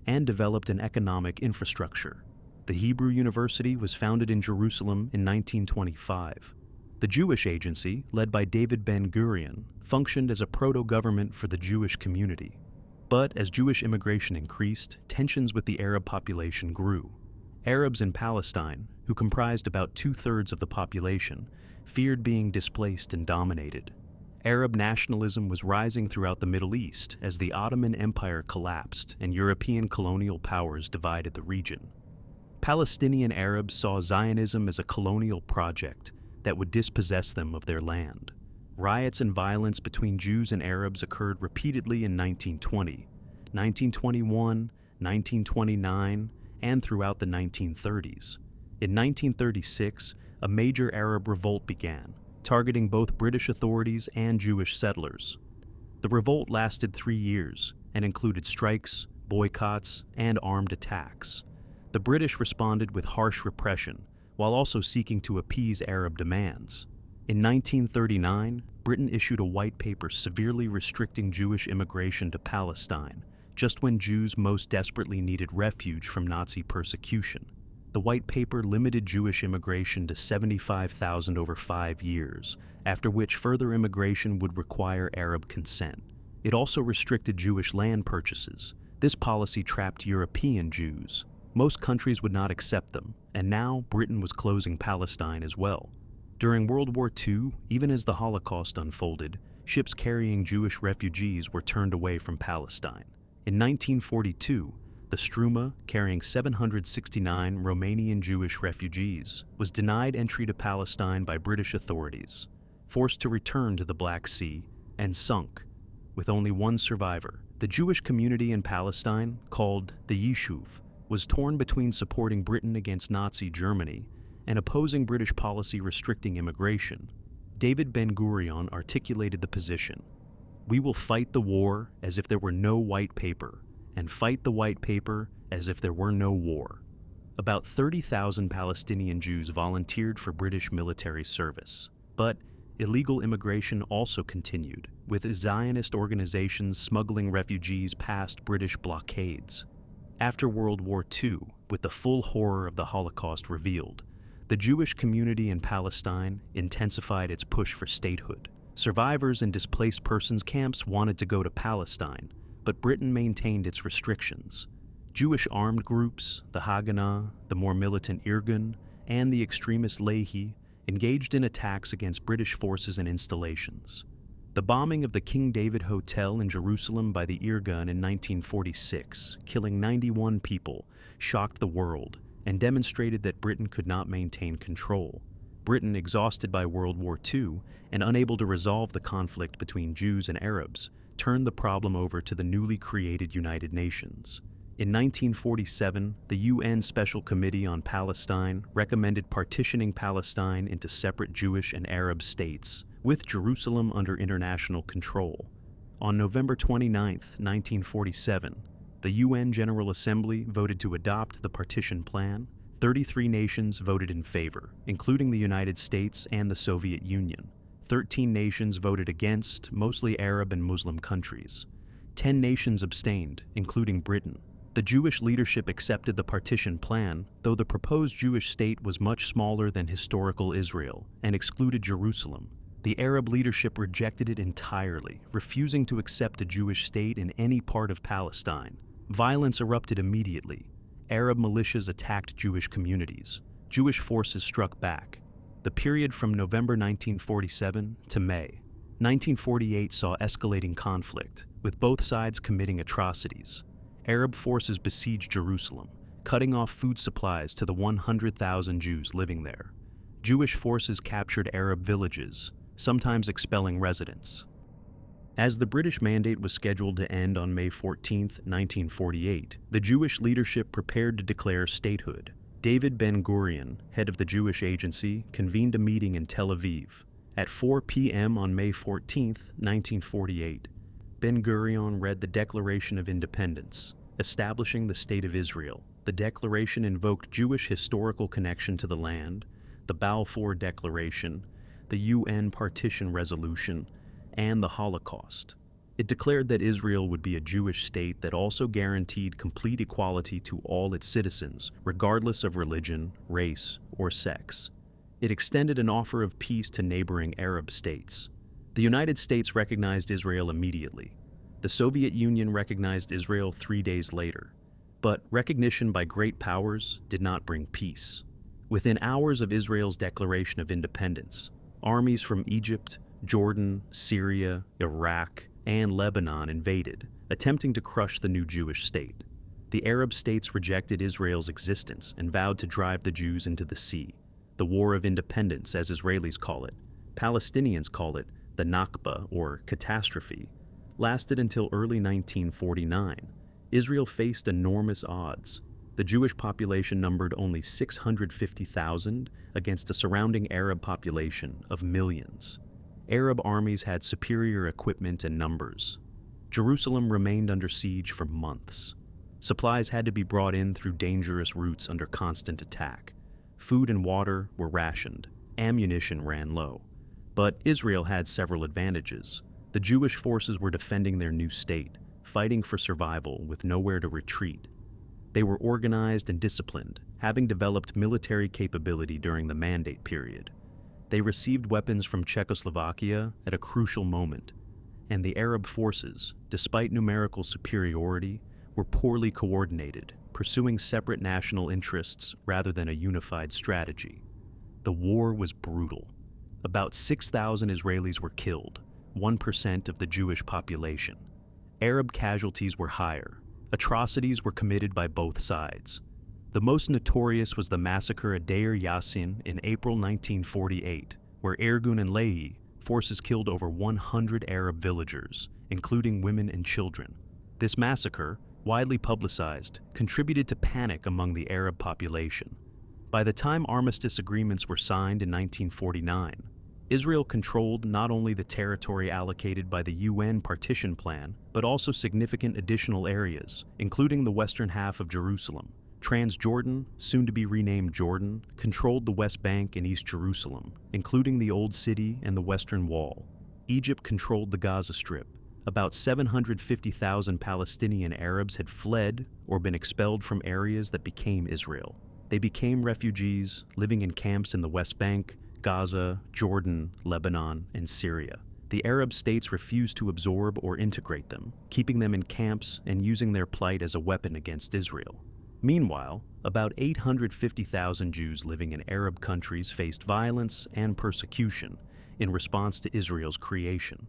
[SPEAKER 1] and developed an economic infrastructure. The Hebrew University was founded in Jerusalem in 1925. The Jewish Agency, led by David Ben-Gurion, functioned as a proto-government for the Jewish community. But as Jewish immigration increased, tensions with the Arab population grew. Arabs in Palestine, who comprised about 2/3 of the population, feared being displaced and dominated. Arab nationalism was rising throughout the Middle East as the Ottoman Empire collapsed and European colonial powers divided the region. Palestinian Arabs saw Zionism as a colonial project that would dispossess them of their land. Riots and violence between Jews and Arabs occurred repeatedly in 1920, 1921, 1929, and throughout the 1930s. In 1936, a major Arab revolt began, targeting both British authorities and Jewish settlers. The revolt lasted 3 years and included strikes, boycotts, and armed attacks. The British responded with harsh repression, while also seeking to appease Arab demands. In 1939, Britain issued a white paper severely restricting Jewish immigration to Palestine, just when Jews most desperately needed refuge from Nazi persecution. The white paper limited Jewish immigration to 75,000 over 5 years, after which further immigration would require Arab consent. It also restricted Jewish land purchases. This policy trapped European Jews. Most countries would not accept them, and now Britain was closing Palestine as well. During World War II, even as the Holocaust unfolded, ships carrying Jewish refugees were turned away from Palestine. In 1942, the Struma, carrying 769 Romanian Jewish refugees, was denied entry to Palestine by British authorities, forced to return to the Black Sea, and sunk, with only one survivor. The Jewish community in Palestine, called the Yishuv, was torn between supporting Britain against Nazi Germany and opposing British policy restricting immigration. David Ben-Gurion articulated the position: "We will fight the war as if there were no white paper, and fight the white paper as if there were no war." About 30,000 Palestinian Jews volunteered for British military service. But illegal immigration also continued, with Zionist organizations smuggling refugees past British blockades. After World War II, with the full horror of the Holocaust revealed, the Jewish community in Palestine intensified its push for statehood. Survivors in displaced persons camps wanted to go to Palestine, but Britain maintained its restrictions. Jewish armed groups, the Haganah, the more militant Irgun, and the extremist Lehi, engaged in attacks against British forces and installations. The bombing of the King David Hotel in Jerusalem by the Irgun in 1946, killing 91 people, shocked the world and demonstrated that Britain could not maintain control. Britain, exhausted by World War II and unable to resolve the conflict between Jews and Arabs, turned the problem over to the newly created United Nations. In 1947, the UN Special Committee on Palestine recommended partitioning Palestine into separate Jewish and Arab states, with Jerusalem under international control. On November 29, 1947, the UN General Assembly voted to adopt the partition plan. 33 nations voted in favor, including the United States and the Soviet Union. 13 nations voted against, mostly Arab and Muslim countries. 10 nations abstained, including Britain. The Jewish leadership accepted the partition plan, though the proposed Jewish state was much smaller than historical Israel and excluded Jerusalem. The Arab leadership rejected it entirely, refusing to accept a Jewish state in any part of Palestine. Violence erupted immediately. Arab militias attacked Jewish communities. Jewish forces struck back. The period from November 1947 to May 1948 saw escalating conflict, with both sides committing atrocities. Arab forces besieged Jerusalem, cutting off food supplies to the 100,000 Jews living there. Jewish forces captured Arab villages, sometimes expelling residents. As the British Mandate was scheduled to end on May 14, 1948, the Jewish leadership prepared to declare statehood. David Ben-Gurion, head of the Jewish Agency, convened a meeting in Tel Aviv. At 4 p.m. on May 14, 1948, Ben-Gurion read the Declaration of Independence, establishing the State of Israel. The declaration invoked Jewish historical connection to the land, the Balfour Declaration, the UN Partition Resolution, and the Holocaust. It declared that Israel would be a Jewish state that also guaranteed complete equality to all its citizens, regardless of religion, race, or sex. It extended an offer of peace to neighboring Arab states. The United States recognized Israel immediately. The Soviet Union recognized Israel 3 days later. But recognition by great powers did not bring peace. Within hours of Israel's declaration of independence, armies from Egypt, Jordan, Syria, Iraq, and Lebanon invaded, attempting to crush the new Jewish state. The Arab states rejected Israel's existence and vowed to drive the Jews into the sea. The War of Independence, as Israelis call it, Palestinians call it the Nakba, or catastrophe, lasted until early 1949. Israel faced enormous odds. The Jewish population numbered only 650,000 against a surrounding Arab population of millions. Arab armies had superior equipment and numbers. Jerusalem remained under siege for months. Supplies had to be brought in through dangerous routes under constant attack. Food and water were rationed. Ammunition ran low. But Israel had several advantages. The Jewish forces were defending their new state, fighting for survival with nowhere to retreat. They were organized and disciplined, having developed military capability during the Mandate period. They received weapons from Czechoslovakia at a crucial moment, and the Arab forces, despite numerical superiority, were poorly coordinated, pursuing separate national interests rather than a unified strategy. The war was brutal. About 6,000 Israelis were killed, 1% of the Jewish population. Arab casualties were higher. Atrocities were committed by both sides. The most notorious was the massacre at Deir Yassin in April 1948, where Irgun and Lehi forces killed over 100 Arab villagers, including women and children. This massacre, widely publicized, contributed to panic among the Arab population. By the time armistice agreements were signed in 1949, Israel controlled not only the territory allocated by the UN partition plan, but also significant additional areas, including the western half of Jerusalem. Transjordan, soon to be renamed Jordan, controlled the West Bank and East Jerusalem, including the Old City and the Western Wall. Egypt controlled the Gaza Strip. About 750,000 Palestinian Arabs had fled or been expelled from areas that became Israel. They became refugees, living in camps in the West Bank, Gaza, Jordan, Lebanon, and Syria. The Arab states refused to absorb or integrate them, keeping them in camps and using their plight as a weapon against Israel. Meanwhile, about 850,000 Jews living in Arab countries faced violence and persecution in response to Israel's creation.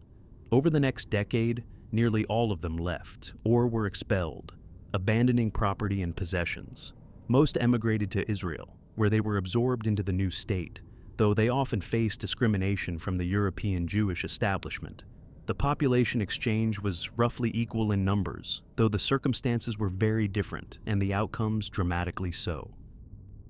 [SPEAKER 1] Over the next decade, nearly all of them left or were expelled, abandoning property and possessions. Most emigrated to Israel, where they were absorbed into the new state, though they often faced discrimination from the European Jewish establishment. The population exchange was roughly equal in numbers, though the circumstances were very different and the outcomes dramatically so.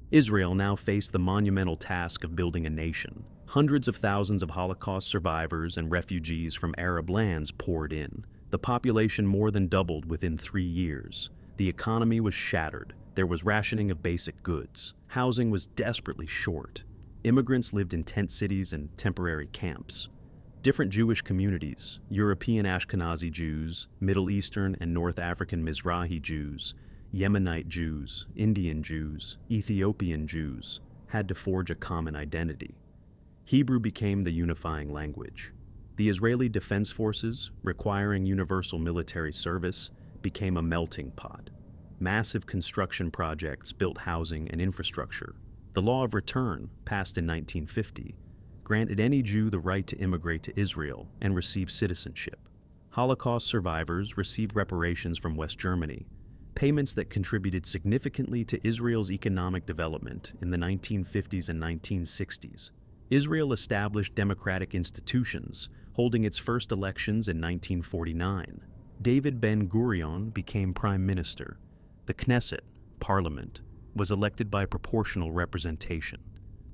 [SPEAKER 1] Israel now faced the monumental task of building a nation. Hundreds of thousands of Holocaust survivors and refugees from Arab lands poured in. The population more than doubled within 3 years. The economy was shattered. There was rationing of basic goods. Housing was desperately short. Immigrants lived in tent cities and temporary camps. Different Jewish communities, European Ashkenazi Jews, Middle Eastern and North African Mizrahi Jews, Yemenite Jews, Indian Jews, Ethiopian Jews, had to forge a common identity. Hebrew became the unifying language. The Israeli Defense Forces, requiring universal military service, became a melting pot. Massive construction projects built housing and infrastructure. The Law of Return, passed in 1950, granted any Jew the right to immigrate to Israel and receive citizenship. Holocaust survivors received reparations from West Germany, payments that contributed significantly to Israel's economic development in the 1950s and 1960s. Israel established democratic institutions, holding its first elections in 1949. David Ben-Gurion became prime minister. The Knesset, parliament, was elected by proportional representation.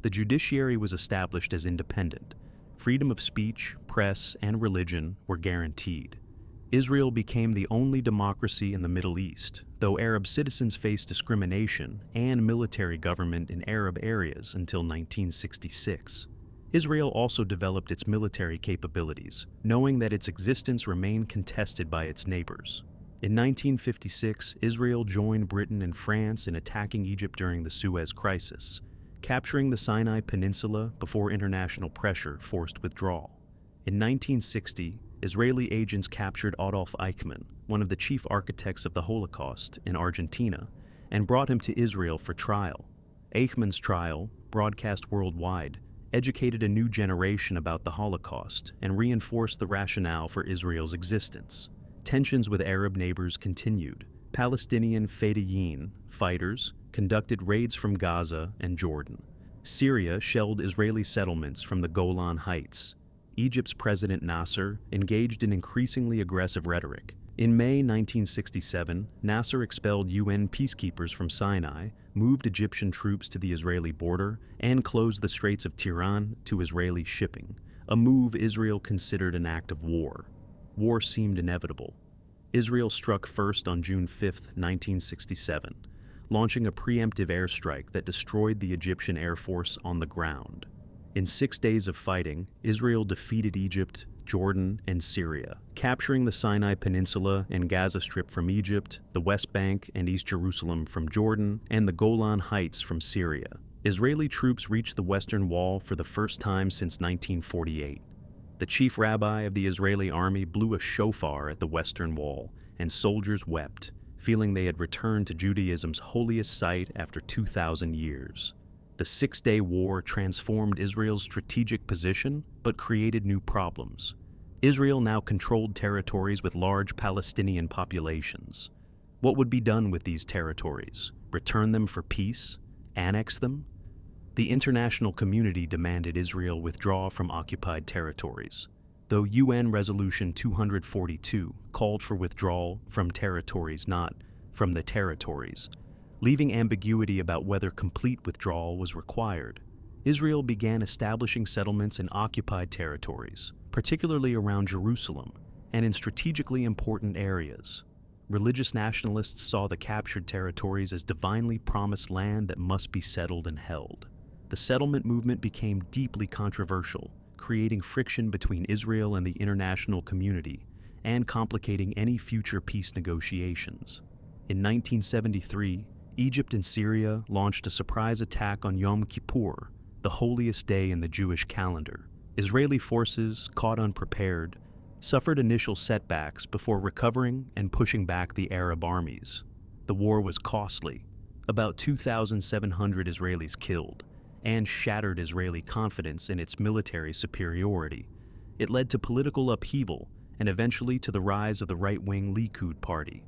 [SPEAKER 1] The judiciary was established as independent. Freedom of speech, press, and religion were guaranteed. Israel became the only democracy in the Middle East, though Arab citizens faced discrimination and military government in Arab areas until 1966. Israel also developed its military capabilities, knowing that its existence remained contested by its neighbors. In 1956, Israel joined Britain and France in attacking Egypt during the Suez Crisis, capturing the Sinai Peninsula before international pressure forced withdrawal. In 1960, Israeli agents captured Adolf Eichmann, one of the chief architects of the Holocaust, in Argentina, and brought him to Israel for trial. Eichmann's trial, broadcast worldwide, educated a new generation about the Holocaust and reinforced the rationale for Israel's existence. Tensions with Arab neighbors continued. Palestinian Fedayeen fighters conducted raids from Gaza and Jordan. Syria shelled Israeli settlements from the Golan Heights. Egypt's President Nasser engaged in increasingly aggressive rhetoric. In May 1967, Nasser expelled UN peacekeepers from Sinai, moved Egyptian troops to the Israeli border, and closed the Straits of Tiran to Israeli shipping, a move Israel considered an act of war. War seemed inevitable. Israel struck first on June 5, 1967, launching a preemptive airstrike that destroyed the Egyptian Air Force on the ground. In 6 days of fighting, Israel defeated Egypt, Jordan, and Syria, capturing the Sinai Peninsula and Gaza Strip from Egypt, the West Bank and East Jerusalem from Jordan, and the Golan Heights from Syria. Israeli troops reached the Western Wall for the first time since 1948. The chief rabbi of the Israeli army blew a shofar at the Western Wall, and soldiers wept, feeling they had returned to Judaism's holiest site after 2,000 years. The 6-day war transformed Israel's strategic position, but created new problems. Israel now controlled territories with large Palestinian populations. What would be done with these territories? Return them for peace? Annex them? The international community demanded Israel withdraw from occupied territories. Though UN Resolution 242 called for withdrawal from territories, not from the territories, leaving ambiguity about whether complete withdrawal was required, Israel began establishing settlements in occupied territories, particularly around Jerusalem and in strategically important areas. Religious nationalists saw the captured territories as divinely promised land that must be settled and held. The settlement movement became deeply controversial, creating friction between Israel and the international community and complicating any future peace negotiations. In 1973, Egypt and Syria launched a surprise attack on Yom Kippur, the holiest day in the Jewish calendar. Israeli forces, caught unprepared, suffered initial setbacks before recovering and pushing back the Arab armies. The war was costly, about 2,700 Israelis killed, and shattered Israeli confidence in its military superiority. It led to political upheaval and eventually to the rise of the right-wing Likud party.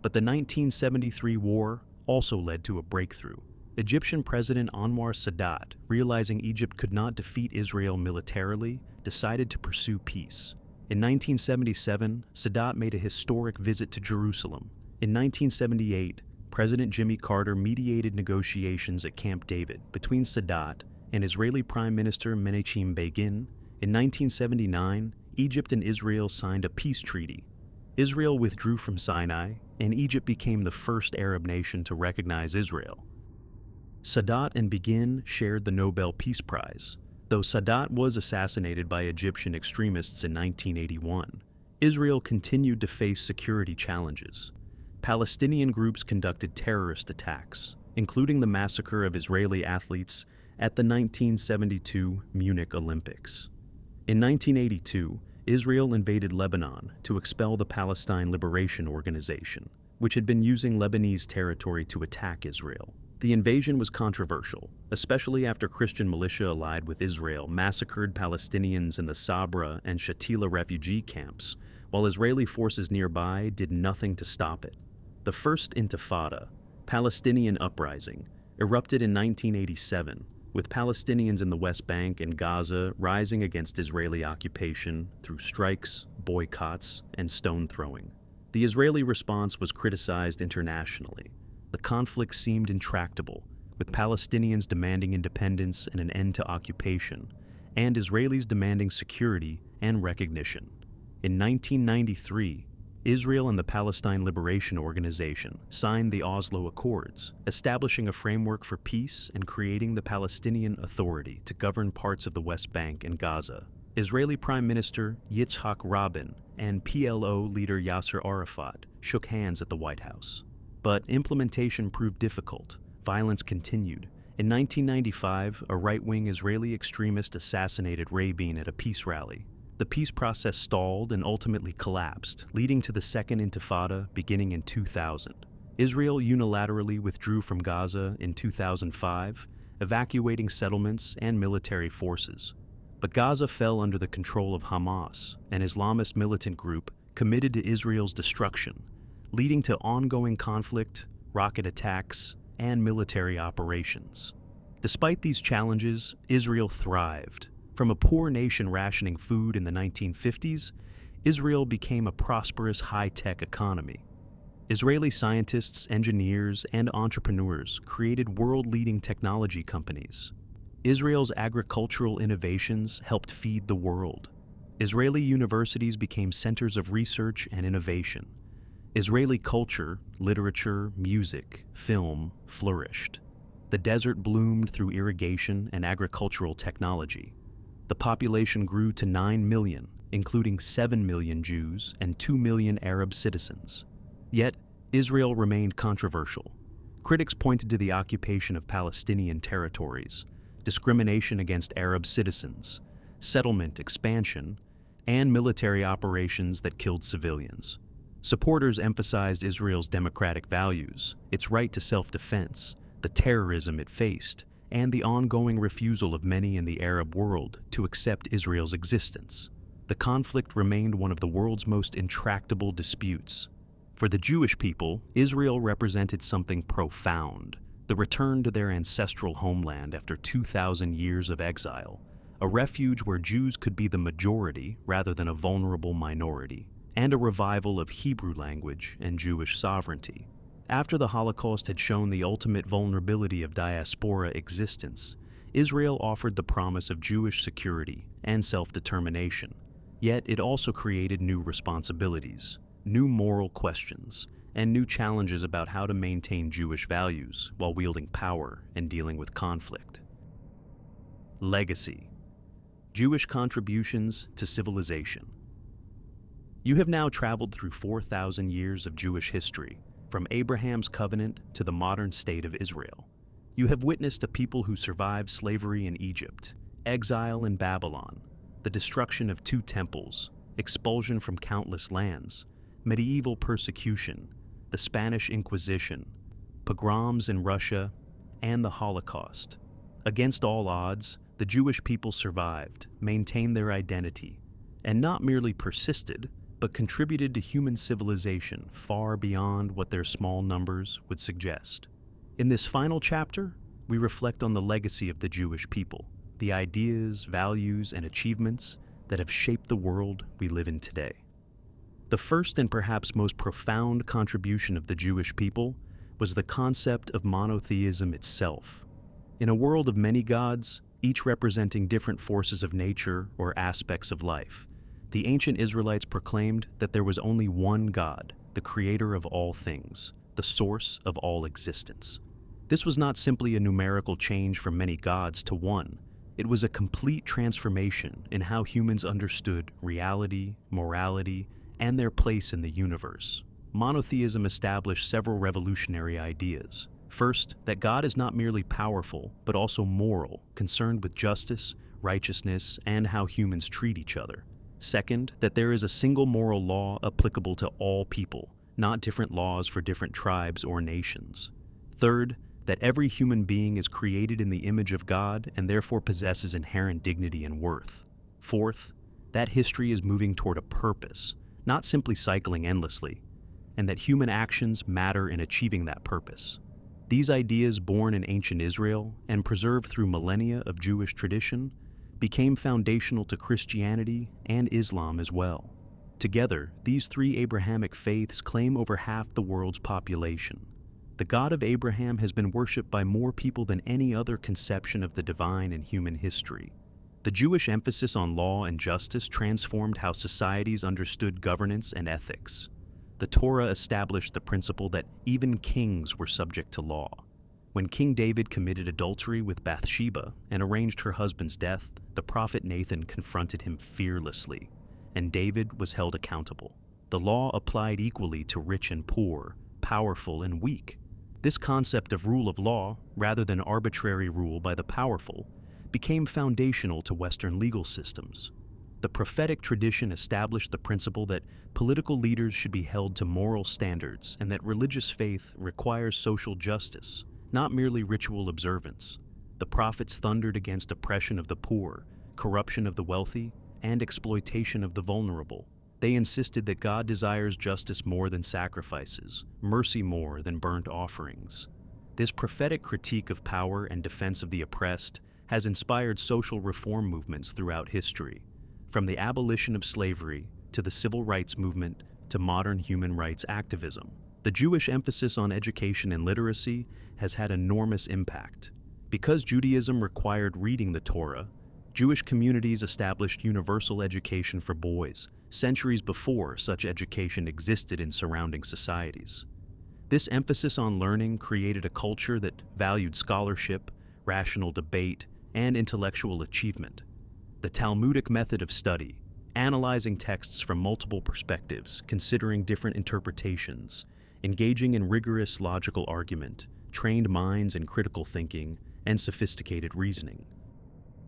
[SPEAKER 1] But the 1973 war also led to a breakthrough. Egyptian President Anwar Sadat, realizing Egypt could not defeat Israel militarily, decided to pursue peace. In 1977, Sadat made a historic visit to Jerusalem. In 1978, President Jimmy Carter mediated negotiations at Camp David between Sadat and Israeli Prime Minister Menachem Begin. In 1979, Egypt and Israel signed a peace treaty. Israel withdrew from Sinai, and Egypt became the first Arab nation to recognize Israel. Sadat and Begin shared the Nobel Peace Prize. Though Sadat was assassinated by Egyptian extremists in 1981, Israel continued to face security challenges. Palestinian groups conducted terrorist attacks, including the massacre of Israeli athletes at the 1972 Munich Olympics. In 1982, Israel invaded Lebanon to expel the Palestine Liberation Organization, which had been using Lebanese territory to attack Israel. The invasion was controversial, especially after Christian militia allied with Israel massacred Palestinians in the Sabra and Shatila refugee camps, while Israeli forces nearby did nothing to stop it. The First Intifada, Palestinian uprising, erupted in 1987, with Palestinians in the West Bank and Gaza rising against Israeli occupation through strikes, boycotts, and stone throwing. The Israeli response was criticized internationally. The conflict seemed intractable, with Palestinians demanding independence and an end to occupation, and Israelis demanding security and recognition. In 1993, Israel and the Palestine Liberation Organization signed the Oslo Accords, establishing a framework for peace and creating the Palestinian Authority to govern parts of the West Bank and Gaza. Israeli Prime Minister Yitzhak Rabin and PLO leader Yasser Arafat shook hands at the White House. But implementation proved difficult. Violence continued. In 1995, a right-wing Israeli extremist assassinated Rabin at a peace rally. The peace process stalled and ultimately collapsed, leading to the Second Intifada beginning in 2000. Israel unilaterally withdrew from Gaza in 2005, evacuating settlements and military forces. But Gaza fell under the control of Hamas, an Islamist militant group committed to Israel's destruction, leading to ongoing conflict, rocket attacks, and military operations. Despite these challenges, Israel thrived. From a poor nation rationing food in the 1950s, Israel became a prosperous high-tech economy. Israeli scientists, engineers, and entrepreneurs created world-leading technology companies. Israel's agricultural innovations helped feed the world. Israeli universities became centers of research and innovation. Israeli culture, literature, music, film flourished. The desert bloomed through irrigation and agricultural technology. The population grew to 9 million, including 7 million Jews and 2 million Arab citizens. Yet, Israel remained controversial. Critics pointed to the occupation of Palestinian territories, discrimination against Arab citizens, settlement expansion, and military operations that killed civilians. Supporters emphasized Israel's democratic values, its right to self-defense, the terrorism it faced, and the ongoing refusal of many in the Arab world to accept Israel's existence. The conflict remained one of the world's most intractable disputes. For the Jewish people, Israel represented something profound, the return to their ancestral homeland after 2,000 years of exile, a refuge where Jews could be the majority rather than a vulnerable minority, and a revival of Hebrew language and Jewish sovereignty. After the Holocaust had shown the ultimate vulnerability of diaspora existence, Israel offered the promise of Jewish security and self-determination. Yet it also created new responsibilities, new moral questions, and new challenges about how to maintain Jewish values while wielding power and dealing with conflict. Legacy: Jewish contributions to civilization. You have now traveled through 4,000 years of Jewish history, from Abraham's covenant to the modern state of Israel. You have witnessed a people who survived slavery in Egypt, exile in Babylon, the destruction of 2 temples, expulsion from countless lands, medieval persecution, the Spanish Inquisition, pogroms in Russia, and the Holocaust. Against all odds, the Jewish people survived, maintained their identity, and not merely persisted, but contributed to human civilization far beyond what their small numbers would suggest. In this final chapter, we reflect on the legacy of the Jewish people, the ideas, values, and achievements that have shaped the world we live in today. The first and perhaps most profound contribution of the Jewish people was the concept of monotheism itself. In a world of many gods, each representing different forces of nature or aspects of life, the ancient Israelites proclaimed that there was only one God, the creator of all things, the source of all existence. This was not simply a numerical change from many gods to one. It was a complete transformation in how humans understood reality, morality, and their place in the universe. Monotheism established several revolutionary ideas. First, that God is not merely powerful, but also moral, concerned with justice, righteousness, and how humans treat each other. Second, that there is a single moral law applicable to all people, not different laws for different tribes or nations. Third, that every human being is created in the image of God and therefore possesses inherent dignity and worth. Fourth, that history is moving toward a purpose, not simply cycling endlessly, and that human actions matter in achieving that purpose. These ideas, born in ancient Israel and preserved through millennia of Jewish tradition, became foundational to Christianity and Islam as well. Together, these 3 Abrahamic faiths claim over half the world's population. The God of Abraham has been worshipped by more people than any other conception of the divine in human history. The Jewish emphasis on law and justice transformed how societies understood governance and ethics. The Torah established the principle that even kings were subject to law. When King David committed adultery with Bathsheba and arranged her husband's death, the prophet Nathan confronted him fearlessly, and David was held accountable. The law applied equally to rich and poor, powerful and weak. This concept of rule of law, rather than arbitrary rule by the powerful, became foundational to Western legal systems. The prophetic tradition established the principle that political leaders should be held to moral standards and that religious faith requires social justice, not merely ritual observance. The prophets thundered against oppression of the poor, corruption of the wealthy, and exploitation of the vulnerable. They insisted that God desires justice more than sacrifices, mercy more than burnt offerings. This prophetic critique of power and defense of the oppressed has inspired social reform movements throughout history, from the abolition of slavery to the civil rights movement to modern human rights activism. The Jewish emphasis on education and literacy has had enormous impact. Because Judaism required reading the Torah, Jewish communities established universal education for boys, centuries before such education existed in surrounding societies. This emphasis on learning created a culture that valued scholarship, rational debate, and intellectual achievement. The Talmudic method of study, analyzing texts from multiple perspectives, considering different interpretations, engaging in rigorous logical argument, trained minds in critical thinking, and sophisticated reasoning.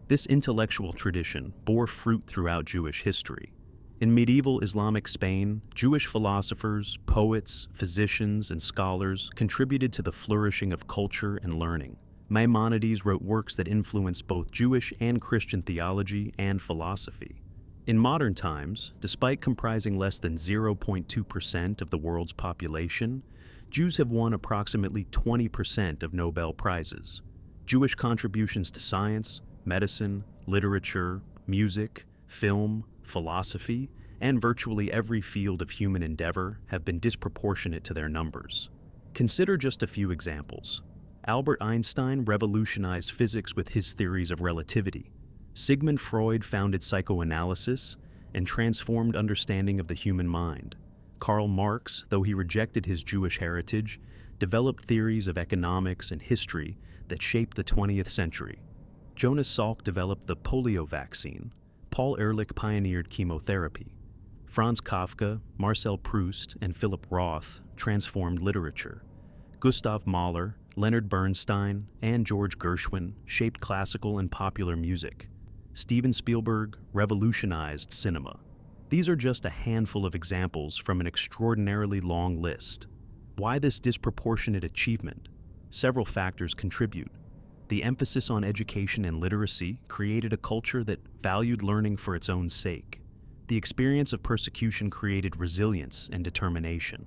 [SPEAKER 1] This intellectual tradition bore fruit throughout Jewish history. In medieval Islamic Spain, Jewish philosophers, poets, physicians, and scholars contributed to the flourishing of culture and learning. Maimonides wrote works that influenced both Jewish and Christian theology and philosophy. In modern times, despite comprising less than 0.2% of the world's population, Jews have won approximately 20% of Nobel Prizes. Jewish contributions to science, medicine, literature, music, film, philosophy, and virtually every field of human endeavor have been disproportionate to their numbers. Consider just a few examples. Albert Einstein revolutionized physics with his theories of relativity. Sigmund Freud founded psychoanalysis and transformed understanding of the human mind. Karl Marx, though he rejected his Jewish heritage, developed theories of economics and history that shaped the 20th century. Jonas Salk developed the polio vaccine. Paul Ehrlich pioneered chemotherapy. Franz Kafka, Marcel Proust, and Philip Roth transformed literature. Gustav Mahler, Leonard Bernstein, and George Gershwin shaped classical and popular music. Steven Spielberg revolutionized cinema. These are just a handful of examples from an extraordinarily long list. Why this disproportionate achievement? Several factors contribute. The emphasis on education and literacy created a culture that valued learning for its own sake. The experience of persecution created resilience and determination.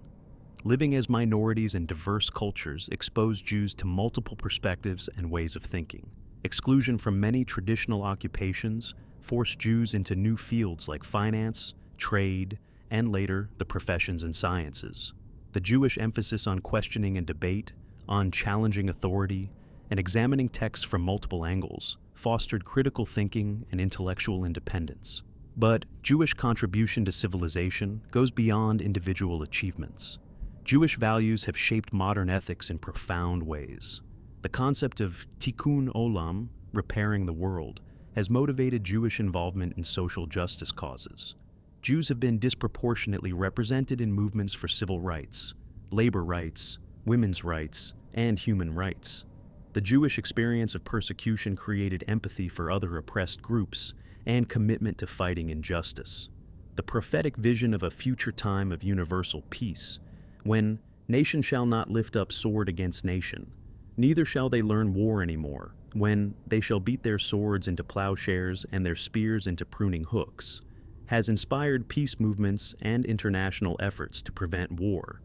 [SPEAKER 1] Living as minorities in diverse cultures exposed Jews to multiple perspectives and ways of thinking. Exclusion from many traditional occupations forced Jews into new fields like finance, trade, and later the professions and sciences. The Jewish emphasis on questioning and debate, on challenging authority, and examining texts from multiple angles fostered critical thinking and intellectual independence. But Jewish contribution to civilization goes beyond individual achievements. Jewish values have shaped modern ethics in profound ways. The concept of tikkun olam, repairing the world, has motivated Jewish involvement in social justice causes. Jews have been disproportionately represented in movements for civil rights, labor rights, women's rights, and human rights. The Jewish experience of persecution created empathy for other oppressed groups and commitment to fighting injustice. The prophetic vision of a future time of universal peace, when nation shall not lift up sword against nation, neither shall they learn war anymore, when they shall beat their swords into plowshares and their spears into pruning hooks, has inspired peace movements and international efforts to prevent war.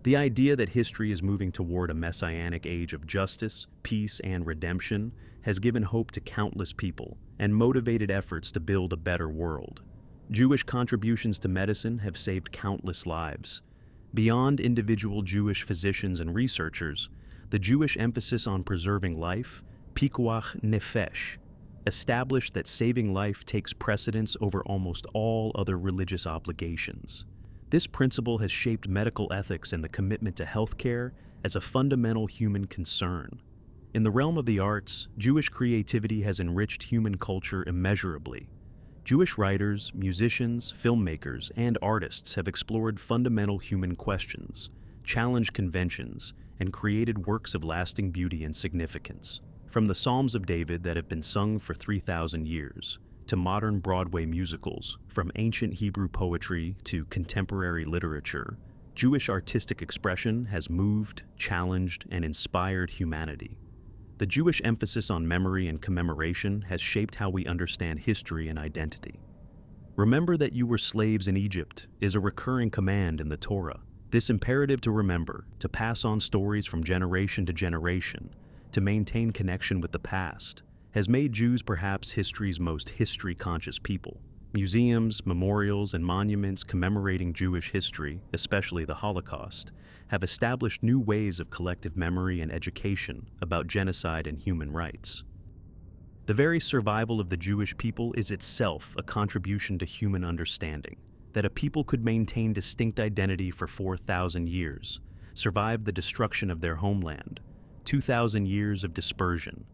[SPEAKER 1] The idea that history is moving toward a messianic age of justice, peace, and redemption has given hope to countless people and motivated efforts to build a better world. Jewish contributions to medicine have saved countless lives. Beyond individual Jewish physicians and researchers, the Jewish emphasis on preserving life, pikuach nefesh, established that saving life takes precedence over almost all other religious obligations. This principle has shaped medical ethics and the commitment to healthcare as a fundamental human concern. In the realm of the arts, Jewish creativity has enriched human culture immeasurably. Jewish writers, musicians, filmmakers, and artists have explored fundamental human questions, challenged conventions, and created works of lasting beauty and significance. From the Psalms of David that have been sung for 3,000 years, to modern Broadway musicals, from ancient Hebrew poetry to contemporary literature, Jewish artistic expression has moved, challenged, and inspired humanity. The Jewish emphasis on memory and commemoration has shaped how we understand history and identity. Remember that you were slaves in Egypt is a recurring command in the Torah. This imperative to remember, to pass on stories from generation to generation, to maintain connection with the past, has made Jews perhaps history's most history-conscious people. Museums, memorials, and monuments commemorating Jewish history, especially the Holocaust, have established new ways of collective memory and education about genocide and human rights. The very survival of the Jewish people is itself a contribution to human understanding, that a people could maintain distinct identity for 4,000 years, survive the destruction of their homeland, 2,000 years of dispersion,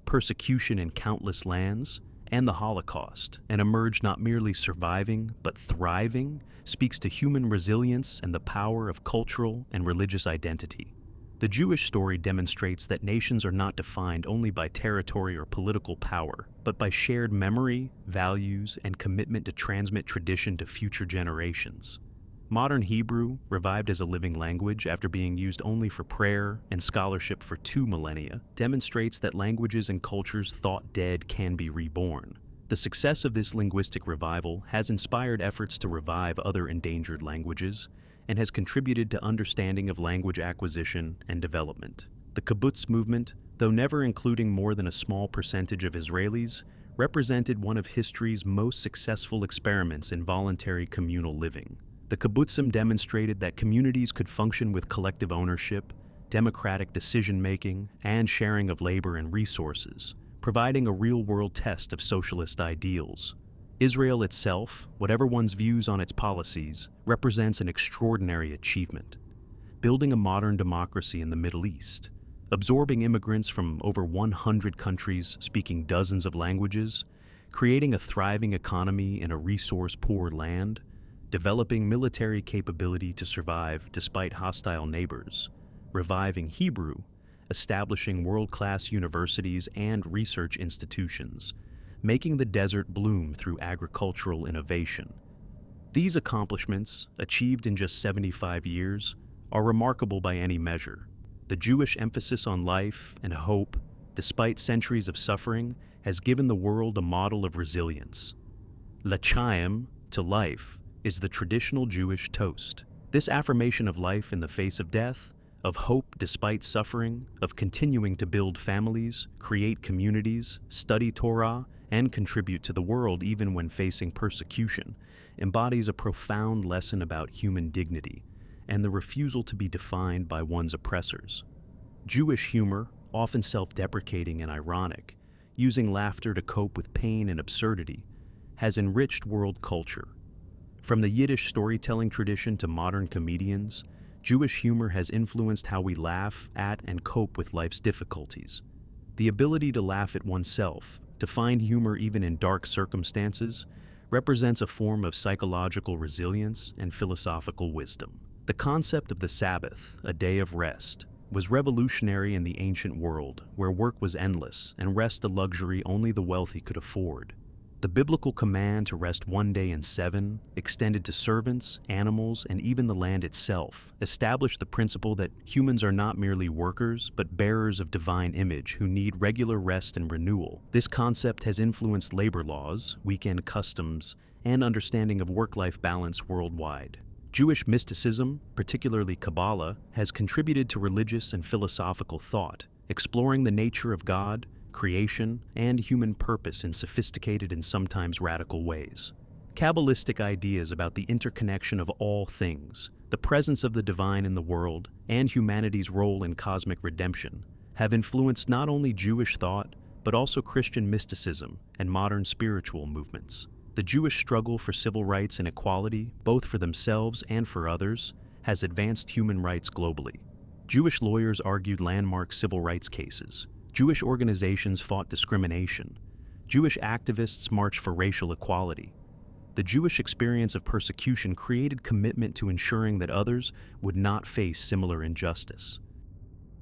[SPEAKER 1] persecution in countless lands, and the Holocaust, and emerge not merely surviving but thriving, speaks to human resilience and the power of cultural and religious identity. The Jewish story demonstrates that nations are not defined only by territory or political power, but by shared memory, values, and commitment to transmit tradition to future generations. Modern Hebrew, revived as a living language after being used only for prayer and scholarship for 2 millennia, demonstrates that languages and cultures thought dead can be reborn. The success of this linguistic revival has inspired efforts to revive other endangered languages and has contributed to understanding of language acquisition and development. The kibbutz movement, though never including more than a small percentage of Israelis, represented one of history's most successful experiments in voluntary communal living. The kibbutzim demonstrated that communities could function with collective ownership, democratic decision-making, and sharing of labor and resources, providing a real-world test of socialist ideals. Israel itself, whatever one's views on its policies, represents an extraordinary achievement. Building a modern democracy in the Middle East, absorbing immigrants from over 100 countries speaking dozens of languages, creating a thriving economy in a resource-poor land, developing military capability to survive despite hostile neighbors, reviving Hebrew, establishing world-class universities and research institutions, making the desert bloom through agricultural innovation. These accomplishments, achieved in just 75 years, are remarkable by any measure. The Jewish emphasis on life and hope, despite centuries of suffering, has given the world a model of resilience. L'chaim, to life, is the traditional Jewish toast. This affirmation of life in the face of death, of hope despite suffering, of continuing to build families, create communities, study Torah, and contribute to the world even when facing persecution, embodies a profound lesson about human dignity and the refusal to be defined by one's oppressors. Jewish humor, often self-deprecating and ironic, using laughter to cope with pain and absurdity, has enriched world culture. From the Yiddish storytelling tradition to modern comedians, Jewish humor has influenced how we laugh at and cope with life's difficulties. The ability to laugh at oneself, to find humor even in dark circumstances, represents a form of psychological resilience and philosophical wisdom. The concept of the Sabbath, a day of rest, was revolutionary in the ancient world, where work was endless and rest a luxury only the wealthy could afford. The biblical command to rest one day in 7, extended to servants, animals, and even the land itself, established the principle that humans are not merely workers, but bearers of divine image who need regular rest and renewal. This concept has influenced labor laws, weekend customs, and understanding of work-life balance worldwide. Jewish mysticism, particularly Kabbalah, has contributed to religious and philosophical thought, exploring the nature of God, creation, and human purpose in sophisticated and sometimes radical ways. Kabbalistic ideas about the interconnection of all things, the presence of the divine in the world, and humanity's role in cosmic redemption have influenced not only Jewish thought, but also Christian mysticism and modern spiritual movements. The Jewish struggle for civil rights and equality, both for themselves and for others, has advanced human rights globally. Jewish lawyers argued landmark civil rights cases. Jewish organizations fought discrimination. Jewish activists marched for racial equality. The Jewish experience of persecution created commitment to ensuring that others would not face similar injustice.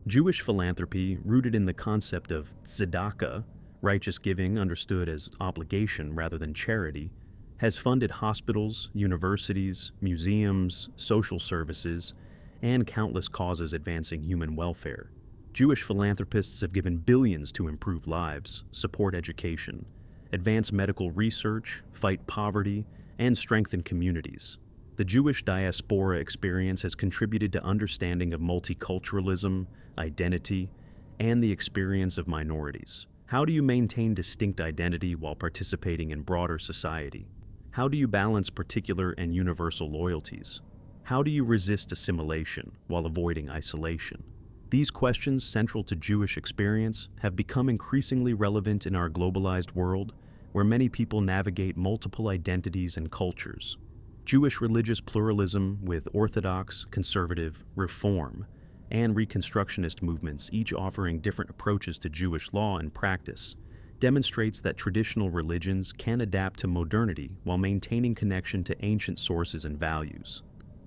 [SPEAKER 1] Jewish philanthropy, rooted in the concept of tzedakah, righteous giving understood as obligation rather than charity, has funded hospitals, universities, museums, social services, and countless causes advancing human welfare. Jewish philanthropists have given billions to improve lives, support education, advance medical research, fight poverty, and strengthen communities. The Jewish diaspora experience has contributed to understanding of multiculturalism, identity, and the experience of minorities. How do you maintain distinct identity while participating in broader society? How do you balance particular and universal loyalties? How do you resist assimilation while avoiding isolation? These questions, central to Jewish experience, have become increasingly relevant in our globalized world, where many people navigate multiple identities and cultures. Jewish religious pluralism, with Orthodox, conservative, Reform, and Reconstructionist movements each offering different approaches to Jewish law and practice, demonstrates that traditional religions can adapt to modernity while maintaining connection to ancient sources and values.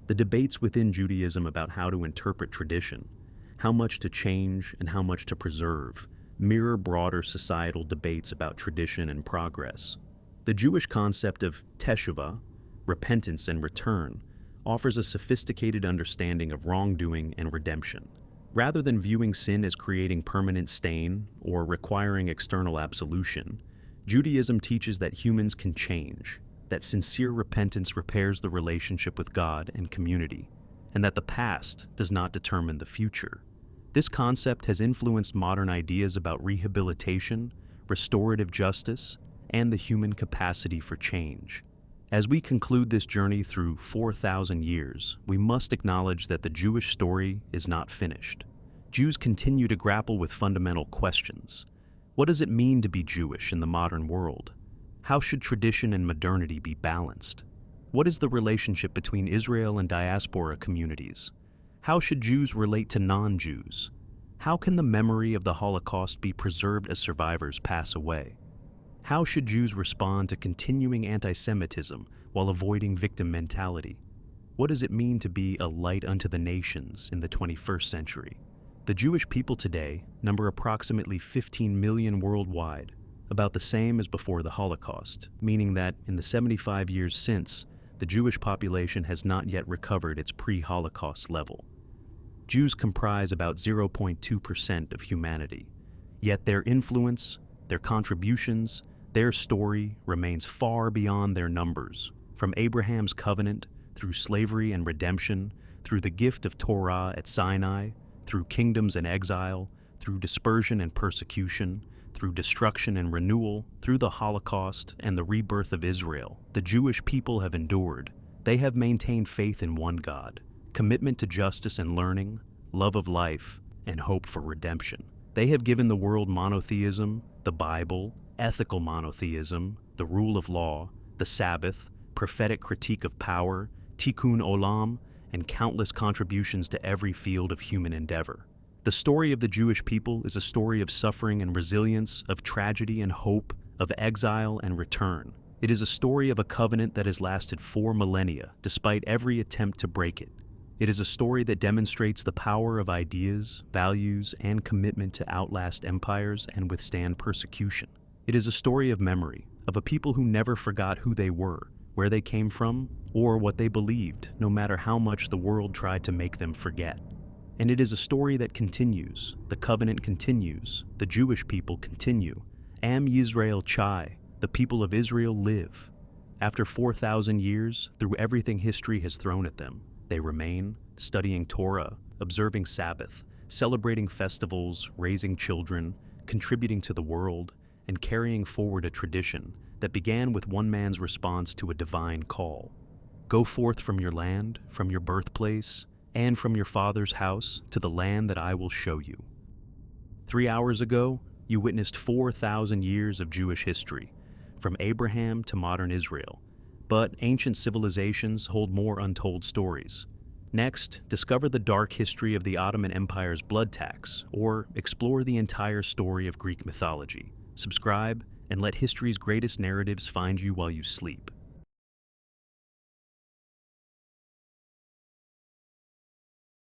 [SPEAKER 1] The debates within Judaism about how to interpret tradition, how much to change and how much to preserve, mirror broader societal debates about tradition and progress. The Jewish concept of teshuvah, repentance and return, offers a sophisticated understanding of wrongdoing and redemption. Rather than viewing sin as creating permanent stain or requiring external absolution, Judaism teaches that humans can change, that sincere repentance repairs the relationship with God and community, and that the past does not determine the future. This concept has influenced modern ideas about rehabilitation, restorative justice, and the human capacity for change. As we conclude this journey through 4,000 years, we must acknowledge that the Jewish story is not finished. Jews continue to grapple with fundamental questions. What does it mean to be Jewish in the modern world? How should tradition and modernity be balanced? What is the relationship between Israel and diaspora communities? How should Jews relate to non-Jews? How can the memory of the Holocaust be preserved as survivors pass away? How should Jews respond to continuing anti-Semitism while avoiding victim mentality? What does it mean to be a light unto the nations in the 21st century? The Jewish people today number approximately 15 million worldwide, about the same as before the Holocaust, meaning that in the 75 years since, the Jewish population has not yet recovered its pre-Holocaust level. Jews comprise about 0.2% of humanity, yet their influence, their contributions, their story remains far beyond their numbers, from Abraham's covenant, through slavery and redemption, through the gift of Torah at Sinai, through kingdoms and exile, through dispersion and persecution, through destruction and renewal, through the Holocaust and the rebirth of Israel. The Jewish people have endured. They have maintained faith in one God, commitment to justice and learning, love of life, and hope for redemption. They have given the world monotheism, the Bible, ethical monotheism, the rule of law, the Sabbath, prophetic critique of power, tikkun olam, and countless contributions to every field of human endeavor. The story of the Jewish people is a story of suffering and resilience, of tragedy and hope, of exile and return. It is a story of a covenant that has lasted 4 millennia, despite every attempt to break it. It is a story that demonstrates the power of ideas, values, and commitment to outlast empires and withstand persecution. It is a story of memory, of a people who never forgot who they were, where they came from, or what they believed, no matter how much the world tried to make them forget. And it is a story that continues. The covenant continues. The Jewish people continue. Am Yisrael Chai, the people of Israel live. After 4,000 years, through everything history has thrown at them, they remain, studying Torah, observing Sabbath, celebrating festivals, raising children, contributing to the world, and carrying forward a tradition that began with one man's response to a divine call. Go forth from your land, from your birthplace, and from your father's house to the land that I will show you. 3 hours ago, you witnessed 4,000 years of Jewish history, from Abraham to modern Israel. But ancient civilizations hold more untold stories. Next, discover the dark history of the Ottoman Empire's blood tax, or explore the entire story of Greek mythology. Subscribe, and let history's greatest narratives find you while you sleep.